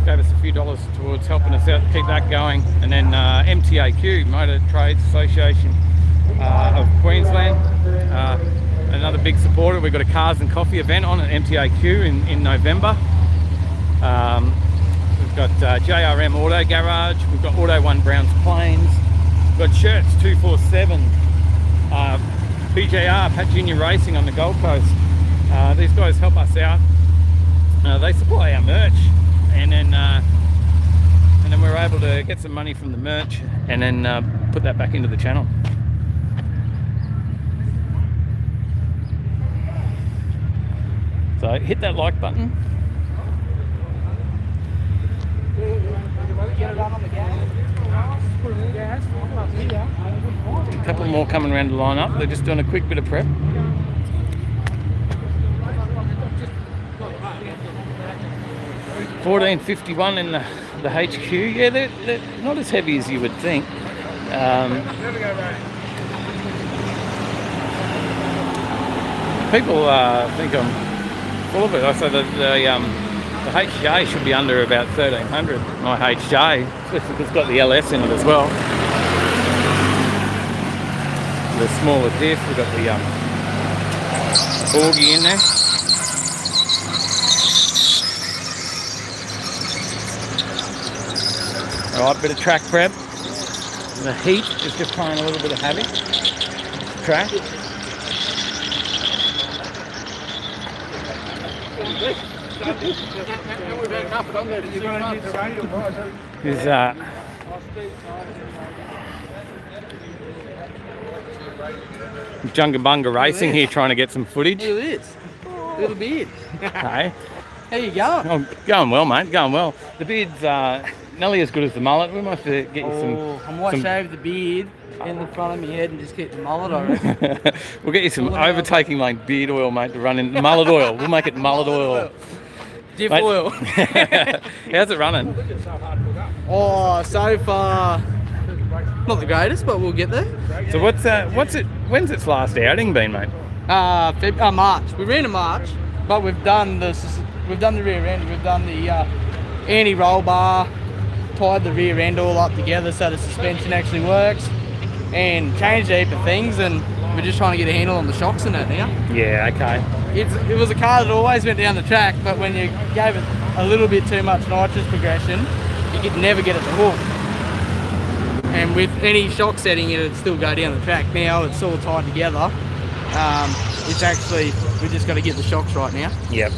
Gave us a few dollars towards helping us out to keep that going. And then MTAQ, Motor Trades Association of Queensland, another big supporter. We've got a Cars and Coffee event on at MTAQ in November. We've got JRM Auto Garage. We've got Auto One Browns Plains. We've got Shirts 247. PJR, Pat Junior Racing on the Gold Coast. These guys help us out. They supply our merch, and then we're able to get some money from the merch and then put that back into the channel. So hit that like button. A couple more coming around to line up. They're just doing a quick bit of prep. $14.51 in the HQ. Yeah, they're not as heavy as you would think. People think I'm full of it. I say that the HJ should be under about 1,300. My HJ, it's got the LS in it as well. The smaller diff, we've got the Borgie in there. Alright, bit of track prep. The heat is just playing a little bit of havoc. Track. There's Jungabunga Racing here trying to get some footage. Look at this. Little beard. Hey. How you going? Oh, going well, mate. Going well. The beard's nearly as good as the mullet. We might have to get you some... I might shave the beard in the front of my head and just keep the mullet, I reckon. We'll get you some Overtaking lane beard oil, mate, to run in. Mullet oil. We'll make it mullet oil. Diff oil. How's it running? Oh, so far, not the greatest, but we'll get there. So when's its last outing been, mate? March. We ran in March, but we've done the rear end. We've done the anti-roll bar, tied the rear end all up together so the suspension actually works, and changed a heap of things, and we're just trying to get a handle on the shocks and that now. Yeah, okay. It was a car that always went down the track, but when you gave it a little bit too much nitrous progression, you could never get it to hook. And with any shock setting, it'd still go down the track. Now it's all tied together. It's actually, we just got to get the shocks right now. Yep.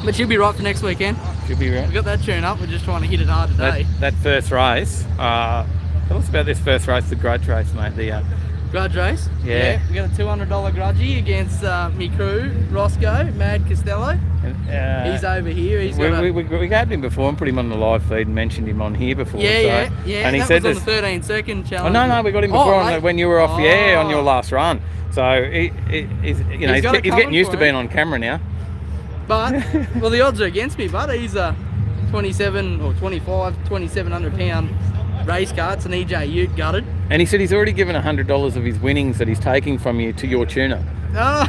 But she'll be right for next weekend. Should be right. We got that tune up. We're just trying to hit it hard today. That first race. Tell us about this first race, the grudge race, mate. The grudge race. Yeah. We got a $200 grudgie against me crew, Roscoe, Mad Costello. He's over here. We grabbed him before and put him on the live feed and mentioned him on here before. Yeah. And he that said was on the 13-second challenge. Oh no, we got him before when you were off the air on your last run. So he's getting used to being on camera now. But well, the odds are against me. But he's a 2,700 pound race car. It's an EJ Ute gutted. And he said he's already given $100 of his winnings that he's taking from you to your tuner. Oh.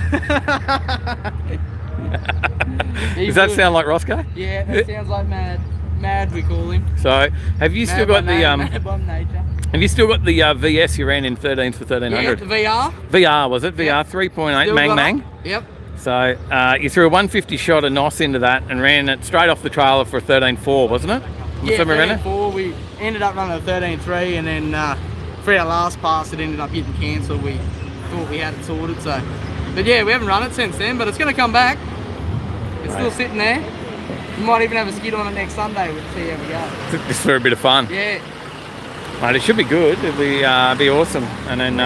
Does that sound like Roscoe? Yeah, that sounds like Mad. Mad, we call him. So, have you still got the Mad by nature. Have you still got the VS you ran in 13s for 1300? Yeah, the VR. VR was it? VR 3.8 Mang. Yep. So you threw a 150 shot of NOS into that and ran it straight off the trailer for a 13.4, wasn't it? Yeah, Somewhere around there? 13.4. We ended up running a 13.3, and then for our last pass it ended up getting cancelled. We thought we had it sorted, so. But yeah, we haven't run it since then, but it's going to come back. It's still sitting there. We might even have a skid on it next Sunday. We'll see how we go. Just for a bit of fun. Yeah. Mate, it should be good. It'll be awesome. And then,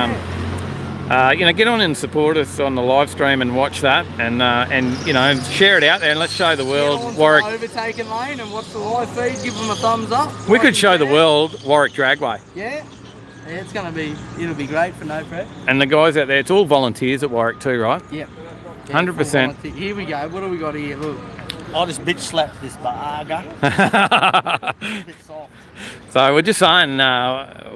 you know, get on and support us on the live stream and watch that, and you know, share it out there and let's show the world Warwick. Overtaking lane and watch the live feed. Give them a thumbs up. We could show the world Warwick Dragway. Yeah. Yeah, it'll be great for no prep. And the guys out there, it's all volunteers at Warwick too, right? Yep. 100%. Here we go. What do we got here? Look. I just bitch slapped this burger. So we're just saying,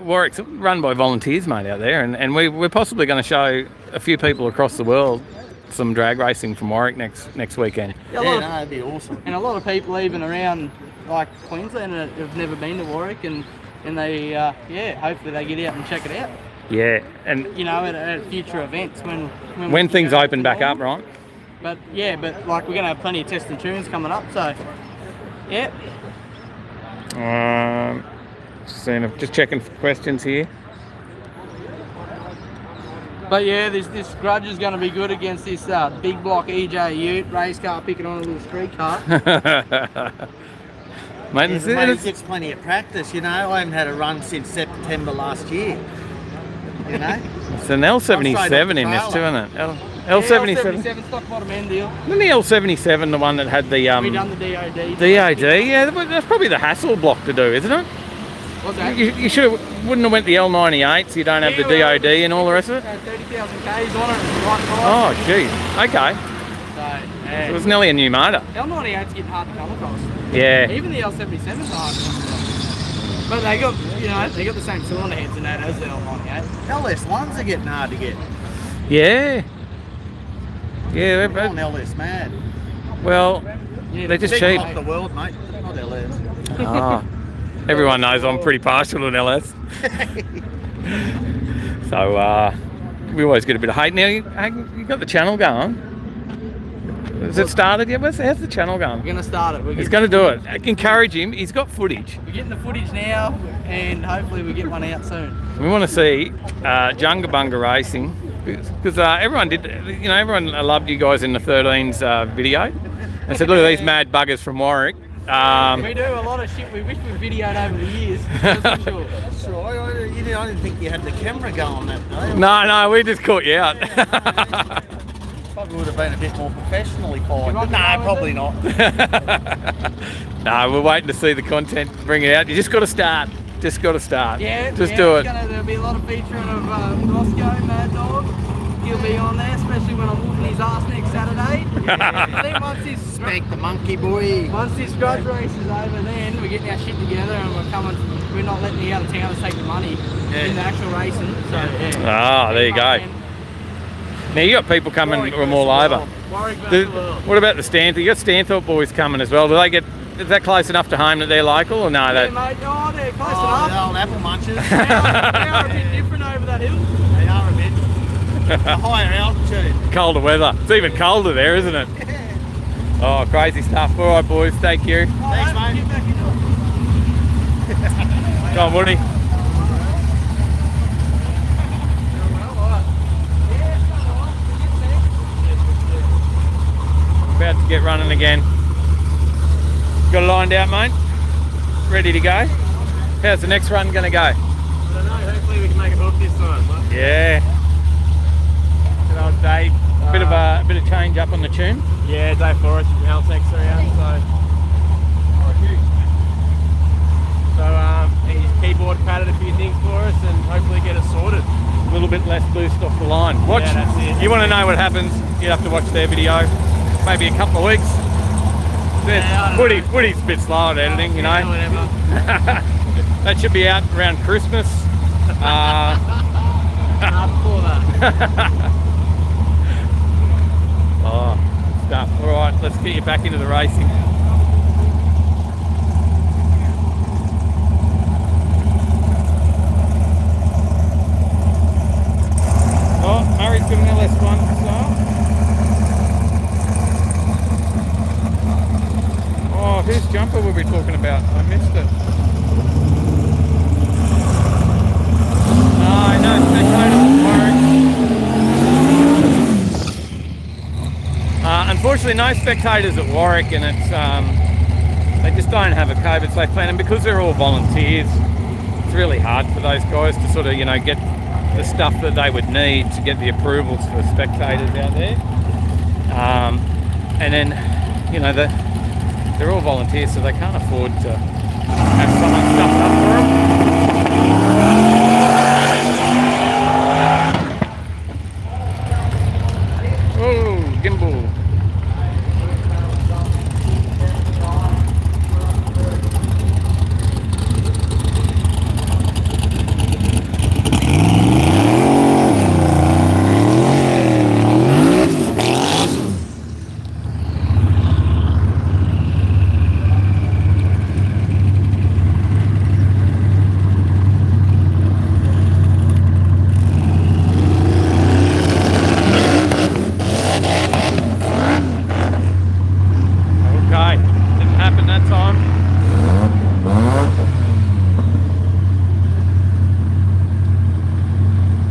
Warwick's run by volunteers, mate, out there, and we're possibly going to show a few people across the world some drag racing from Warwick next weekend. Yeah, that'd be awesome. And a lot of people even around like Queensland have never been to Warwick, and they hopefully they get out and check it out. Yeah, and you know, at future events when things open back up, right? But yeah, like we're gonna have plenty of test and tunes coming up, so yeah. Just checking for questions here. But yeah, this grudge is going to be good against this big block EJ Ute race car picking on a little street car. Mate, it gets plenty of practice, you know. I haven't had a run since September last year. You know? It's an L77 in this too, isn't it? L77. L77 stock bottom end deal. Isn't the L77 the one that had the We done the DOD. DOD, yeah, that's probably the hassle block to do, isn't it? What's that? You wouldn't have went the L98, so you don't have the DOD and all the rest of it. 30,000 Ks on it. Right price. Oh, geez. Okay. So it was nearly a new motor. L98's getting hard to come across. Yeah. Even the L77's hard to come across. But they got the same cylinder heads in that as the L98. LS1s are getting hard to get. Yeah. Yeah, they're on LS mad. Well, they're just cheap. Off the world, mate. Not LS. Oh, everyone knows I'm pretty partial to an LS. So we always get a bit of hate. Now you got the channel going. Has it started yet? How's the channel going? We're going to start it. He's going to do it. Encourage him. He's got footage. We're getting the footage now, and hopefully we get one out soon. We want to see Junga Bunga racing. Because everyone loved you guys in the 13's video and said, look at these mad buggers from Warwick. We do a lot of shit we wish we videoed over the years. That's for sure. I didn't think you had the camera going that day. No, we just caught you out. Probably would have been a bit more professionally fine. No, probably not. No, we're waiting to see the content, bring it out. You just got to start. Just got to start. Yeah, just do it. There'll be a lot of featuring of Roscoe, Mad Dog. He'll be on there, especially when I'm whooping his ass next Saturday. I think once this spank the monkey boy. Once this grudge race is over, then we're getting our shit together and we're not letting the other town take the money in the actual racing. So yeah. Oh, there you go. Now you got people coming from all over. What about the Stanthorpe? You got Stanthorpe boys coming as well. Is that close enough to home that they're local or no? Yeah, mate. Oh, they're close enough. The old apple munchers. They are a bit different over that hill. They are a bit. A higher altitude. Colder weather. It's even colder there, isn't it? Oh, crazy stuff. All right, boys. Thank you. Thanks, mate. Go on, Woody. About to get running again. Got it lined out, mate? Ready to go? How's the next run going to go? I don't know, hopefully we can make it hook this time. But... Yeah. Good old Dave. A bit of change up on the tune. Yeah, Dave Forrest from Haltex around, so he's keyboard padded a few things for us and hopefully get it sorted. A little bit less boost off the line. Watch. Yeah, that's it. You want to know what happens, you have to watch their video. Maybe a couple of weeks. Woody's a bit slow at editing, you know. Yeah, That should be out around Christmas. Before that. Oh, stuff. All right, let's get you back into the racing. Oh, Murray's got an LS1 as well. about? I missed it. No spectators at Warwick. Unfortunately, no spectators at Warwick, and it's they just don't have a COVID safe plan, and because they're all volunteers, it's really hard for those guys to sort of, you know, get the stuff that they would need to get the approvals for spectators out there. And then, you know, they're all volunteers, so they can't afford to have someone stuffed up for them. Oh, gimbal.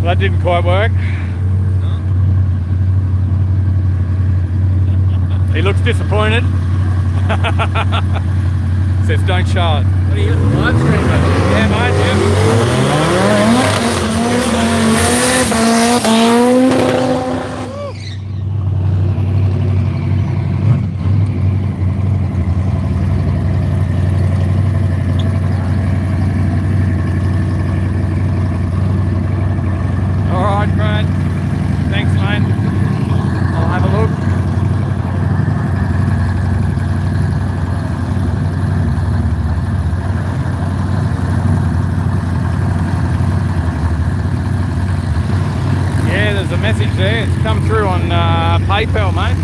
That didn't quite work. He looks disappointed. Says don't show it. What are you got the live stream? Yeah, mate, thanks, mate. I'll have a look. Yeah, there's a message there. It's come through on PayPal, mate.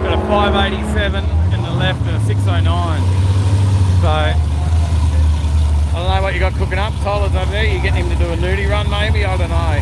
Got a 587 in the left and a 609. So I don't know what you got cooking up. Tyler's over there. You getting him to do a nudie run maybe? I don't know.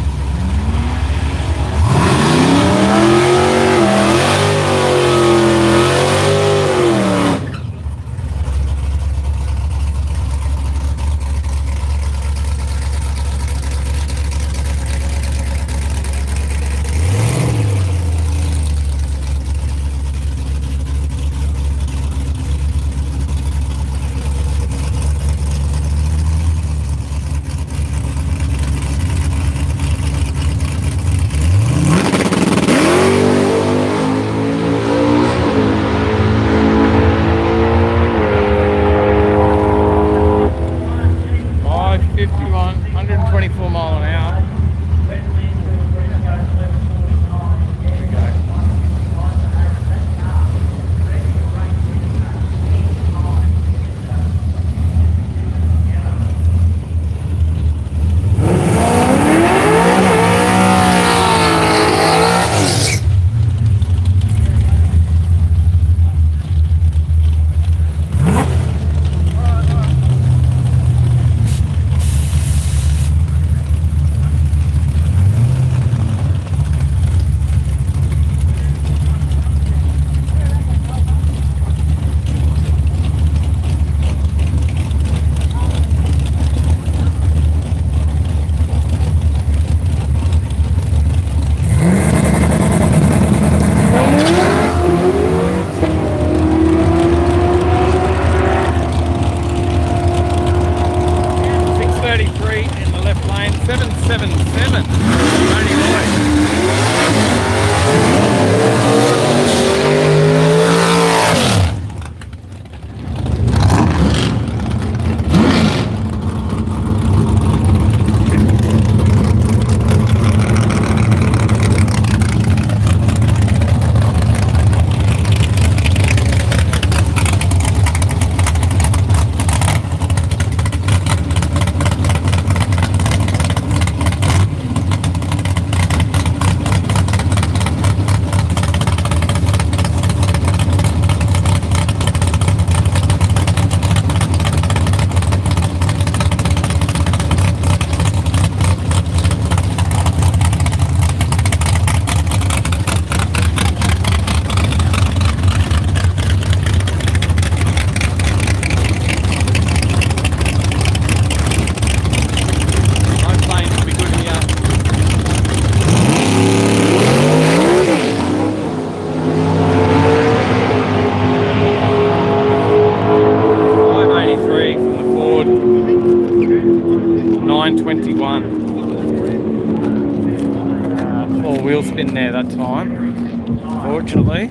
in there that time, fortunately.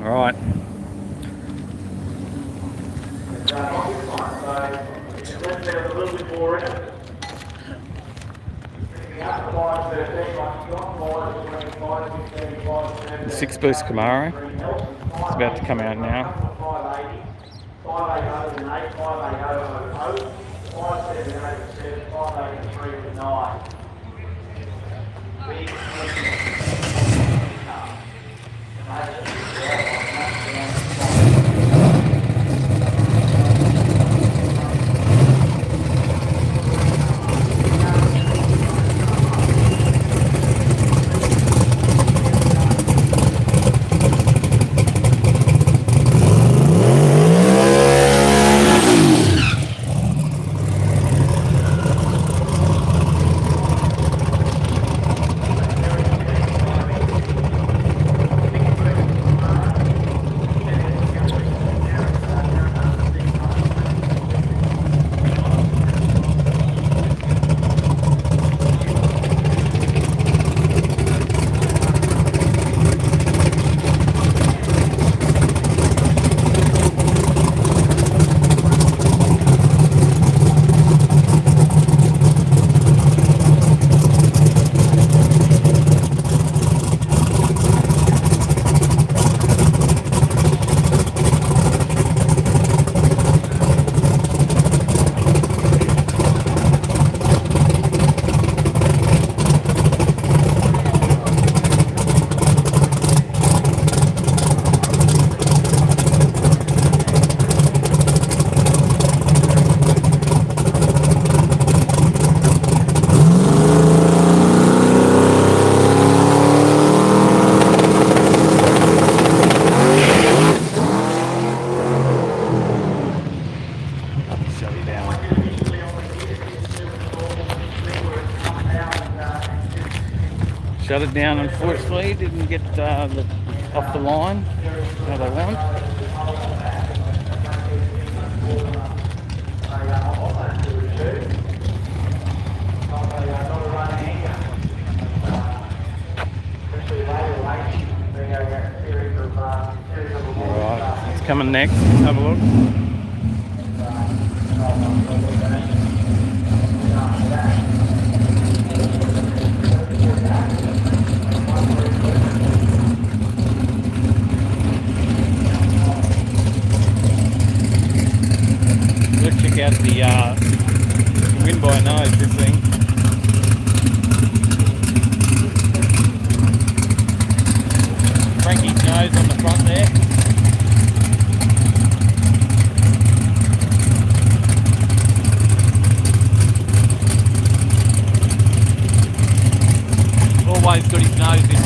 Alright. The 6-boost Camaro. It's about to come out now. Shut it down, unfortunately, didn't get off the line how they want. Alright, it's coming next, have a look. Let's check out the win by nose, this thing. Frankie's nose on the front there. Always got his nose in front.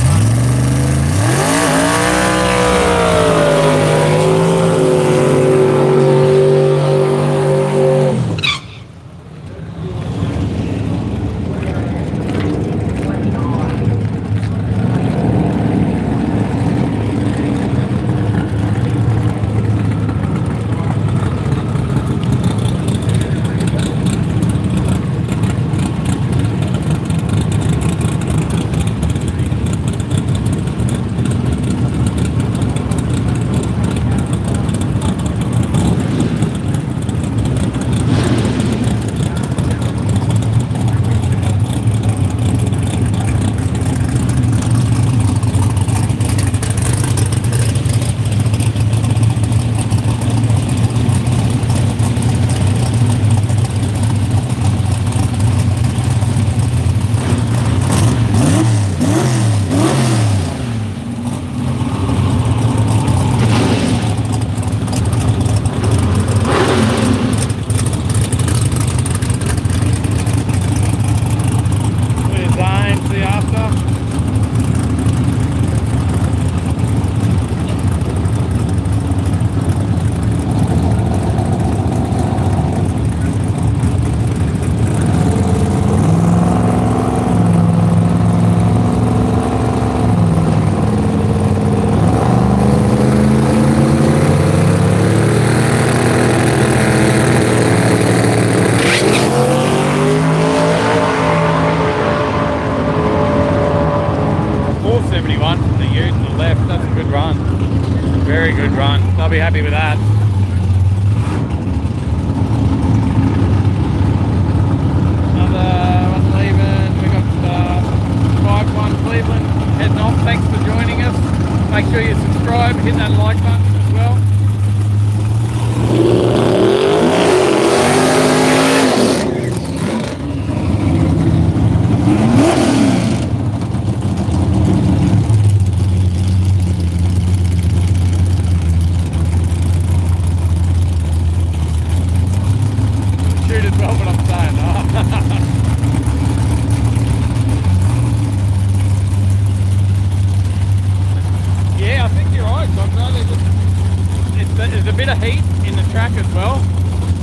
in the track as well.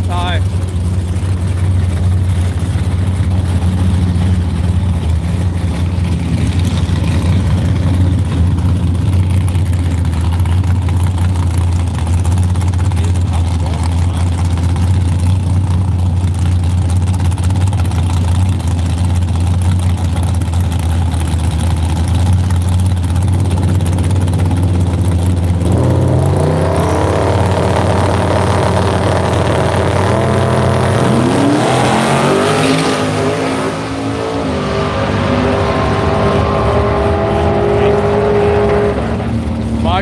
So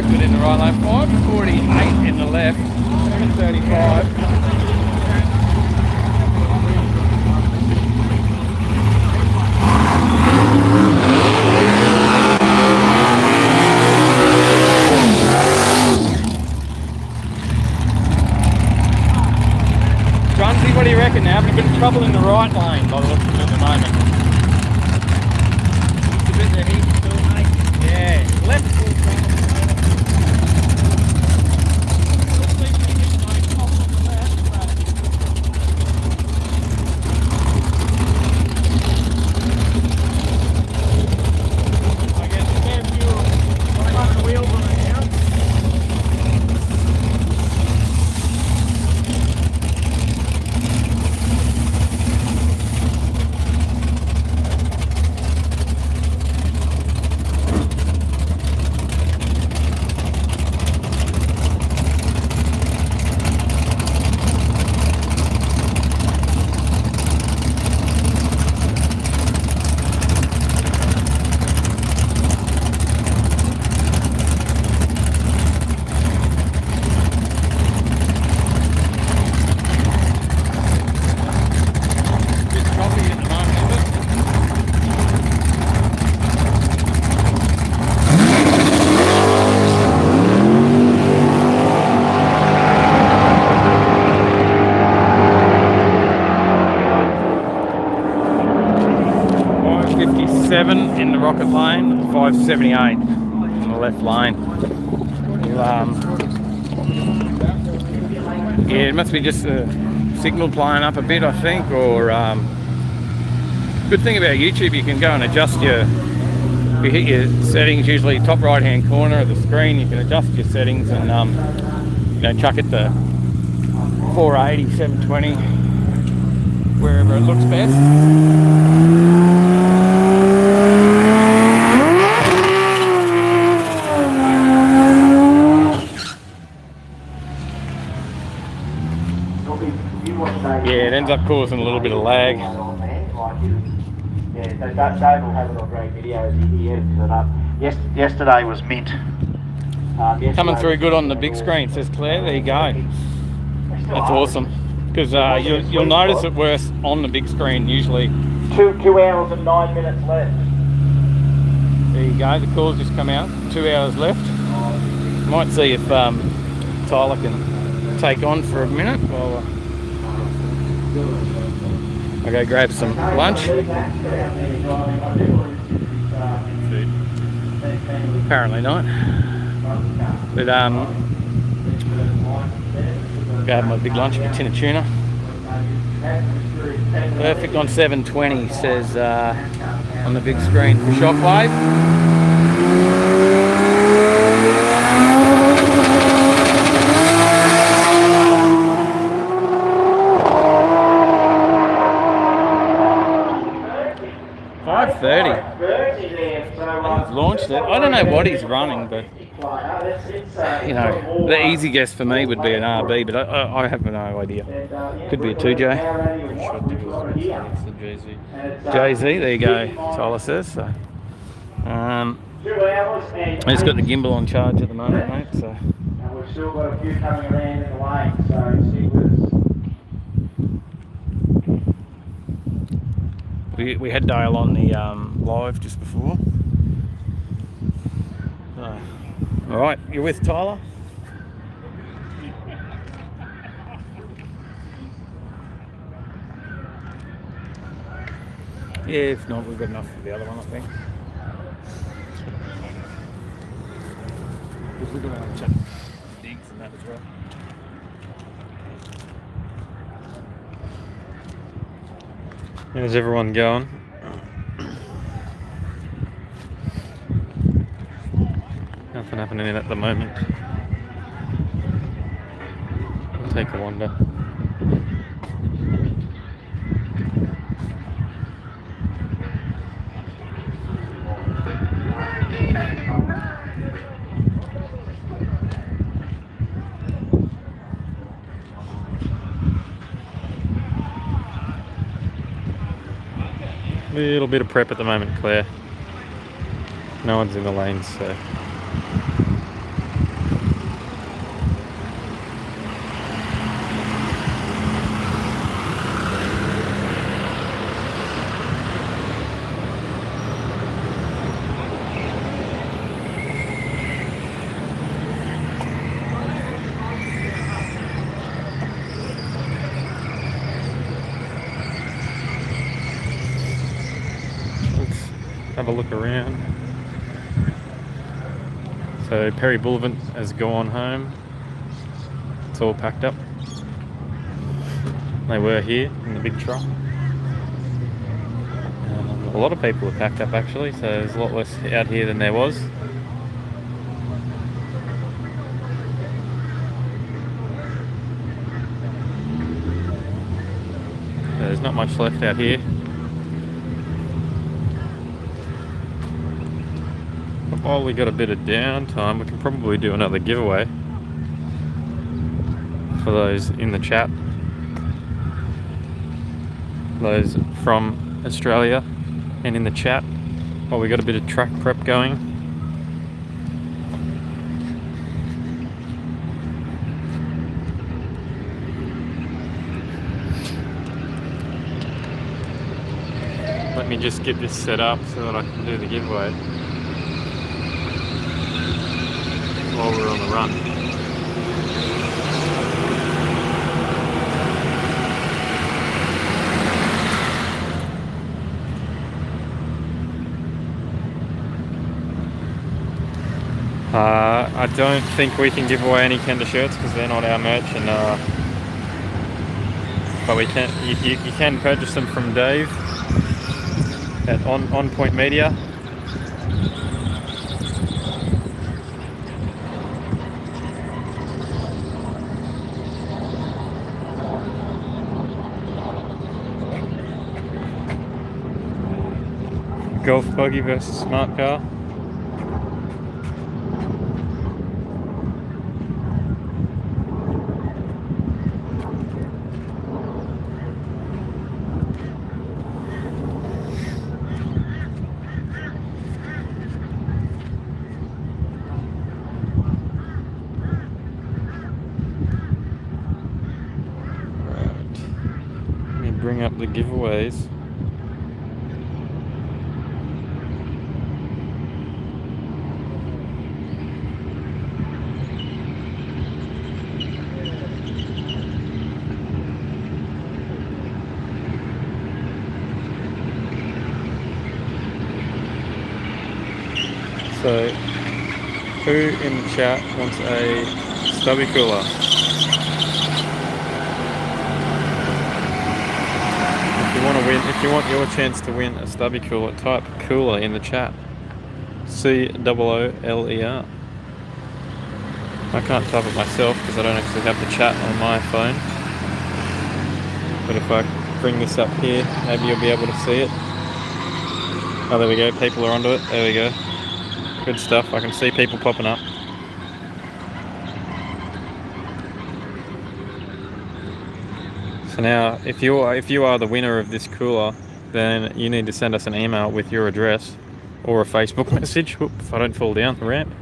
smoked it in the right lane. 548 in the left, 735. Johnsy, what do you reckon now? Having a bit of trouble in the right lane by the looks of it at the moment. It's a bit of heat still, mate. Yeah, left full front. In the rocket lane, 578 in the left lane. Yeah, it must be just the signal playing up a bit, I think, or good thing about YouTube, you can go and adjust if you hit your settings, usually top right hand corner of the screen, you can adjust your settings and chuck it to 480, 720, wherever it looks best. Yeah, it ends up causing a little bit of lag. Yeah, so Dave will have it on great videos. He edits it up. Yesterday was mint. Coming through good on the big screen, says Claire. There you go. That's awesome. Because you'll notice it worse on the big screen usually. 2 hours and 9 minutes left. There you go. The call's just come out. 2 hours left. Might see if Tyler can take on for a minute while I go grab some lunch. Apparently not. But go have my big lunch, a tin of tuna. Perfect on 720, says on the big screen for Shockwave. 5:30. He's launched it. I don't know what he's running, but the easy guess for me would be an RB, but I have no idea. Could be a 2J. JZ, there you go. Tyler says. So, I just got the gimbal on charge at the moment, mate. So. And we've still got a few coming around in the lane, so see with us. We had Dale on the live just before. So, all right, you're with Tyler? Yeah, if not, we've got enough for the other one, I think. We've got to chat digs and that as well. How's everyone going? Nothing happening at the moment. I'll take a wander. Little bit of prep at the moment, Claire. No one's in the lanes, so. Have a look around. So Perry Boulevard has gone home. It's all packed up. They were here in the big truck. A lot of people are packed up actually, so there's a lot less out here than there was. There's not much left out here. While we got a bit of downtime, we can probably do another giveaway for those in the chat, those from Australia and in the chat, while we got a bit of track prep going. Let me just get this set up so that I can do the giveaway while we're on the run. I don't think we can give away any Kenda shirts because they're not our merch, and but we can. You can purchase them from Dave at On Point Media. Golf buggy versus smart car. Let me bring up the giveaways. So, who in the chat wants a stubby cooler? If you want to win, if you want your chance to win a stubby cooler, type cooler in the chat. COOLER. I can't type it myself because I don't actually have the chat on my phone. But if I bring this up here, maybe you'll be able to see it. Oh, there we go. People are onto it. There we go. Good stuff. I can see people popping up. So now, if you are the winner of this cooler, then you need to send us an email with your address or a Facebook message. Whoop, if I don't fall down the ramp.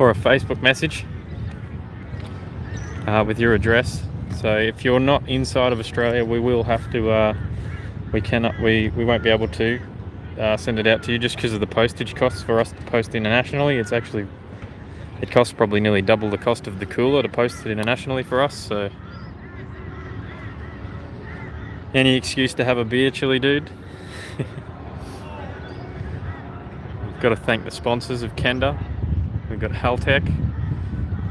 Or a Facebook message with your address. So if you're not inside of Australia, we will have to. We won't be able to send it out to you just because of the postage costs for us to post internationally. It costs probably nearly double the cost of the cooler to post it internationally for us. So any excuse to have a beer, chili dude. We've got to thank the sponsors of Kenda. We've got Haltech,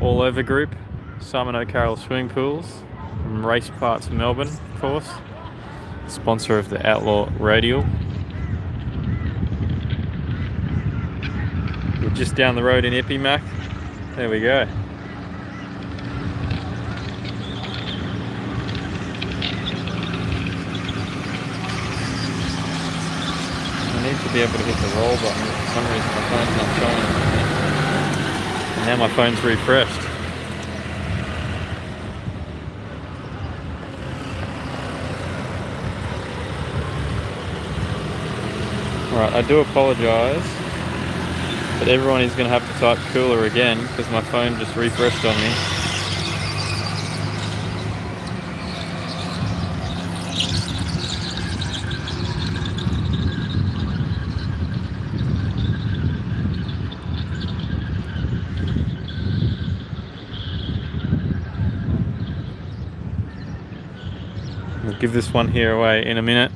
All Over Group, Simon O'Carroll Swimming Pools, from Race Parts Melbourne, of course, sponsor of the Outlaw Radial. We're just down the road in Epimac. There we go. I need to be able to hit the roll button, but for some reason my phone's not showing. And now my phone's refreshed. Alright, I do apologise, but everyone is going to have to type cooler again because my phone just refreshed on me. We'll give this one here away in a minute.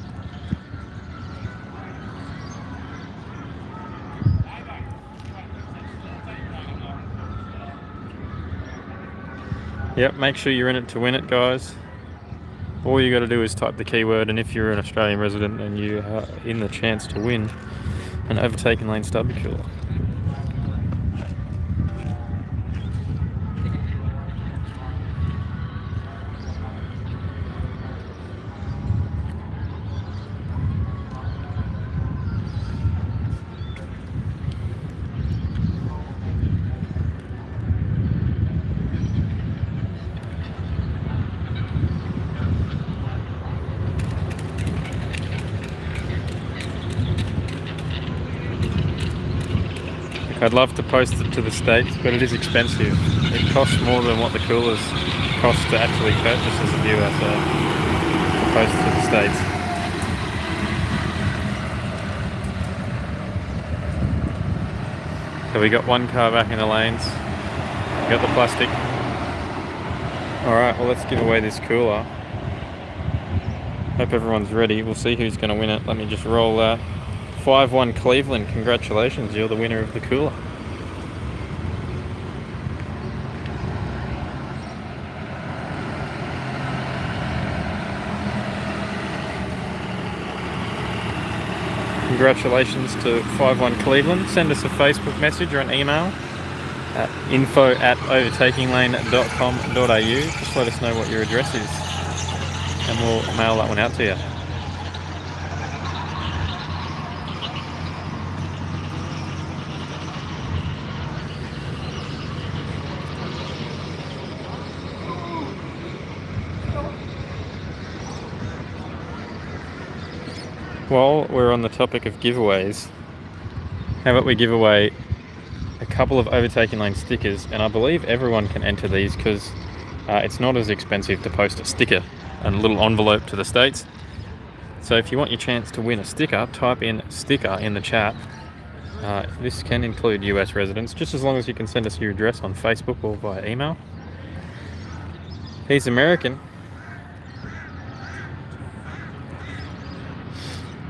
Yep, make sure you're in it to win it, guys. All you got to do is type the keyword, and if you're an Australian resident, then you are in the chance to win an Overtaking lane stubby cooler. I'd love to post it to the States, but it is expensive. It costs more than what the coolers cost to actually purchase as a viewer, so to post it to the States. So we got one car back in the lanes. We got the plastic. Alright, well let's give away this cooler. Hope everyone's ready. We'll see who's going to win it. Let me just roll that. 5-1 Cleveland, congratulations, you're the winner of the cooler. Congratulations to 5-1 Cleveland. Send us a Facebook message or an email at info@overtakinglane.com.au. Just let us know what your address is and we'll mail that one out to you. While we're on the topic of giveaways, how about we give away a couple of Overtaking Lane stickers, and I believe everyone can enter these because it's not as expensive to post a sticker and a little envelope to the States. So if you want your chance to win a sticker, type in sticker in the chat. This can include US residents, just as long as you can send us your address on Facebook or via email. He's American.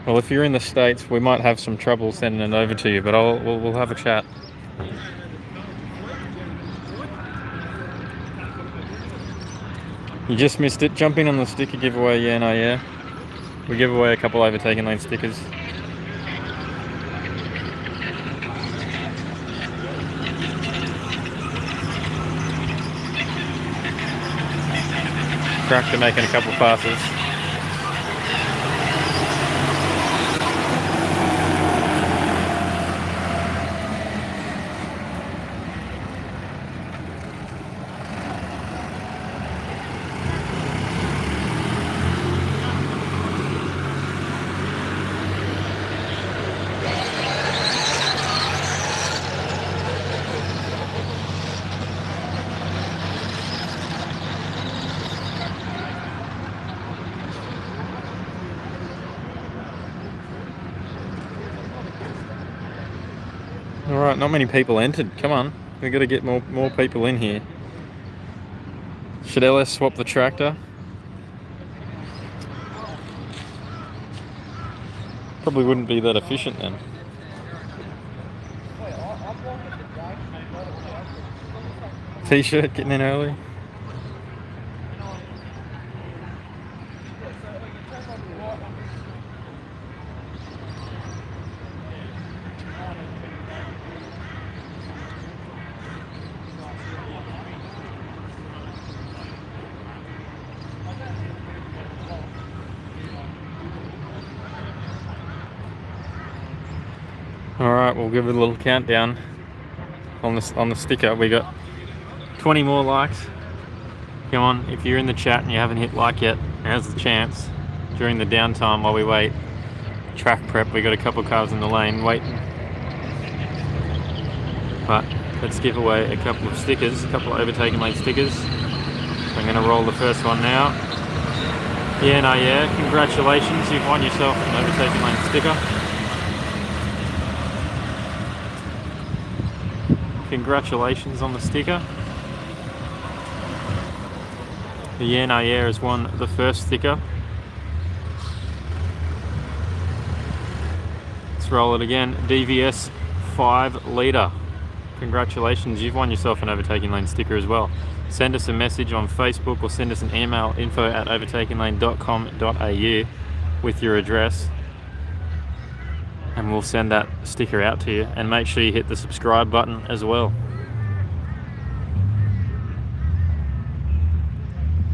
Well, if you're in the States, we might have some trouble sending it over to you, but we'll have a chat. You just missed it. Jump in on the sticker giveaway, yeah. We give away a couple Overtaking Lane stickers. Tractor making a couple passes. Alright, not many people entered. Come on, we've got to get more people in here. Should LS swap the tractor? Probably wouldn't be that efficient then. T-shirt getting in early. All right, we'll give it a little countdown on the sticker. We got 20 more likes. Come on, if you're in the chat and you haven't hit like yet, now's the chance. During the downtime while we wait, track prep, we got a couple cars in the lane waiting. But let's give away a couple of stickers, a couple of Overtaking Lane stickers. I'm going to roll the first one now. Yeah, congratulations, you've won yourself an Overtaking Lane sticker. Congratulations on the sticker. The Yeah has won the first sticker. Let's roll it again. DVS 5 litre. Congratulations, you've won yourself an Overtaking Lane sticker as well. Send us a message on Facebook or send us an email, info@overtakinglane.com.au with your address, and we'll send that sticker out to you. And make sure you hit the subscribe button as well.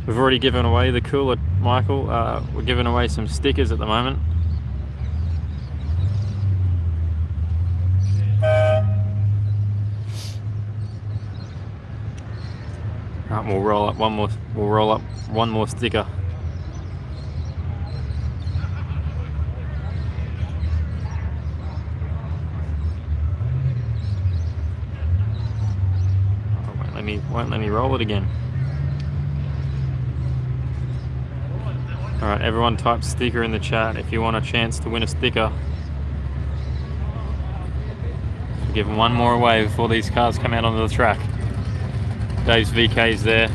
We've already given away the cooler, Michael. We're giving away some stickers at the moment. Right, we'll roll up one more. We'll roll up one more sticker. Oh, won't let me roll it again. All right, everyone, type sticker in the chat if you want a chance to win a sticker. We'll give one more away before these cars come out onto the track. Dave's VK's there,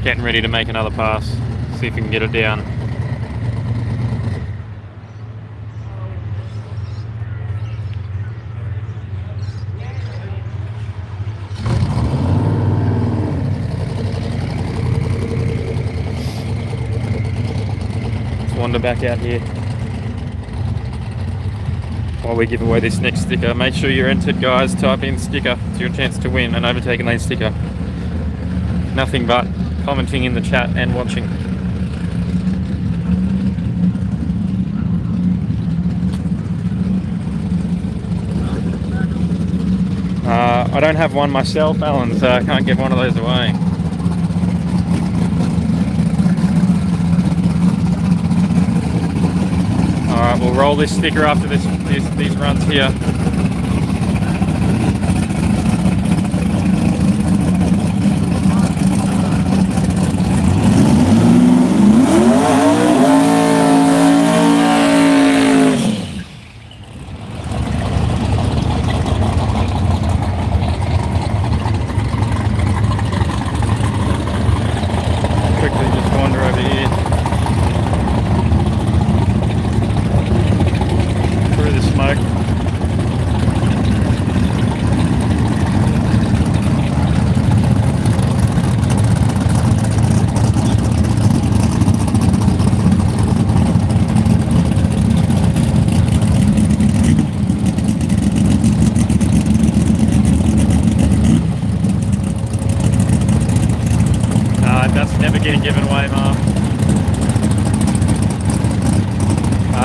getting ready to make another pass. See if we can get it down. Let's wander back out here while we give away this next sticker. Make sure you're entered, guys. Type in sticker. It's your chance to win an Overtaking Lane sticker. Nothing but commenting in the chat and watching. I don't have one myself, Alan, so I can't give one of those away. Alright, we'll roll this sticker after these runs here. Quickly just wander over here. Through the smoke. That's never getting given away, Mark.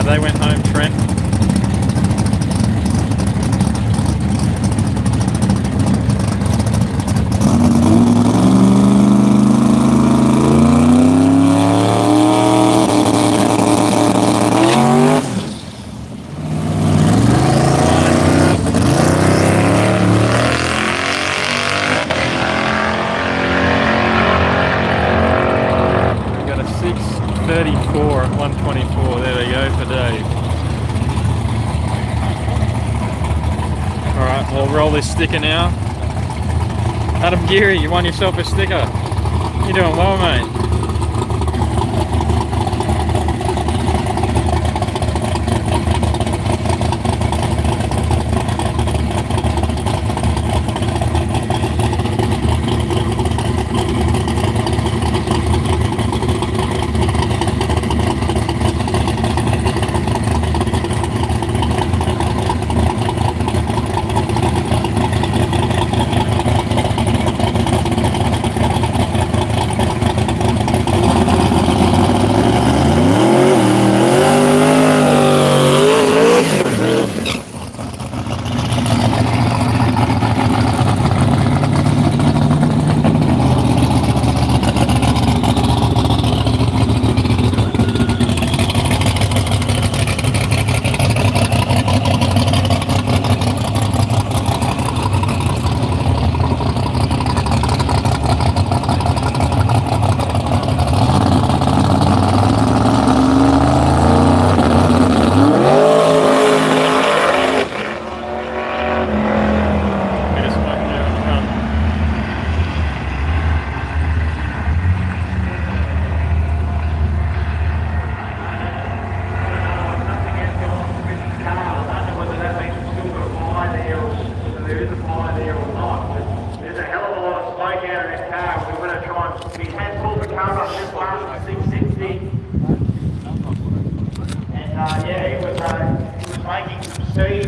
They went home, Trent. Got a 6:34 at 1:24. There we go for Dave. Alright, we'll roll this sticker now. Adam Geary, you won yourself a sticker. You're doing well, mate.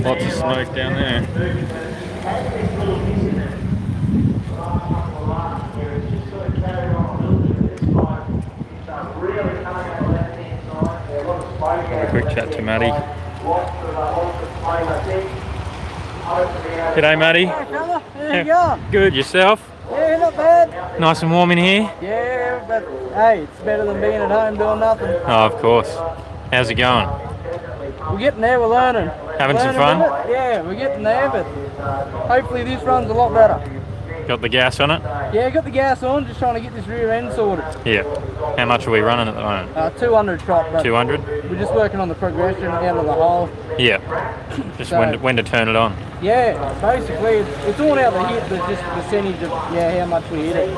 Lots of smoke down there. Have a quick chat to Matty. G'day, Matty. Hey fella, how you going? Good, yourself? Yeah, not bad. Nice and warm in here? Yeah, but hey, it's better than being at home doing nothing. Oh, of course. How's it going? We're getting there, we're learning. Having some Learning fun? a bit. Yeah, we're getting there, but hopefully this run's a lot better. Got the gas on it? Yeah, got the gas on, just trying to get this rear end sorted. Yeah. How much are we running at the moment? 200 shot, but 200? we're just working on the progression out of the hole. Yeah. Just So- when to turn it on. Yeah, basically it's all out the hit, but just the percentage of how much we hit it.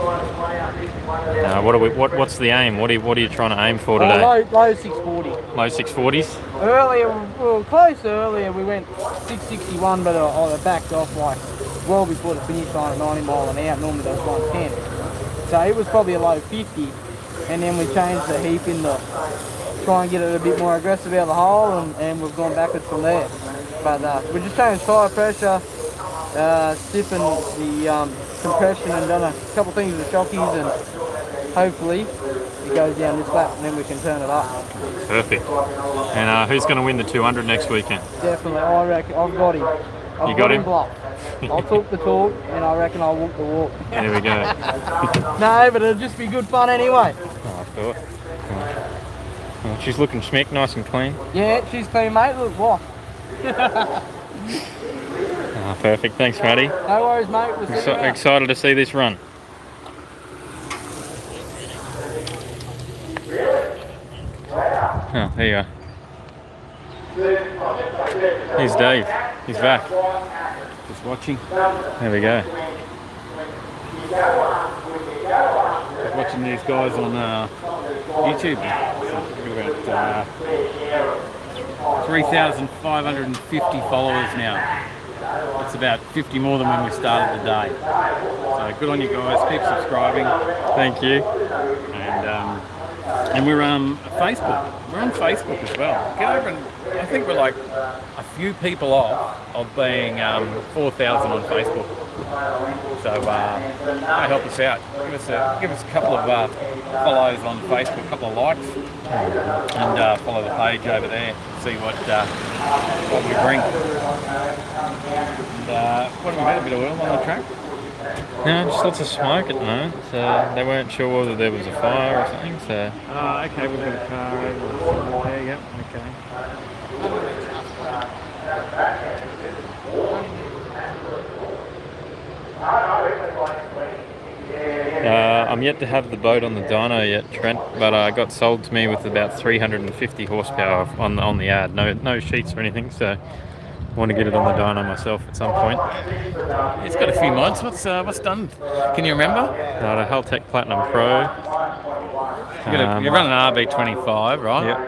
What's the aim? What are you trying to aim for today? Low 640. Low 640s? Earlier, we were close earlier, we went 661, but I backed off like well before the finish line at 90 mile an hour, normally does 110. So it was probably a low 50, and then we changed the heap in the, try and get it a bit more aggressive out of the hole, and we've gone backwards from there. But we just changed tyre pressure, stiffened the compression and done a couple things with the shockies, and hopefully it goes down this lap and then we can turn it up. Perfect. And who's going to win the 200 next weekend? Definitely, I reckon, I've got him. I've got him? Bluff. I'll talk the talk and I reckon I'll walk the walk. There we go. No, but it'll just be good fun anyway. Oh, I thought. Well, she's looking schmick, nice and clean. Yeah, she's clean, mate. Look, what? Oh, perfect. Thanks, Matty. No worries, mate. We'll see you around. Excited to see this run. Oh, there you are. Here's Dave. He's back. Just watching. There we go. Just watching these guys on YouTube. We've got 3,550 followers now. It's about 50 more than when we started the day. So good on you guys. Keep subscribing. Thank you. And we're Facebook. We're on Facebook as well. Get over and I think we're like a few people off of being 4,000 on Facebook. So help us out. Give us a couple of follows on Facebook, a couple of likes, and follow the page over there. See what we bring. And what have we made? A bit of oil on the track? No, just lots of smoke at the moment. So they weren't sure whether there was a fire or something. So. Okay, we've got a car over there. Yep. Okay. I'm yet to have the boat on the dyno yet, Trent, but it got sold to me with about 350 horsepower on the ad. No sheets or anything, so I want to get it on the dyno myself at some point. It's got a few mods. What's done? Can you remember? The Haltech Platinum Pro. You're running an RB25, right? Yep.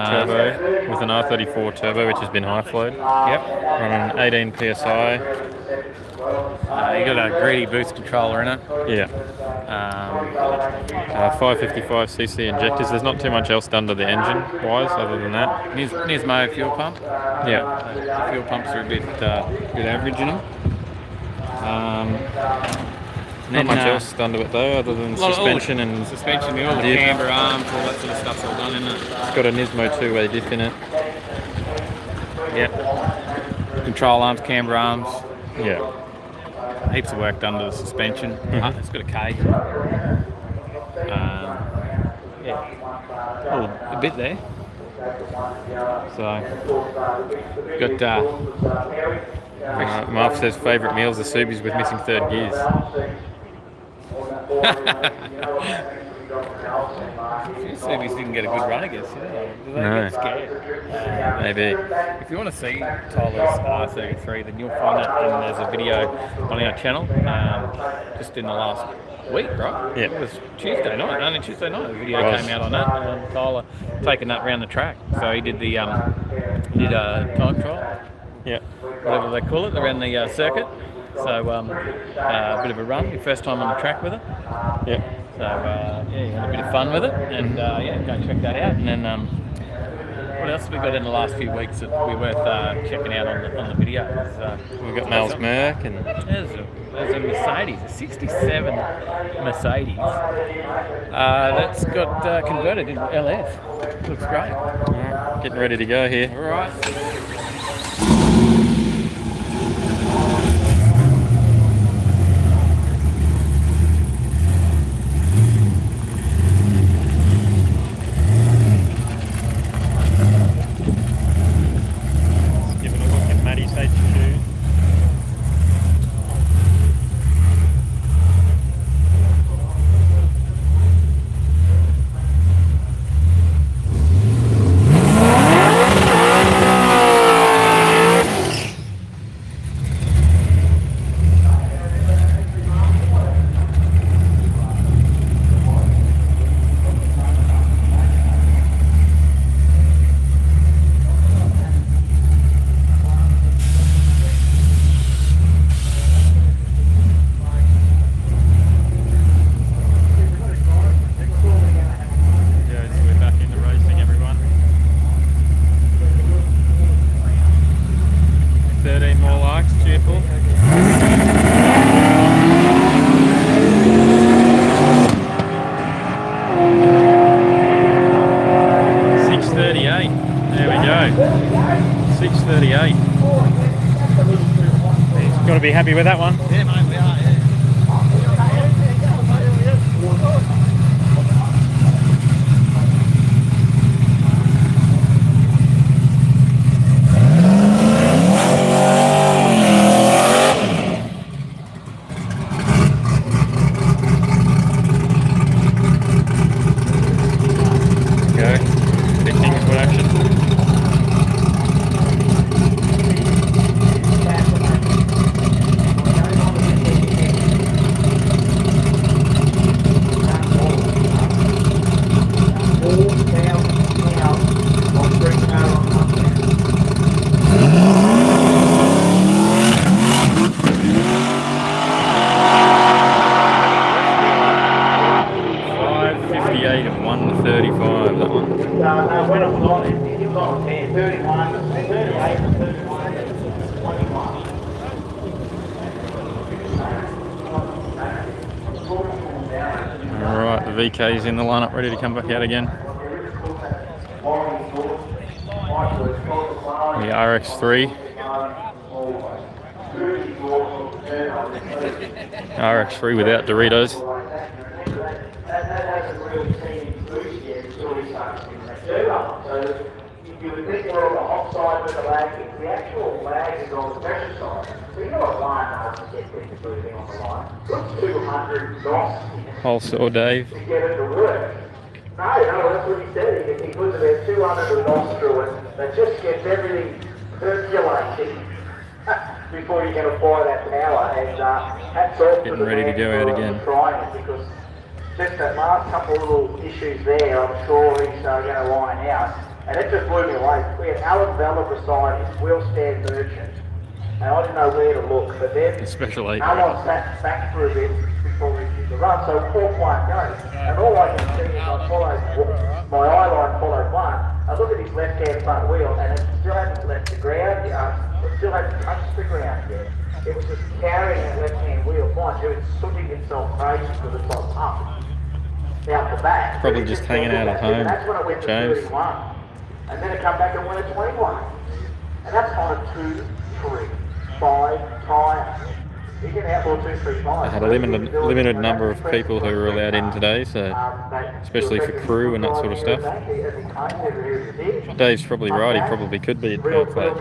Turbo with an R34 turbo, which has been high flowed. Yep. Running 18 psi. You got a greedy boost controller in it. Yeah. 555cc injectors. There's not too much else done to the engine wise other than that. Nismo fuel pump. Yeah. The fuel pumps are a bit average in them. Not much else done to it though, other than suspension and all the camber arms, all that sort of stuff's all done in it. It's got a Nismo two-way diff in it. Yep. Control arms, camber arms. Yeah. Heaps of work done to the suspension. It's got a K. A bit there. So got Marv says favourite meals are Subies with missing third gears. Subies didn't get a good run, I guess. Did they get scared? Maybe. If you want to see Tyler's R33, then you'll find that, and there's a video on our channel just in the last week, right? Yeah. It was Tuesday night. Only Tuesday night the video came out on that, and Tyler taking that round the track. So he did the time trial. Yeah. Whatever they call it, around the circuit. So a bit of a run, your first time on the track with it. Yeah. So you had a bit of fun with it, and go and check that out. And then What else have we got in the last few weeks that we're worth checking out on the videos? We've got Mel's Merc and there's a Mercedes, a 67 Mercedes that's got converted into LS. Looks great. Getting ready to go here. All right. Giving a look at Matty's HQ. We're back in the racing, everyone. 13 more likes, cheerful. $6.38. There we go. $6.38. Got to be happy with that one. Yeah, mate, we are, yeah. Go. Big things for action. $5.58 and $1.35. That one. When I was on it, he was on there, 31, 38, 31, 21. Alright, the VK's in the lineup, ready to come back out again. The RX3. RX3 without Doritos. That hasn't really seen his boost yet until he starts getting that dirt up. So you would think we're on the hot side with the lag. The actual lag is on the pressure side. So you know what line to get people moving on the line. Look, 200 knots Whole saw Dave. to get it to work. No, that's what he said. He puts about 200 knots through it. That just gets everything percolating before you can apply that power. And hats off to Getting the ready to man go out for again. trying it, because just that last couple of little issues there, I'm sure he's going to line out. And it just blew me away. We had Alan Vella beside his wheel stand merchant, and I didn't know where to look. But then Special 8. Alan sat back for a bit before we did the run, so 4 1 goes. And all I can see is I followed, my eye line followed one. I look at his left-hand front wheel, and it still hasn't left the ground yet. It still hasn't touched the ground yet. It was just carrying that left-hand wheel. Mind you, it's sooting itself crazy because it's on pump out the back. Probably just hanging out at home, That's when it went to James. 31. And then it come back and went at 21. And that's on a 2, 3, 5 tyre. You can outlaw 2, 3, 5. I had a limited number of people who were allowed in today, so especially for crew and that sort of stuff. Dave's probably right, he probably could be at Power Play.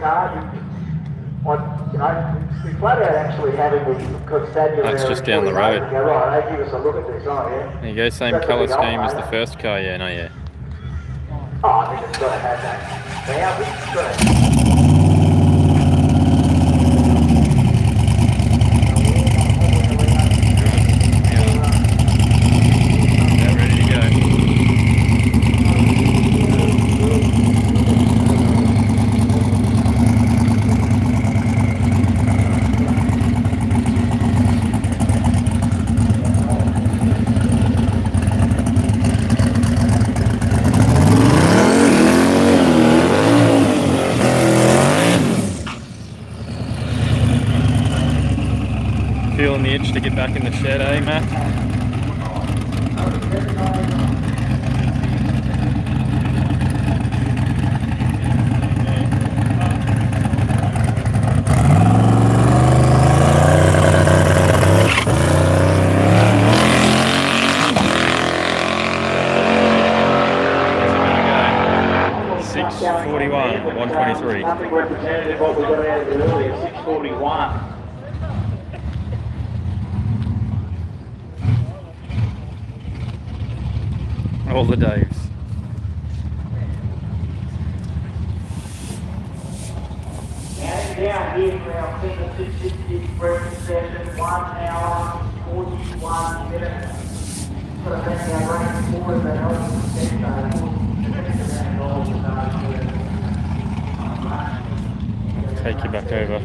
We flat out actually having the constabulary. That's just down the road. Go, right, give us a look at this, yeah. There you go, same colour scheme as the first car, yeah, no, yeah. Oh, I think it's got to have that. Now, this is good. Feeling the itch to get back in the shed, eh, Matt? Nothing representative of what we got out of it earlier, 641. All the Daves. Down here for our Kenda 660 breakfast session, 1 hour, 41 minutes. Sort of letting our brain forward, but helping us get Take you back over.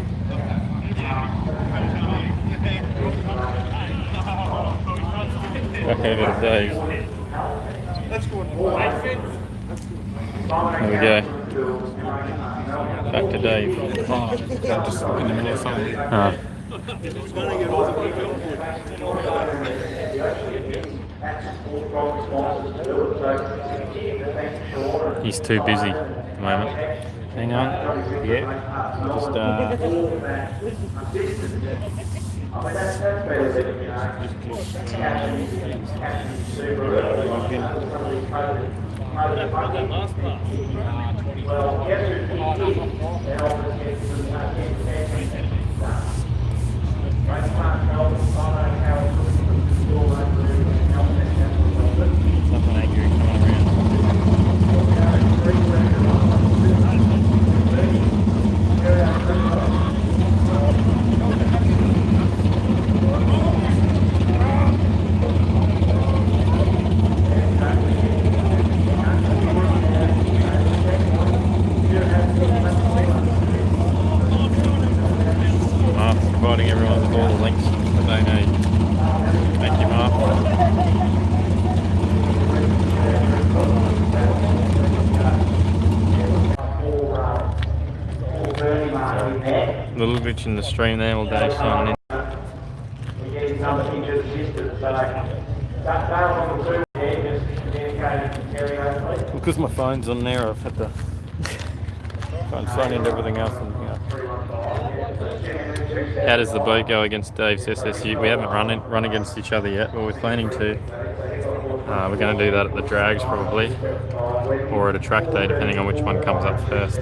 Back over to Dave. There we go. Back to Dave. Oh, I'm just in the middle of something. He's too busy at the moment. Hang on. Yeah. Just something angry coming around. Mark's providing everyone with all the links that they need. Thank you, Mark. A little glitch in the stream there, all day signing in. We're getting something to assist us, so that on the two there, just communicating and carry over, please. Because my phone's on there, I've had to try and sign into everything else. And, how does the boat go against Dave's SSU? We haven't run against each other yet, but we're planning to. We're going to do that at the drags probably, or at a track day, depending on which one comes up first.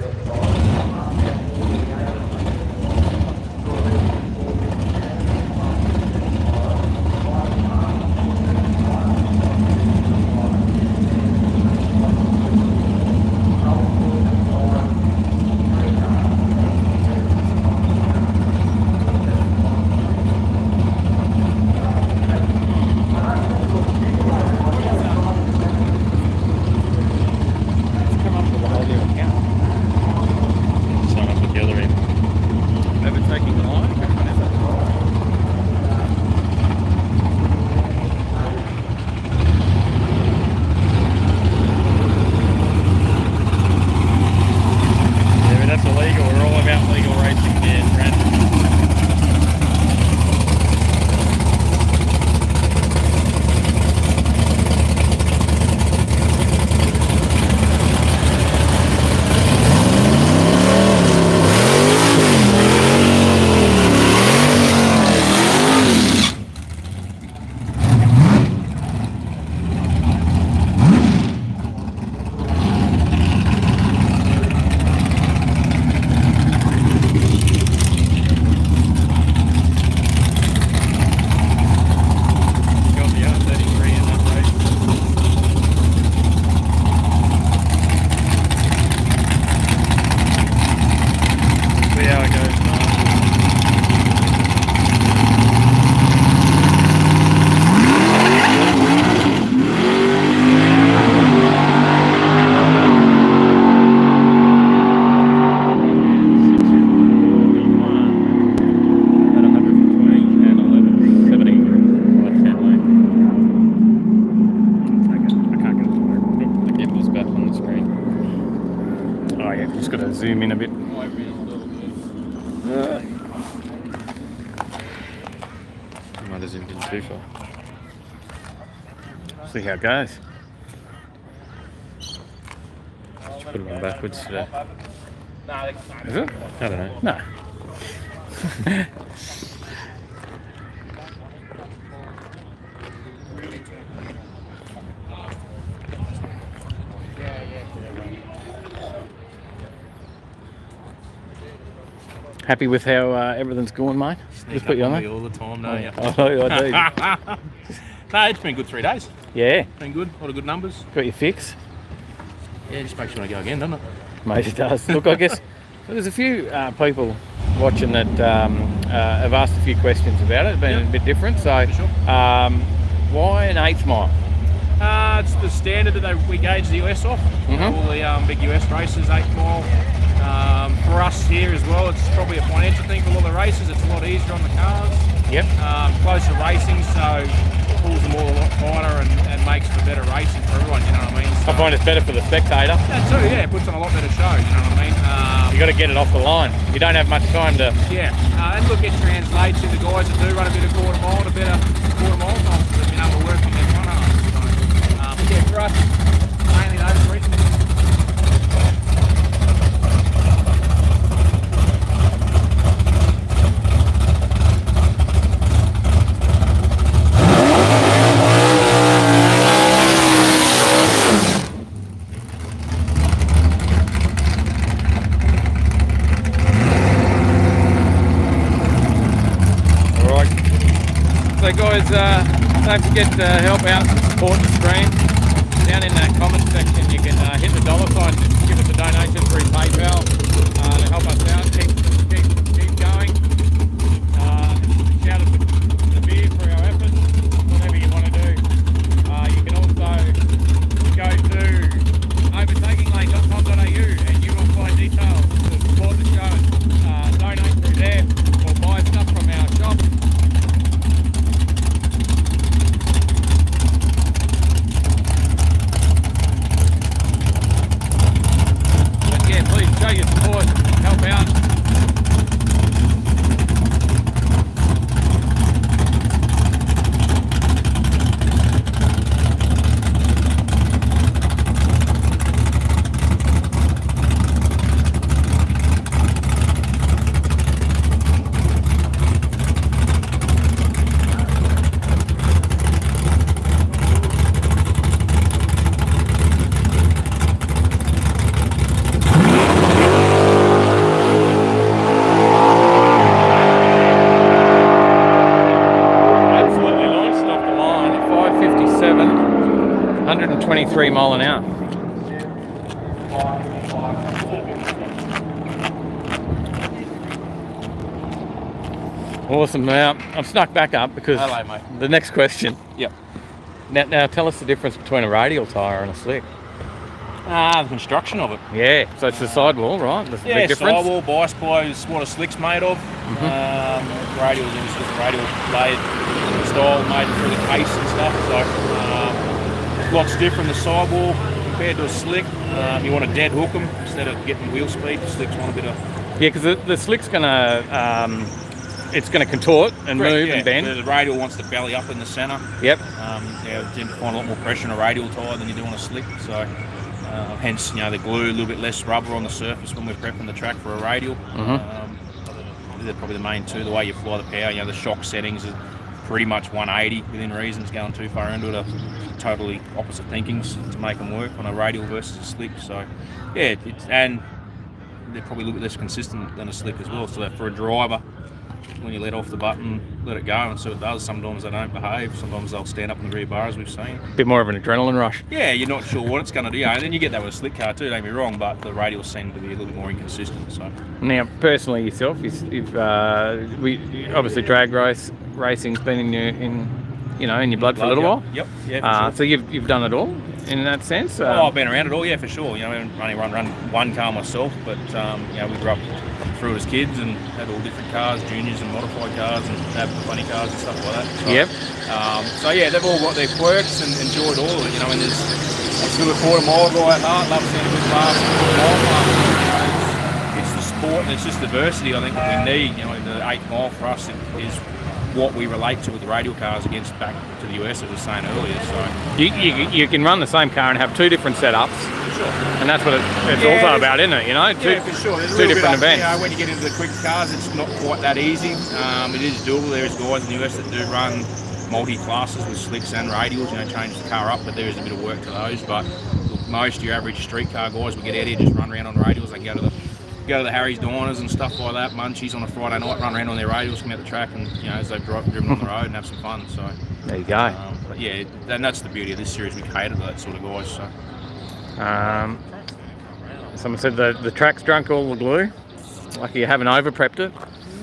Zoom in a bit. too far. See how it goes. Let's put it on backwards today. Is it? I don't know. No. Happy with how everything's going, mate? Just put you on there. All the time, don't you? Oh, I do. No, it's been good 3 days. Yeah. Been good. A lot of good numbers. Got your fix? Yeah, just makes you want to go again, doesn't it? Mate, it does. Look, I guess there's a few people watching that have asked a few questions about it. It's been a bit different. So, why an 8th mile? It's the standard that we gauge the US off. All the big US races, 8 mile. For us here as well, it's probably a financial thing for a lot of the races. It's a lot easier on the cars. Yep. Closer racing, so pulls them all a lot tighter and makes for better racing for everyone, you know what I mean? So, I find it's better for the spectator. that too, yeah, it puts on a lot better show, you know what I mean? You got to get it off the line. You don't have much time to... Yeah, and look, it translates into guys that do run a bit of quarter mile to better quarter mile times that have been able to work on their front arms. So, yeah, for us, mainly those reasons. So guys, don't forget to help out and support the stream. Down in that comment section you can hit the $sign, give us a donation through PayPal to help us out, keep going. Shout out to the beer for our efforts, whatever you want to do. You can also go to overtakinglane.com.au and you will find details to support the show. Donate through there or buy stuff from our shop. Please show your support, help out. Absolutely launched off the line at 5:57, 123 mile an hour. Awesome. Now I've snuck back up because Hello, mate. the next question. Yep. Now tell us the difference between a radial tyre and a slick. The construction of it. Yeah, so it's the sidewall, right? There's a big difference. Sidewall, bias ply is what a slick's made of. Radial is just a radial blade style made through the case and stuff. So lots different. The sidewall compared to a slick, you want to dead hook them instead of getting wheel speed. The slicks want a bit of... Yeah, because the slick's gonna it's gonna contort and move and bend. The radial wants to belly up in the centre. Yep. You tend to find a lot more pressure on a radial tyre than you do on a slick. So hence, they glue a little bit less rubber on the surface when we're prepping the track for a radial. They're probably the main two. The way you fly the power, the shock settings are pretty much 180 within reason. It's going too far into it. Totally opposite thinkings to make them work on a radial versus a slick. So yeah, and they're probably a little bit less consistent than a slick as well. So that for a driver, when you let off the button, let it go and see what it does. Sometimes they don't behave. Sometimes they'll stand up in the rear bar, as we've seen. Bit more of an adrenaline rush. Yeah, you're not sure what it's going to do. And then you get that with a slick car too, don't get me wrong, but the radials seem to be a little bit more inconsistent. So now, personally yourself, we obviously drag racing's been in your blood for a little while. Yep. Yeah. So you've done it all in that sense. I've been around it all, yeah, for sure. I only run one car myself, but we grew up through it as kids and had all different cars, juniors and modified cars and had funny cars and stuff like that. So, yep. So yeah, they've all got their quirks and enjoyed all of it. And I'm still a quarter mile guy at heart. Love seeing a good fast quarter mile. It's the sport and it's just diversity. I think that we need. The 8 mile for us is what we relate to with the Radial cars against back to the US, as I was saying earlier. So You can run the same car and have two different setups, and that's what it's also about, isn't it? You know, yeah, for sure. There's a two little different bit events. You know, when you get into the quick cars, it's not quite that easy. It is doable. There's guys in the US that do run multi-classes with slicks and radials, you know, change the car up, but there is a bit of work to those. But look, most your average street car guys will get out here, just run around on radials. They go to the Harry's Diners and stuff like that, Munchies on a Friday night, run around on their radials, come out the track, and you know, as they've driven on the road and have some fun. So there you go. But yeah, and that's the beauty of this series. We cater to that sort of guys. So. Someone said the track's drunk all the glue. Lucky you haven't over-prepped it.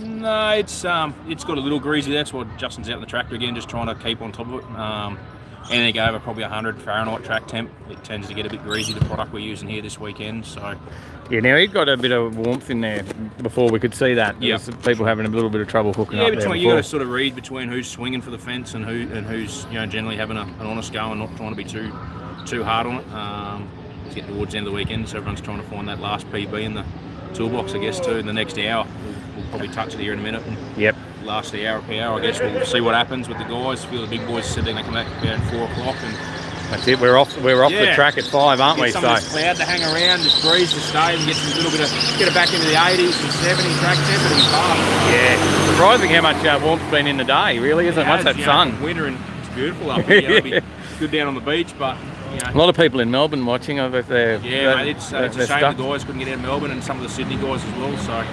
No, it's got a little greasy. That's why Justin's out in the tractor again, just trying to keep on top of it. Anything over probably 100 Fahrenheit track temp, it tends to get a bit greasy, the product we're using here this weekend. So yeah, now you've got a bit of warmth in there before we could see that. Yeah. People having a little bit of trouble hooking up there. You got to sort of read between who's swinging for the fence and who's generally having an honest go and not trying to be too hard on it. It's getting towards the end of the weekend, so everyone's trying to find that last PB in the toolbox, I guess, too. In the next hour, we'll probably touch it here in a minute. And yep. Last hour per hour, I guess we'll see what happens with the guys. A few of the big boys said they're going to come back about 4 o'clock, and that's it. We're off the track at 5, aren't we? Some of this cloud to hang around, just breeze to stay, and get a little bit of get it back into the 80s and 70s track temp. It'll be fun. Yeah, surprising how much warmth's been in the day, really, isn't it? Once that sun. Winter and it's beautiful up here. It'll be good down on the beach, but. You know, a lot of people in Melbourne watching. Mate, it's a shame the guys couldn't get out of Melbourne, and some of the Sydney guys as well. So,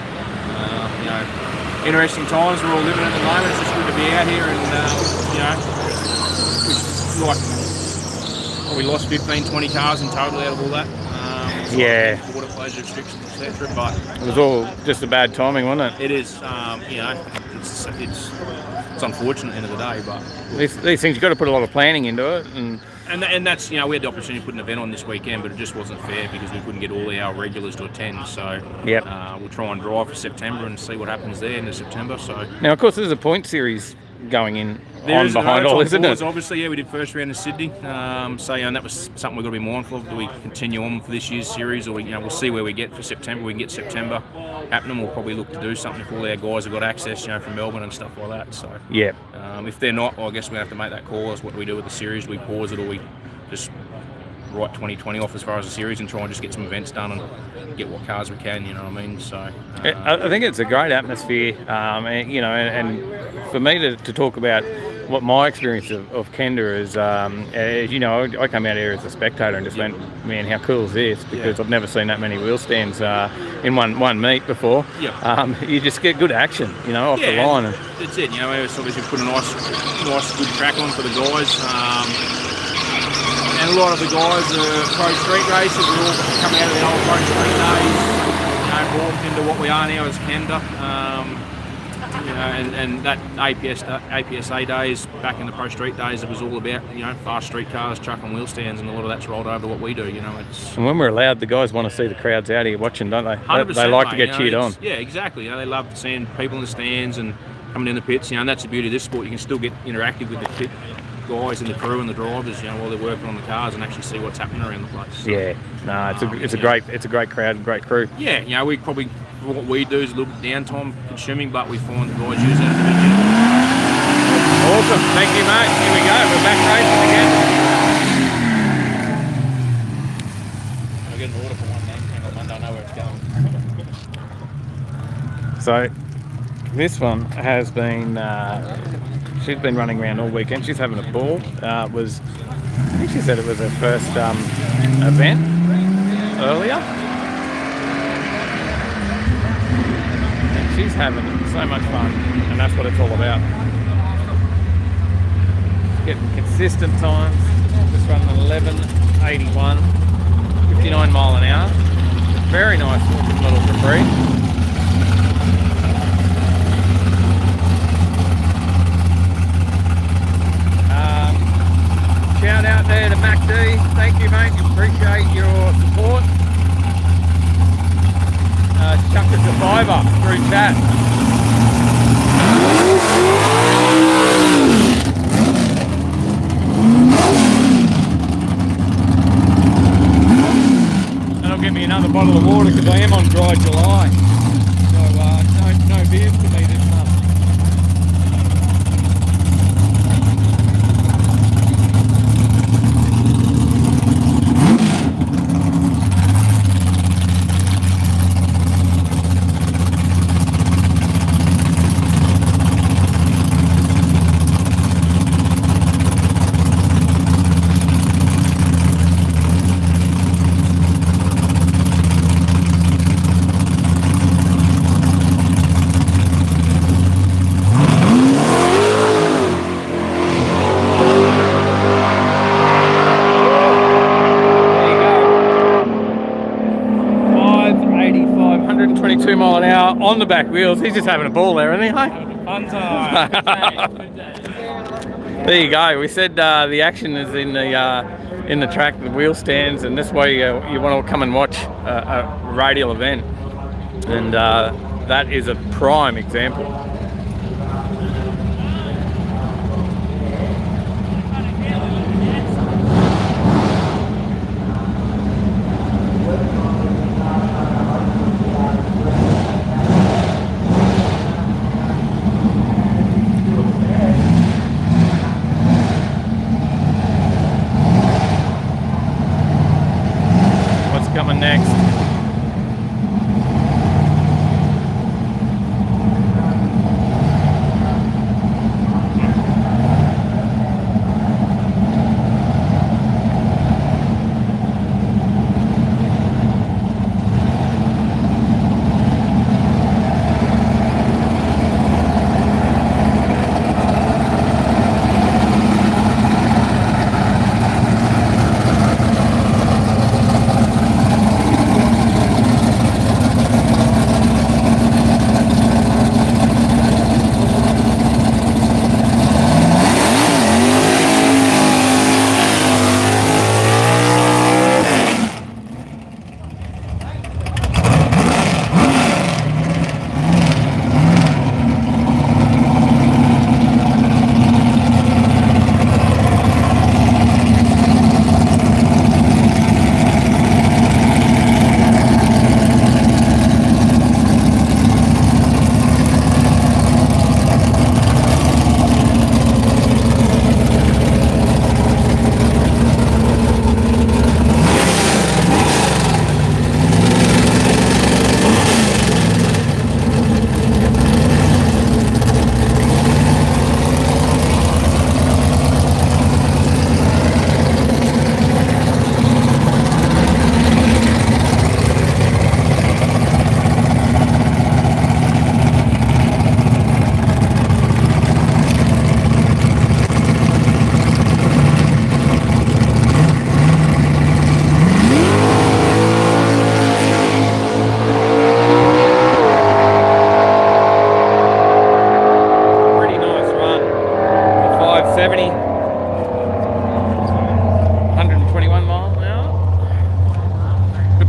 interesting times we're all living at the moment. It's just good to be out here, and we lost 15, 20 cars in total out of all that. Water pleasure restrictions, etc. But it was all just a bad timing, wasn't it? It is. It's unfortunate at the end of the day, but these things you've got to put a lot of planning into it, and that's we had the opportunity to put an event on this weekend, but it just wasn't fair because we couldn't get all our regulars to attend. So we'll try and drive for September and see what happens there into September. So now, of course, there's a point series going in behind all, isn't it? Obviously, we did first round in Sydney, and that was something we've got to be mindful of. Do we continue on for this year's series, or we'll see where we get for September. We can get September happening. We'll probably look to do something if all our guys have got access, from Melbourne and stuff like that. So if they're not, well, I guess we have to make that call. As what do we do with the series? Do we pause it, or we just write 2020 off as far as the series and try and just get some events done and get what cars we can, you know what I mean? So I think it's a great atmosphere, and for me to talk about what my experience of Kenda is, I came out here as a spectator and just went, man, how cool is this? Because I've never seen that many wheel stands in one meet before. You just get good action, off the line. And that's it. It's obviously put a nice good track on for the guys. And a lot of the guys are pro street racers. We all come out of the old pro street days, morphed into what we are now as Kenda. And that APSA days, back in the pro street days, it was all about, fast street cars, truck and wheel stands, and a lot of that's rolled over to what we do, And when we're allowed, the guys want to see the crowds out here watching, don't they? 100%, they like to get cheered on. Yeah, exactly. They love seeing people in the stands and coming in the pits, and that's the beauty of this sport. You can still get interactive with the pit guys and the crew and the drivers, while they're working on the cars, and actually see what's happening around the place. It's a great crowd and great crew. Yeah, we probably, what we do is a little bit downtime consuming, but we find the guys use that to be awesome. Thank you, mate. Here we go. We're back racing again. I'll get an order for one then. Hang on, I don't know where it's going. So this one has been. She's been running around all weekend. She's having a ball. I think she said it was her first event earlier. And she's having so much fun, and that's what it's all about. Getting consistent times. Just running 11:81, 59 mile an hour. Very nice looking little Capri. Shout out there to Mac D. Thank you, mate. Appreciate your support. Chuck us a $5 through chat. That'll get me another bottle of water because I am on dry July. So no beers for me this month. 2 mile an hour on the back wheels. He's just having a ball there, isn't he? Hey? Fun time. There you go. We said the action is in the track, the wheel stands, and this way you want to come and watch a radial event. And that is a prime example. Coming next.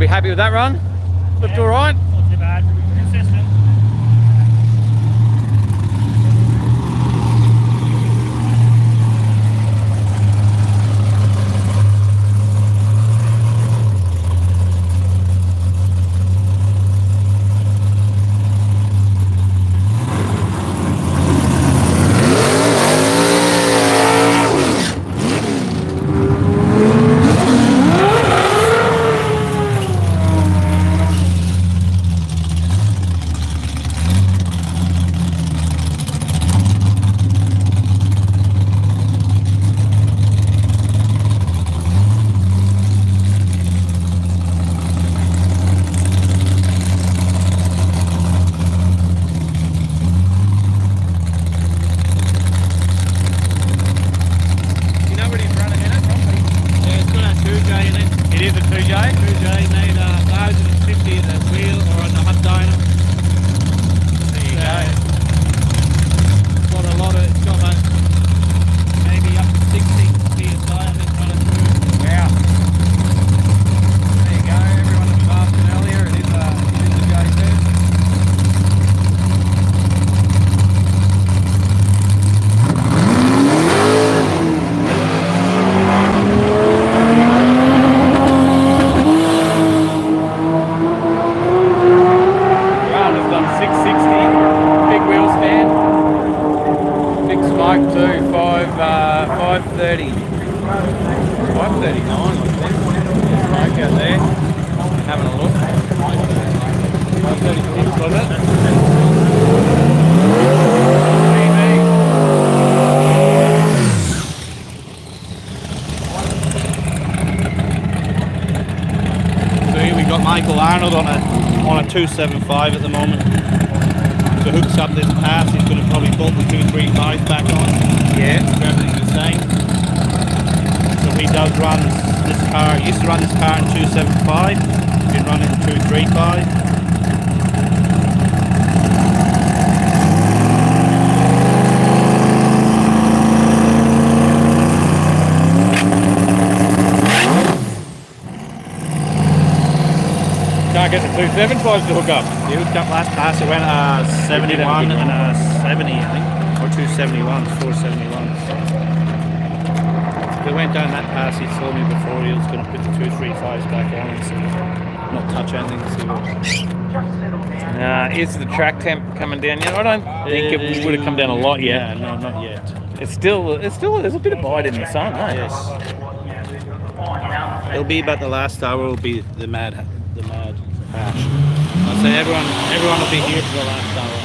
Happy with that run? Looked all right? Not too bad. Consistent. On a 275 at the moment. So hooks up this pass, he's going to probably bolt the 235 back on. Yeah. So everything's the same. So he does run this car, he used to run this car in 275, he's been running 235. get the 275s to hook up? You hooked up last pass, it went 71 and 70, I think. Or 271s, 471s. If we went down that pass, he told me before he was going to put the 235s back on and so not touch anything. Is the track temp coming down yet? I don't think it would have come down a lot yet. Yeah, no, not yet. It's still there's a bit of bite in the sun, eh? Yes. It'll be about the last hour. Will be the mad hash. I'll say everyone will be here for the last hour.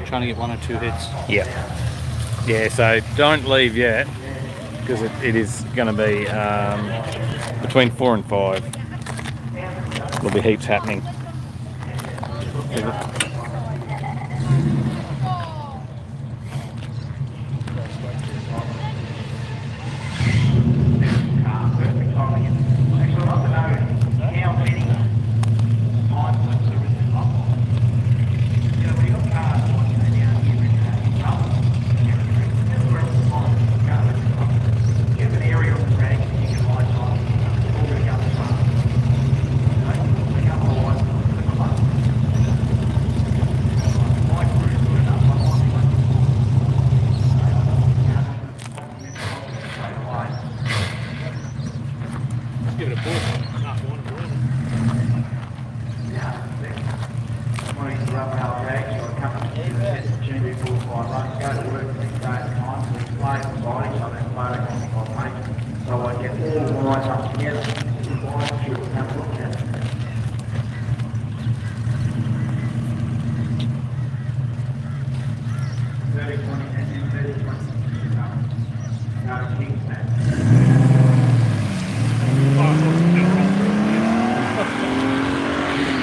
Trying to get 1 or 2 hits. Yeah. So don't leave yet because it is going to be between 4 and 5. There'll be heaps happening.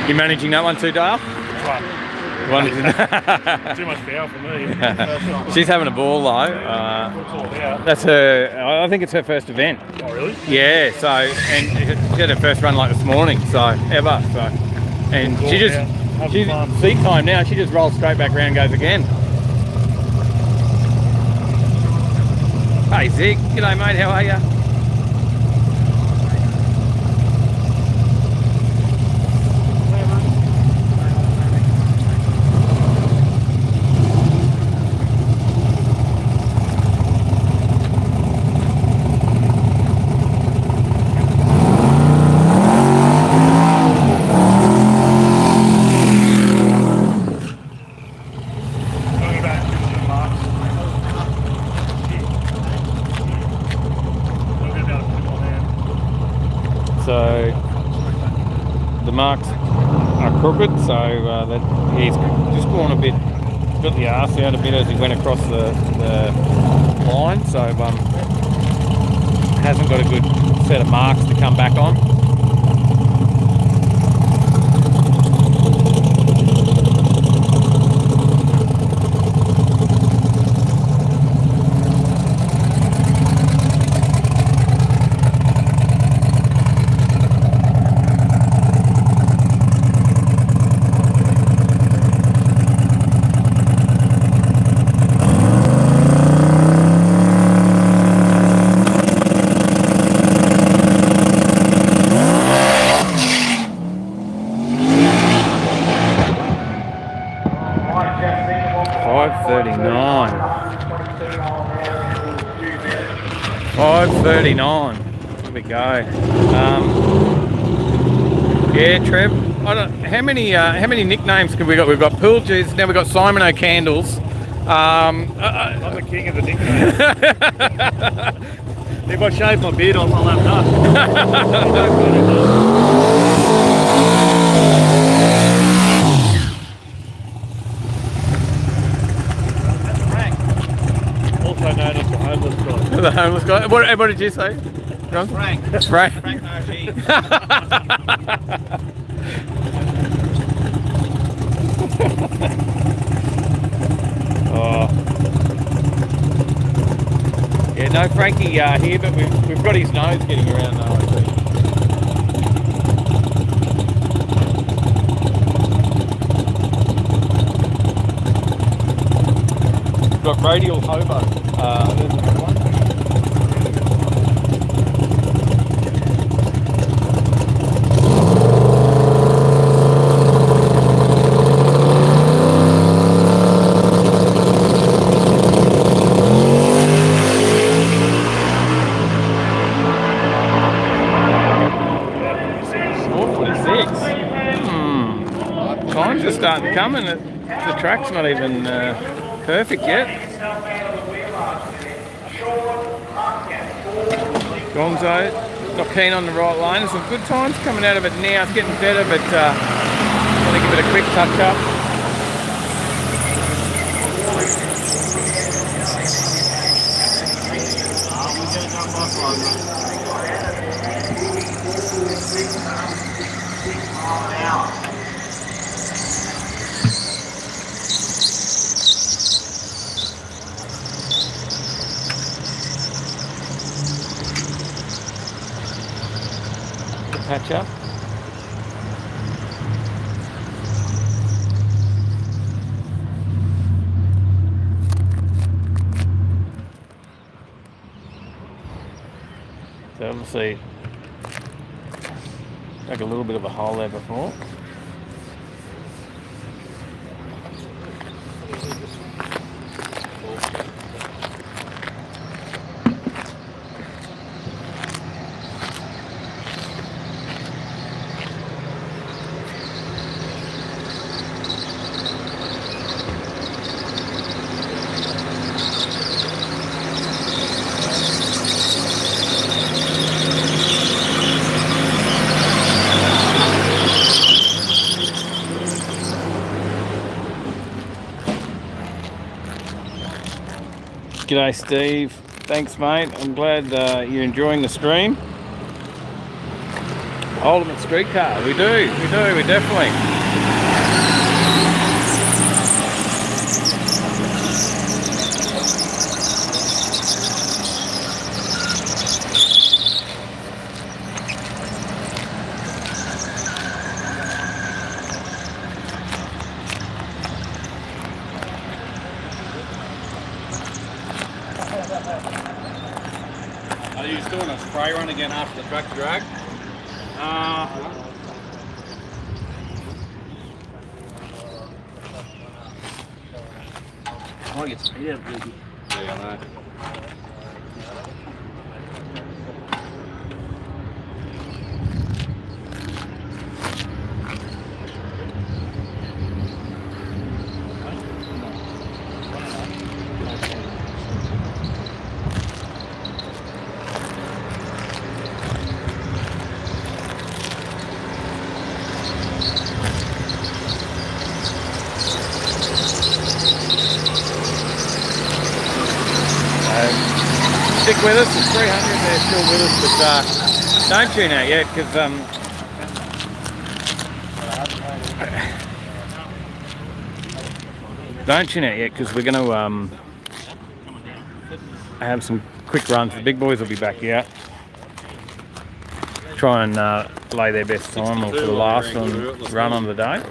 You managing that one too, Dale? Too much power for me. She's having a ball though. That's her. I think it's her first event. Oh really? Yeah. So and she had her first run like this morning. So ever. So and Cool, she's seat time now. She just rolls straight back around and goes again. Hey Zig, g'day mate. How are you? So the marks are crooked, so that he's just gone a bit, got the arse out a bit as he went across the line, so hasn't got a good set of marks to come back on. $5.39. There we go. Yeah, Trev. I don't. How many nicknames have we got? We've got Poolges. Now we've got Simon O'Candles. I'm the king of the nicknames. If I shave my beard off, I'll have also known as the homeless guy. The homeless guy. What did you say? Frank. Frank. Frank RG. Oh. Yeah, no Frankie here, but we've got his nose getting around though, I think. We've got Radial Hobo. There's another one. starting to come, and the track's not even perfect yet. Gonzo, not keen on the right line. There's some good times coming out of it now. It's getting better, but I want to give it a quick touch up. Patch up. So obviously, like a little bit of a hole there before. G'day Steve, thanks mate, I'm glad you're enjoying the stream. Ultimate street car, we definitely. Are you doing a spray run again after the truck drag? I want to get speed out, baby. Yeah, I know. Stick with us, it's 300, they're still with us, but don't tune out yet, because don't tune out yet, because we're going to have some quick runs. The big boys will be back out. Try and lay their best time or for the last run on the day.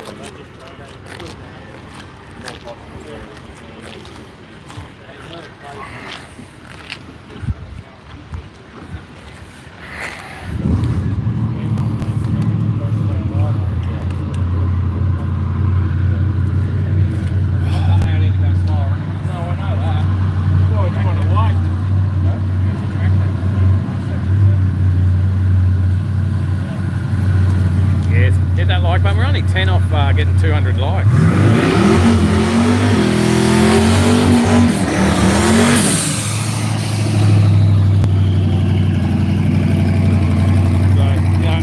Hit that like button. We're only 10 off getting 200 likes. So,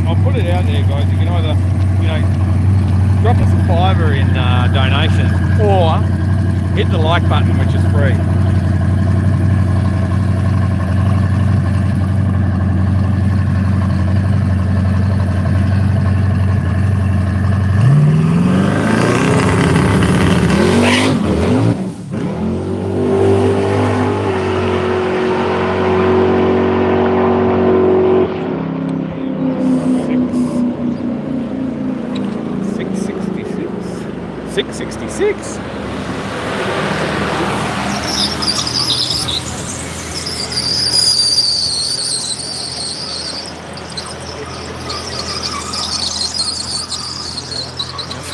I'll put it out there, guys. You can either, drop us a $5 in donation, or hit the like button, which is free.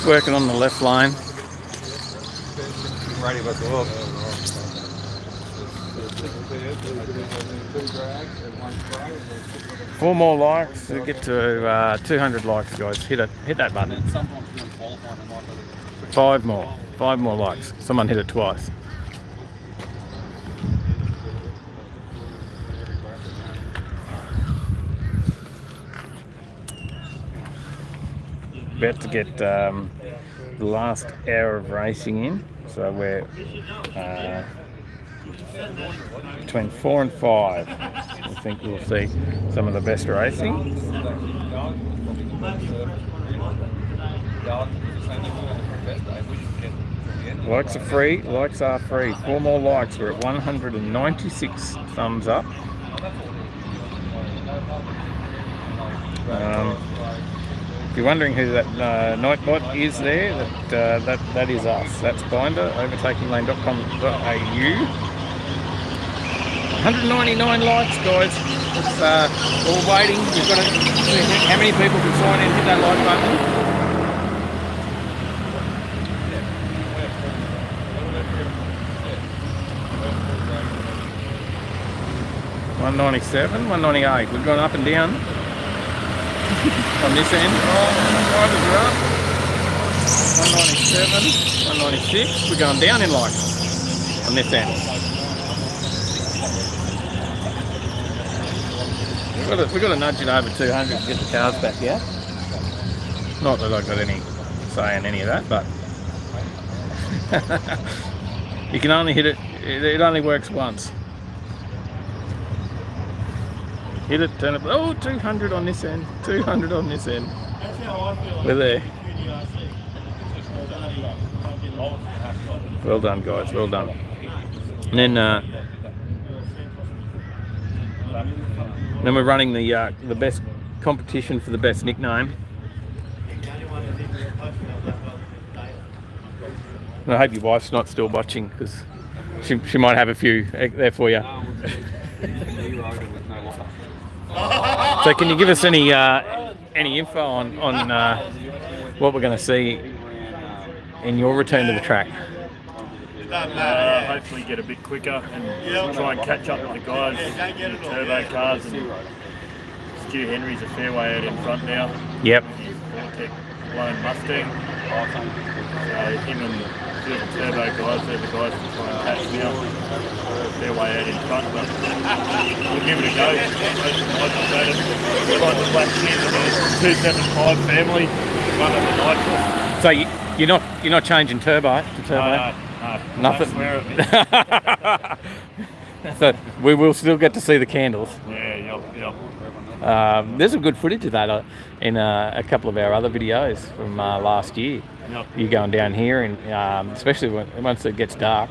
Working on the left line. Ready to go up. 4 more likes to get to 200 likes, guys. Hit that button. 5 more. 5 more likes. Someone hit it twice. About to get the last hour of racing in, so we're between 4 and 5. I think we'll see some of the best racing. Likes are free. Likes are free. 4 more likes. We're at 196 thumbs up. If you're wondering who that Nightbot is there, that is us. That's Binder, overtakinglane.com.au. 199 likes, guys. It's all waiting. You've got to see how many people can sign in, hit that like button. $197, $198. We've gone up and down on this end. Oh, drivers are up. 197, 196. We're going down in likes on this end. We've got to nudge it over 200 to get the cars back here. Not that I've got any say in any of that, but you can only hit it. It only works once. Hit it, turn it. Oh, 200 on this end. 200 on this end. We're there. Well done, guys. Well done. And then we're running the best competition for the best nickname. And I hope your wife's not still watching, because she might have a few there for you. So can you give us any info on what we're going to see in your return to the track? Hopefully get a bit quicker and try and catch up with the guys in the turbo cars. And Stu Henry's a fair way out in front now. Yep. His Overtaking blown Mustang. So him and the turbo guys, they're the guys to try and catch now. Fair way out in front, but we'll give it a go. We're like the Black Kids and the 275 family, one of the nitrous. So you're not changing turbo to turbo? No. Nothing. Don't swear at me. So we will still get to see the candles. Yeah, yep. There's some good footage of that in a couple of our other videos from last year. Yep. You going down here, and especially once it gets dark,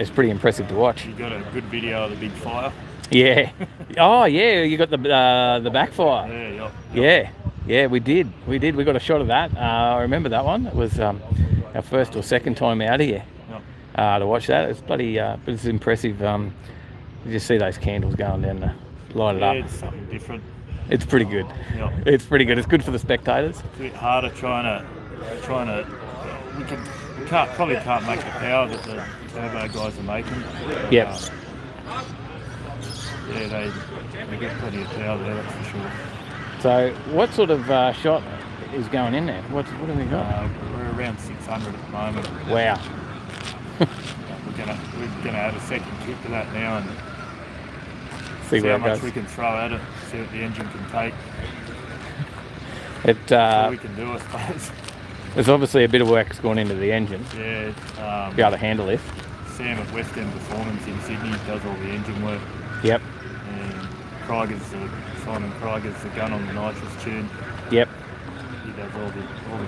it's pretty impressive to watch. You got a good video of the big fire. Yeah. Oh yeah, you got the backfire. Yeah, we did. We got a shot of that. I remember that one. It was our first or second time out here to watch that. It's bloody, but it's impressive. You just see those candles going down to light it up. It's something different. It's pretty good. Yep. It's pretty good. It's good for the spectators. It's a bit harder trying to. We probably can't make the power that the turbo guys are making. Yep. They get plenty of power there, that's for sure. So, what sort of shot is going in there? What have we got? We're around 600 at the moment. Wow. We're gonna add a second kick to that now and see how where it much goes. we can throw at it, see what the engine can take. What we can do, I suppose. There's obviously a bit of work that's gone into the engine. Yeah. Be able to handle it. Sam at West End Performance in Sydney does all the engine work. Yep. And Simon Krieger's the gun on the nitrous tune. Yep. He does all the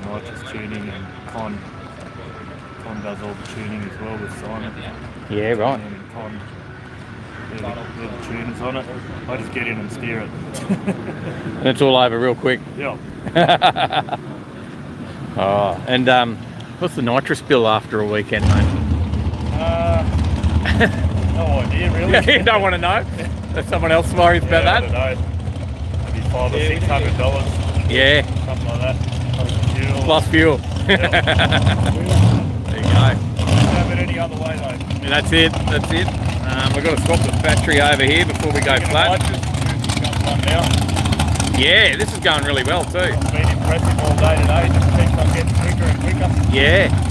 nitrous tuning, and Con does all the tuning as well with Simon. Yeah, right. And Con, they're the tuners on it. I just get in and steer it. And it's all over real quick. Yeah. Oh, and what's the nitrous bill after a weekend, mate? No idea, really. You don't want to know? There's someone else worries about that? I don't know. Maybe $500 or $600. Yeah. Something like that. Plus fuel. Yeah. There you go. Don't have it any other way, though. And that's it. We've got to swap the battery over here before we go flat. Yeah, this is going really well too. It's been impressive all day today, just keeps on getting quicker and quicker. Yeah.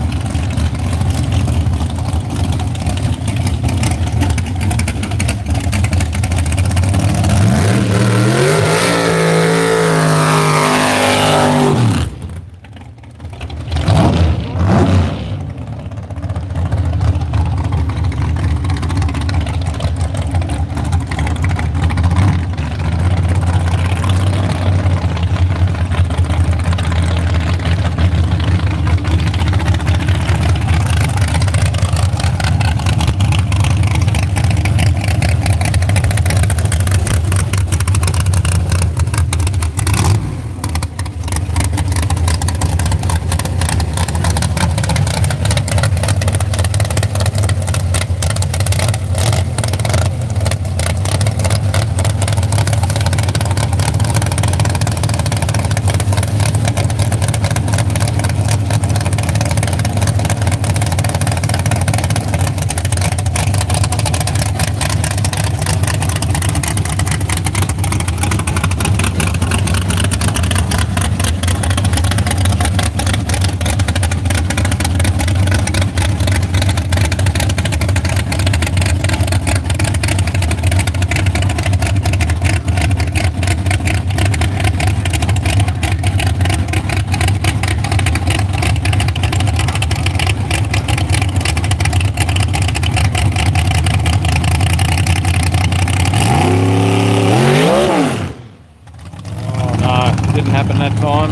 Didn't happen that time.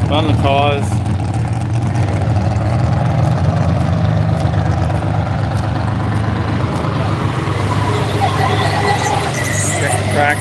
Spun the tyres. Check the track.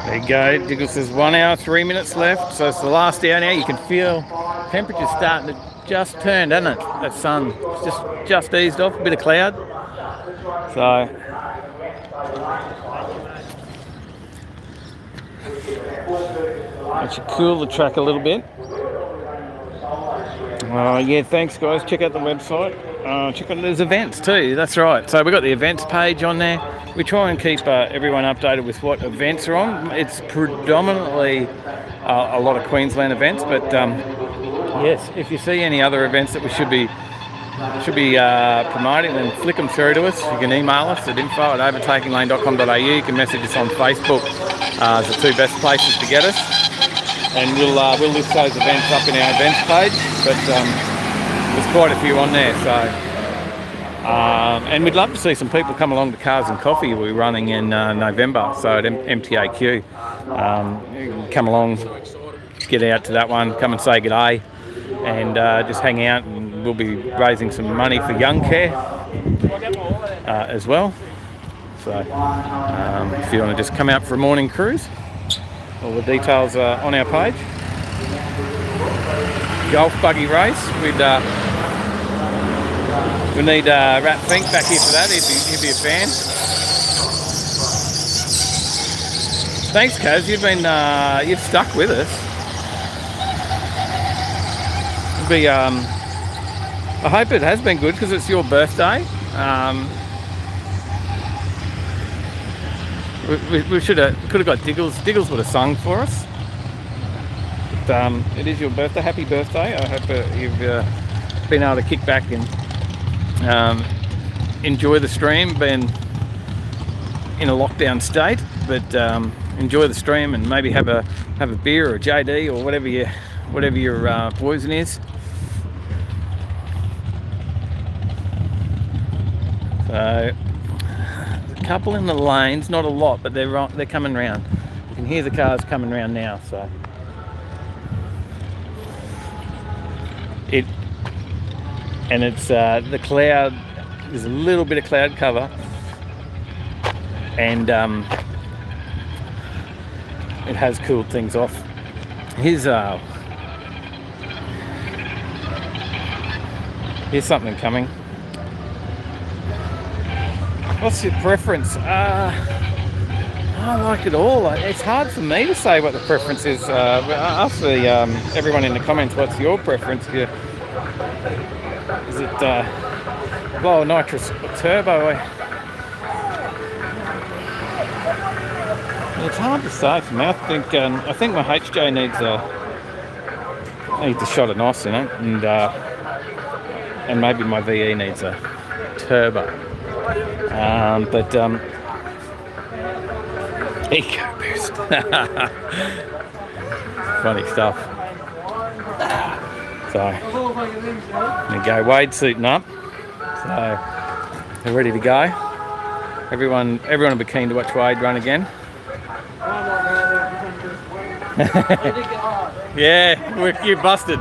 There you go, Diggle says 1 hour, 3 minutes left, so it's the last hour now. You can feel temperature's starting to just turn, doesn't it? That sun just eased off, a bit of cloud. So that should cool the track a little bit. Yeah, thanks guys, check out the website. Check out, there's events too, that's right. So we've got the events page on there. We try and keep everyone updated with what events are on. It's predominantly a lot of Queensland events, but yes, if you see any other events that we should be promoting, then flick them through to us. You can email us at info@overtakinglane.com.au. You can message us on Facebook. It's the two best places to get us, and we'll list those events up in our events page. But there's quite a few on there, so. And we'd love to see some people come along to Cars and Coffee. We're running in November, so at MTAQ. Come along, get out to that one, come and say g'day, and just hang out, and we'll be raising some money for Young Care as well. So if you want to just come out for a morning cruise, all the details are on our page. Golf buggy race, we need Rat Fink back here for that. He'd be a fan. Thanks, Kaz. You've stuck with us. I hope it has been good because it's your birthday. We could have got Diggles. Diggles would have sung for us. But, it is your birthday. Happy birthday. I hope you've been able to kick back and enjoy the stream. Been in a lockdown state, but enjoy the stream and maybe have a beer or a JD or whatever your poison is. So a couple in the lanes, not a lot, but they're coming round. You can hear the cars coming round now. So it's the cloud. There's a little bit of cloud cover, and it has cooled things off. Here's something coming. What's your preference? I like it all. It's hard for me to say what the preference is. Ask everyone in the comments, what's your preference? Is it low nitrous or turbo? It's hard to say for me. I think my HJ needs a shot of NOS in it, and maybe my VE needs a turbo. EcoBoost. Funny stuff. So, there you go. Wade's suiting up. So, they're ready to go. Everyone will be keen to watch Wade run again. Yeah, you busted.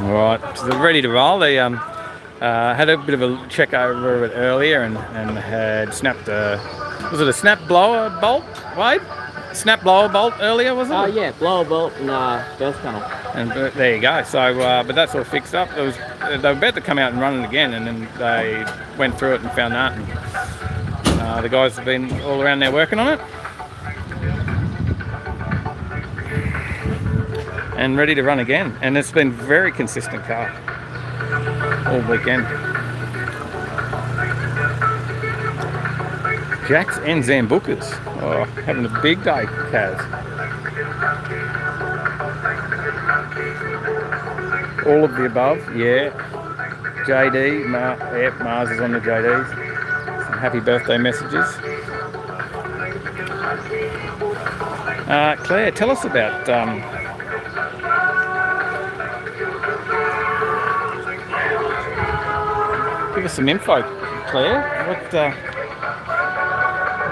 Alright, so they're ready to roll. They had a bit of a check over it earlier and had snapped was it a snap blower bolt, Wade? Snap blower bolt earlier, was it? Oh yeah, blower bolt and gas panel. And there you go. So, but that's all fixed up. They were about to come out and run it again, and then they went through it and found that. And, the guys have been all around there working on it. And ready to run again. And it's been very consistent car all weekend. Jacks and Zambucas. Oh, having a big day, Kaz. All of the above, yeah. JD, Mars is on the JDs. Some happy birthday messages. Claire, tell us about give us some info, Claire.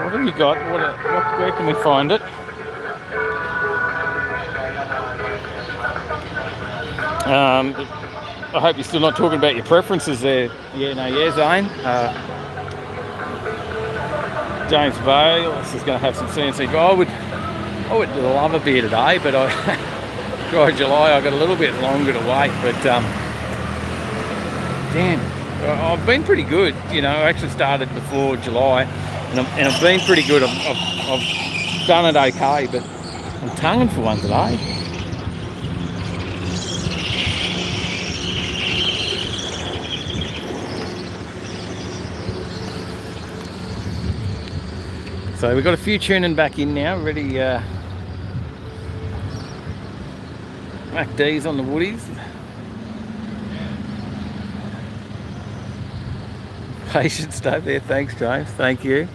What have you got? Where can we find it? I hope you're still not talking about your preferences there. Yeah, Zane. James Vale, this is going to have some CNC. I would love a beer today, but dry July, I got a little bit longer to wait. But damn, I've been pretty good. I actually started before July, and I've been pretty good. I've done it okay, but I'm tonguing for one today. So we've got a few tuning back in now, ready. Mac D's on the woodies. Patient stuff there, thanks James, thank you.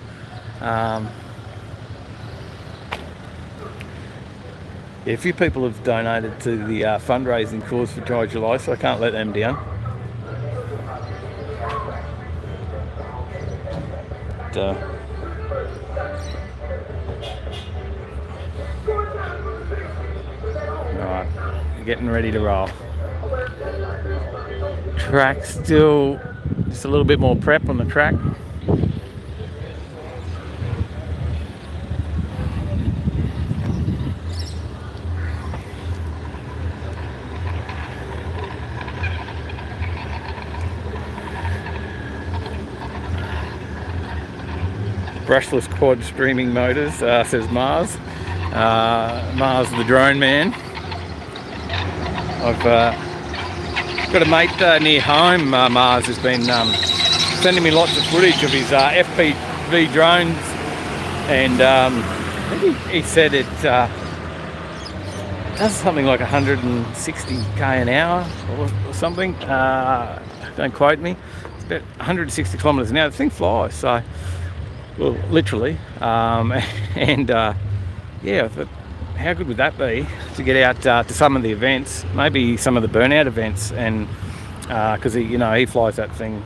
Yeah, a few people have donated to the fundraising cause for Dry July, so I can't let them down. But, right, getting ready to roll. Track still just a little bit more prep on the track. Brushless quad streaming motors, says Mars. Mars the drone man. I've got a mate near home, Mars, has been sending me lots of footage of his FPV drones, and I think he said it does something like 160k an hour or something. Don't quote me. It's about 160 kilometres an hour. The thing flies, so, well, literally. Yeah, but how good would that be to get out to some of the events, maybe some of the burnout events, and because he flies that thing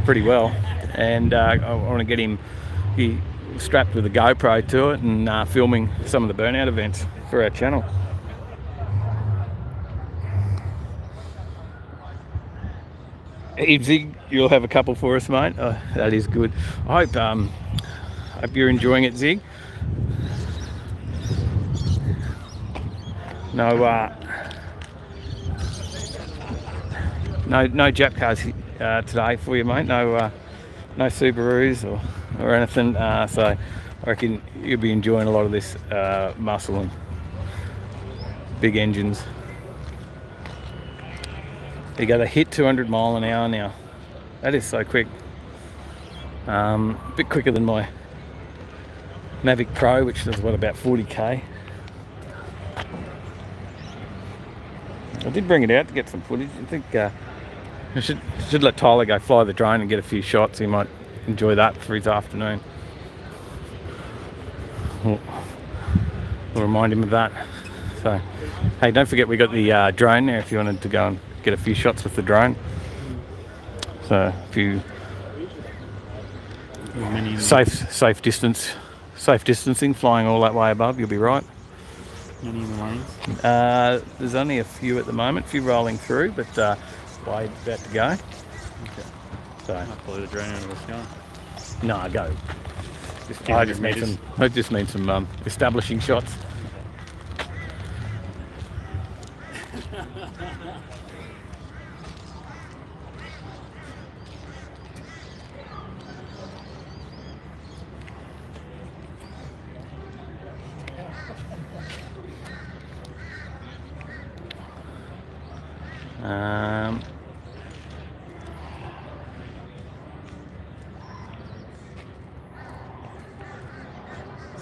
pretty well, and I want to get him strapped with a GoPro to it and filming some of the burnout events for our channel. Zig, you'll have a couple for us, mate. Oh, that is good. I hope you're enjoying it, Zig. No Jap cars today for you, mate. No Subarus or anything. So I reckon you'll be enjoying a lot of this muscle and big engines. You got to hit 200 mile an hour now. That is so quick. A bit quicker than my Mavic Pro, which does what, about 40k. I did bring it out to get some footage. I think I should let Tyler go fly the drone and get a few shots. He might enjoy that for his afternoon. We'll remind him of that. So, hey, don't forget we got the drone there if you wanted to go and get a few shots with the drone. So, a few safe distancing, flying all that way above, you'll be right. Many in the lanes? There's only a few at the moment, a few rolling through, but Wade's about to go. Okay. So I'll fly the drone out of the sky. No, go. I just need some establishing shots.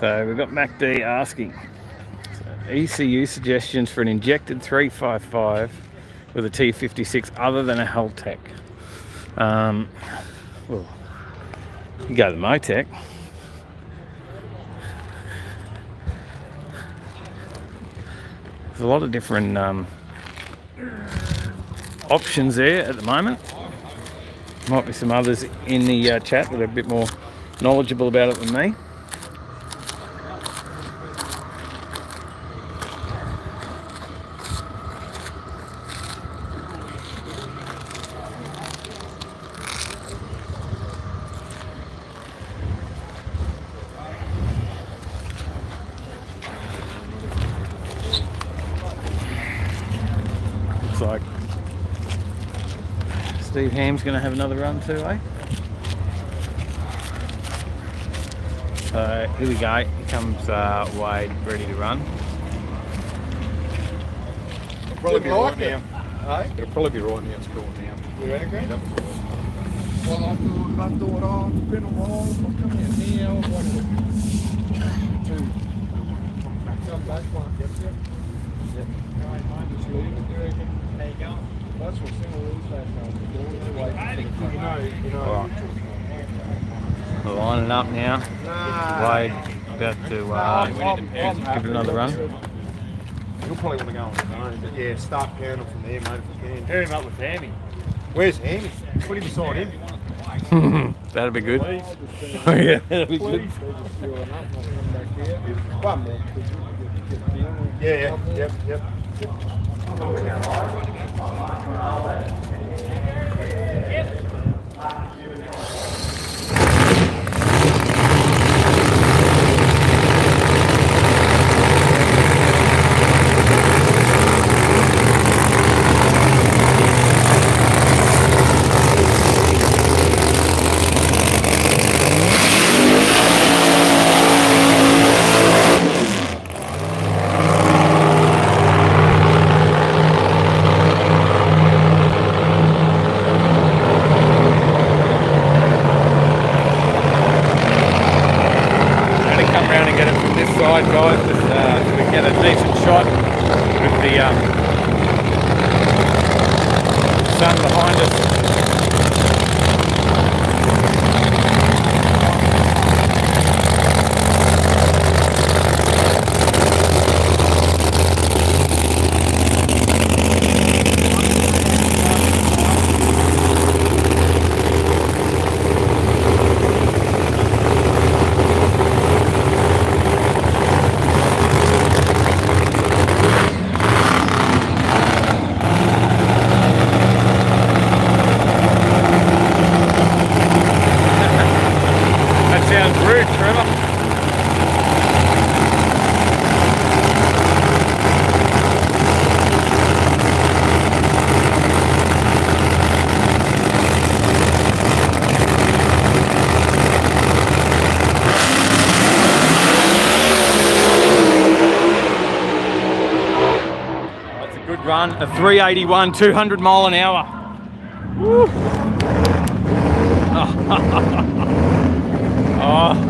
So we've got MacD asking ECU suggestions for an injected 355 with a T56 other than a Haltech. Well, you go to the Motec. There's a lot of different options there at the moment. Might be some others in the chat that are a bit more knowledgeable about it than me. Looks like Steve Ham's going to have another run too, eh? Here we go. Here comes Wade, ready to run. It'll probably be right now. It'll probably be right now. It's going now. You reckon? Well, I thought, oh, it's been a while. I'm coming in here. I was wondering. Come back, one, yep. All right, mate, just leave it there again. How you going? That's what's in all these last night. You know. We're lining up now. Wade about to give it another run. You'll probably want to go on the phone, but yeah, start pounding from there, mate, if you can. Pair him up with Hammy. Where's Hammy? Put him beside him. That'd be good. Oh yeah, that'd be good. One more. Yeah, yep. run, a 381, 200 mile an hour. Woo. Oh.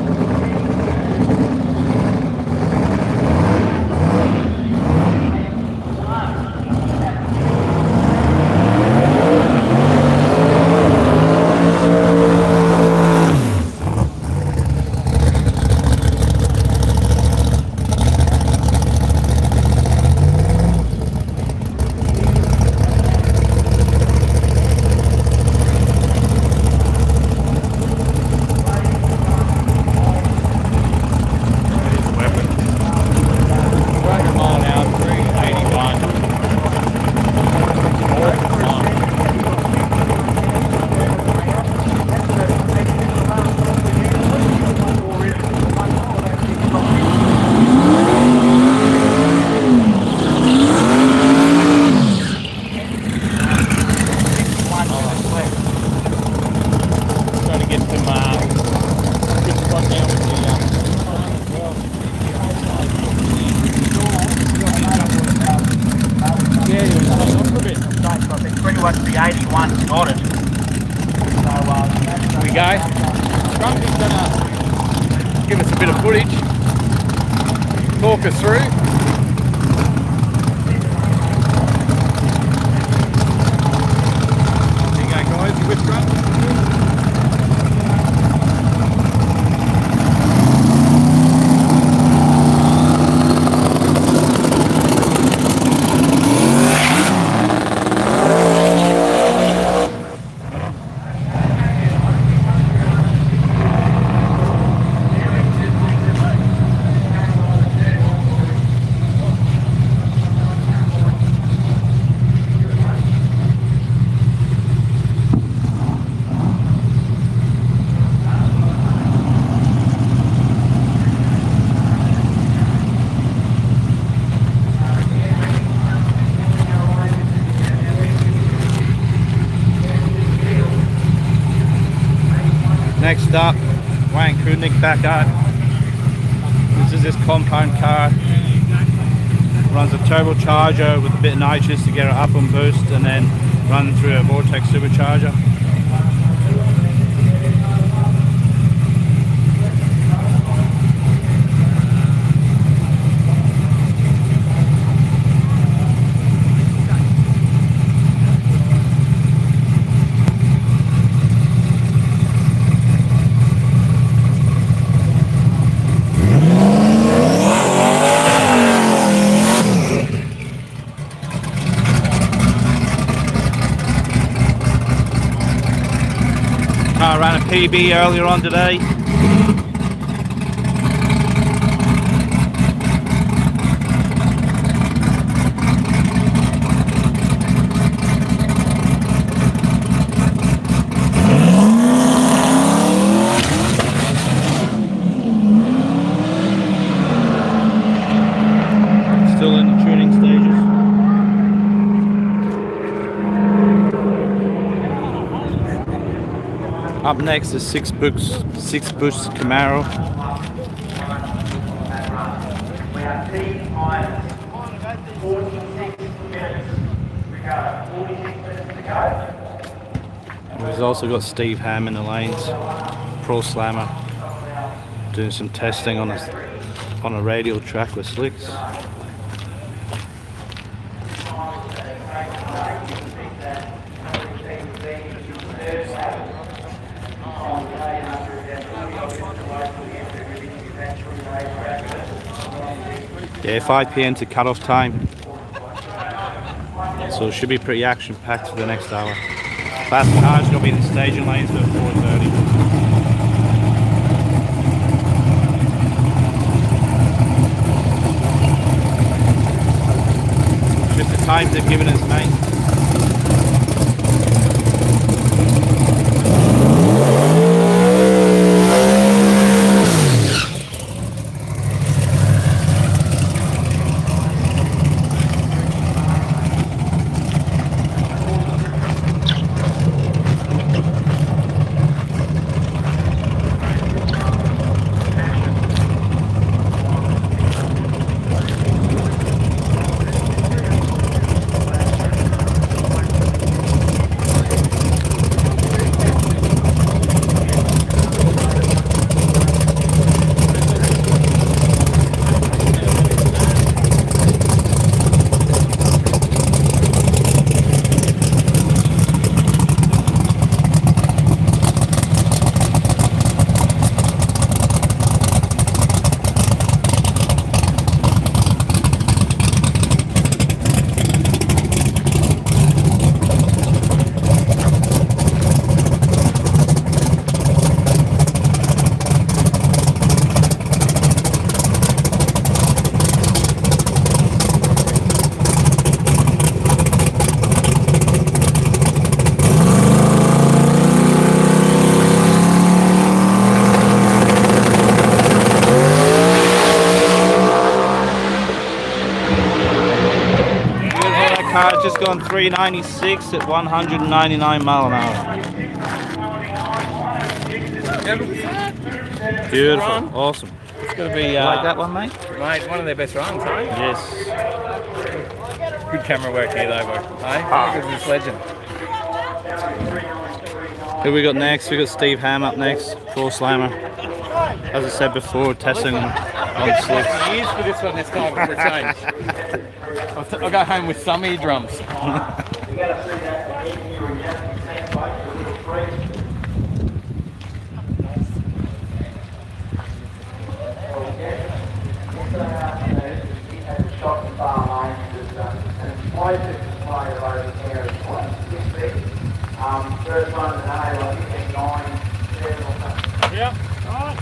Talk us through. There you go, guys, you with front. Next up, Wayne Krudnick back out. This is his compound car. Runs a turbocharger with a bit of nitrous to get it up on boost, and then run through a Vortex supercharger. I ran a PB earlier on today. Still in the tuning stages. Up next is six bush Camaro. We are T-minus 46 minutes. We got 46 minutes to go. We've also got Steve Ham in the lanes, pro slammer, doing some testing on a radial track with slicks. Yeah, 5 PM to cut-off time, so it should be pretty action-packed for the next hour. Last car's going to be in the staging lanes at 4:30. Just the times they've given us, mate. just gone 396 at 199 mile an hour. Beautiful, awesome. It's going to be... like that one, mate? Mate, one of their best runs, eh? Yes. Good camera work here, though, bro. Eh? Good as this legend. Who we got next? We got Steve Ham up next, Pro Slammer. As I said before, testing on slicks. Years for this one this time for a change. I'll go home with some eardrums. First one today, I think 9, 7 or something. Yeah. All right.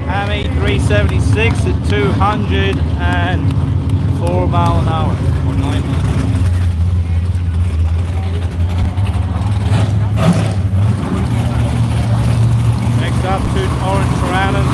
Hammy 376 at 204 mile an hour. Or 9 miles. Next up to Orange Tyrannos.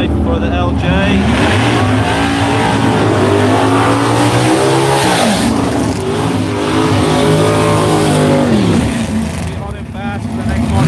For the LJ. Hot and fast for the next one.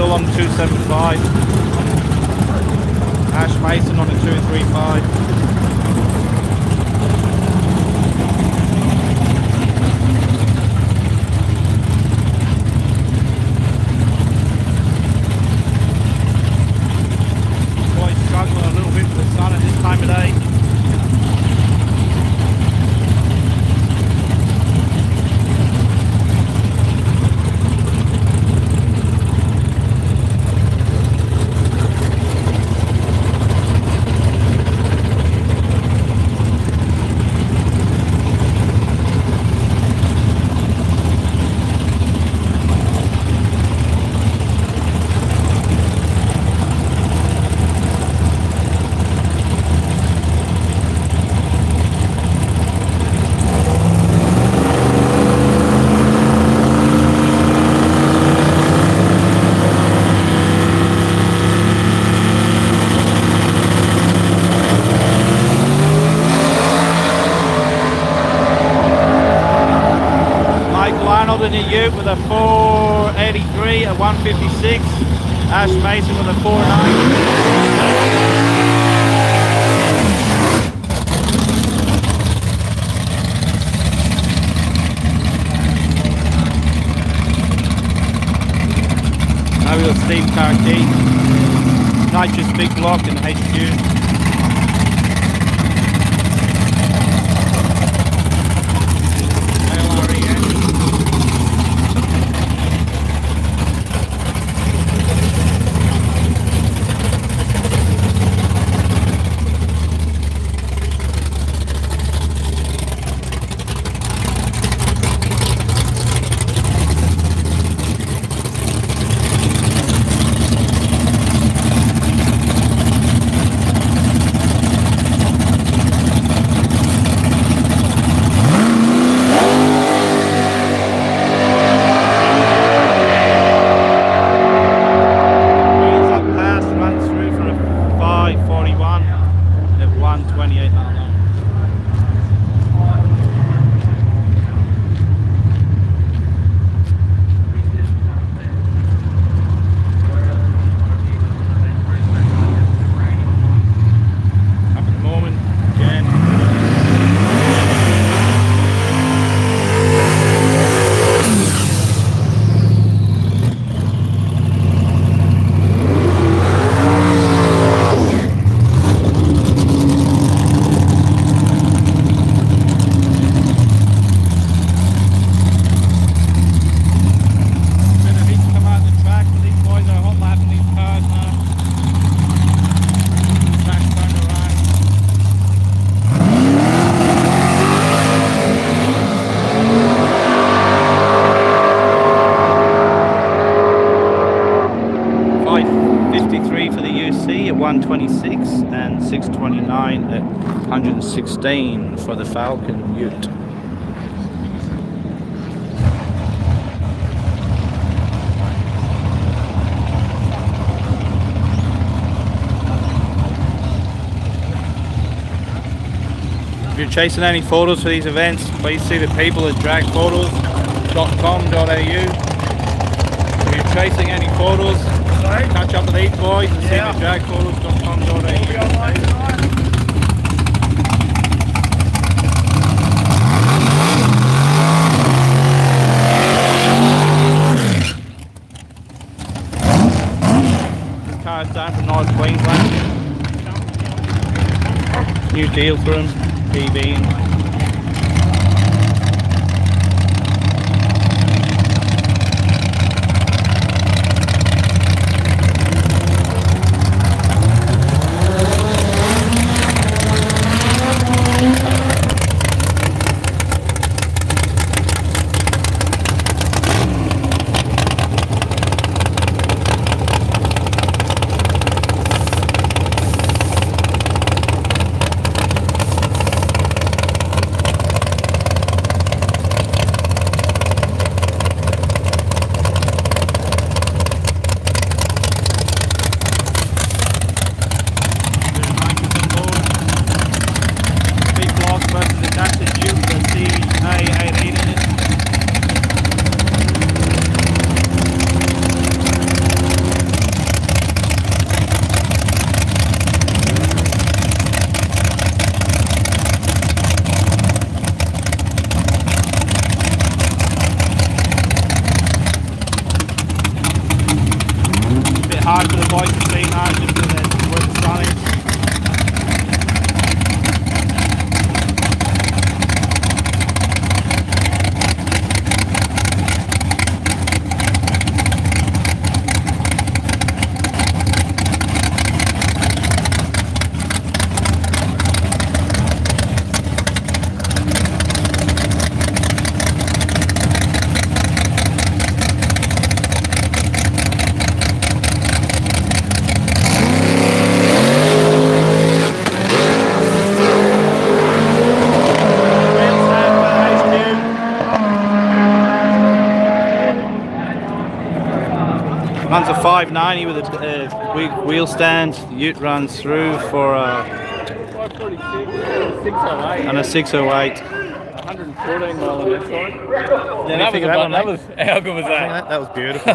Radial on the 275. Ash Mason on the 235. Quite struggling a little bit with the sun at this time of day. In the Ute with a 483 at 156. Ash Mason with a 490. Now we've got Steve Carkey, Nitrous Big Block in the HQ. For the UC at 126 and 629 at 116 for the Falcon Ute. If you're chasing any photos for these events, please see the people at dragphotos.com.au. If you're chasing any photos, catch up with these boys and see the dragphotos.com.au. This car is down from North Queensland. New deal for him, PB. 590 with a wheel stand. The ute runs through for and a 608. 114 mile on that side. Yeah, that was how good was that? That was beautiful.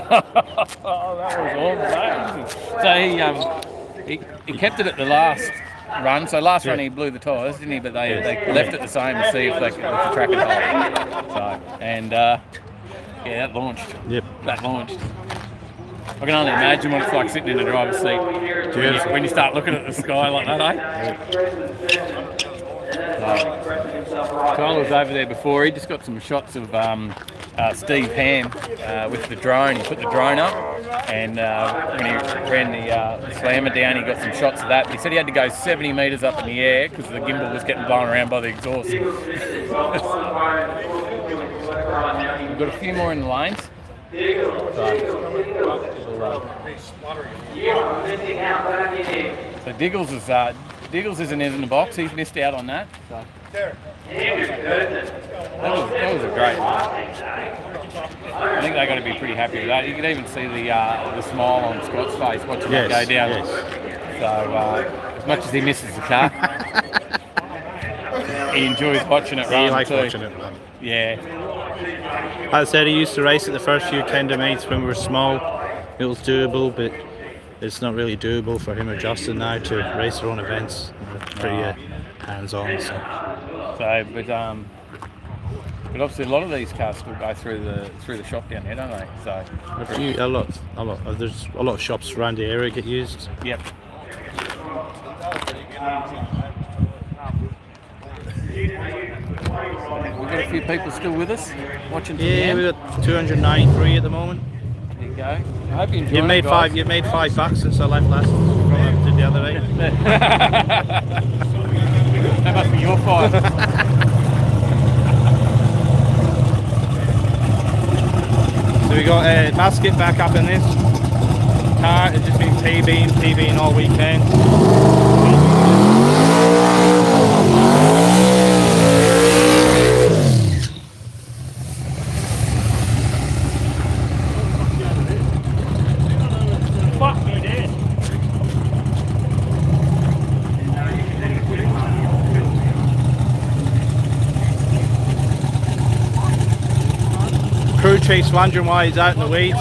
Oh, that was awesome. So he kept it at the last run. So last run he blew the tyres, didn't he? But they left it the same to see if the track could hold. So yeah, that launched. Yep. That launched. I can only imagine what it's like sitting in the driver's seat when you start looking at the sky like that, eh? Kyle was over there before. He just got some shots of Steve Ham with the drone. He put the drone up, and when he ran the slammer down, he got some shots of that. But he said he had to go 70 metres up in the air because the gimbal was getting blown around by the exhaust. We've got a few more in the lanes. So Diggles isn't in the box. He's missed out on that. So. That was a great one. I think they got to be pretty happy with that. You could even see the smile on Scott's face watching that go down. Yes. So as much as he misses the car, he enjoys watching it run. He likes too. watching it run. Yeah. As I said, he used to race at the first few Kenda meets when we were small. It was doable, but it's not really doable for him or Justin now to race their own events. They're pretty hands-on. So, but obviously a lot of these cars still go through the shop down there, don't they? So a lot. There's a lot of shops around the area get used. Yep. We've got a few people still with us watching. Yeah, we've got 293 at the moment. There you go. I hope you enjoyed You made $5 since I left last did the other day. That must be your fault. So we got Basket back up in this car. It's just been PBing all weekend. Crew chief's wondering why he's out in the weeds.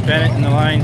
Bennett in the lines.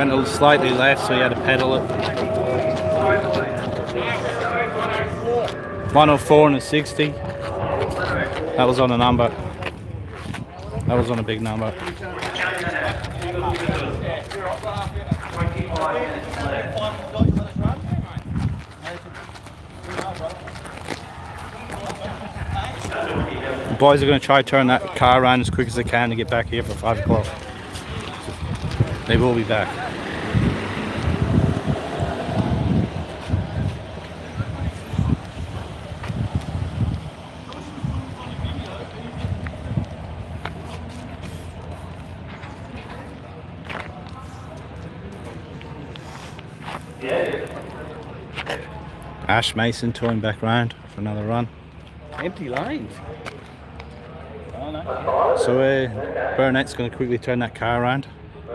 Went a little slightly left, so he had to pedal it. 104 and a 60. That was on a number. That was on a big number. The boys are going to try to turn that car around as quick as they can to get back here for 5 o'clock. They will be back. Ash Mason touring back round for another run. Empty lanes. So Burnett's going to quickly turn that car around.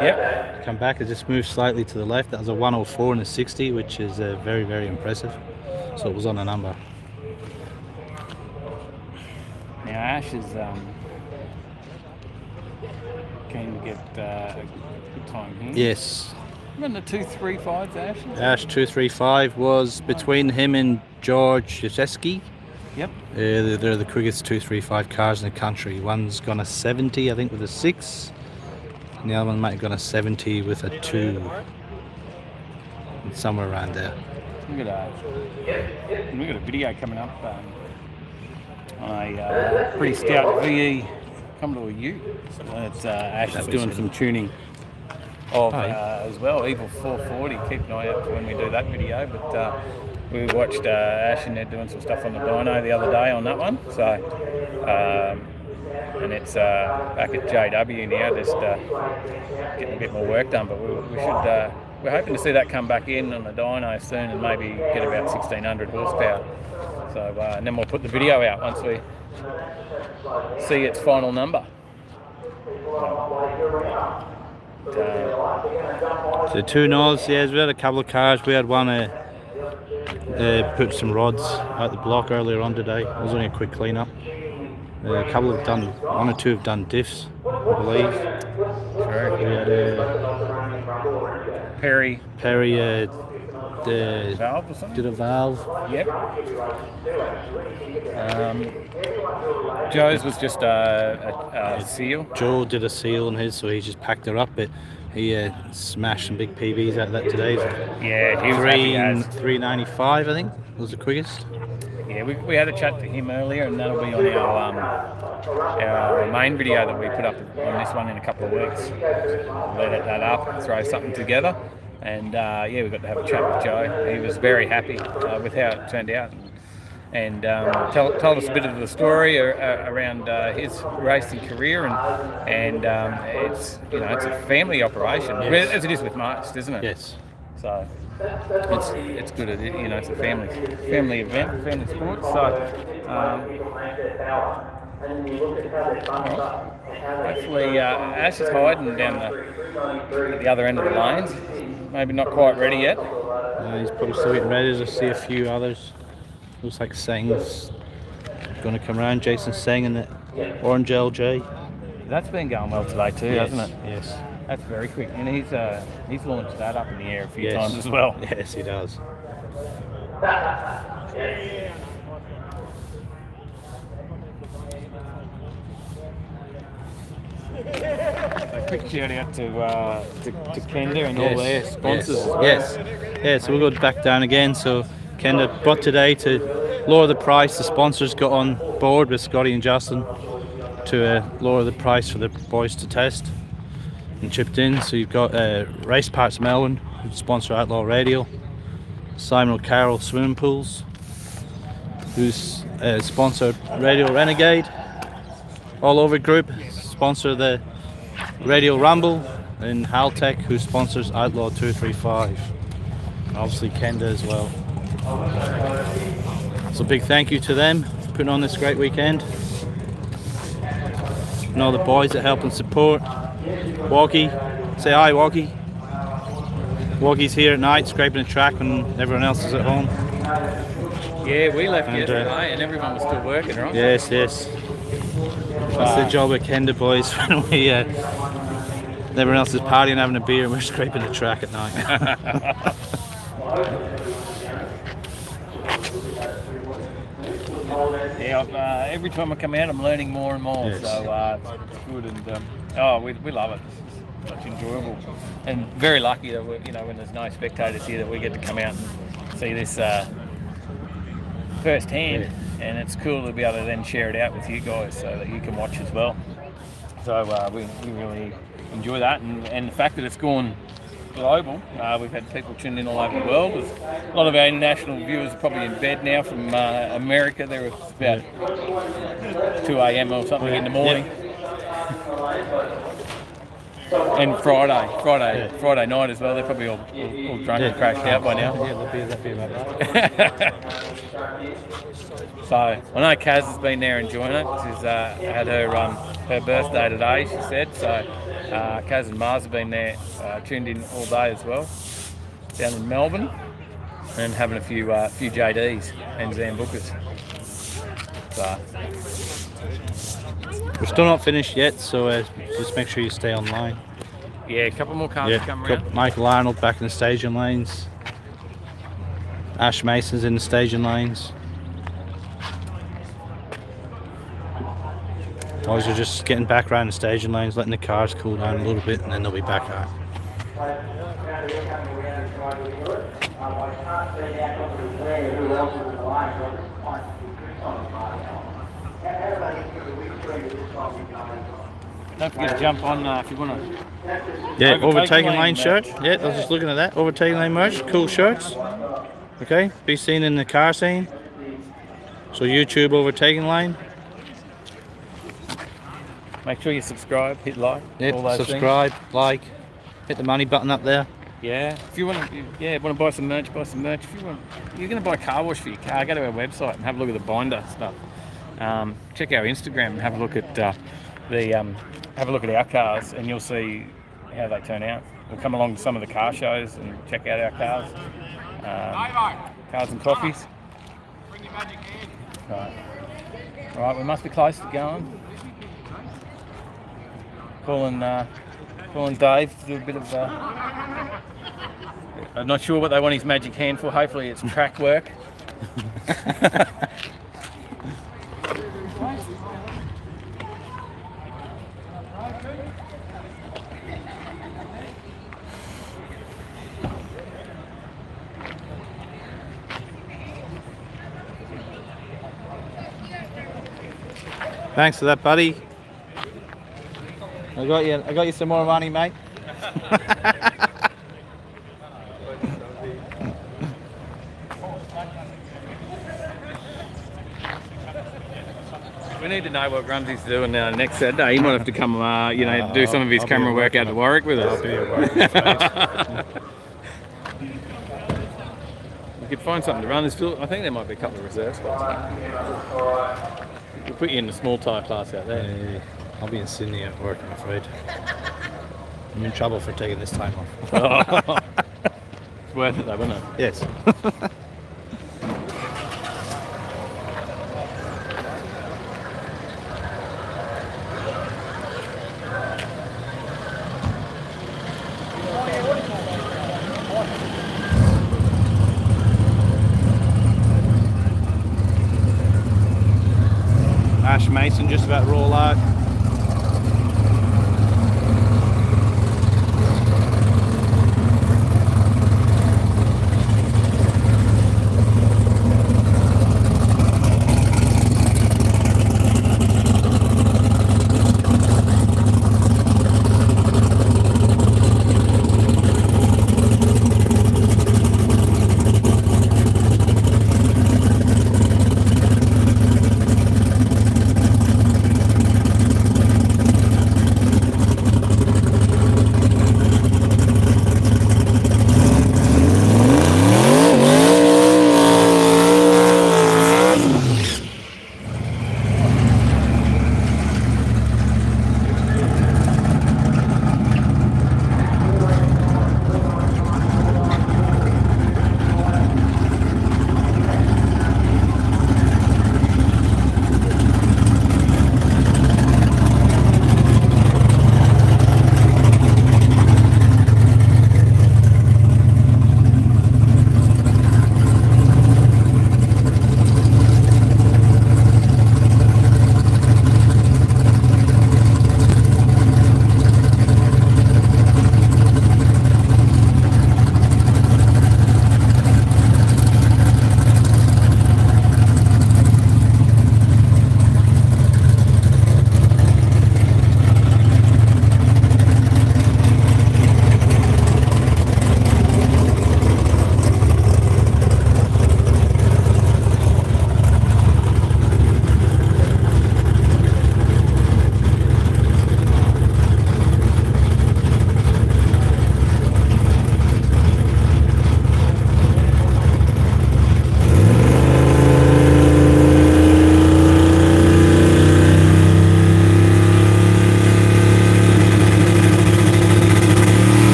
Yep. Come back and just move slightly to the left. That was a 104 and a 60, which is very, very impressive. So it was on a number. Now Ash is keen to get a good time here. Yes. Remember the 235s, Ash? Ash 235 was between him and George Jaseski. Yep. They're the quickest 235 cars in the country. One's gone a 70, I think, with a 6. And the other one might have gone a 70 with a 2. Somewhere around there. We got a video coming up on a pretty stout VE Commodore U. So it's Ash is doing some tuning of as well. Evil 440. Keep an eye out for when we do that video. But we watched Ash and Ned doing some stuff on the dyno the other day on that one. So, and it's back at JW now, just getting a bit more work done. But we should. We're hoping to see that come back in on the dyno soon and maybe get about 1600 horsepower. So, and then we'll put the video out once we see its final number. So 2 nods, yeah, we had a couple of cars. We had one put some rods out the block earlier on today. It was only a quick clean up. A couple have done, 1 or 2 have done diffs, I believe. We had Perry the valve or something? Did a valve. Yep. Joe's was just a seal. Joe did a seal on his, so he just packed her up. But he smashed some big PBs out of that today. Yeah, he was happy as. 395, I think, was the quickest. Yeah, we had a chat to him earlier, and that'll be on our main video that we put up on this one in a couple of weeks. We'll edit that up and throw something together. And yeah, we got to have a chat with Joe. He was very happy with how it turned out, and told us a bit of the story around his racing career, and it's it's a family operation, as it is with most, isn't it? Yes. So it's good. It's a family event, family sport. So hopefully Ash is hiding down the other end of the lanes. Maybe not quite ready yet. He's probably still getting ready to see a few others. Looks like Seng's going to come around. Jason Seng in the orange LJ. That's been going well today too, Yes, hasn't it? Yes. That's very quick, and he's launched that up in the air a few times as well. Yes, he does. A quick shout out to Kenda and all their sponsors as well. Yes. Yeah, so we'll go back down again. So Kenda brought today to lower the price. The sponsors got on board with Scotty and Justin to lower the price for the boys to test and chipped in. So you've got Race Parts Melbourne, who sponsor Outlaw Radial, Simon O'Carroll Swimming Pools, who's sponsored Radial Renegade, All Over Group, sponsor the Radial Rumble, and Haltech, who sponsors Outlaw 235. And obviously Kenda as well. So big thank you to them for putting on this great weekend. And all the boys that help and support. Walkie, say hi Walkie. Walkie's here at night scraping the track when everyone else is at home. Yeah, we left yesterday and everyone was still working, right? Yes. That's the job of Kenda boys when we Everyone else is partying, having a beer, and we're scraping the track at night. Yeah, every time I come out, I'm learning more and more. Yes. So it's good, and we love it. It's such enjoyable, and very lucky that when there's no spectators here, that we get to come out and see this firsthand. Yeah. And it's cool to be able to then share it out with you guys, so that you can watch as well. So we really enjoy that, and the fact that it's gone global. We've had people tuned in all over the world. A lot of our international viewers are probably in bed now from America. They were about 2 a.m. or something in the morning. And Friday night as well. They're probably all drunk and crashed out by now. Yeah, that'd be about right. So I know Kaz has been there enjoying it. She's had her birthday today, she said. So Kaz and Mars have been there, tuned in all day as well, down in Melbourne, and having a few JDs and Zambucas. So we're still not finished yet, so just make sure you stay online. Yeah, a couple more cars to come around. Michael Arnold back in the staging lanes. Ash Mason's in the staging lanes. Boys are just getting back around the staging lanes, letting the cars cool down a little bit, and then they'll be back out. Don't forget to jump on if you want to. Yeah, Overtaking Lane shirt. Yeah, I was just looking at that. Overtaking Lane merch, cool shirts. Okay, be seen in the car scene. So YouTube Overtaking Lane. Make sure you subscribe, hit like. Yep, all those subscribe, things. like, hit the money button up there. Yeah, if you want to buy some merch, buy some merch. If you're going to buy a car wash for your car, go to our website and have a look at the binder stuff. Check our Instagram and have a look at have a look at our cars, and you'll see how they turn out. We'll come along to some of the car shows and check out our cars. Cars and coffees. Bring your magic hand. All right, we must be close to going. Calling Dave to do a bit of. I'm not sure what they want his magic hand for. Hopefully, it's track work. Thanks for that, buddy. I got you some more money, mate. We need to know what Grumsy's doing next Saturday. He might have to come, do some of his camera work out to Warwick with us. I'll be at Warwick. We could find something to run. There's still, I think there might be a couple of reserve spots. We'll put you in the small tyre class out there. Yeah. I'll be in Sydney at work, I'm afraid. I'm in trouble for taking this time off. It's worth it though, isn't it? Yes. Ash Mason just about to roll out.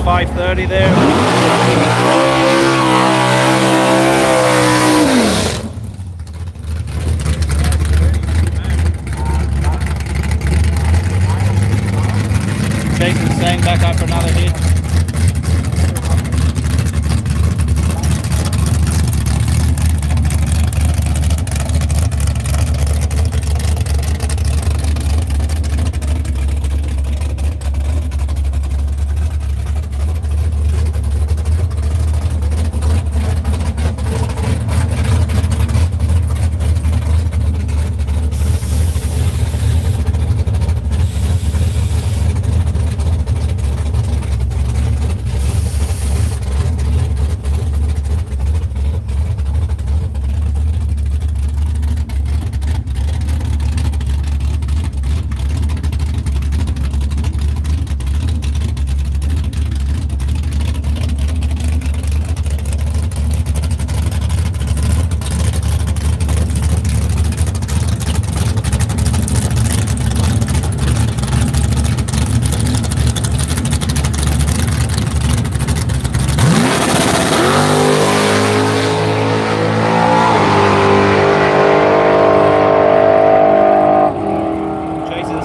5:30 there. Jason's staying back up for another hit.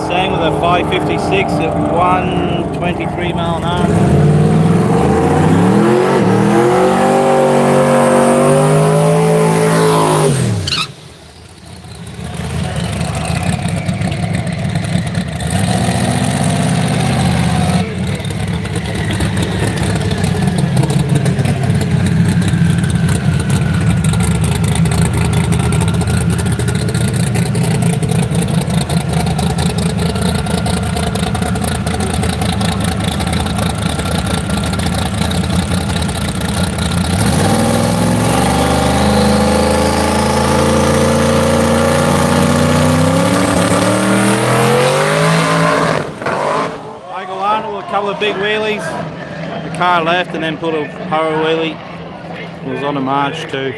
Staying with a 556 at 123 mile an hour. Couple of big wheelies, the car left and then put a power wheelie. It was on a march too.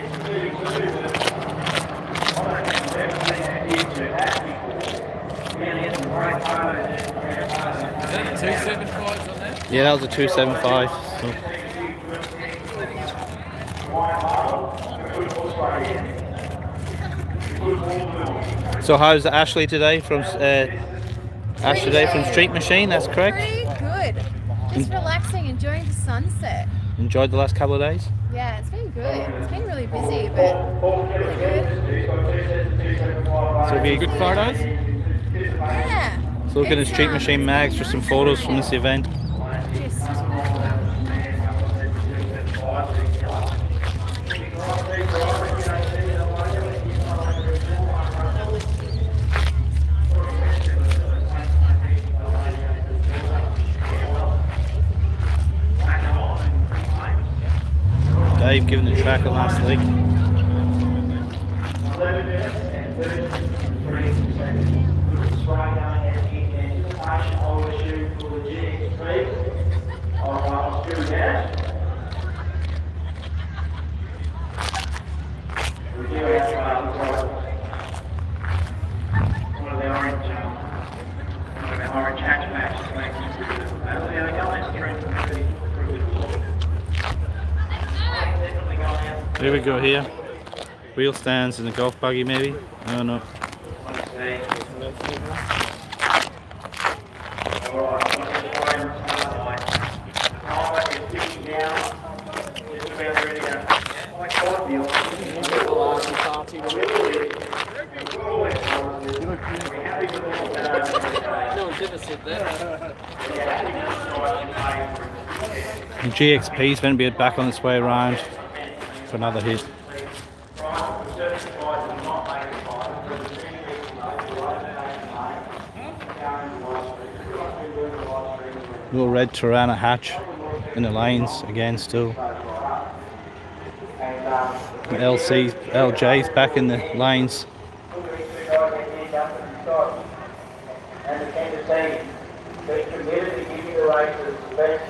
Yeah, that was a 275. So how's Ashley today from Street Machine? That's correct. Pretty good. Just relaxing, enjoying the sunset. Enjoyed the last couple of days? Yeah, it's been good. It's been really busy, but really good. So be good photos? Yeah. So looking at Street Machine mags for some photos from this event. Dave giving the track a last leak. Here we go here. Wheel stands in the golf buggy maybe? I don't know. The GXP's going to be back on its way around for another hit. Little red Tirana hatch in the lanes again still. The LJ's back in the lanes. And the Kenda team, they're committed to giving the racers the best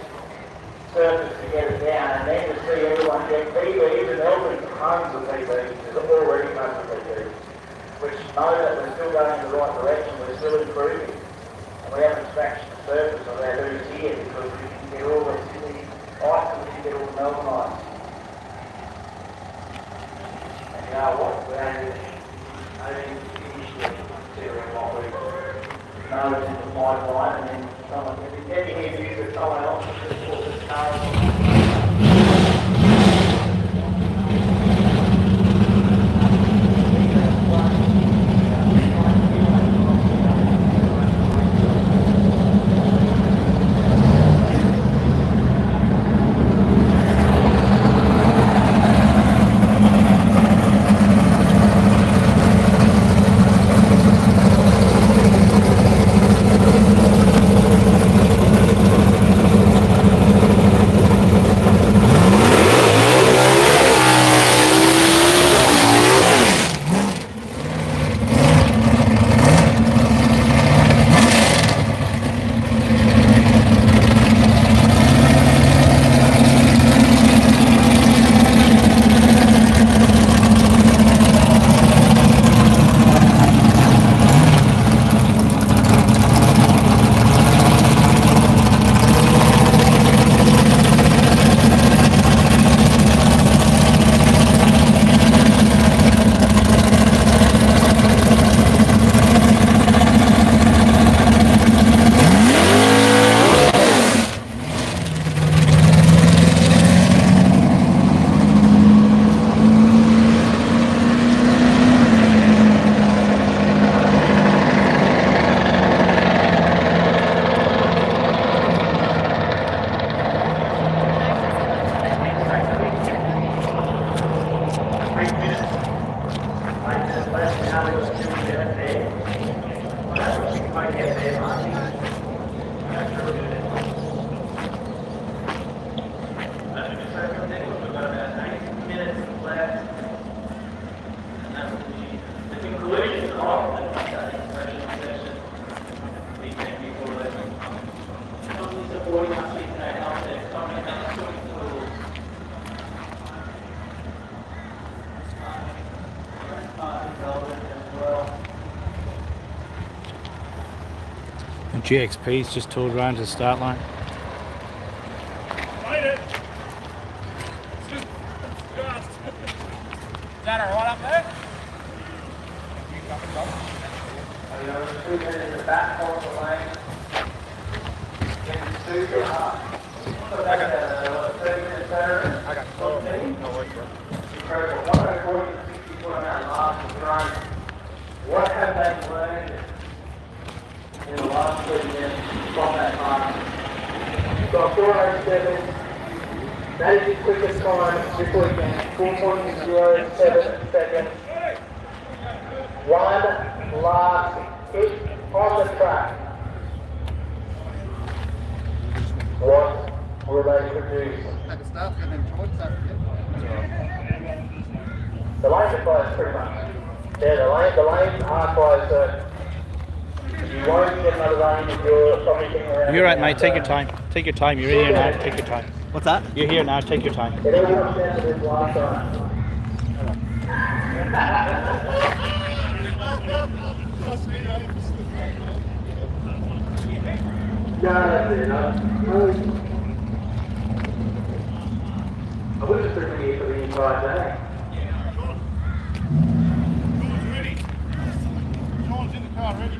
surface to get it down, and then to see everyone get PBs, and there'll be tons of PBs, there's already tons of PBs, which know that we're still going in the right direction, we're still improving. And we haven't scratched the surface of our ooze here because we can get all the Sydney ice and we can get all the Melbourne ice. And you know what? We only finished the considering what we know is in the pipeline, and then someone, then you hear news that someone else has just put the car on. And GXP's just toured around to the start line. Made it! Is that alright up there? You know, 2 minutes in the back part of the lane. Getting 2 to half. So that's a 30-minute turn. I got 14. Incredible. 140 to 60 foot amount last and thrown. What have they learned in the last 30 minutes from that mark? You've got 4:07. That is the quickest time this weekend. 4.07 seconds. One last hit on the track. What will they produce? The lanes are closed pretty much. Yeah, the lanes are closed, so you won't get another lane if you're stopping around. You're right, mate. Take your time. Take your time. You're in here now. Take your time. What's that? You're here now. Take your time. It all comes down to this last time. I would have been here for the entire day. Sean's in the car ready.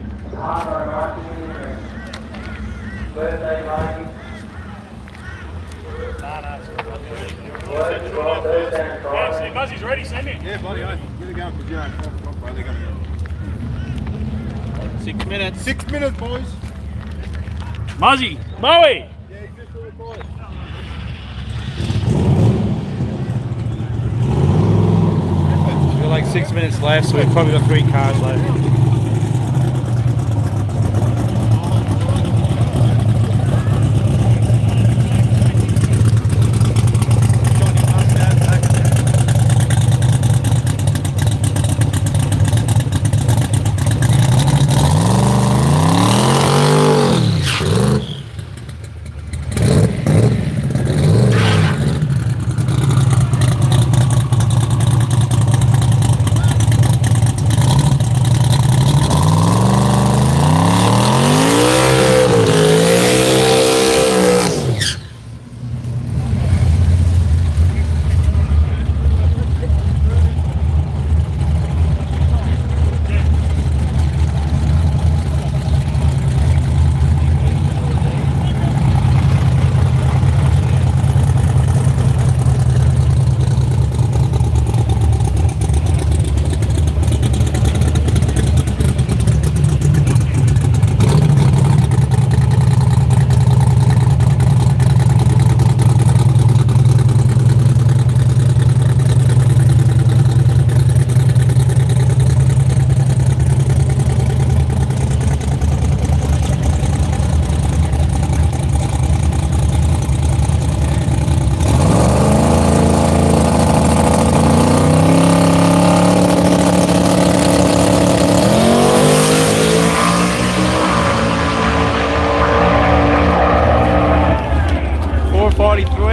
Birthday party. Yeah, Muzzy's ready, send it. Yeah, buddy, get it going for Joe. 6 minutes. 6 minutes, boys. Muzzy, Moe! We've got like 6 minutes left, so we've probably got 3 cars left.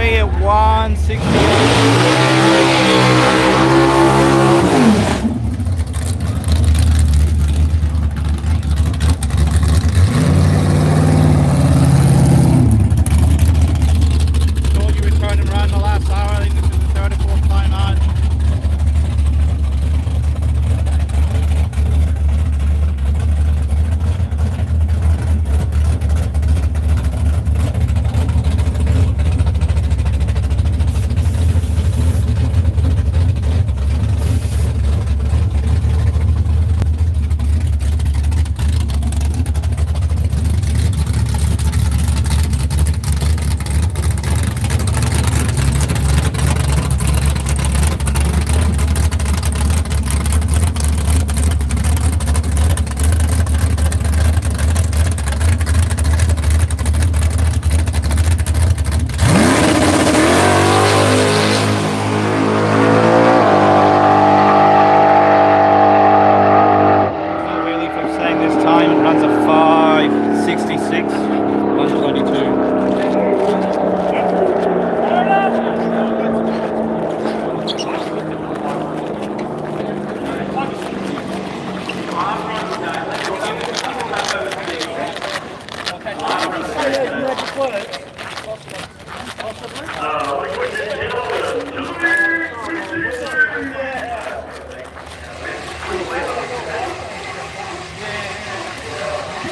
way at 168. Told you we'd turn and run the last hour. I think this is the 34th time on.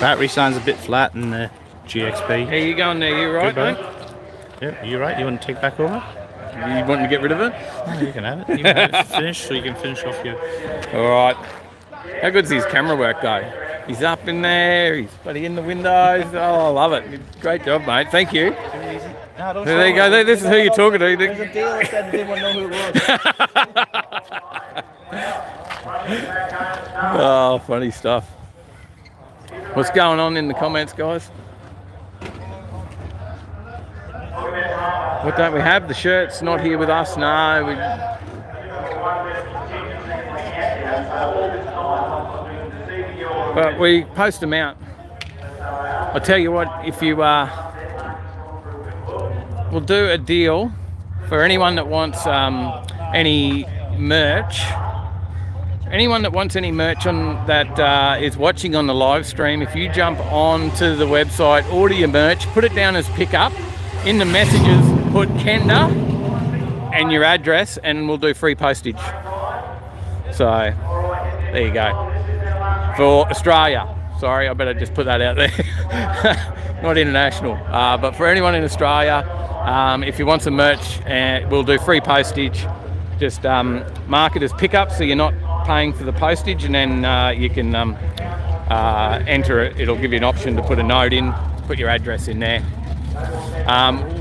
Battery sounds a bit flat in the GXP. How you going there? You right, Good, mate? Yeah, you right? You want to take back over? You want to get rid of it? No, you can have it. You can have it finished, so you can finish off your... Alright. How good's his camera work though? He's up in there, he's bloody in the windows. Oh, I love it. Great job, mate. Thank you. No, There you go. This is who you're talking to. There's a deal that said they didn't know who it was. Oh, funny stuff. What's going on in the comments, guys? What don't we have? The shirt's not here with us. No. But we post them out. I'll tell you what, if you we'll do a deal for anyone that wants any merch. Anyone that wants any merch on that is watching on the live stream, if you jump on to the website, order your merch, put it down as pickup. In the messages, put Kenda and your address, and we'll do free postage. So, there you go. For Australia. Sorry, I better just put that out there. Not international. But for anyone in Australia, if you want some merch, we'll do free postage. Just mark it as pickup so you're not paying for the postage, and then you can enter it. It'll give you an option to put a note in, put your address in there.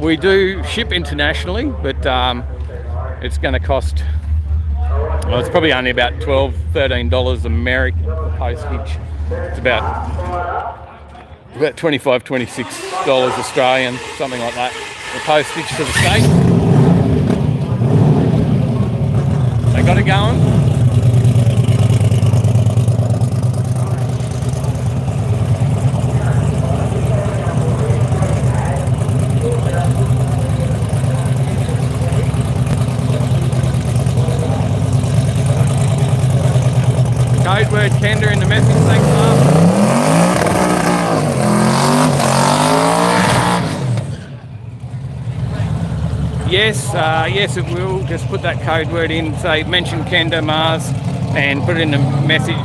We do ship internationally, but it's going to cost, well, it's probably only about $12, $13 American for postage. It's about $25, $26 Australian, something like that, for postage to the States. They got it going. Code word Kenda in the message, thanks Mark. Yes, yes it will. Just put that code word in, say mention Kenda Mars, and put it in the message.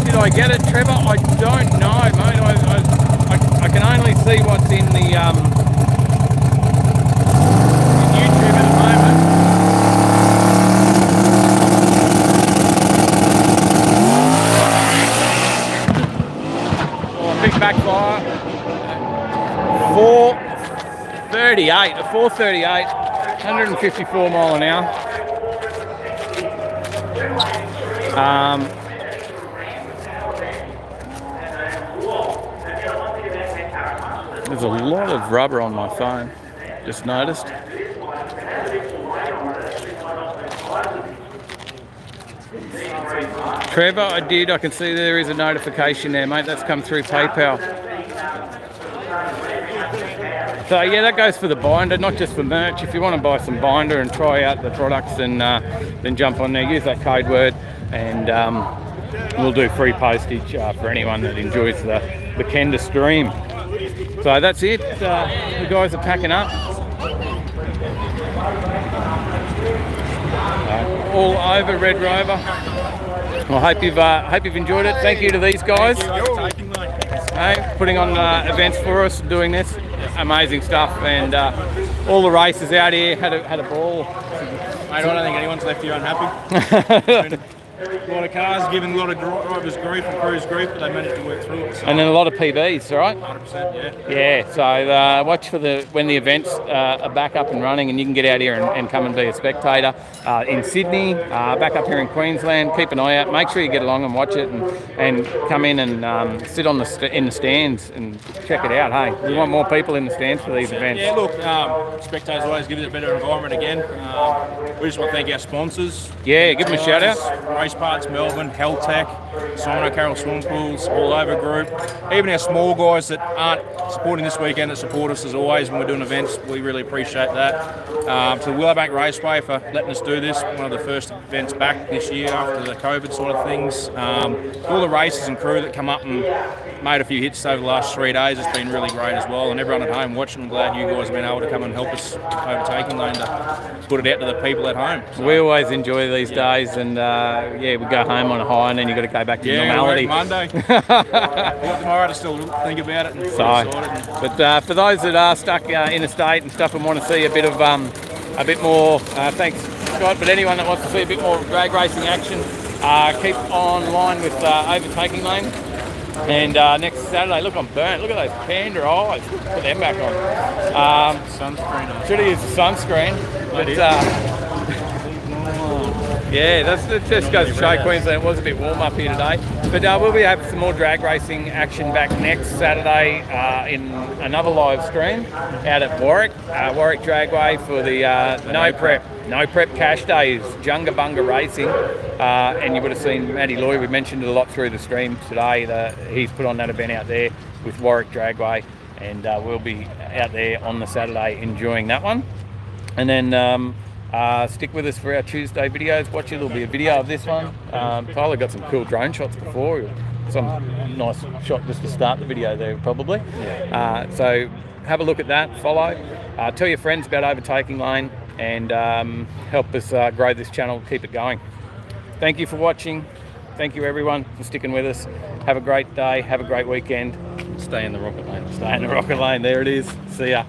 Did I get it, Trevor? I don't know, mate. I can only see what's in the YouTube at the moment. Oh, big backfire. 438, a 438, 154 mile an hour. There's a lot of rubber on my phone. Just noticed. Trevor, I did. I can see there is a notification there, mate. That's come through PayPal. So yeah, that goes for the binder, not just for merch. If you want to buy some binder and try out the products, then jump on there. Use that code word, and we'll do free postage for anyone that enjoys the Kenda stream. So that's it. The guys are packing up. All over Red Rover. I hope you've enjoyed it. Thank you to these guys. Hey, putting on events for us, doing this. Amazing stuff, and all the races out here had a ball. Mate, I don't think anyone's left here unhappy. A lot of cars giving a lot of drivers grief and crews grief, but they managed to work through it. So. And then a lot of PBs, right? 100%, yeah. Yeah, so watch for when the events are back up and running, and you can get out here and come and be a spectator. In Sydney, back up here in Queensland, keep an eye out. Make sure you get along and watch it, and come in and sit in the stands and check it out. Hey, we want more people in the stands for these events. Yeah, look, spectators always give it a better environment again. We just want to thank our sponsors. Yeah, give them a shout out. Race Parts Melbourne, Heltec, Simon O'Carroll Swim Pools, All Over Group, even our small guys that aren't supporting this weekend that support us as always when we're doing events. We really appreciate that. To Willowbank Raceway for letting us do this, one of the first events back this year after the COVID sort of things. All the races and crew that come up and made a few hits over the last 3 days has been really great as well, and everyone at home watching, I'm glad you guys have been able to come and help us overtaking lane to put it out to the people at home. So, we always enjoy these days, and we go home on a high, and then you've got to go back to normality. Monday. Got tomorrow to still think about it. But for those that are stuck interstate and stuff and want to see a bit more, thanks Scott, but anyone that wants to see a bit more drag racing action, keep online with Overtaking Lane. And next Saturday, look, I'm burnt. Look at those panda eyes. Put them back on. Sunscreen on. Should have used the sunscreen. But yeah, that just goes to show Queensland. It was a bit warm up here today. But we'll be having some more drag racing action back next Saturday in another live stream out at Warwick Dragway for the No Prep Cash Days, Junga Bunga Racing. And you would have seen Matty Loy, we mentioned it a lot through the stream today, he's put on that event out there with Warwick Dragway, and we'll be out there on the Saturday enjoying that one. And then stick with us for our Tuesday videos. Watch it, there'll be a video of this one. Tyler got some cool drone shots before, some nice shot just to start the video there probably. So have a look at that, follow, tell your friends about Overtaking Lane, and help us grow this channel, keep it going. Thank you for watching. Thank you everyone for sticking with us. Have a great day, have a great weekend. Stay in the rocket lane. Stay in the rocket lane, there it is. See ya.